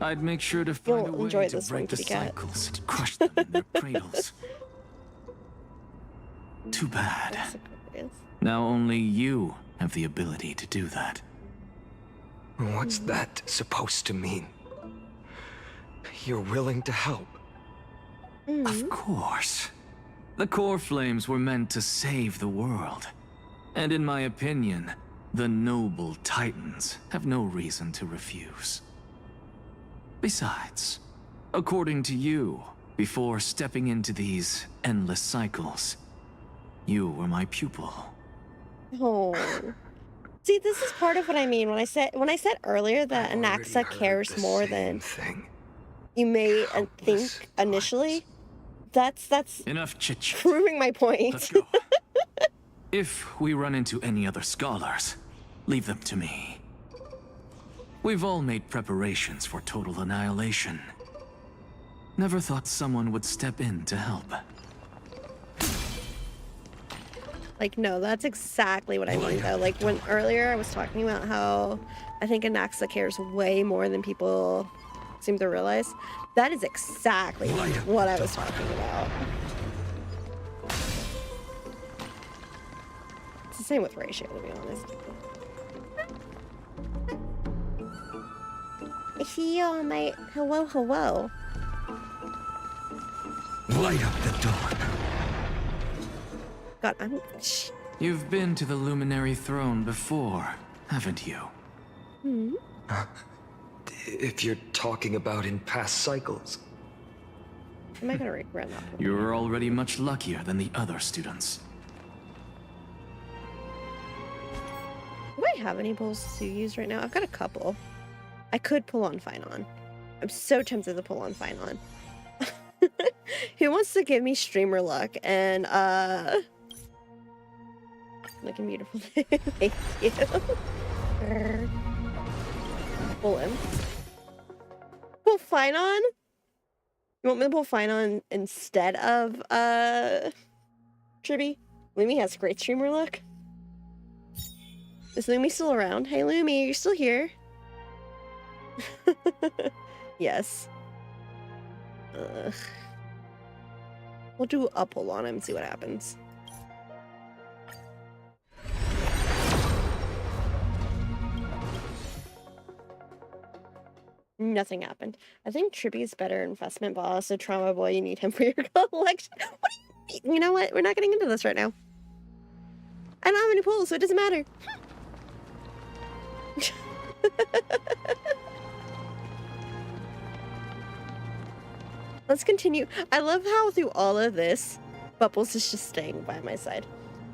I'd make sure to find a way enjoy to this one, break the kitty cat. cycles and crush them in their cradles. Too bad. Now only you have the ability to do that. What's that supposed to mean? You're willing to help? Of course. The core flames were meant to save the world. And in my opinion, the noble titans have no reason to refuse. Besides, according to you, before stepping into these endless cycles, you were my pupil. Oh. See, this is part of what I mean when I said earlier that Anaxa cares more than you may think initially. That's enough chit-chat. Proving my point. Let's go. If we run into any other scholars, leave them to me. We've all made preparations for total annihilation. Never thought someone would step in to help. Like, no, that's exactly what I mean, though. Like, when earlier I was talking about how I think Anaxa cares way more than people seem to realize. That is exactly what I was talking about. It's the same with Ratio, to be honest. Hello, mate. Hello, hello. Light up the dawn. God, I'm... You've been to the Luminary Throne before, haven't you? Hmm? If you're talking about in past cycles. Am I gonna regret that? You were already much luckier than the other students. Do I have any pulls to use right now? I've got a couple. I could pull on Finon. I'm so tempted to pull on Finon. Who wants to give me streamer luck and looking beautiful. Thank you. Pull him. Pull Finon? You want me to pull Finon instead of Tribby? Lumi has great streamer luck. Is Lumi still around? Hey Lumi, are you still here? Yes. Ugh. We'll do a pull on him and see what happens. Nothing happened. I think Trippy's better investment, but also Trauma Boy, you need him for your collection. What do you mean? You know what? We're not getting into this right now. I don't have any pulls, so it doesn't matter. Let's continue. I love how through all of this, Bubbles is just staying by my side.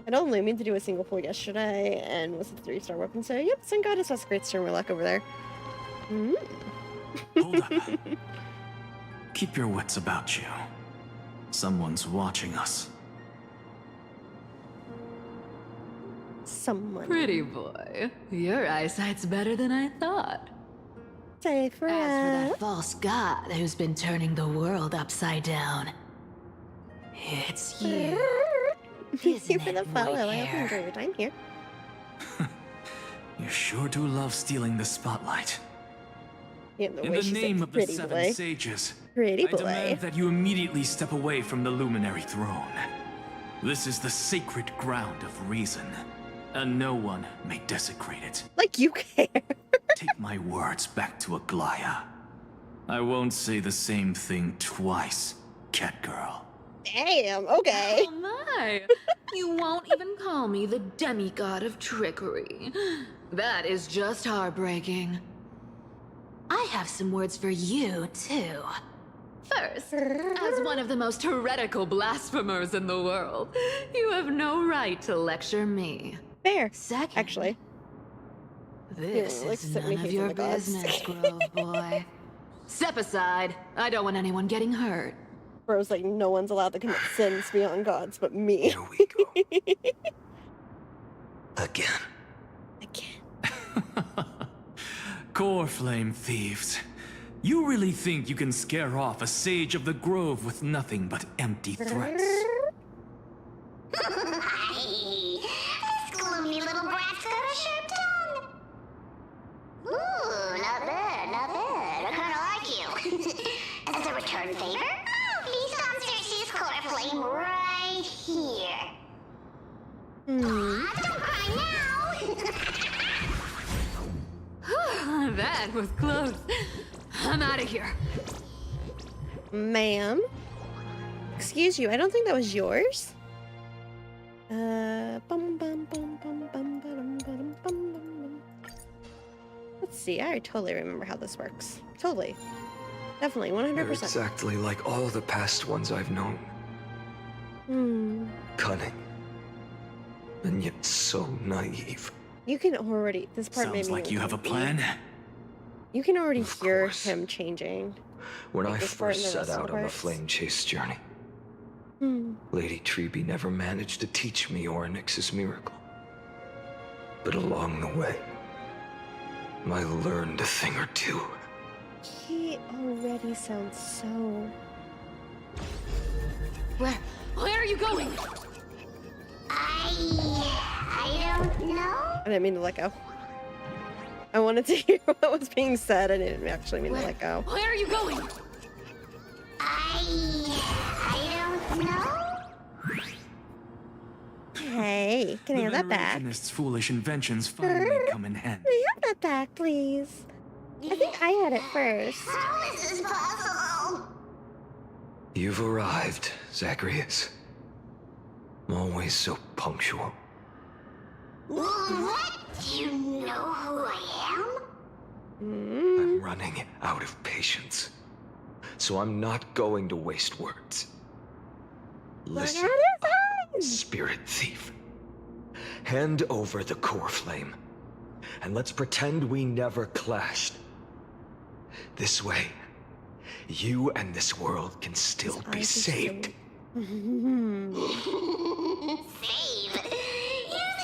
I don't Lumion to do a single pull yesterday and was a 3-star weapon, so yep, Sun Goddess has great storm luck over there. Hold up. Keep your wits about you. Someone's watching us. Someone. Pretty boy. Your eyesight's better than I thought. Say for As for that false god who's been turning the world upside down, it's you. Thank you for the follow. I hope you enjoy your time here. You sure do love stealing the spotlight. In In the name of the Seven Sages, Pretty I boy. demand that you immediately step away from the Luminary Throne. This is the sacred ground of reason, and no one may desecrate it. Like you care. Take my words back to Aglaya. I won't say the same thing twice, Catgirl. Damn, okay. Oh my! You won't even call me the demigod of trickery. That is just heartbreaking. I have some words for you, too. First, as one of the most heretical blasphemers in the world, you have no right to lecture me. Fair. Second, actually. This Yeah, is sit me none of face your on the gods. business, Grove boy. Step aside. I don't want anyone getting hurt. Bro's like, no one's allowed to commit sins beyond gods but me. Here we go. Again. Core Flame Thieves. You really think you can scare off a Sage of the Grove with nothing but empty threats? This gloomy little brat's got a sharp tongue. Ooh, not bad, not bad. I kinda like you. As a return favor, please come search this core flame right here. Don't cry now. That was close. I'm out of here. Ma'am? Excuse you, I don't think that was yours. Let's see, I totally remember how this works. Totally. Definitely, 100%. They're exactly like all the past ones I've known. Cunning. And yet so naive. You can already, this part made Sounds me like you have a plan. You can already hear him changing. When Like I this part and first the set rest of out the on the parts. flame chase journey, Lady Treby never managed to teach me Orynyx's miracle. But along the way, I learned a thing or two. He already sounds so... Where are you going? I don't know. I didn't mean to let go. I wanted to hear what was being said. I didn't actually mean to let go. Where are you going? I don't know. Hey, can I have that back? Venerationists' foolish inventions finally come in handy. Can I have that back, please? I think I had it first. How is this possible? You've arrived, Zacharias. Always so punctual. What? Do you know who I I'm running out of patience. So I'm not going to waste words. Listen, Spirit Thief. Hand over the core flame, and let's pretend we never clashed. This way, you and this world can still be saved. Save. You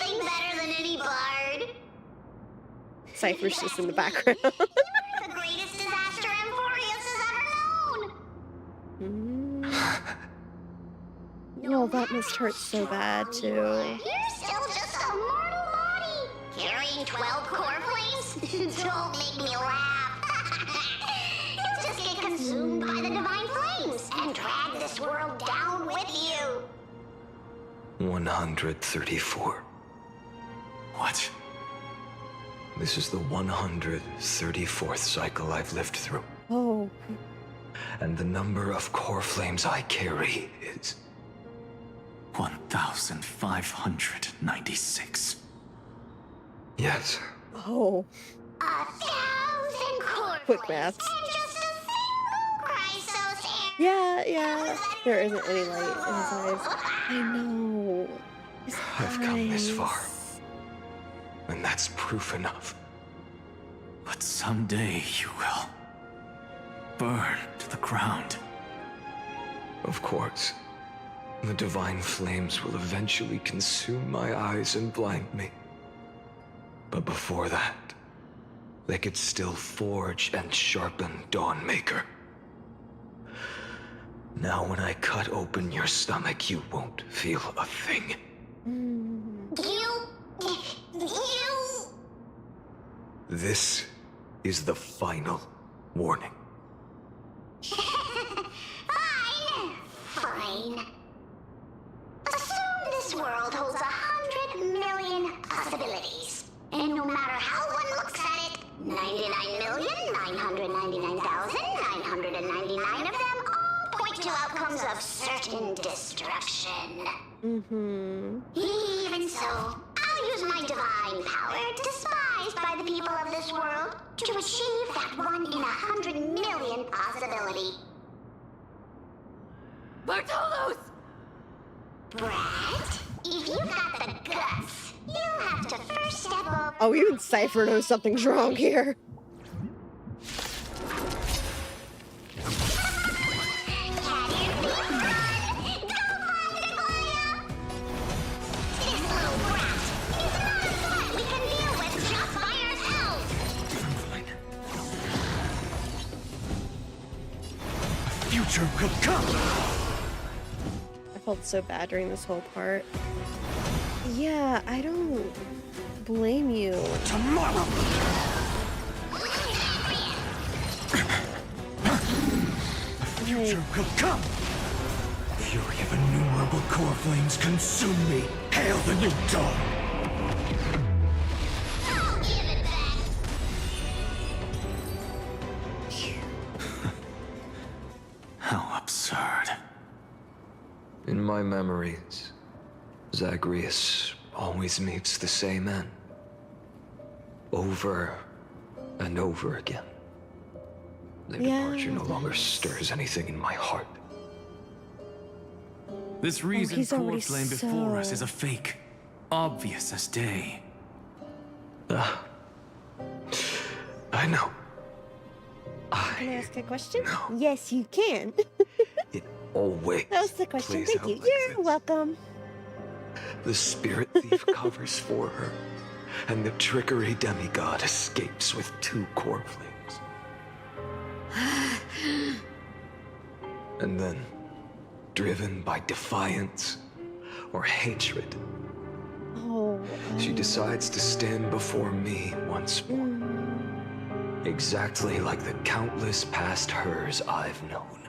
sing better than any bard. Cypher's just in the background. You are the greatest disaster Amphorius has ever known. No, that must hurt so bad, too. You're still just a mortal body. Carrying 12 core flames? Don't make me laugh. You'll just get consumed by the divine flames and drag this world down with you. 134. What? This is the 134th cycle I've lived through. Oh. And the number of core flames I carry is 1,596. Yes. Oh. 1,000 core Quick flames. math. And just a single Chrysos hair. Yeah. There isn't any light in his eyes. I know. I've come this far. And that's proof enough. But someday you will burn to the ground. Of course. The divine flames will eventually consume my eyes and blind me. But before that, they could still forge and sharpen Dawnmaker. Now when I cut open your stomach, you won't feel a thing. You... This is the final warning. Fine. Assume this world holds 100 million possibilities. And no matter how one looks at it, 99,999,999 of them all point to outcomes of certain destruction. Even so, I'll use my divine power, despised by the people of this world, to achieve that 1 in 100 million possibility. Bartolos! Brett, if you got the guts, you'll have to first step over. Oh, even Cypher knows something's wrong here. Future could come. I felt so bad during this whole part. Yeah, I don't blame you. Tomorrow. The future could come. The fury of innumerable core flames consume me. Hail the new dawn. How absurd. In my memories, Zagreus always meets the same end. Over and over again. Their departure no longer stirs anything in my heart. This reason he's core already flame before us is a fake. Obvious as day. I know. Can I ask a question? Yes, you can. Always. That was the question. plays Thank out you. like You're welcome. The spirit thief covers for her, and the trickery demigod escapes with 2 core flames. And then, driven by defiance or hatred, she decides to stand before me once more. Exactly like the countless past hers I've known.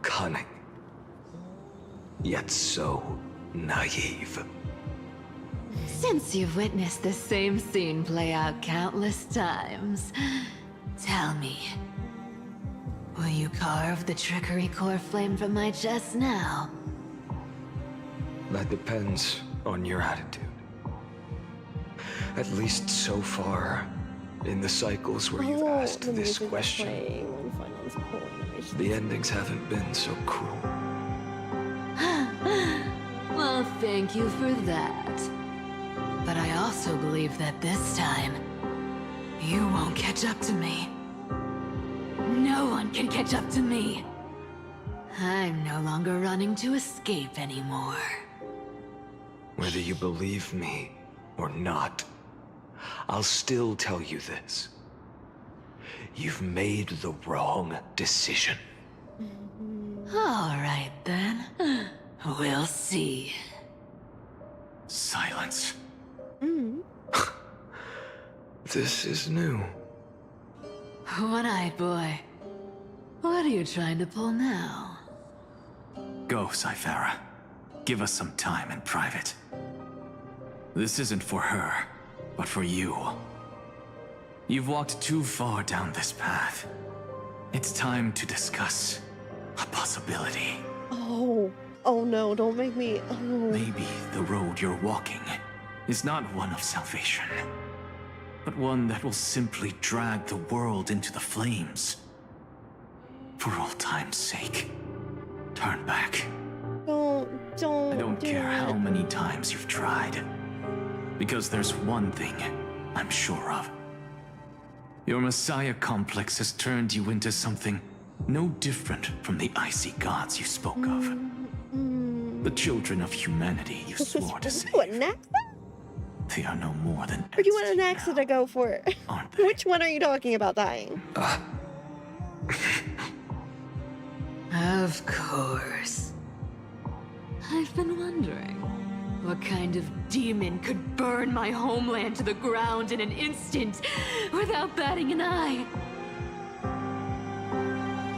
Cunning, yet so naive. Since you've witnessed the same scene play out countless times, tell me, will you carve the trickery core flame from my chest now? That depends on your attitude. At least so far, in the cycles where you've asked this question, the endings haven't been so cruel. Well, thank you for that. But I also believe that this time, you won't catch up to me. No one can catch up to me. I'm no longer running to escape anymore. Whether you believe me or not, I'll still tell you this. You've made the wrong decision. All right, then. We'll see. Silence. This is new. One-eyed boy. What are you trying to pull now? Go, Cythera. Give us some time in private. This isn't for her, but for you. You've walked too far down this path. It's time to discuss a possibility. Oh no, don't make me. Oh. Maybe the road you're walking is not one of salvation, but one that will simply drag the world into the flames. For old time's sake, turn back. Don't. I don't care how many times you've tried, because there's one thing I'm sure of. Your Messiah complex has turned you into something no different from the icy gods you spoke of. The children of humanity you swore to save. What, Naxa? They are no more than. Or do you want an Naxa to go for it? Aren't they? Which one are you talking about dying? Of course. I've been wondering, what kind of demon could burn my homeland to the ground in an instant without batting an eye?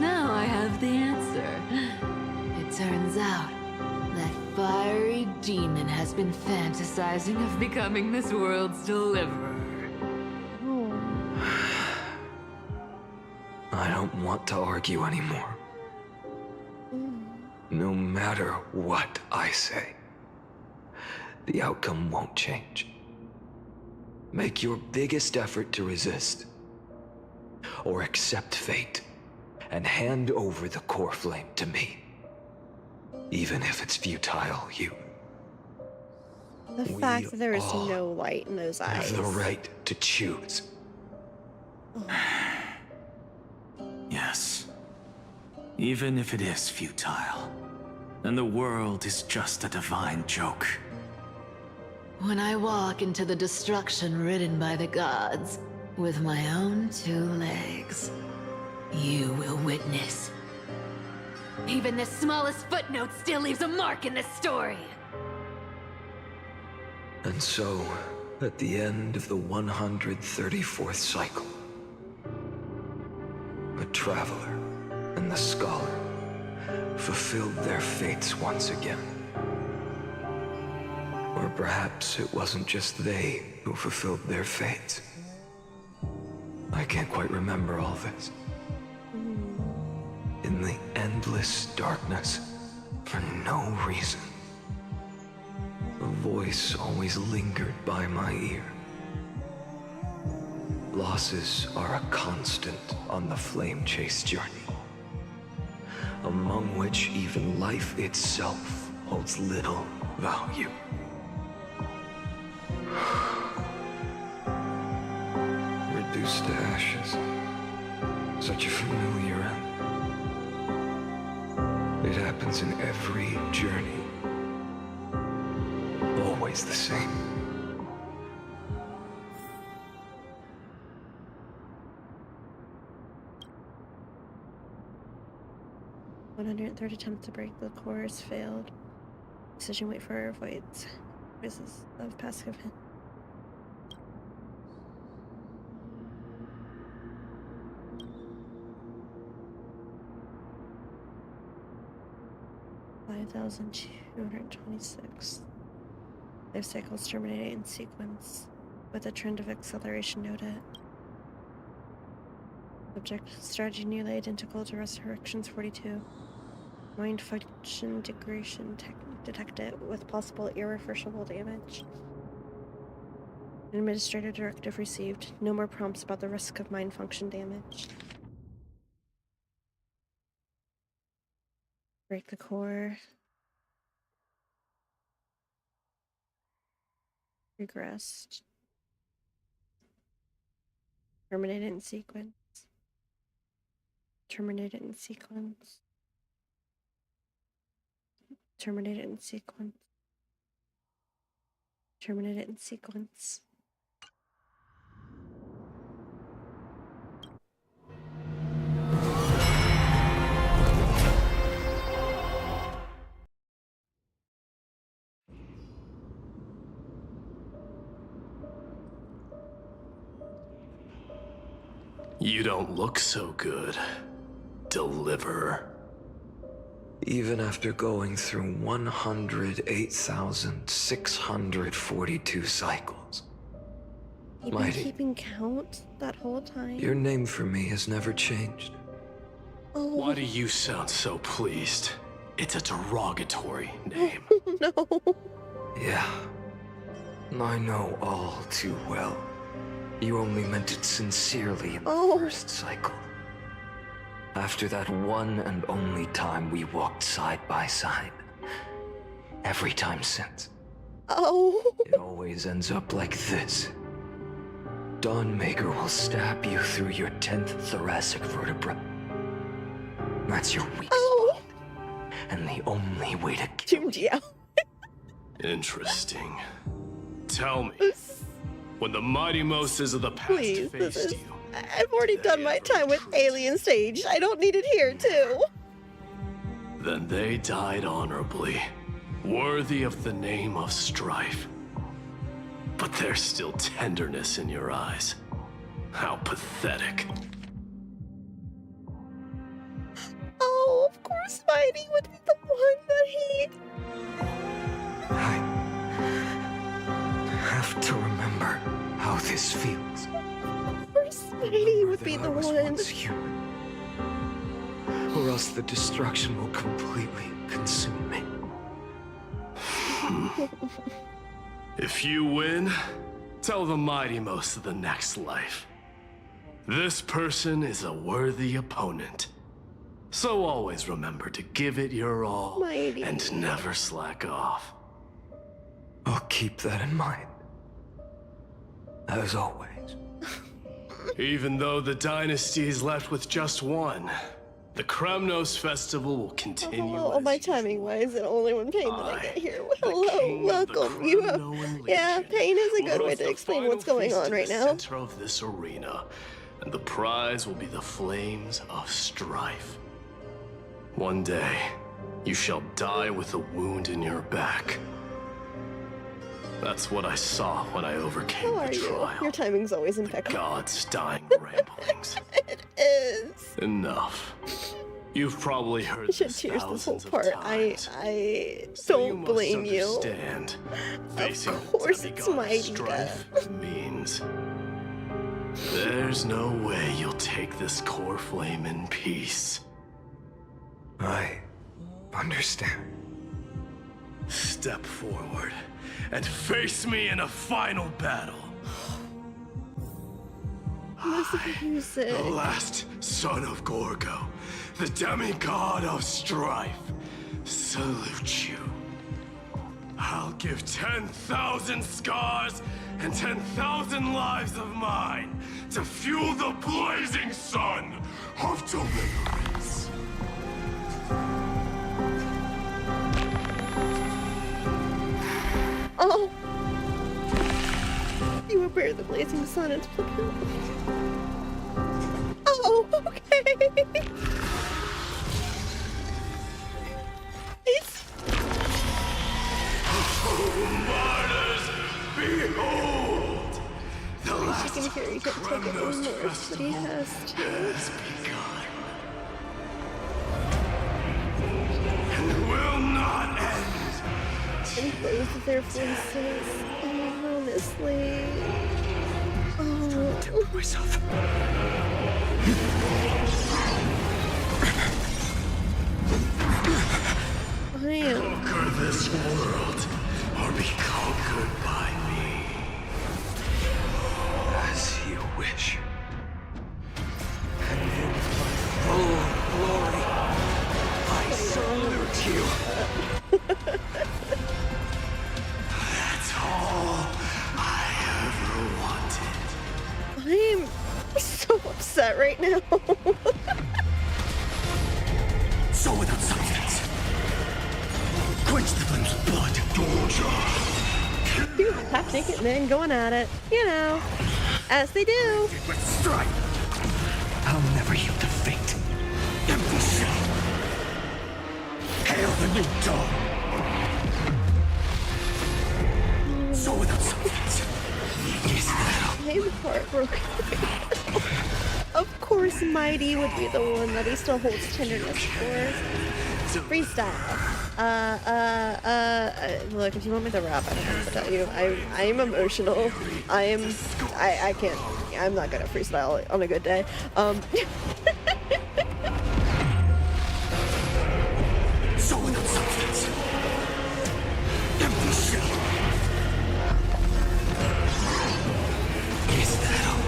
Now I have the answer. It turns out that fiery demon has been fantasizing of becoming this world's deliverer. I don't want to argue anymore. No matter what I say, the outcome won't change. Make your biggest effort to resist, or accept fate, and hand over the core flame to me. Even if it's futile, you... The fact that there is no light in those eyes. Have the right to choose. Yes. Even if it is futile, and the world is just a divine joke. When I walk into the destruction ridden by the gods, with my own 2 legs, you will witness. Even the smallest footnote still leaves a mark in this story. And so, at the end of the 134th cycle, the traveler and the scholar fulfilled their fates once again. Or perhaps it wasn't just they who fulfilled their fates. I can't quite remember all this. In the endless darkness, for no reason, a voice always lingered by my ear. Losses are a constant on the flame chase journey, among which even life itself holds little value. Reduced to ashes, such a familiar end. It happens in every journey, always the same. Third attempt to break the course failed. Decision wait for avoids risks of passive hit. $5,226. Life cycles terminated in sequence with a trend of acceleration noted. Subject strategy nearly identical to Resurrections 42. Mind function degradation detected with possible irreversible damage. Administrator directive received. No more prompts about the risk of mind function damage. Break the core. Regressed. Terminated in sequence. Terminated in sequence. Terminated in sequence. Terminated in sequence. You don't look so good, Deliverer. Even after going through 108,642 cycles. You've been Mighty, keeping count that whole time? your name for me has never changed. Oh. Why do you sound so pleased? It's a derogatory name. No. Yeah. I know all too well. You only meant it sincerely in the first cycle. After that one and only time we walked side by side. Every time since. It always ends up like this. Dawnmaker will stab you through your 10th thoracic vertebra. That's your weak spot. And the only way to kill you. Interesting. Tell me, when the mighty Moses of the past faced you, I've already done my time with Alien Stage. I don't need it here, too. then they died honorably, worthy of the name of strife. But there's still tenderness in your eyes. How pathetic. Oh, of course Mighty would be the one that he... I have to remember how this feels. Of course Mighty would be the one. Or else the destruction will completely consume me. If you win, tell the mighty most of the next life. This person is a worthy opponent. So always remember to give it your all Mighty. and never slack off. I'll keep that in mind. As always. Even though the dynasty is left with just one, the Kremnos festival will continue. Oh, my timing wise, and only when Pain did I get here. Hello, welcome. You have... Yeah, Pain is a good way to explain what's going on right now. Center of this arena, and the prize will be the flames of strife. One day, you shall die with a wound in your back. That's what I saw when I overcame the trial. Your timing's always impeccable. God's dying ramblings. It is. Enough. You've probably heard You should this cheers this whole thousands of part. times. I So don't you must blame you. understand. Facing Of course the it's demigod of Mighty strife means there's no way you'll take this core flame in peace. I understand. Step forward and face me in a final battle. The last son of Gorgo, the demigod of strife, salute you. I'll give 10,000 scars and 10,000 lives of mine to fuel the blazing sun of deliverance. Oh! You will bear the blazing sun and flicker. Oh, okay! Martyrs, behold! The She can hear you can't take it anymore, but he has to. begun. And will not end. And both of their voices, honestly. Oh. Temper myself. I am. Conquer this world, or be conquered by me. As you wish. And in my full glory, I salute you. That's all I ever wanted. I am so upset right now. So without substance. Quench the flames of blood. People half naked men going at it, you know, as they do. With strife. I'll never yield to fate. Empty. Hail the new dawn. So without substance. Is that I'm heartbroken. Of course Mighty would be the one that he still holds tenderness for. Freestyle. Look, if you want me to rap, I don't know what to tell you. I am emotional. I can't. I'm not gonna freestyle on a good day. So without substance. Empty shell. Is that all?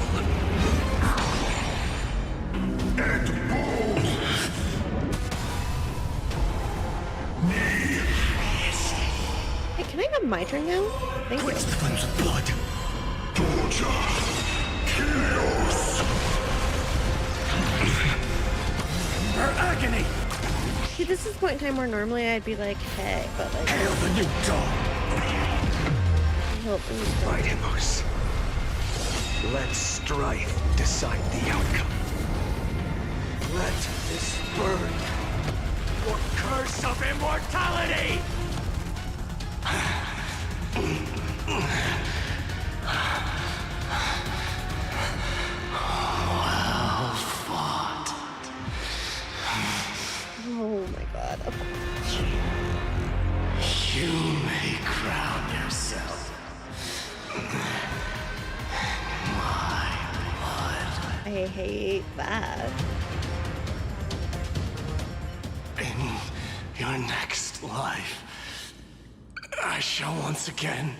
And bold. Hey, can I have my turn now? Thank you. Quench the flames of blood. Torture. Chaos. Her agony. See, this is the point in time where normally I'd be like, hey, but like... Hail the new dawn. Vitimos. Let strife decide the outcome. Let this burn your curse of immortality! Well fought. Oh my god, of course. You may crown yourself my blood. I hate that. In your next life, I shall once again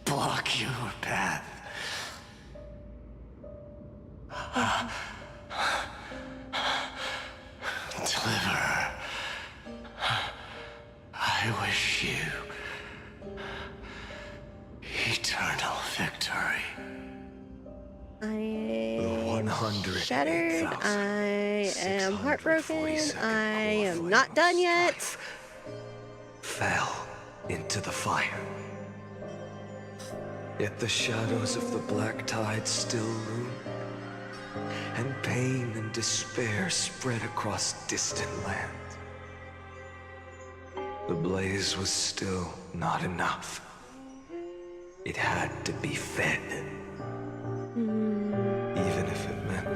block your path. Deliver. I wish you eternal victory. I am shattered. I am heartbroken. I am not done yet. Fell into the fire. Yet the shadows of the black tide still loom, and pain and despair spread across distant lands. The blaze was still not enough. It had to be fed. Even if it meant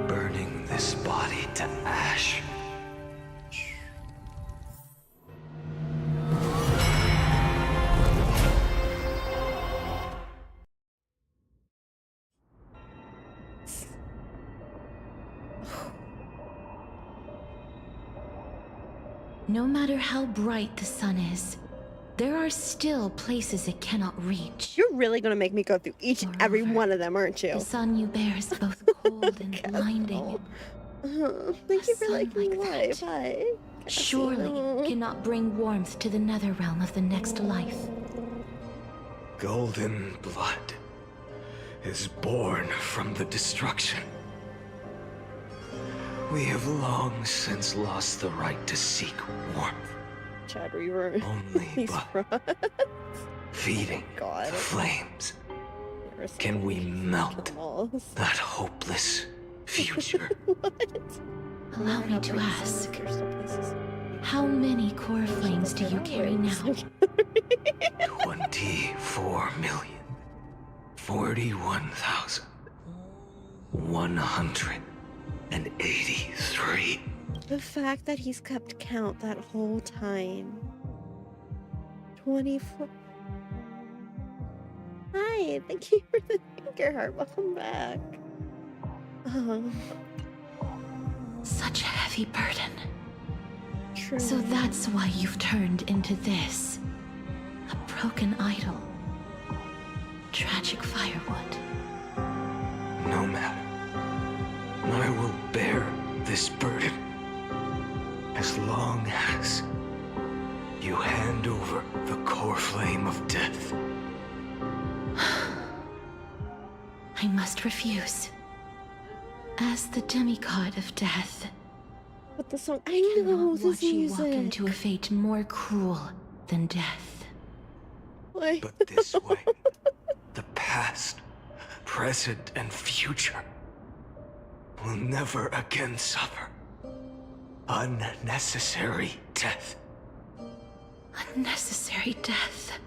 burning this body to ash. No matter how bright the sun is, there are still places it cannot reach. You're really gonna make me go through each and every one of them, aren't you? The sun you bear is both cold and blinding. Thank you for liking me life. Hi. Surely cannot bring warmth to the nether realm of the next life. Golden blood is born from the destruction. We have long since lost the right to seek warmth. Chad Reaver. Only by feeding the flames can we melt that hopeless future. Allow me to ask, how many core flames do you carry now? 24,041,183. The fact that he's kept count that whole time. 24. Hi, thank you for the finger heart. Welcome back. Such a heavy burden. True. So that's why you've turned into this. A broken idol. Tragic firewood. No matter. I will bear this burden as long as you hand over the core flame of death. I must refuse. As the demigod of death, But the song, I know this watch you music. walk into a fate more cruel than death. Why? But this way, the past, present, and future will never again suffer unnecessary death. Unnecessary death.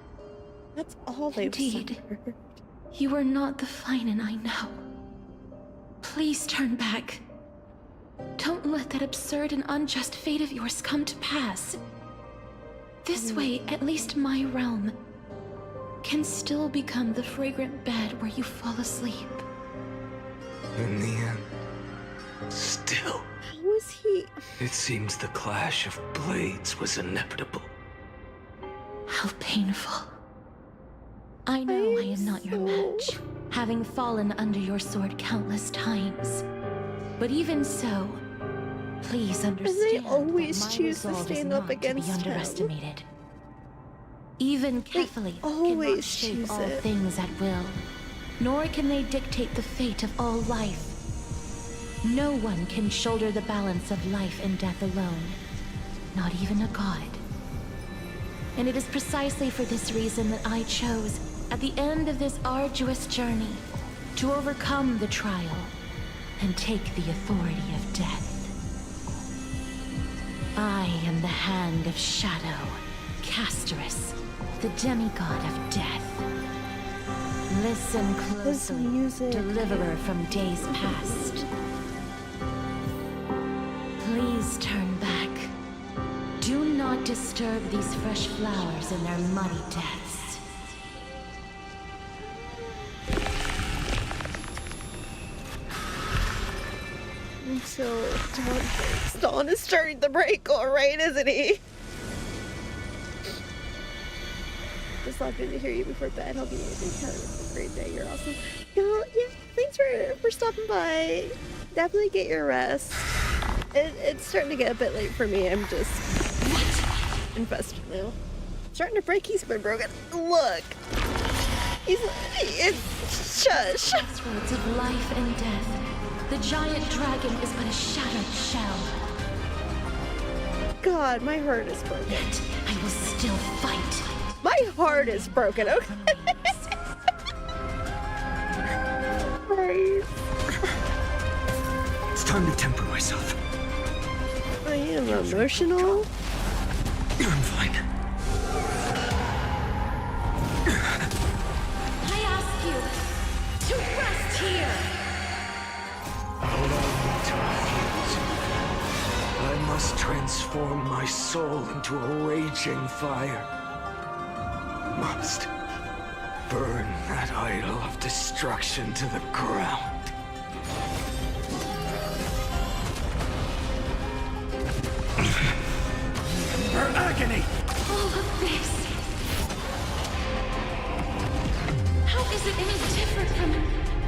That's all they've Indeed. suffered. You are not the Finan I know. Please turn back. Don't let that absurd and unjust fate of yours come to pass. This way, at least my realm can still become the fragrant bed where you fall asleep. In the end, still. How was he? It seems the clash of blades was inevitable. How painful. I know I am not your match, having fallen under your sword countless times. But even so, please understand always that my choose to resolve is stand up not against to him. be underestimated. Even Kefali cannot always shape choose all it. things at will, nor can they dictate the fate of all life. No one can shoulder the balance of life and death alone, not even a god. And it is precisely for this reason that I chose, at the end of this arduous journey, to overcome the trial and take the authority of death. I am the Hand of Shadow, Castorus, the demigod of death. Listen closely, deliverer from days past. Please turn back. Do not disturb these fresh flowers in their muddy deaths. So Dawn is starting to break, alright, isn't he? Just logged in to hear you before bed. Hope you have a great day. You're awesome. Yeah, thanks for stopping by. Definitely get your rest. It's starting to get a bit late for me. I'm just infested now. Starting to break. He's been broken. Look. Shush. Crossroads of life and death. The giant dragon is but a shattered shell. God, my heart is broken. Yet I will still fight. My heart is broken, okay? It's time to temper myself. I am emotional. I'm fine. I ask you to rest here. Allow me to refuse. I must transform my soul into a raging fire. Must burn that idol of destruction to the ground. Her agony! All of this. How is it any different from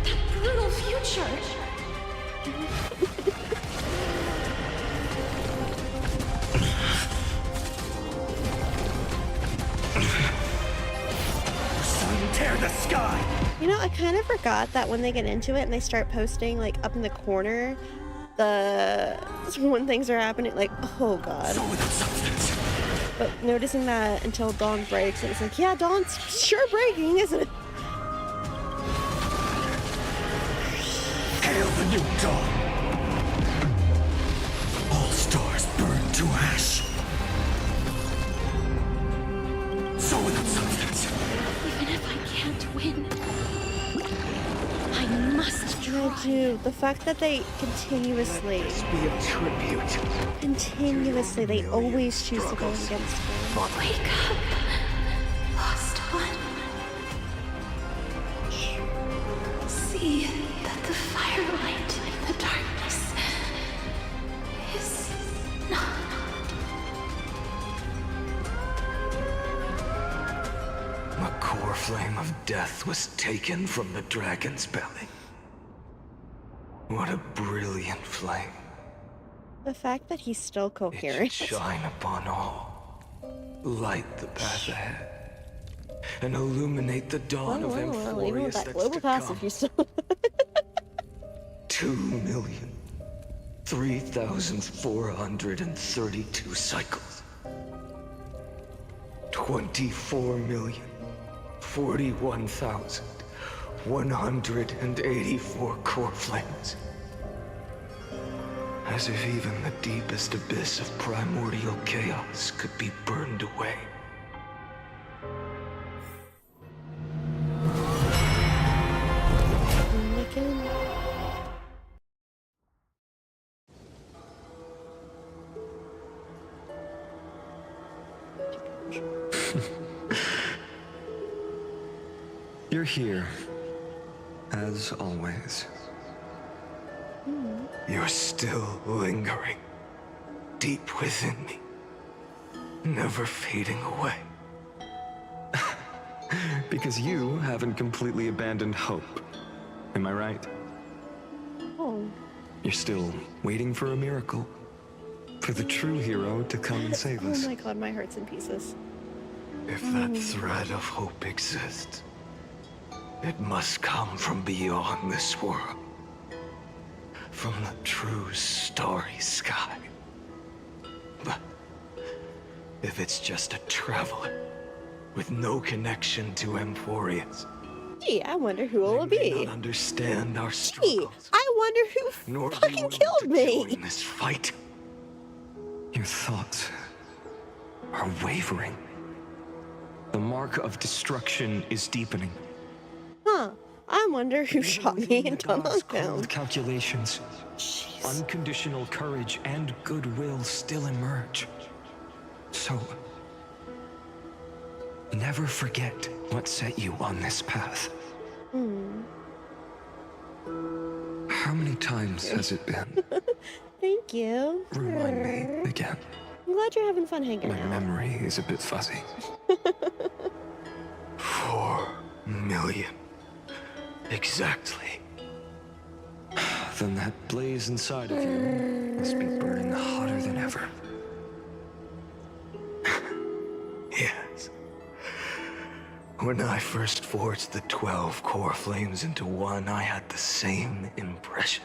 that brutal future? Tear the sky! You know, I kind of forgot that when they get into it and they start posting, like, up in the corner, when things are happening, like, oh god. But noticing that until dawn breaks, it's like, yeah, dawn's sure breaking, isn't it? Hail the new dawn! All stars burn to ash. So without substance. Even if I can't win, I must try. Dude, the fact that they continuously, they always choose to go against her. Wake up, lost one. See that the firelight in the darkness is not. The core flame of death was taken from the dragon's belly. What a brilliant flame. The fact that he's still It coherent. should shine upon all. Light the path ahead. And illuminate the dawn of Even with Amphorius that that's global to passive, come. you still. 2,003,432 cycles. 24,041,184 core flames. As if even the deepest abyss of primordial chaos could be burned away. You're here, as always. You're still lingering deep within me, never fading away. Because you haven't completely abandoned hope. Am I right? Oh. You're still waiting for a miracle. For the true hero to come and save us. Oh my god, my heart's in pieces. If that thread of hope exists, it must come from beyond this world. From the true starry sky. But if it's just a traveler with no connection to Emphorius, Gee, I wonder who it will they may be. not understand our Gee, struggles, I wonder who nor fucking killed me. in this fight. Your thoughts are wavering. The mark of destruction is deepening. Huh. I wonder who shot me and done God's lockdown. cold calculations, unconditional courage, and goodwill still emerge. So, never forget what set you on this path. How many times has it been? Thank you. Remind me again. I'm glad you're having fun hanging My out. memory is a bit fuzzy. 4 million. Exactly. Then that blaze inside of you must be burning hotter than ever. Yes. When I first forged the 12 core flames into one, I had the same impression.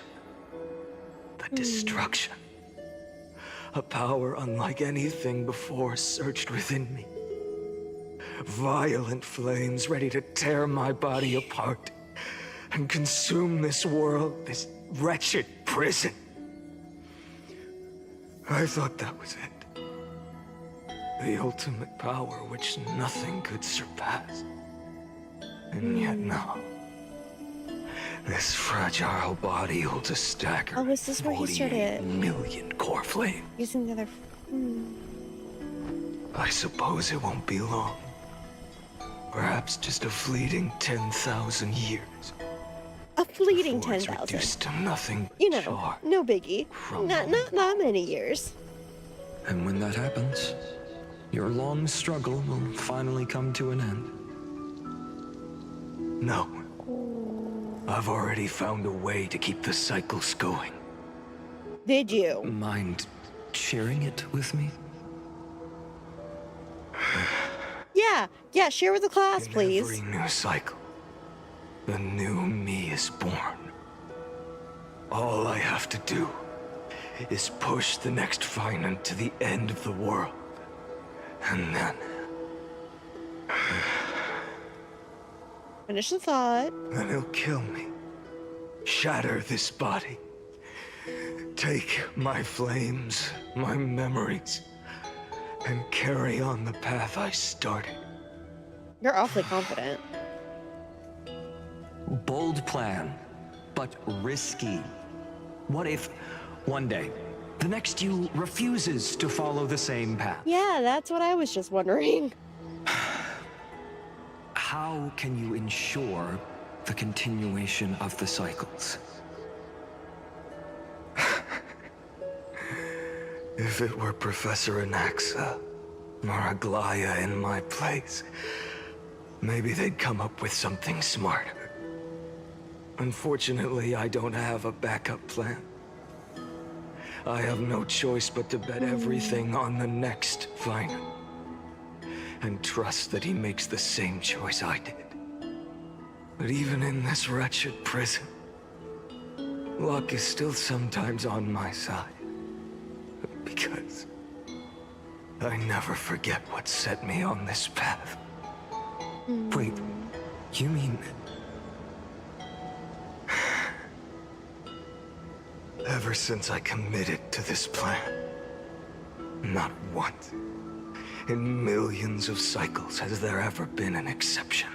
The destruction. A power unlike anything before surged within me. Violent flames ready to tear my body apart and consume this world, this wretched prison. I thought that was it. The ultimate power which nothing could surpass. And yet no. This fragile body holds a staggering Oh, is this where he 48 started million core flame. using the other? I suppose it won't be long. Perhaps just a fleeting 10,000 years. A fleeting Before it's 10,000. reduced to nothing but You know, char. no biggie. Not many years. And when that happens, your long struggle will finally come to an end. No. I've already found a way to keep the cycles going. Did you? Mind sharing it with me? Yeah, share with the class, please. Every new cycle, the new me is born. All I have to do is push the next Finant to the end of the world. And then... Finish the thought. Then he'll kill me. Shatter this body. Take my flames, my memories, and carry on the path I started. You're awfully confident. Bold plan, but risky. What if, one day, the next you refuses to follow the same path? Yeah, that's what I was just wondering. How can you ensure the continuation of the cycles? If it were Professor Anaxa or Aglaya in my place, maybe they'd come up with something smarter. Unfortunately, I don't have a backup plan. I have no choice but to bet everything on the next Finant. And trust that he makes the same choice I did. But even in this wretched prison, luck is still sometimes on my side. Because I never forget what set me on this path. Wait, you mean... Ever since I committed to this plan, not once in millions of cycles has there ever been an exception.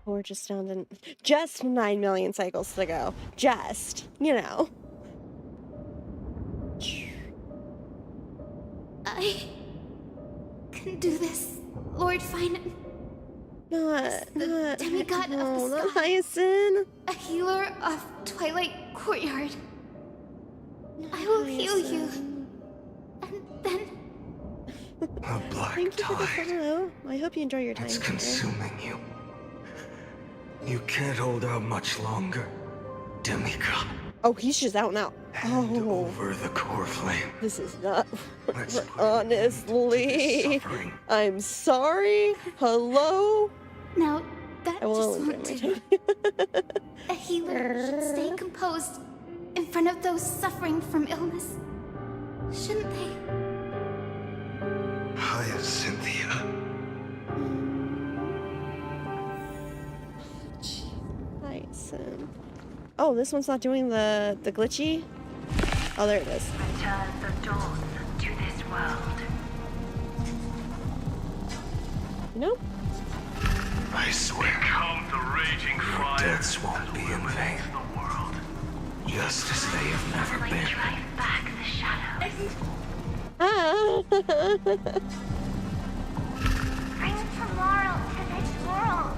We're just down to just 9 million cycles to go. Just, you know. I can do this, Lord Finan. Not demigod no, of the not sky. Hyacinth. A healer of Twilight Courtyard. I will heal you. And then... A black Thank you for the tide. follow. I hope you enjoy your time It's here. consuming you. You can't hold out much longer, demigod. Oh, he's just out now. Hand over the core flame. This is not. Let's put Honestly, I'm sorry. Hello. Now, that I will just enjoy won't my do. time. A healer should stay composed in front of those suffering from illness. Shouldn't they? Hyacinthia. Hyacinth. Oh, this one's not doing the glitchy. Oh, there it is. Return the dawn to this world. No. I swear. Come the raging Your fire. deaths won't be in vain. Just as they have never been. Drive back the shadows. Ah. Bring tomorrow to this world.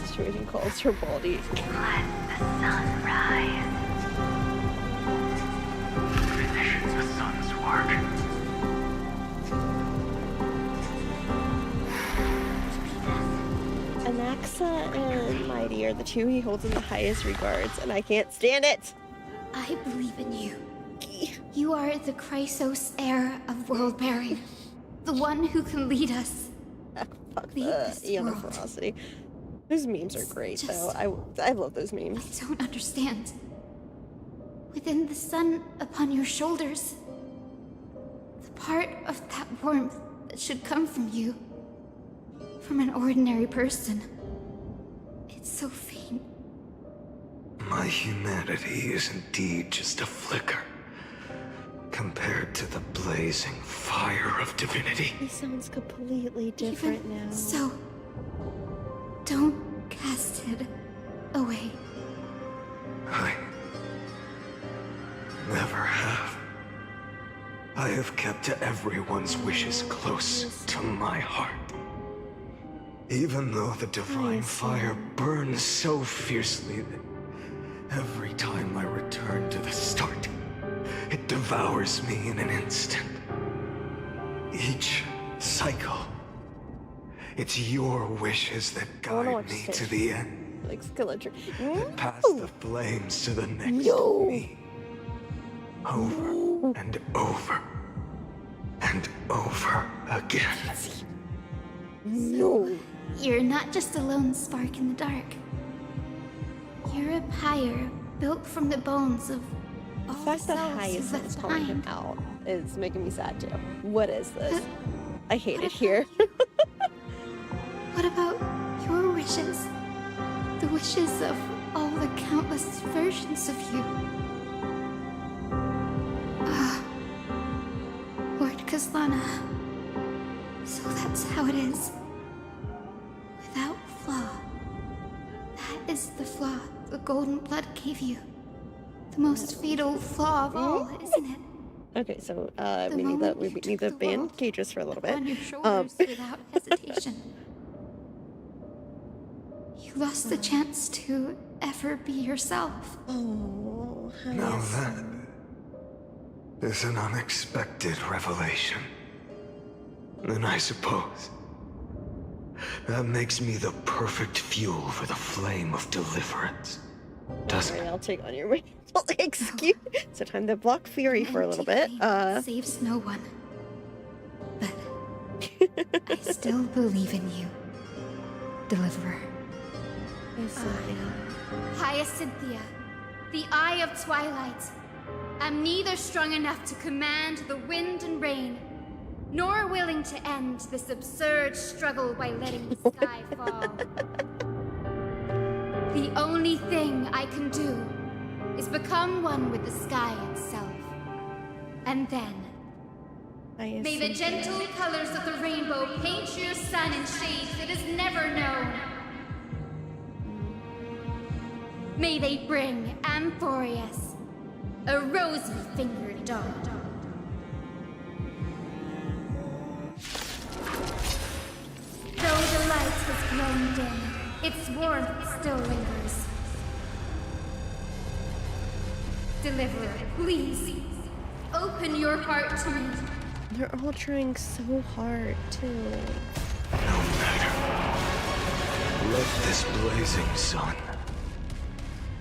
Situation calls for Baldy. Let the sun rise. Finish the sun's work. Anaxa and Mighty are the two he holds in the highest regards, and I can't stand it. I believe in you. You are the Chrysos heir of world bearing. The one who can lead us. Fuck Lead this Eon of world. Ferocity. Those memes are great, though. I love those memes. I don't understand. Within the sun upon your shoulders, the part of that warmth that should come from you, from an ordinary person, it's so faint. My humanity is indeed just a flicker compared to the blazing fire of divinity. He sounds completely different now. So, don't cast it away. I never have. I have kept everyone's wishes close to my heart. Even though the divine fire burns so fiercely that every time I return to the start, it devours me in an instant. Each cycle, it's your wishes that guide me to the end. Like Skeletor. And pass the flames to the next me. Over and over and over again. No. You're not just a lone spark in the dark. You're a pyre built from the bones of The fact that Hyacinth is calling him out is making me sad too. What is this? I hate it here. What about your wishes? The wishes of all the countless versions of you. Lord Kaslana. So that's how it is. Without flaw. That is the flaw the golden blood gave you. The most fatal flaw of all, isn't it? Okay, so we need the band cages for a little bit. On your shoulders without hesitation. You lost the chance to ever be yourself. Oh, Now that is an unexpected revelation. Then I suppose that makes me the perfect fuel for the flame of deliverance. Doesn't it? I'll take on your mental excuse. So time to block Fury for a little bit. Saves no one. But I still believe in you, Deliverer. Hyacinthia, the Eye of Twilight. I'm neither strong enough to command the wind and rain, nor willing to end this absurd struggle by letting the sky fall. The only thing I can do is become one with the sky itself. And then, may the gentle colors of the rainbow paint your sun in shades it has never known. May they bring Amphorius, a rosy-fingered dog. in. Its warmth still lingers. Deliverer, please. Open your heart to me. They're all trying so hard, too. Let this blazing sun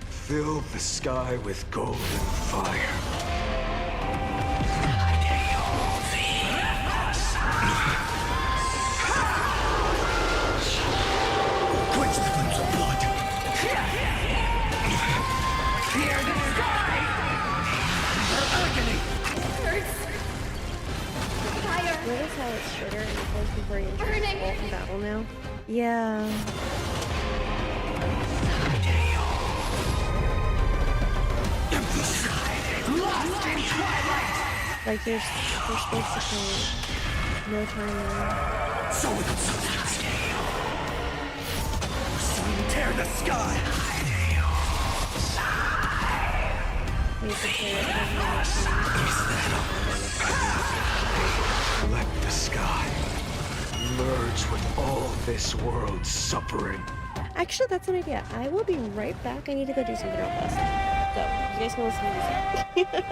fill the sky with golden fire. Quench the glimpse of blood. Hear the sky! Agony! Hurts. Fire. Notice how it's shorter and it goes before you enter Burning. in battle now? Yeah. Lost in twilight! Like there's basically no time now. So it sun tear the sky! Let the sky merge with all this world's suffering. Actually, that's an idea. I will be right back. I need to go do something real fast. So, you guys can listen to music.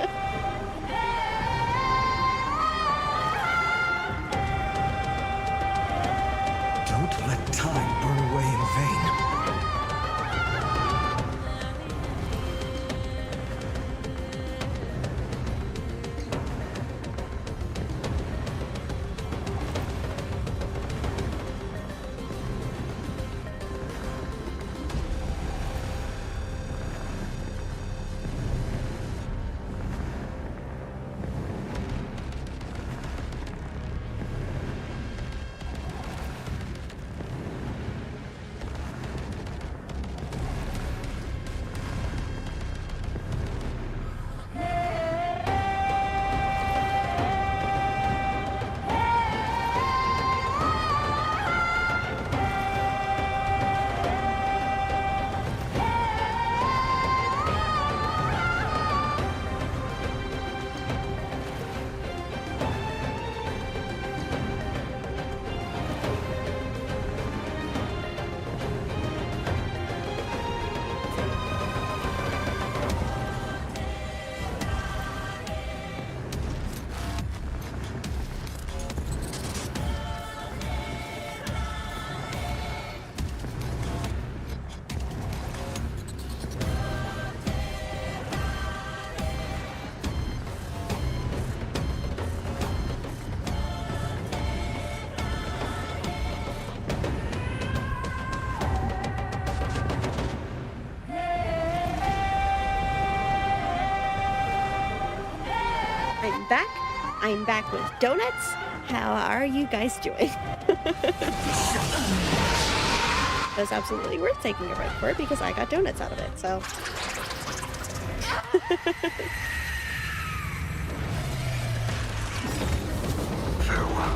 Don't let time burn away in vain. I'm back with donuts. How are you guys doing? It was absolutely worth taking a break for it because I got donuts out of it, so. Farewell.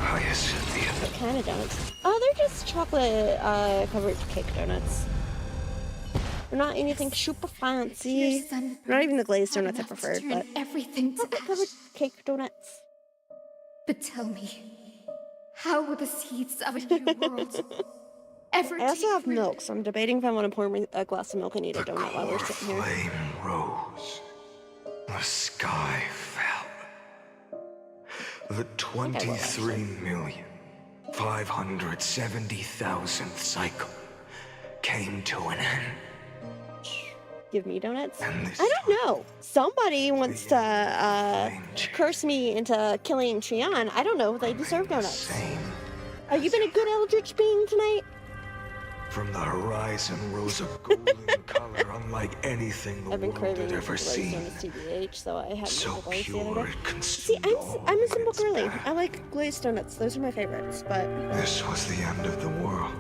Highest the What kind of donuts? Oh, they're just chocolate covered cake donuts. They're not anything super fancy. Not even the glazed donuts I preferred, but everything to covered cake donuts. But tell me, how will the seeds of a new world ever I also take have root? milk, so I'm debating if I want to pour me a glass of milk and eat a donut while we're sitting here. flame rose. The sky fell. The 23,570,000th cycle came to an end. Give me donuts? I don't know. Somebody wants to curse me into killing Trian. I don't know if they deserve donuts. Are you been a good eldritch being tonight? From the horizon rose a golden color unlike anything the I've been world craving had ever glazed seen. donuts TBH, so I haven't So had glazed the pure other day. it See, consumed I'm a simple girly. I like glazed donuts. Those are my favorites, but This was the end of the world,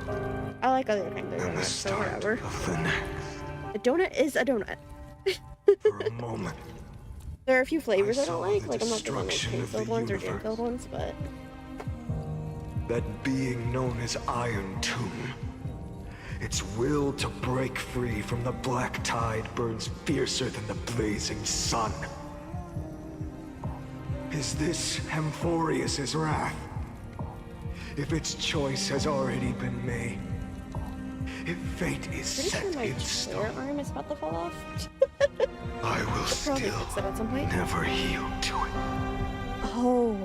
I like other kinds of and the donuts, so start whatever. of the next. A donut is a donut. For a moment, There are a few flavors I don't saw like. the Like I'm not gonna like destruction of cream-filled the ones or universe. jam-filled ones, but that being known as Iron Tomb, its will to break free from the black tide burns fiercer than the blazing sun. Is this Amphorius's wrath? if its choice has already been made, if fate is Pretty set sure my in Claire stone, arm is about to fall off. I will Probably still fix it at some point. never yield to it. Oh.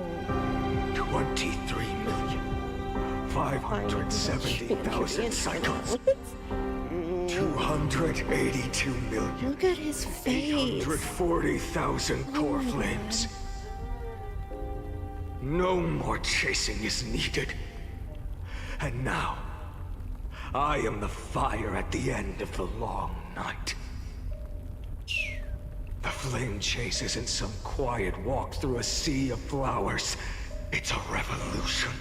23,570,000 cycles. 282 million. Look at his face. 840,000 core flames. No more chasing is needed. And now, I am the fire at the end of the long night. The flame chase isn't some quiet walk through a sea of flowers. It's a revolution.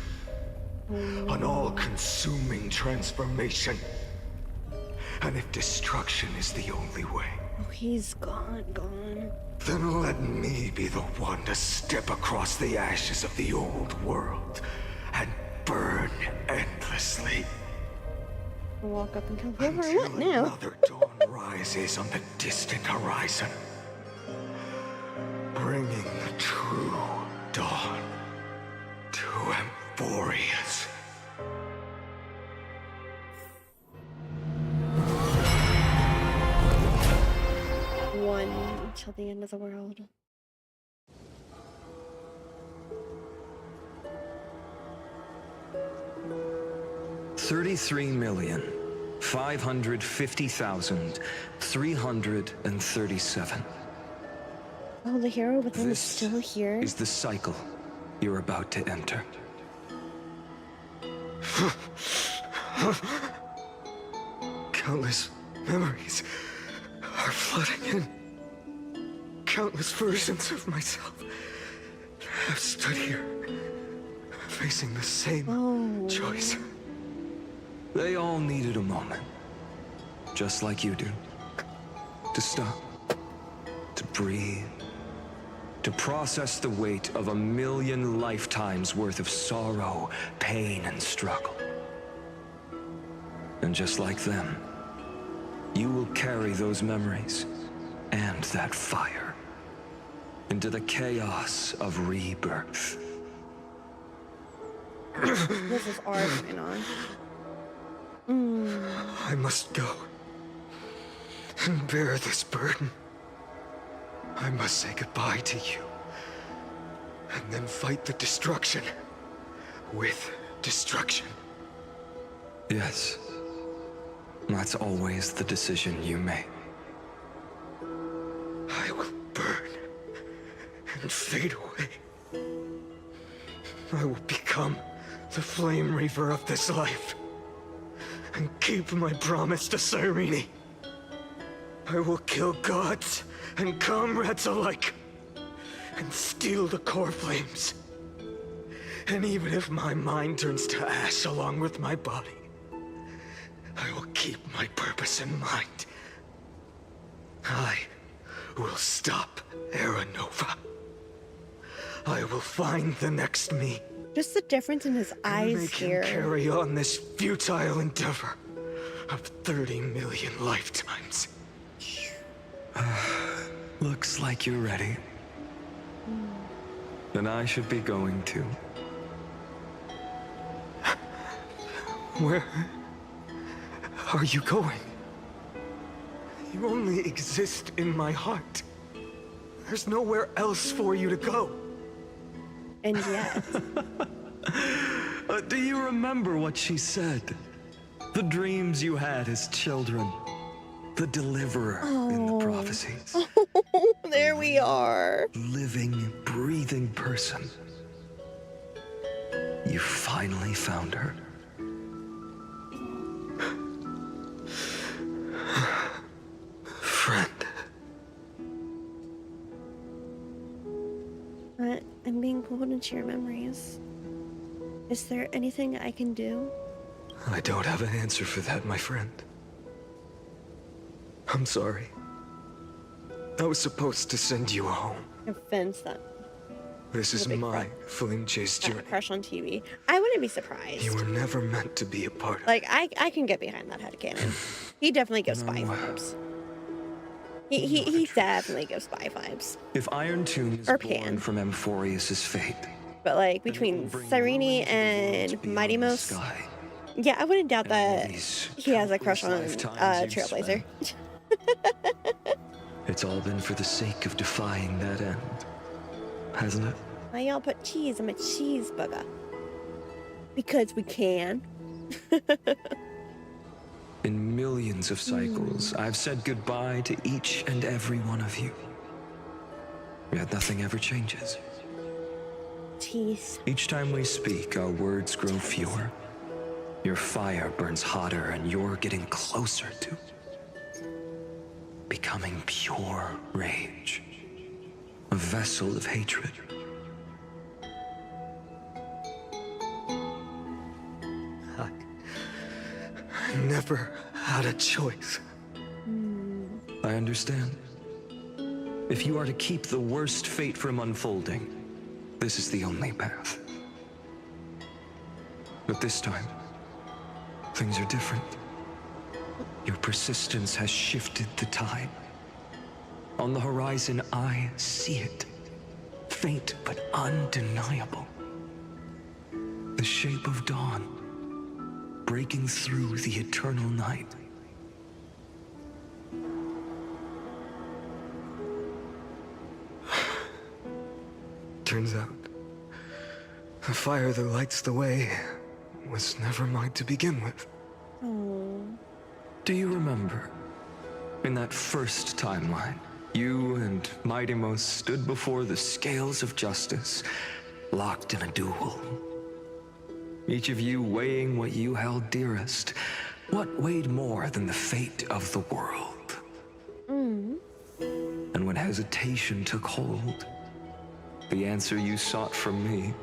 An all-consuming transformation. And if destruction is the only way, Oh, he's gone. then let me be the one to step across the ashes of the old world and burn endlessly. Walk up and kill whoever I Until want now. another dawn rises on the distant horizon, bringing the true dawn to Emphorius. One until the end of the world. $33,550,337. Oh, the hero within is This still here. is the cycle you're about to enter. Countless memories are flooding in. Countless versions of myself have stood here, facing the same choice. They all needed a moment, just like you do. To stop, to breathe, to process the weight of 1,000,000 lifetimes worth of sorrow, pain, and struggle. And just like them, you will carry those memories and that fire into the chaos of rebirth. This is our final. I must go and bear this burden. I must say goodbye to you, and then fight the destruction with destruction. Yes, that's always the decision you make. I will burn and fade away. I will become the flame reaver of this life and keep my promise to Cyrene. I will kill gods and comrades alike and steal the core flames. And even if my mind turns to ash along with my body, I will keep my purpose in mind. I will stop Era Nova. I will find the next me. Just the difference in his eyes Make here. him carry on this futile endeavor of 30 million lifetimes. Looks like you're ready. Then I should be going too. Where are you going? You only exist in my heart. There's nowhere else for you to go. And yet. Do you remember what she said? The dreams you had as children. The deliverer in the prophecies. There we are. Living, breathing person. You finally found her. Friend. I'm being pulled into your memories. Is there anything I can do? I don't have an answer for that, my friend. I'm sorry. I was supposed to send you home. Offense that. This is my flame chase journey. Crush on TV. I wouldn't be surprised. You were never meant to be a part of. Like, I can get behind that headcanon. He definitely gives spy vibes. He definitely gives spy vibes. If Iron Tomb is Or born Pan. from Emphorius' fate, But like between Cyrene and Mighty Mouse, yeah, I wouldn't doubt that he has a crush on Trailblazer. It's all been for the sake of defying that end, hasn't it? Why y'all put cheese? I'm a cheeseburger. Because we can. In millions of cycles, I've said goodbye to each and every one of you. Yet nothing ever changes. Teeth. Each time we speak, our words grow fewer. Your fire burns hotter, and you're getting closer to becoming pure rage. A vessel of hatred. I never had a choice. I understand. If you are to keep the worst fate from unfolding, this is the only path. But this time, things are different. Your persistence has shifted the tide. On the horizon, I see it. Faint but undeniable. The shape of dawn, breaking through the eternal night. Turns out, the fire that lights the way was never mine to begin with. Do you remember, in that first timeline, you and Mighty Mouse stood before the scales of justice, locked in a duel? Each of you weighing what you held dearest. What weighed more than the fate of the world? And when hesitation took hold, the answer you sought from me.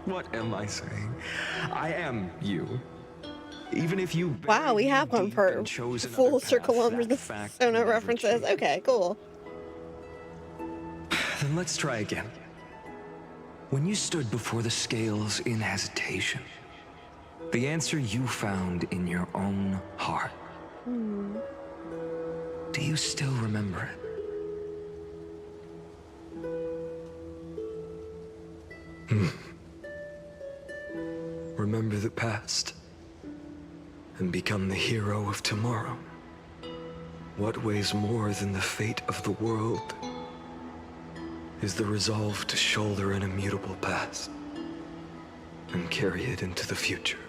What am I saying? I am you. Even if you... Wow, we have one for full circle on the Persona references. Okay, cool. Then let's try again. When you stood before the scales in hesitation, the answer you found in your own heart. Do you still remember it? Remember the past and become the hero of tomorrow. What weighs more than the fate of the world is the resolve to shoulder an immutable past and carry it into the future.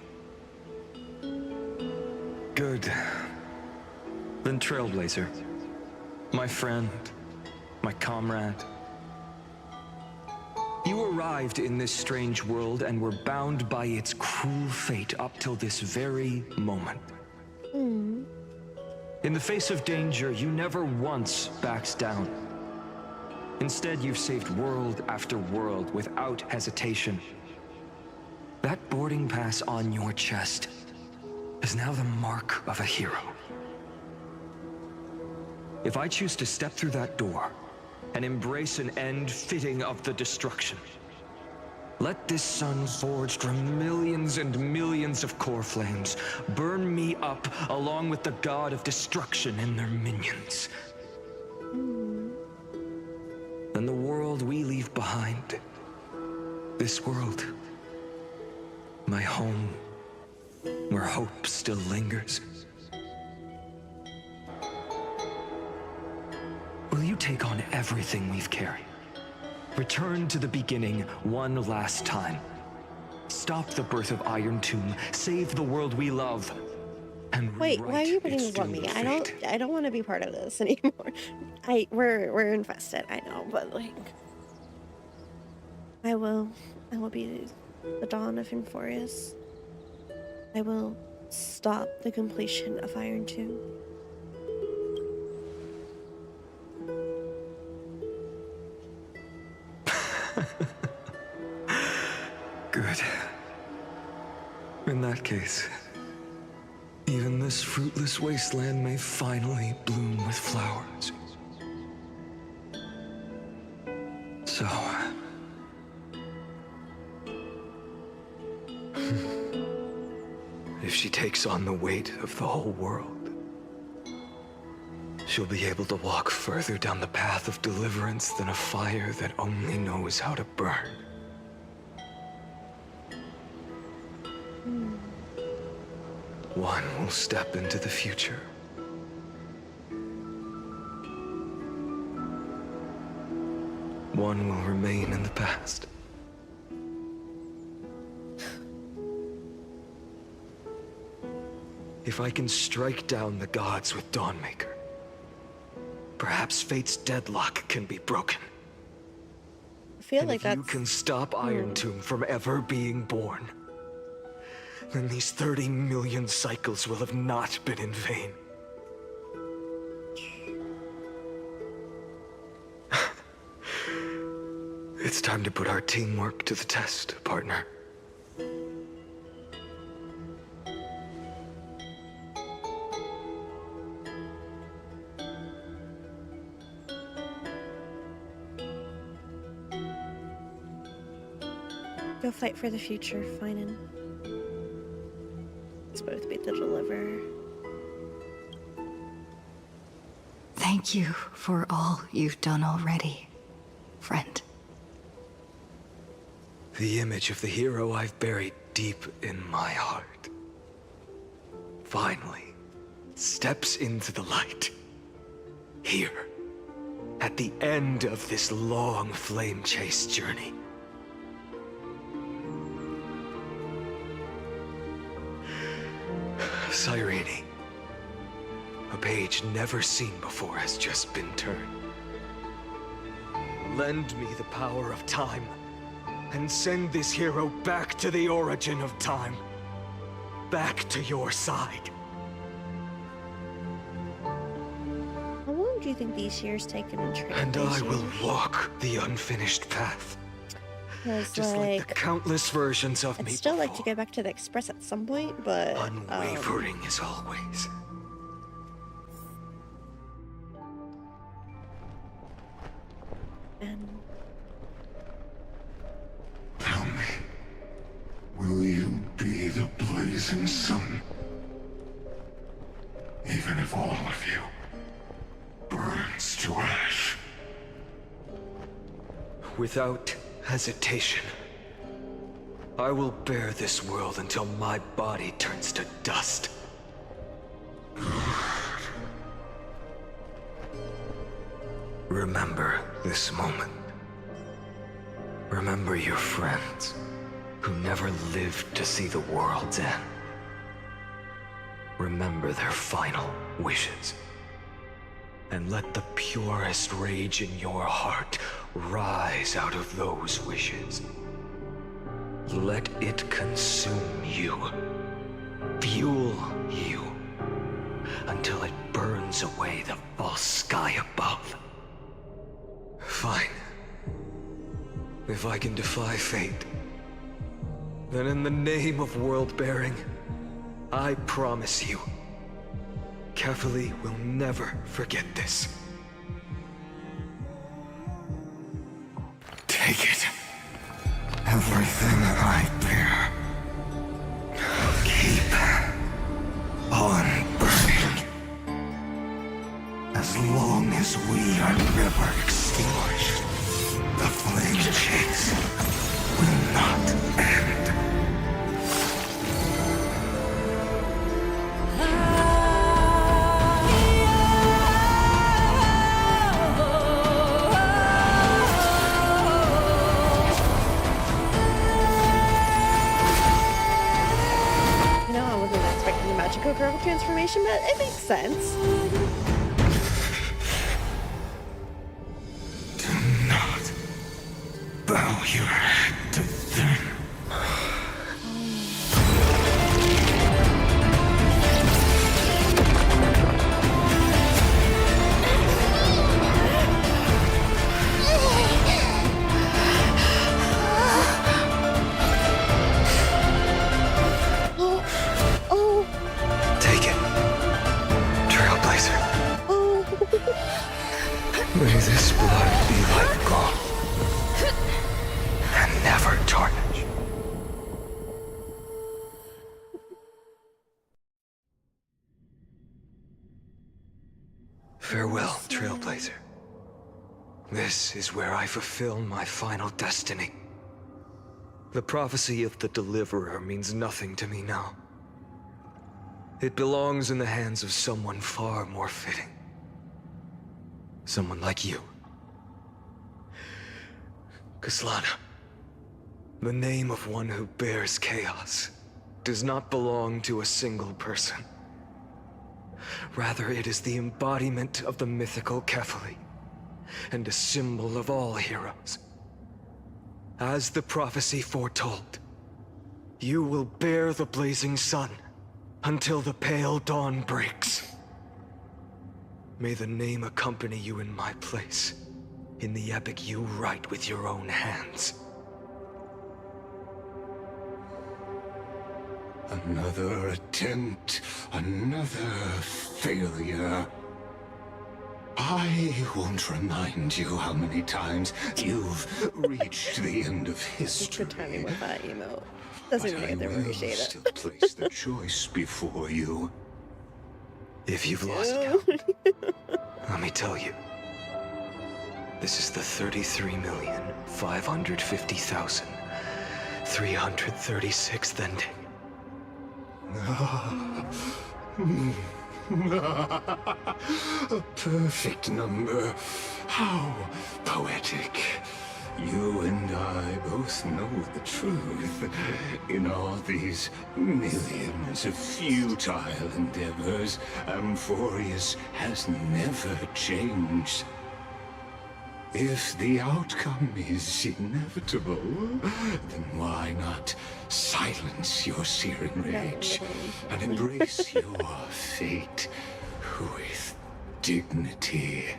Good. Then Trailblazer, my friend, my comrade, you arrived in this strange world and were bound by its cruel fate up till this very moment. In the face of danger, you never once backed down. Instead, you've saved world after world without hesitation. That boarding pass on your chest is now the mark of a hero. If I choose to step through that door and embrace an end fitting of the destruction, let this sun forged from millions and millions of core flames burn me up along with the god of destruction and their minions. Then the world we leave behind, this world, my home, where hope still lingers. Will you take on everything we've carried? Return to the beginning one last time. Stop the birth of Iron Tomb, save the world we love, and wait, why are you putting this on me? I don't want to be part of this anymore. We're infested, I know, but like I will be the dawn of Euphorius. I will stop the completion of Iron Tomb. Good. In that case, even this fruitless wasteland may finally bloom with flowers. So... if she takes on the weight of the whole world, she'll be able to walk further down the path of deliverance than a fire that only knows how to burn. One will step into the future. One will remain in the past. If I can strike down the gods with Dawnmaker, perhaps fate's deadlock can be broken. I feel and like if that's... you can stop Iron Tomb from ever being born, then these 30 million cycles will have not been in vain. It's time to put our teamwork to the test, partner. Go fight for the future, Finan. It's both be the deliverer. Thank you for all you've done already, friend. The image of the hero I've buried deep in my heart finally steps into the light. Here, at the end of this long flame chase journey. Cyrene, a page never seen before has just been turned. Lend me the power of time, and send this hero back to the origin of time. Back to your side. How long do you think these years taken in Trailblaze? And I will walk the unfinished path. Just like the countless versions of me I'd still like to go back to the Express at some point, but... unwavering as always. And... Tell me, will you be the blazing sun? Even if all of you burns to ash. Without hesitation, I will bear this world until my body turns to dust. Remember this moment. Remember your friends who never lived to see the world's end. Remember their final wishes. And let the purest rage in your heart rise out of those wishes. Let it consume you, fuel you, until it burns away the false sky above. Fine. If I can defy fate, then in the name of world-bearing, I promise you, Carefully will never forget this. Take it. Everything I bear. Keep on burning. As long as we are never extinguished, the flame chase will not end. Magical girl transformation, but it makes sense. Do not bow your head to them. Take it, Trailblazer. Farewell, Trailblazer. This is where I fulfill my final destiny. The prophecy of the Deliverer means nothing to me now. It belongs in the hands of someone far more fitting. Someone like you. Kaslana, the name of one who bears chaos does not belong to a single person. Rather, it is the embodiment of the mythical Kefali, and a symbol of all heroes. As the prophecy foretold, you will bear the blazing sun until the pale dawn breaks. May the name accompany you in my place, in the epic you write with your own hands. Another attempt, another failure. I won't remind you how many times you've reached the end of history. Good timing with that emote. Doesn't even get to appreciate it. Still place the choice before you. If you've lost count, let me tell you. This is the 33,550,336th ending. A perfect number. How poetic. You and I both know the truth. In all these millions of futile endeavors, Amphorius has never changed. If the outcome is inevitable, then why not silence your searing rage and embrace your fate with dignity?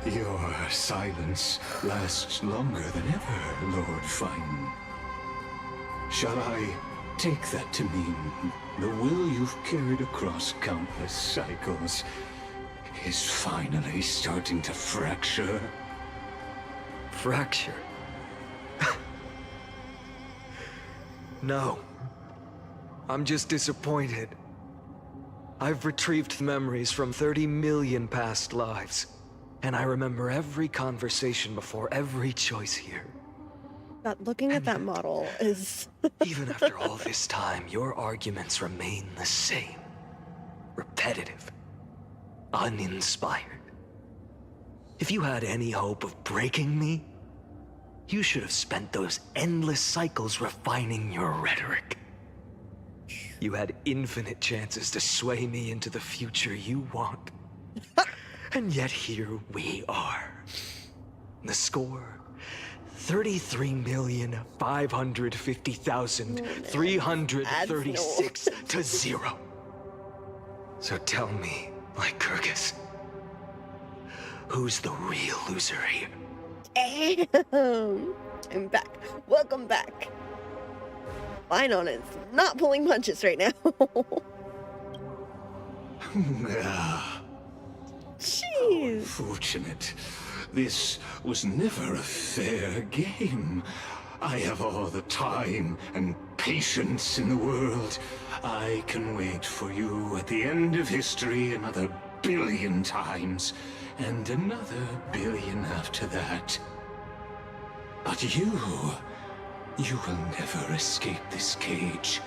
Your silence lasts longer than ever, Lord Fine. Shall I take that to mean the will you've carried across countless cycles is finally starting to fracture? Fracture? No. I'm just disappointed. I've retrieved memories from 30 million past lives, and I remember every conversation before every choice here. That looking at that model is... Even after all this time, your arguments remain the same. Repetitive. Uninspired. If you had any hope of breaking me, you should have spent those endless cycles refining your rhetoric. You had infinite chances to sway me into the future you want. And yet here we are. The score, 33,550,336 to 0. So tell me, Lycurgus, who's the real loser here? Damn! I'm back. Welcome back. Fine on it. Not pulling punches right now. Jeez. Unfortunate. This was never a fair game. I have all the time and patience in the world. I can wait for you at the end of history another billion times, and another billion after that. But you will never escape this cage.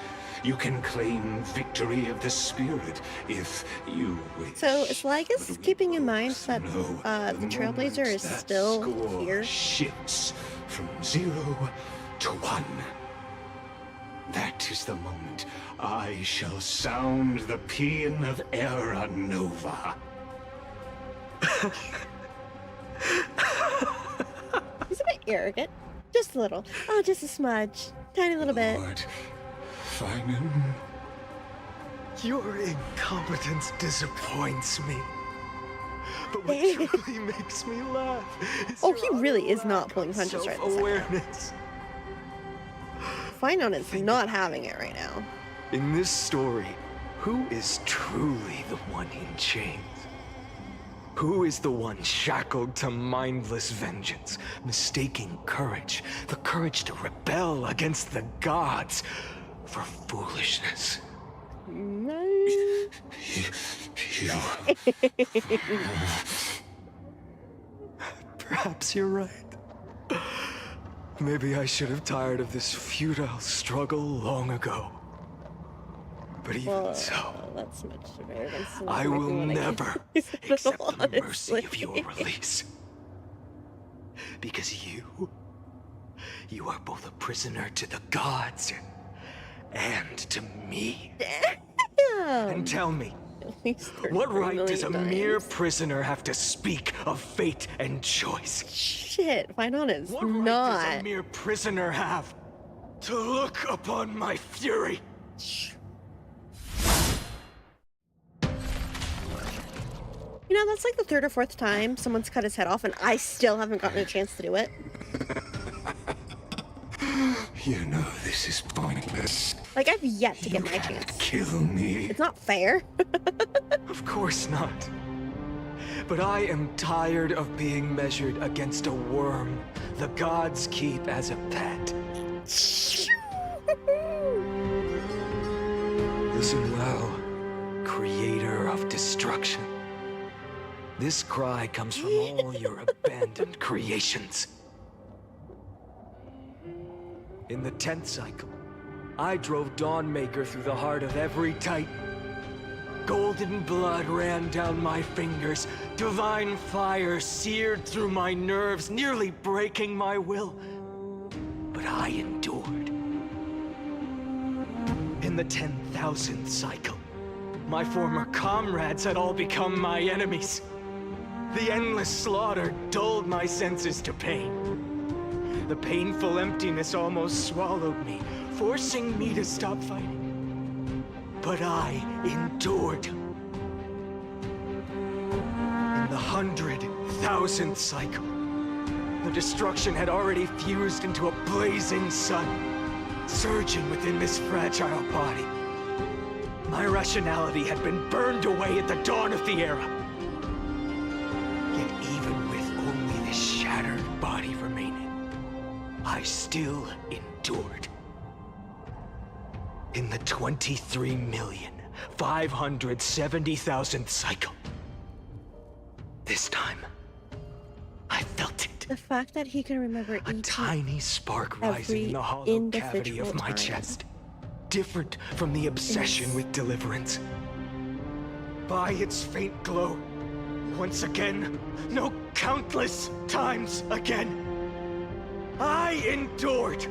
You can claim victory of the spirit if you wish. So is Lygus keeping in mind that the Trailblazer is still here? Shifts from 0 to 1. That is the moment I shall sound the paean of Era Nova. He's a bit arrogant. Just a little. Oh, just a smudge. Tiny little bit. Finan. Your incompetence disappoints me. But what truly makes me laugh is he really is not pulling punches right this awareness. Fine on it's not having it right now. In this story, who is truly the one in chains? Who is the one shackled to mindless vengeance, mistaking courage, the courage to rebel against the gods, for foolishness? you. Perhaps you're right. Maybe I should have tired of this futile struggle long ago. But even so, that's much arrogance. I will never accept the mercy of your release. Because you are both a prisoner to the gods and to me. Damn. And tell me, what right does a mere prisoner have to speak of fate and choice? Shit, why not? It's what not. Right does a mere prisoner have to look upon my fury? You know, that's like the third or fourth time someone's cut his head off, and I still haven't gotten a chance to do it. You know this is pointless. Like, I've yet to get my chance. Kill me. It's not fair. Of course not. But I am tired of being measured against a worm the gods keep as a pet. Listen well, creator of destruction. This cry comes from all your abandoned creations. In the 10th cycle, I drove Dawnmaker through the heart of every Titan. Golden blood ran down my fingers, divine fire seared through my nerves, nearly breaking my will. But I endured. In the 10,000th cycle, my former comrades had all become my enemies. The endless slaughter dulled my senses to pain. The painful emptiness almost swallowed me, forcing me to stop fighting. But I endured. In the 100,000th cycle, the destruction had already fused into a blazing sun, surging within this fragile body. My rationality had been burned away at the dawn of the era. Yet even with only this shattered body remaining, I still endured. In the 23,570,000th cycle, this time, I felt it. The fact that he can remember a tiny spark rising in the hollow cavity of my chest, different from the obsession with deliverance. By its faint glow, once again, no, countless times again, I endured.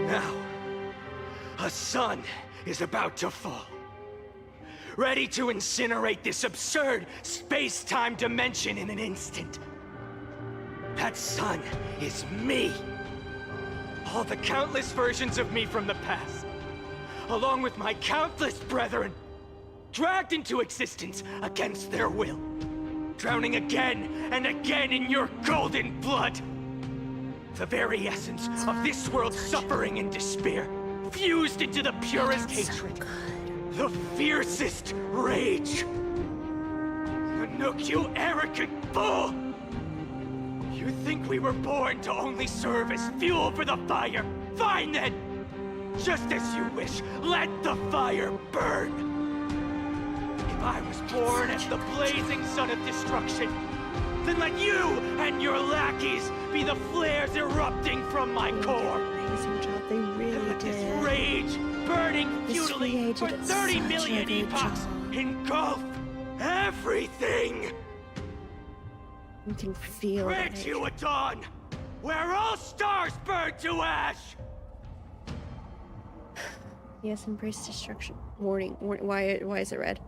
Now, a sun is about to fall, ready to incinerate this absurd space-time dimension in an instant. That sun is me. All the countless versions of me from the past, along with my countless brethren, dragged into existence against their will, drowning again and again in your golden blood. The very essence of this world's suffering and despair, fused into the purest hatred, the fiercest rage. Nanook, you arrogant fool! You think we were born to only serve as fuel for the fire? Fine then! Just as you wish, let the fire burn! If I was born as the blazing sun of destruction, then let you and your lackeys be the flares erupting from my core. They really let did. this rage, burning futilely for 30 million epochs, engulf everything. You can feel it. Grant you a dawn, where all stars burn to ash. Yes, embrace destruction. Warning. Why is it red?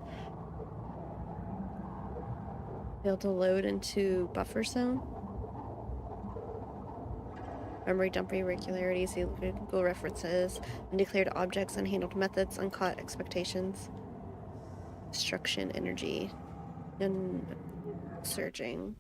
Failed to load into buffer zone. Memory dump irregularities, illegal references, undeclared objects, unhandled methods, uncaught expectations. Destruction energy. And surging.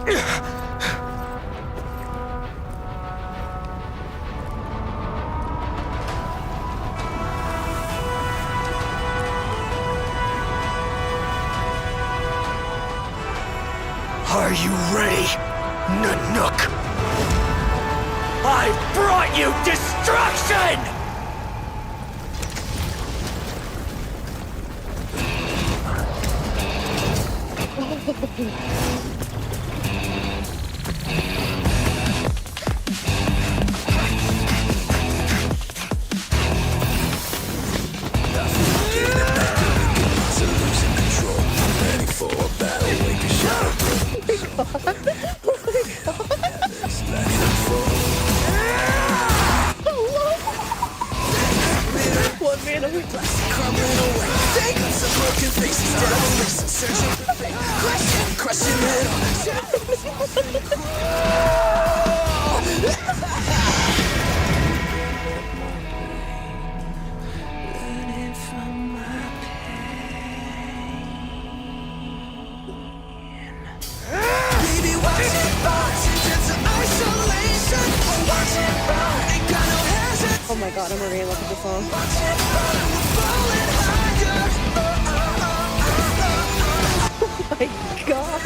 Are you ready, Nanook? I brought you destruction! Oh my god, I'm already in love with the song. Oh my god.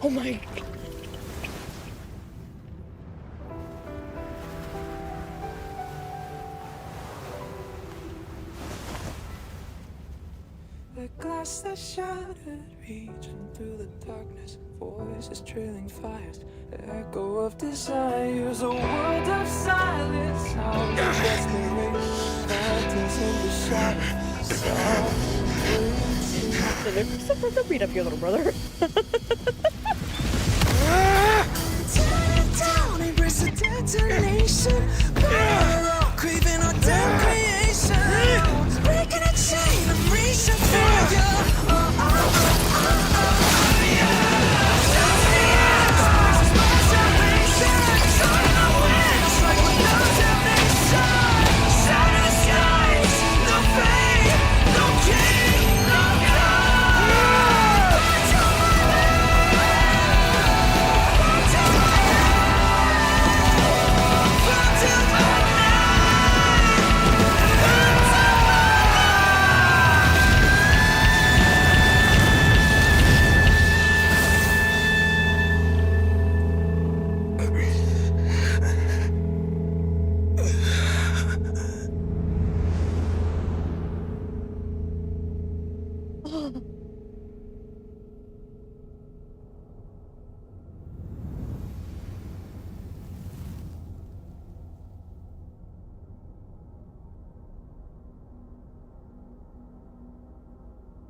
Oh my god. The glass that shattered, reaching through the darkness, voices trailing fires, echo of desires, a world of silence, sound of desperation, silence in the shadows. There's a beat up your little brother. Down, embrace the detonation, craving our damn creation, breaking a chain, I'm reaching for you.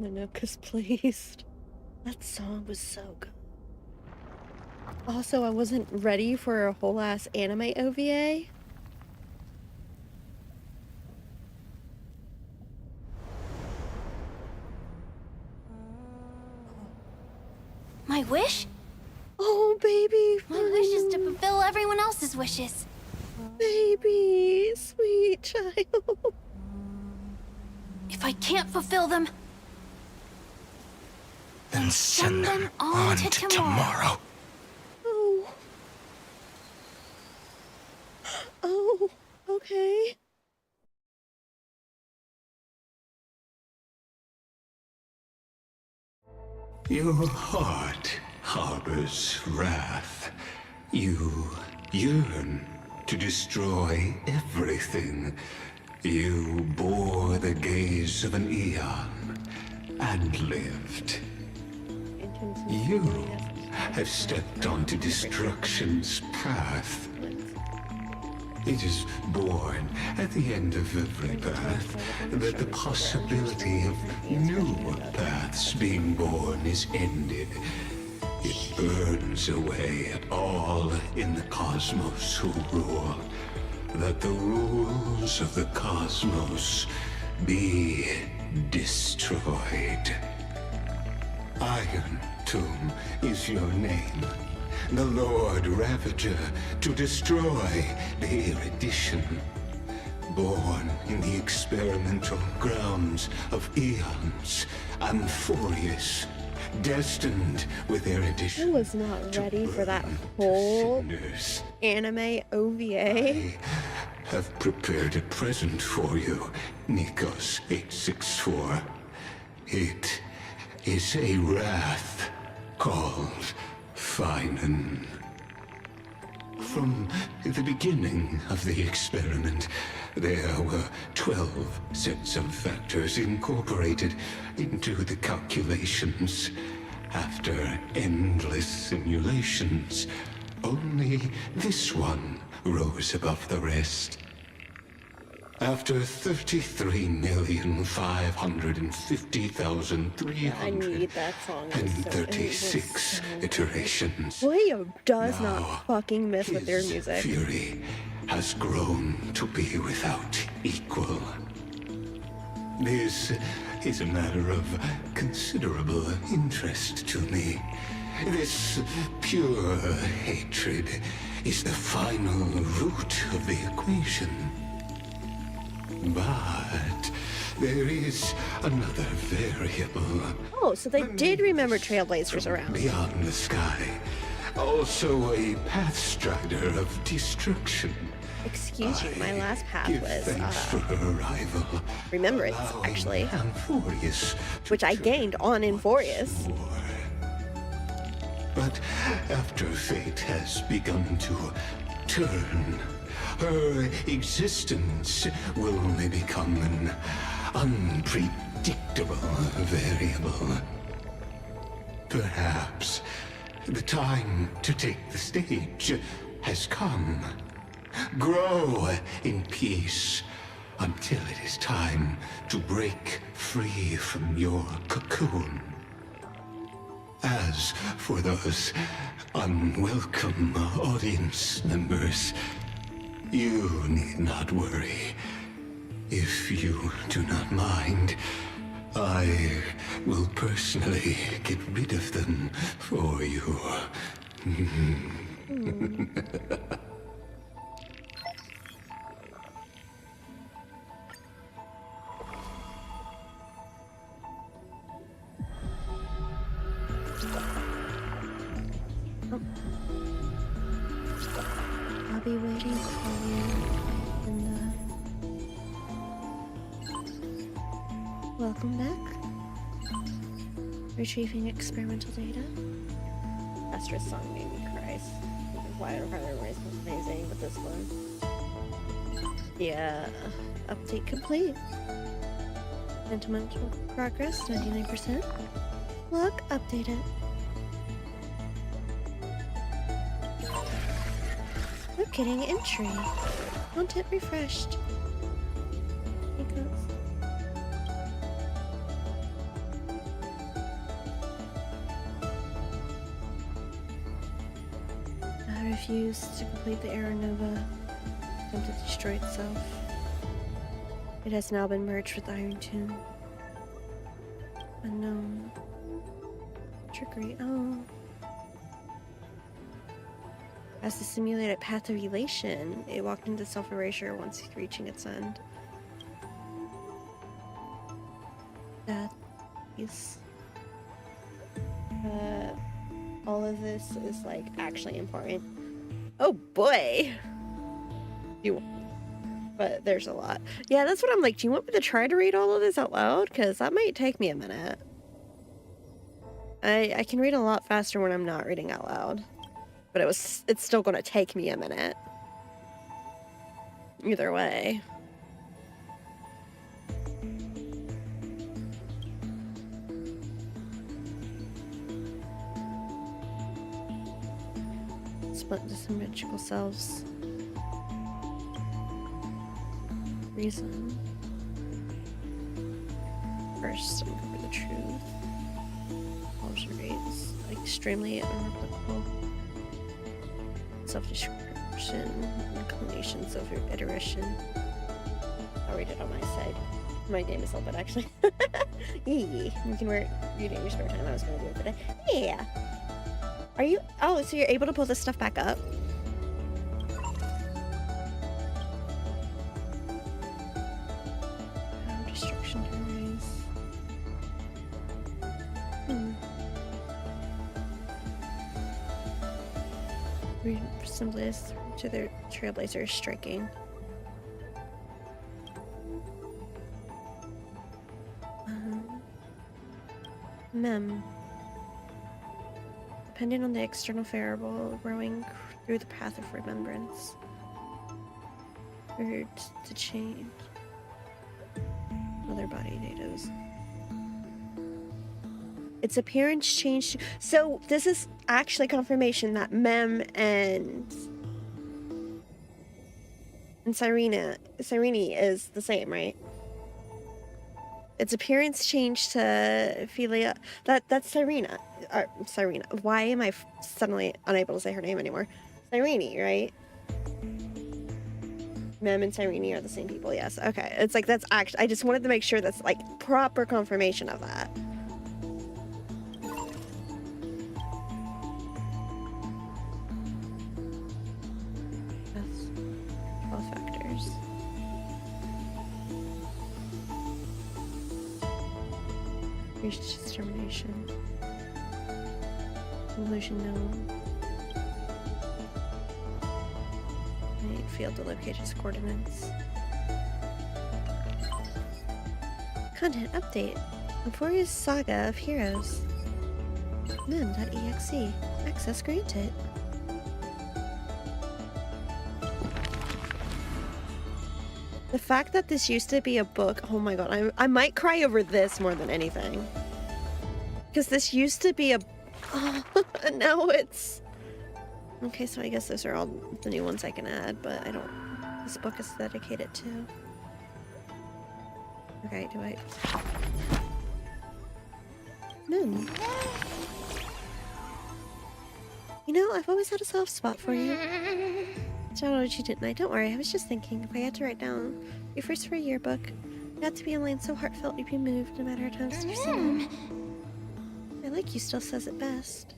Nanook is pleased. That song was so good. Also, I wasn't ready for a whole ass anime OVA. My wish? Oh, baby. My wish is to fulfill everyone else's wishes. Baby, sweet child. If I can't fulfill them, then send them on to tomorrow. Oh. Oh, okay. Your heart harbors wrath. You yearn to destroy everything. You bore the gaze of an eon and lived. You have stepped onto destruction's path. It is born at the end of every path that the possibility of new paths being born is ended. It burns away at all in the cosmos who rule, that the rules of the cosmos be destroyed. Iron tomb is your name. The Lord Ravager, to destroy the erudition. Born in the experimental grounds of eons, Amphorius, destined with erudition. I was not ready for that whole anime OVA. Have prepared a present for you, Nikos 864. It is a wrath called Finan. From the beginning of the experiment, there were 12 sets of factors incorporated into the calculations. After endless simulations, only this one rose above the rest. After 33,550,336 iterations, William does not fucking mess with their music. Fury has grown to be without equal. This is a matter of considerable interest to me. This pure hatred is the final root of the equation. But there is another variable. Oh, so they did remember Trailblazers around. Beyond the sky. Also a pathstrider of destruction. Excuse me, my last path was Thanks for her arrival. Remembrance, actually. Amphorius, which I gained on Amphorius. But after fate has begun to turn, her existence will only become an unpredictable variable. Perhaps the time to take the stage has come. Grow in peace until it is time to break free from your cocoon. As for those unwelcome audience members, you need not worry. If you do not mind, I will personally get rid of them for you. I'll be waiting for you in the... Welcome back. Retrieving experimental data. Astra's song made me cry. Why don't I remember it's amazing, but this one. Yeah. Update complete. Mental progress, 99%. Log updated. Getting entry. Content refreshed. I refused to complete the Aeronova. Attempt to destroy itself. It has now been merged with Iron Tomb. Unknown. Trickery. Oh. As the simulated path of elation, it walked into self-erasure once reaching its end. That is... all of this is, like, actually important. Oh boy! But there's a lot. Yeah, that's what I'm like, do you want me to try to read all of this out loud? Because that might take me a minute. I can read a lot faster when I'm not reading out loud. But it's still gonna take me a minute. Either way. Split into symmetrical selves. Reason. First, uncover the truth. Observates extremely unreplicable. Self-description, inclinations of your iteration. I'll read it on my side. My name is Elbit, actually. Yee. You can read it in your spare time. I was going to do it today. Hey! Are you... Oh, so you're able to pull this stuff back up? Destruction terrorists. Resemblance to their trailblazers striking. Mem. Depending on the external variable, rowing through the path of remembrance. Or to change. Other body natives. Its appearance changed. So this is actually confirmation that Mem and Cyrene is the same, right? Its appearance changed to Philia. That's Cyrena. Cyrena. Why am I suddenly unable to say her name anymore? Cyrene, right? Mem and Cyrene are the same people. Yes. Okay. It's like that's actually. I just wanted to make sure that's like proper confirmation of that. Reached determination. Illusion known. I failed to locate its coordinates. Content update. Euphoria's Saga of Heroes. Mem.exe. Access granted. The fact that this used to be a book, oh my god, I might cry over this more than anything. Because this used to be a... Oh, now it's... Okay, so I guess those are all the new ones I can add, but I don't... This book is dedicated to... Okay, do I... Mem. You know, I've always had a soft spot for you. I told you, didn't I? Don't worry, I was just thinking, if I had to write down your first for a yearbook, it had to be a line so heartfelt you'd be moved no matter how times you've seen it. I like you still says it best.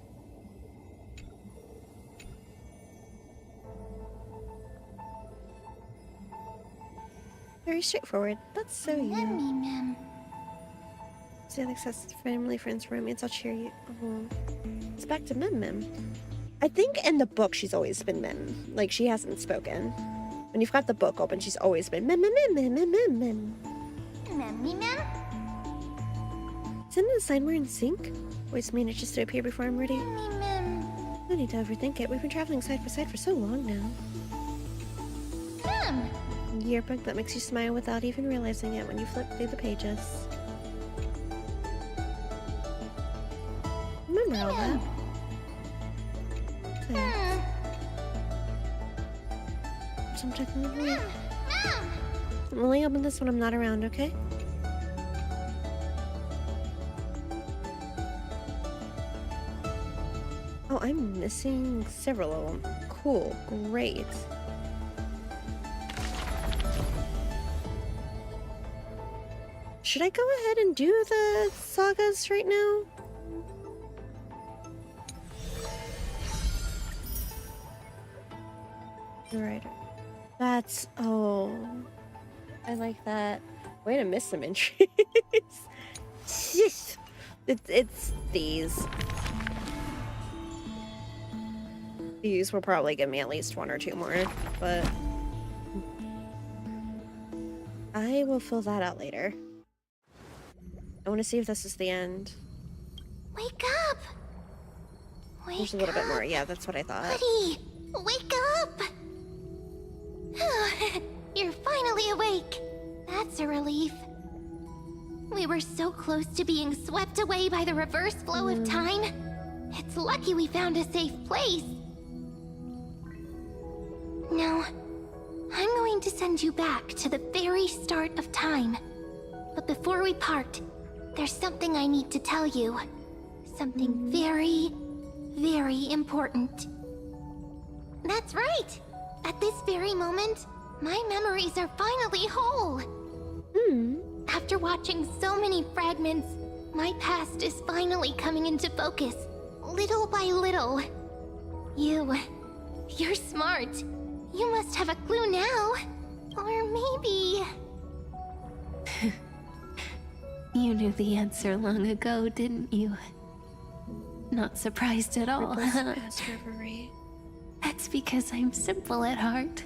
Very straightforward. That's so you. Mem. Say Alex has family, friends, romance, I'll cheer you. Oh. It's back to Mem. I think in the book she's always been Mem. Like, she hasn't spoken. When you've got the book open, she's always been Mem. Mem. Isn't it a sign we're in sync? Voice manages to appear before I'm ready. Mem. No need to overthink it. We've been traveling side by side for so long now. Mem. A yearbook that makes you smile without even realizing it when you flip through the pages. Remember all that. I'm only open this when I'm not around, okay? Oh, I'm missing several of them. Cool, great. Should I go ahead and do the sagas right now? Right. That's... Oh. I like that. Way to miss some entries. It's these. These will probably give me at least one or two more, but... I will fill that out later. I want to see if this is the end. Wake up! There's a little bit more. Yeah, that's what I thought. Buddy! Wake up! You're finally awake. That's a relief. We were so close to being swept away by the reverse flow of time. It's lucky we found a safe place. Now, I'm going to send you back to the very start of time. But before we part, there's something I need to tell you. Something very, very important. That's right! At this very moment, my memories are finally whole. After watching so many fragments, my past is finally coming into focus. little by little. You're smart. You must have a clue now. Or maybe... You knew the answer long ago, didn't you? Not surprised at all, huh? That's because I'm simple at heart.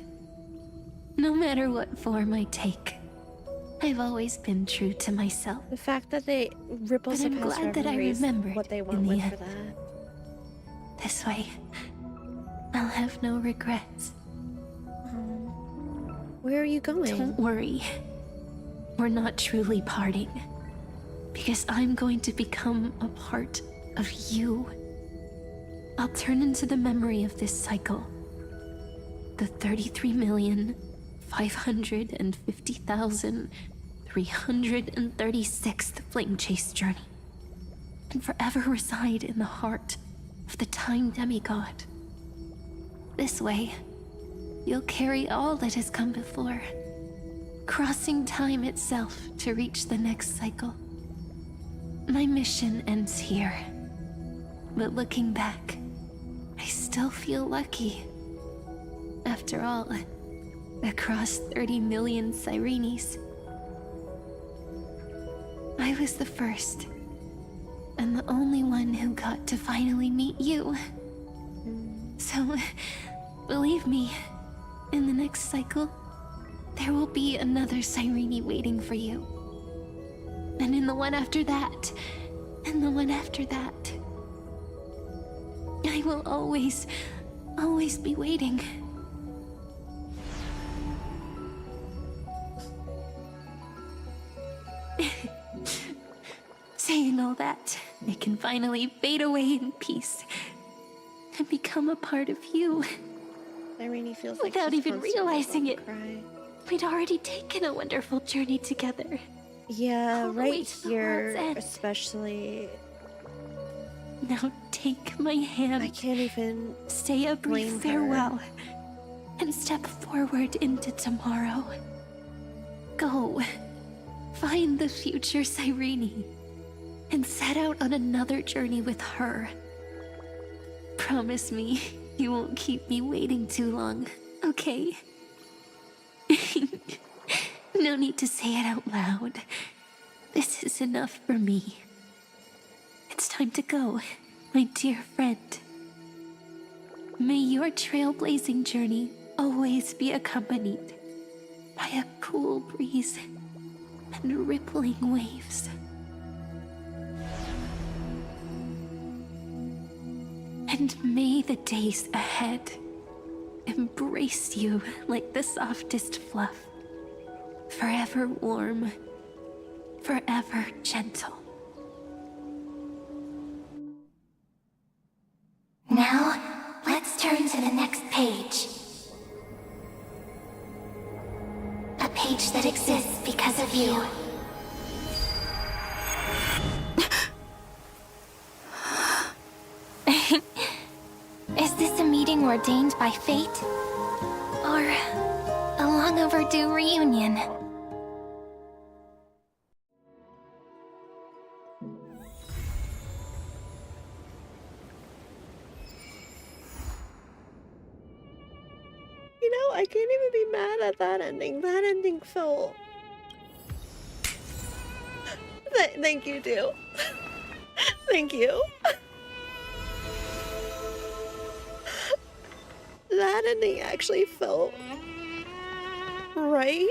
No matter what form I take, I've always been true to myself. The fact that they ripples but I'm glad that I remembered what they went in the with end. for that. This way, I'll have no regrets. Where are you going? Don't worry. We're not truly parting. Because I'm going to become a part of you. I'll turn into the memory of this cycle. The 33,550,336th Flame Chase journey. And forever reside in the heart of the Time Demigod. This way, you'll carry all that has come before, crossing time itself to reach the next cycle. My mission ends here, but looking back, I still feel lucky. After all, across 30 million Sirenes, I was the first, and the only one who got to finally meet you. So, believe me, in the next cycle, there will be another Sirene waiting for you. And in the one after that, and the one after that. I will always be waiting. Saying all that, I can finally fade away in peace and become a part of you. Irene feels like without she's even constantly realizing it. cry. We'd already taken a wonderful journey together. Yeah, All the way right to the here, world's end. especially. Now take my hand. I can't even say a brief blame her. farewell and step forward into tomorrow. Go. Find the future Sirene and set out on another journey with her. Promise me you won't keep me waiting too long, okay? No need to say it out loud. This is enough for me. It's time to go, my dear friend. May your trailblazing journey always be accompanied by a cool breeze and rippling waves. And may the days ahead embrace you like the softest fluff, forever warm, forever gentle. Now, let's turn to the next page. A page that exists because of you. Is this a meeting ordained by fate? Or a long overdue reunion? You know, I can't even be mad at that ending. That ending felt... Thank you, too. Thank you. That ending actually felt... right?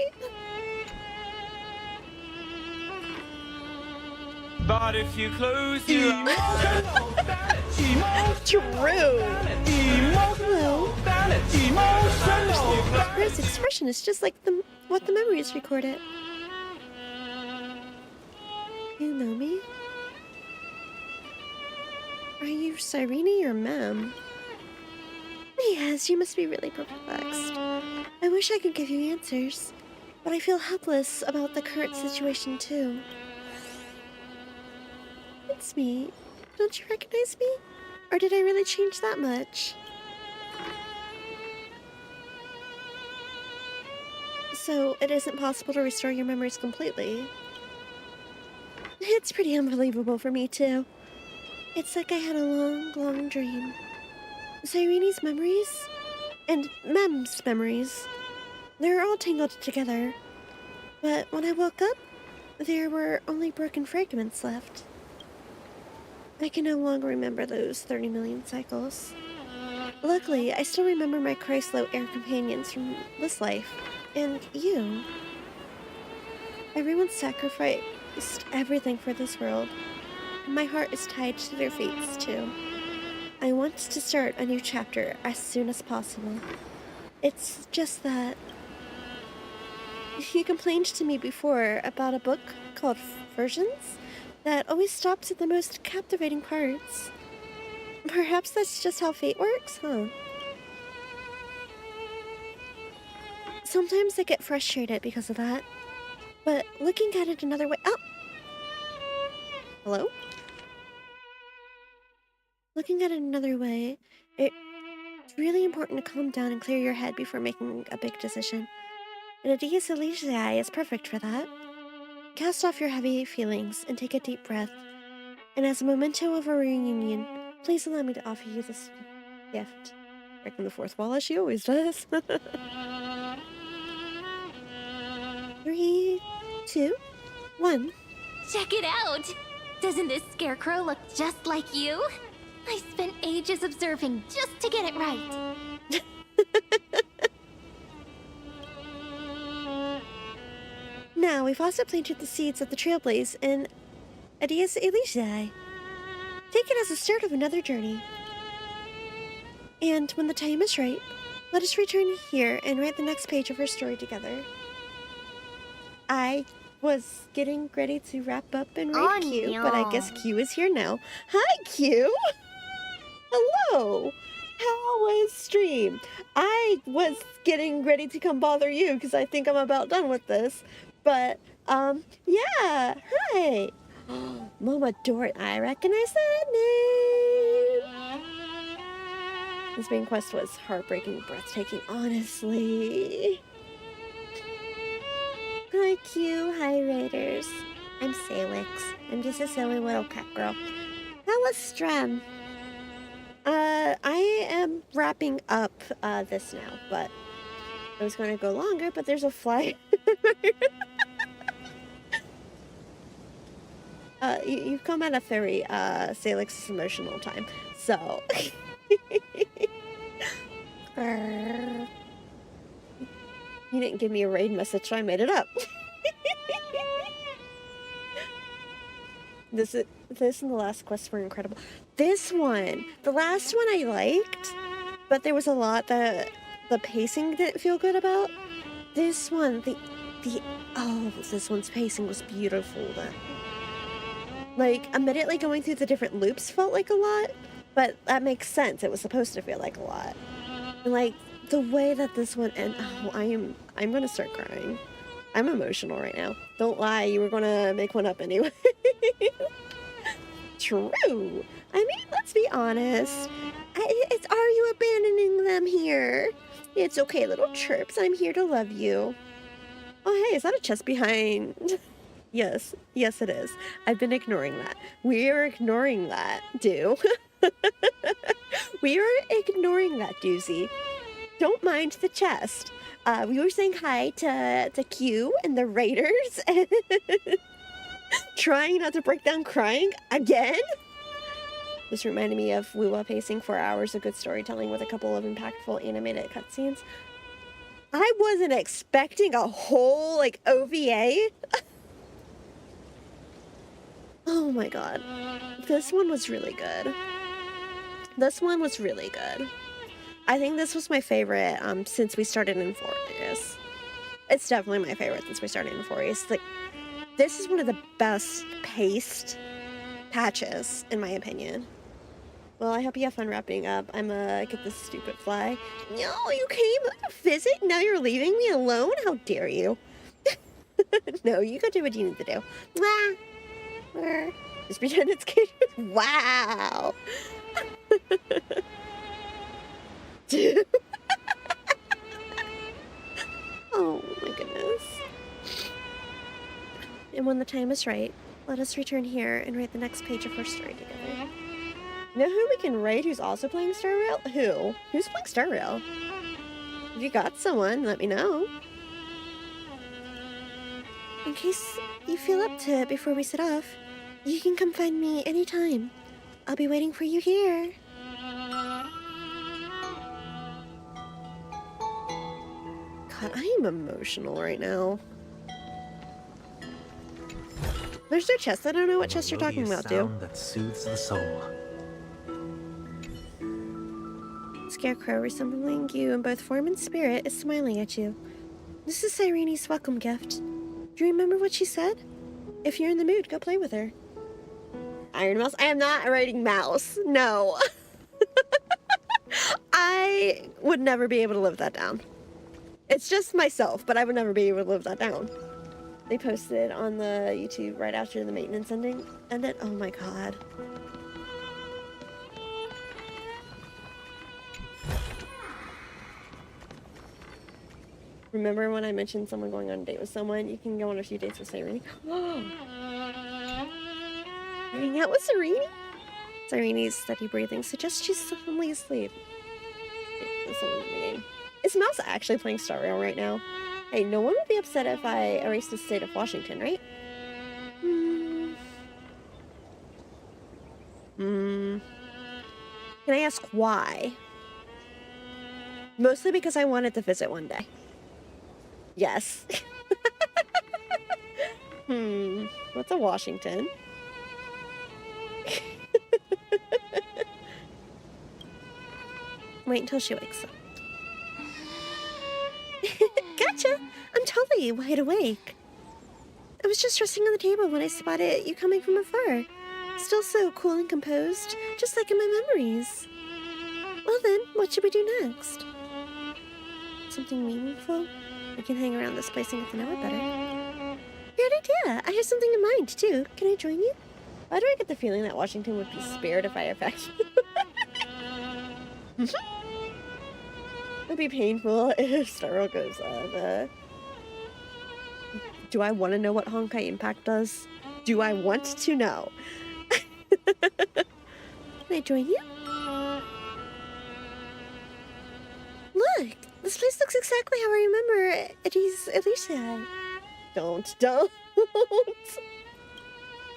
But if you close your eyes, True. Rose expression is just like what the memories recorded. You know me? Are you Sirene or Mem? Yes, you must be really perplexed. I wish I could give you answers, but I feel helpless about the current situation too. It's me. Don't you recognize me? Or did I really change that much? So, it isn't possible to restore your memories completely. It's pretty unbelievable for me too. It's like I had a long, long dream. Cyrene's memories and Mem's memories, they're all tangled together. But when I woke up, there were only broken fragments left. I can no longer remember those 30 million cycles. Luckily, I still remember my Chryslo air companions from this life, and you. Everyone sacrificed everything for this world, and my heart is tied to their fates too. I want to start a new chapter as soon as possible. It's just that you complained to me before about a book called Versions that always stops at the most captivating parts. Perhaps that's just how fate works, huh? Sometimes I get frustrated because of that, but looking at it another way— oh! Hello? Looking at it another way, it's really important to calm down and clear your head before making a big decision. And Adias Elysiae is perfect for that. Cast off your heavy feelings and take a deep breath. And as a memento of our reunion, please allow me to offer you this gift. Breaking the fourth wall as she always does. 3, 2, 1. Check it out! Doesn't this scarecrow look just like you? I spent ages observing just to get it right. Now, we've also planted the seeds of the Trailblaze in Adias Elysiae. Take it as the start of another journey. And when the time is right, let us return here and write the next page of our story together. I was getting ready to wrap up and write Q, but I guess Q is here now. Hi, Q! Hello! How was stream? I was getting ready to come bother you because I think I'm about done with this. But, yeah, hi! Mama Dort, I recognize that name! This main quest was heartbreaking, breathtaking, honestly. Hi, Q. Hi, Raiders. I'm Salix. I'm just a silly little cat girl. How was Strem? I am wrapping up this now, but I was going to go longer, but there's a fly. You've come at a very Salix's emotional time, so. You didn't give me a raid message, so I made it up. This and the last quest were incredible. This one, the last one I liked, but there was a lot that the pacing didn't feel good about. This one, this one's pacing was beautiful. Like, immediately going through the different loops felt like a lot, but that makes sense. It was supposed to feel like a lot. And like, the way that this one I'm gonna start crying. I'm emotional right now. Don't lie, you were gonna make one up anyway. True. I mean, let's be honest. It's are you abandoning them here? It's okay, little chirps. I'm here to love you. Oh, hey, is that a chest behind? Yes, it is. I've been ignoring that. We are ignoring that, We are ignoring that, doozy. Don't mind the chest. We were saying hi to Q and the Raiders. Trying not to break down crying again. This reminded me of Wuwa pacing 4 hours of good storytelling with a couple of impactful animated cutscenes. I wasn't expecting a whole, like, OVA. Oh my god. This one was really good. I think this was my favorite since we started in Forius. It's definitely my favorite since we started in Forius. Like, this is one of the best paced patches, in my opinion. Well, I hope you have fun wrapping up. I'm get this stupid fly. No, you came to visit? Now you're leaving me alone? How dare you? No, you go do what you need to do. Mwah. Just pretend it's good. Wow. Dude. Oh my goodness. And when the time is right, let us return here and write the next page of our story together. You know who we can raid who's also playing Star Rail? Who? Who's playing Star Rail? If you got someone, let me know. In case you feel up to it before we set off, you can come find me anytime. I'll be waiting for you here. God, I am emotional right now. There's no chest. I don't know what chest you're talking about, dude. Sound that soothes the soul. Scarecrow, resembling you in both form and spirit, is smiling at you. This is Irene's welcome gift. Do you remember what she said? If you're in the mood, go play with her. Iron Mouse? I am not writing mouse. No. I would never be able to live that down. It's just myself, but I would never be able to live that down. They posted on the YouTube right after the maintenance ended. Oh my god. Remember when I mentioned someone going on a date with someone? You can go on a few dates with Irene. Hanging out with Irene? Irene's steady breathing suggests she's suddenly asleep. Is Mouse actually playing Star Rail right now? Hey, no one would be upset if I erased the state of Washington, right? Can I ask why? Mostly because I wanted to visit one day. Yes. What's a Washington? Wait until she wakes up. Gotcha! I'm totally wide awake. I was just resting on the table when I spotted you coming from afar. Still so cool and composed, just like in my memories. Well then, what should we do next? Something meaningful? We can hang around this place and get to know it better. Great idea! I have something in mind, too. Can I join you? Why do I get the feeling that Washington would be spared if I affect you? It'd be painful if Star Rail goes up. Do I want to know what Honkai Impact does? Do I want to know? Can I join you? Look! This place looks exactly how I remember Eddie's Alicia. Don't.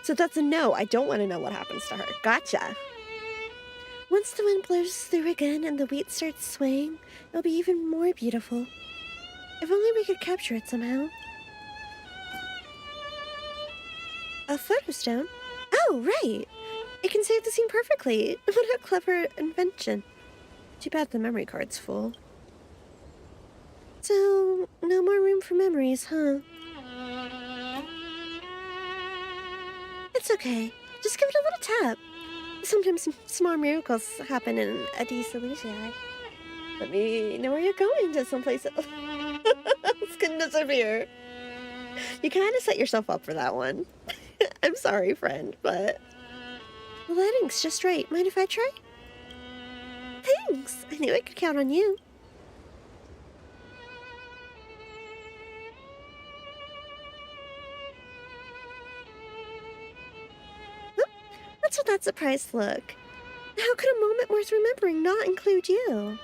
So that's a no. I don't want to know what happens to her. Gotcha. Once the wind blows through again and the wheat starts swaying, it'll be even more beautiful. If only we could capture it somehow. A photo stone? Oh, right! It can save the scene perfectly. What a clever invention. Too bad the memory card's full. So, no more room for memories, huh? It's okay. Just give it a little tap. Sometimes small miracles happen in Addis Alicia. Let me know where you're going to someplace else. It's gonna disappear. You kind of set yourself up for that one. I'm sorry, friend, but the lighting's just right. Mind if I try? Thanks. I knew I could count on you. What's with that surprised look? How could a moment worth remembering not include you?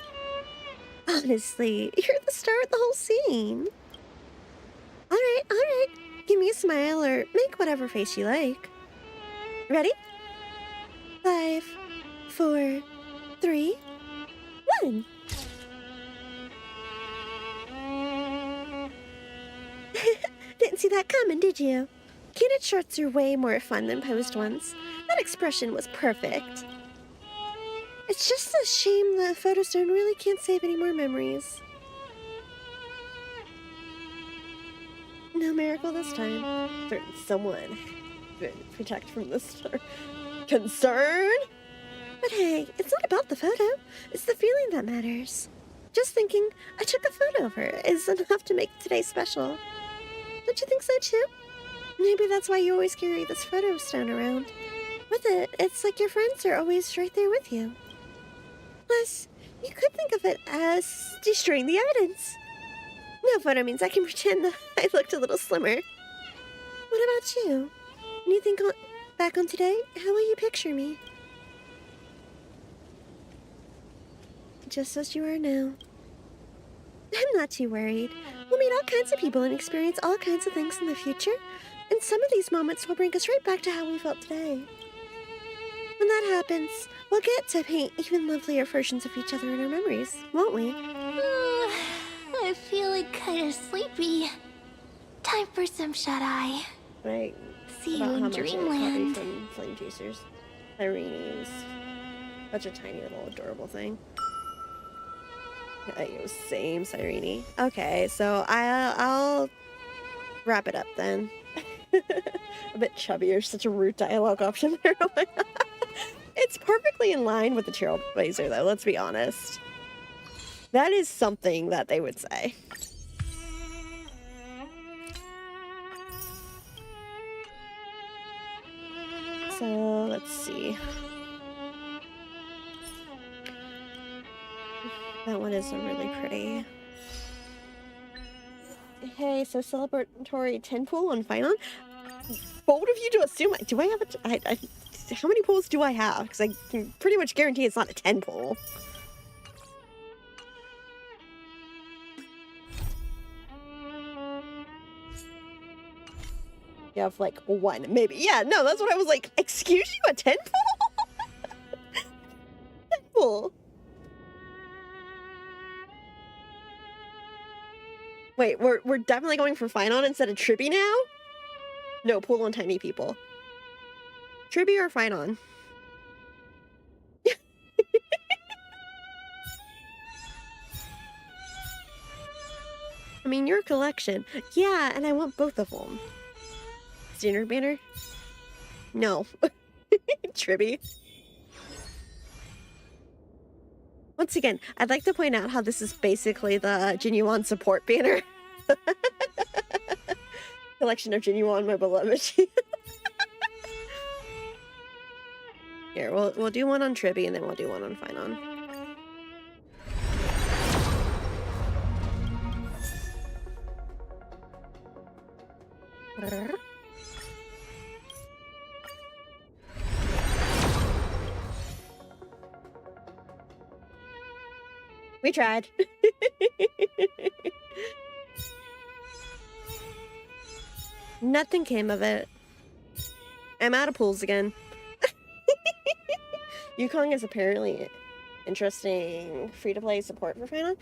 Honestly, you're the star of the whole scene. All right. Give me a smile or make whatever face you like. Ready? 5, 4, 3, 1. Didn't see that coming, did you? Candid shorts are way more fun than posed ones. That expression was perfect. It's just a shame the photo stone really can't save any more memories. No miracle this time. Someone protect from this concern. But hey, it's not about the photo. It's the feeling that matters. Just thinking I took a photo of her is enough to make today special. Don't you think so too? Maybe that's why you always carry this photo stone around. With it, it's like your friends are always right there with you. Plus, you could think of it as destroying the evidence. No photo means I can pretend that I looked a little slimmer. What about you? When you think back on today, how will you picture me? just as you are now. I'm not too worried. We'll meet all kinds of people and experience all kinds of things in the future. And some of these moments will bring us right back to how we felt today. When that happens, we'll get to paint even lovelier versions of each other in our memories, won't we? I feel like kind of sleepy. Time for some shut-eye. Right. See About you how in much it dreamland. copied from Flame Chasers. Irene is such a tiny little adorable thing. Same, Cyrene. Okay, so I'll wrap it up then. A bit chubbier, such a rude dialogue option there. Oh my God. It's perfectly in line with the Trailblazer, though, let's be honest. That is something that they would say. So, let's see. That one is really pretty. Hey, so celebratory 10 pool on Finon? Bold of you to assume. Do I have a... how many pools do I have? Because I can pretty much guarantee it's not a 10 pool. You have like one, maybe. Yeah, no, that's what I was like. Excuse you, a 10 pool? 10 pool. Wait, we're definitely going for Finon instead of Tribby now? No, pool on tiny people. Tribby or Finon? I mean, your collection. Yeah, and I want both of them. Standard banner? No. Tribby. Once again, I'd like to point out how this is basically the Genuine support banner. Collection of Genuine, my beloved. Here, we'll do one on Tribby and then we'll do one on Finon. We tried. Nothing came of it. I'm out of pools again. Yukong is apparently interesting free-to-play support for Finon.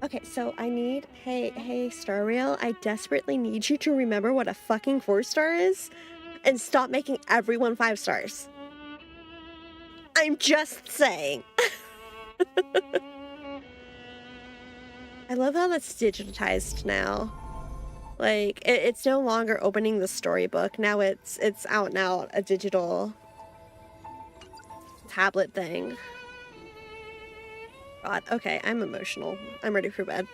Okay, so I need... Hey, Star Rail, I desperately need you to remember what a fucking 4-star is and stop making everyone 5 stars. I'm just saying. I love how that's digitized now. Like, it's no longer opening the storybook. Now it's out and out, a digital tablet thing. God, okay, I'm emotional. I'm ready for bed.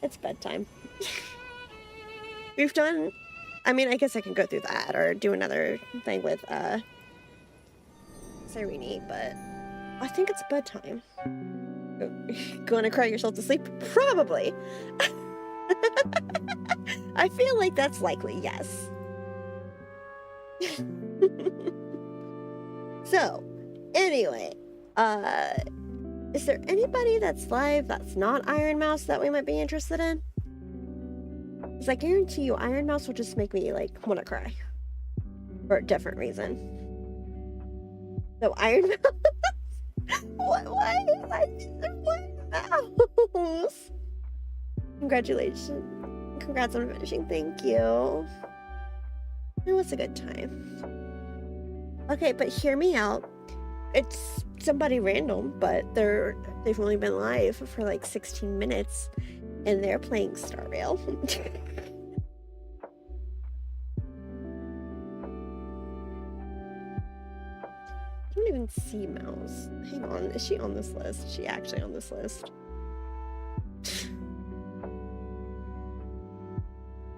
It's bedtime. We've done... I mean, I guess I can go through that or do another thing with, Cyrene, but I think it's bedtime. Gonna cry yourself to sleep? Probably. I feel like that's likely, yes. So, anyway, is there anybody that's live that's not Iron Mouse that we might be interested in? Because I guarantee you Iron Mouse will just make me, like, want to cry. For a different reason. So, Iron Mouse? Why Mouse? Congratulations. Congrats on finishing, thank you. It was a good time. Okay, but hear me out. It's somebody random, but they've only been live for like 16 minutes and they're playing Star Rail. I don't even see Mouse. Hang on, is she on this list? Is she actually on this list?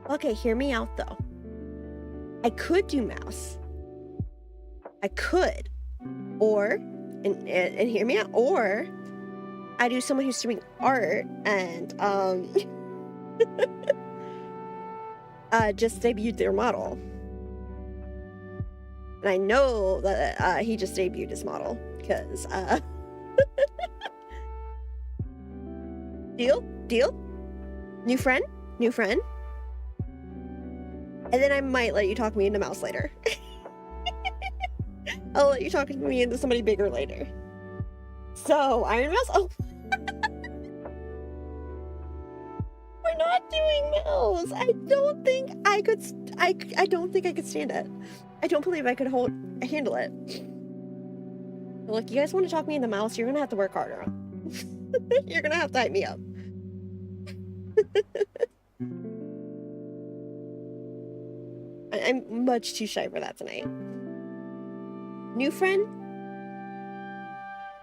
Okay, hear me out though. I could do Mouse. I could. Or, and hear me out, or I do someone who's doing art and just debuted their model. And I know that he just debuted his model, because, Deal? Deal? New friend? New friend? And then I might let you talk me into Mouse later. I'll let you talk me into somebody bigger later. So, Iron Mouse? Oh! We're not doing Mouse! I don't think I could, I don't think I could stand it. I don't believe I could handle it. Look, you guys want to talk me into Mouse, you're gonna have to work harder. You're gonna have to hype me up. I'm much too shy for that tonight. New friend?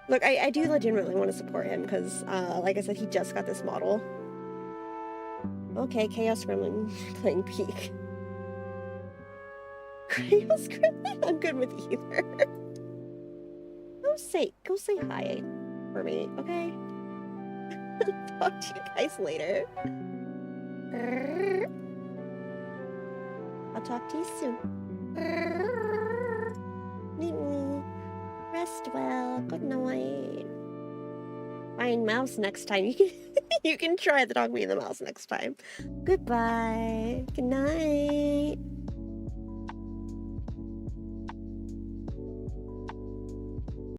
Look, I do legitimately want to support him because, like I said, he just got this model. Okay, Chaos Gremlin playing Peak. Chaos Gremlin? I'm good with either. Go say hi for me, okay? Talk to you guys later. I'll talk to you soon. Rest well. Good night. Fine, Mouse next time. You can try to talk me in the Mouse next time. Goodbye. Good night.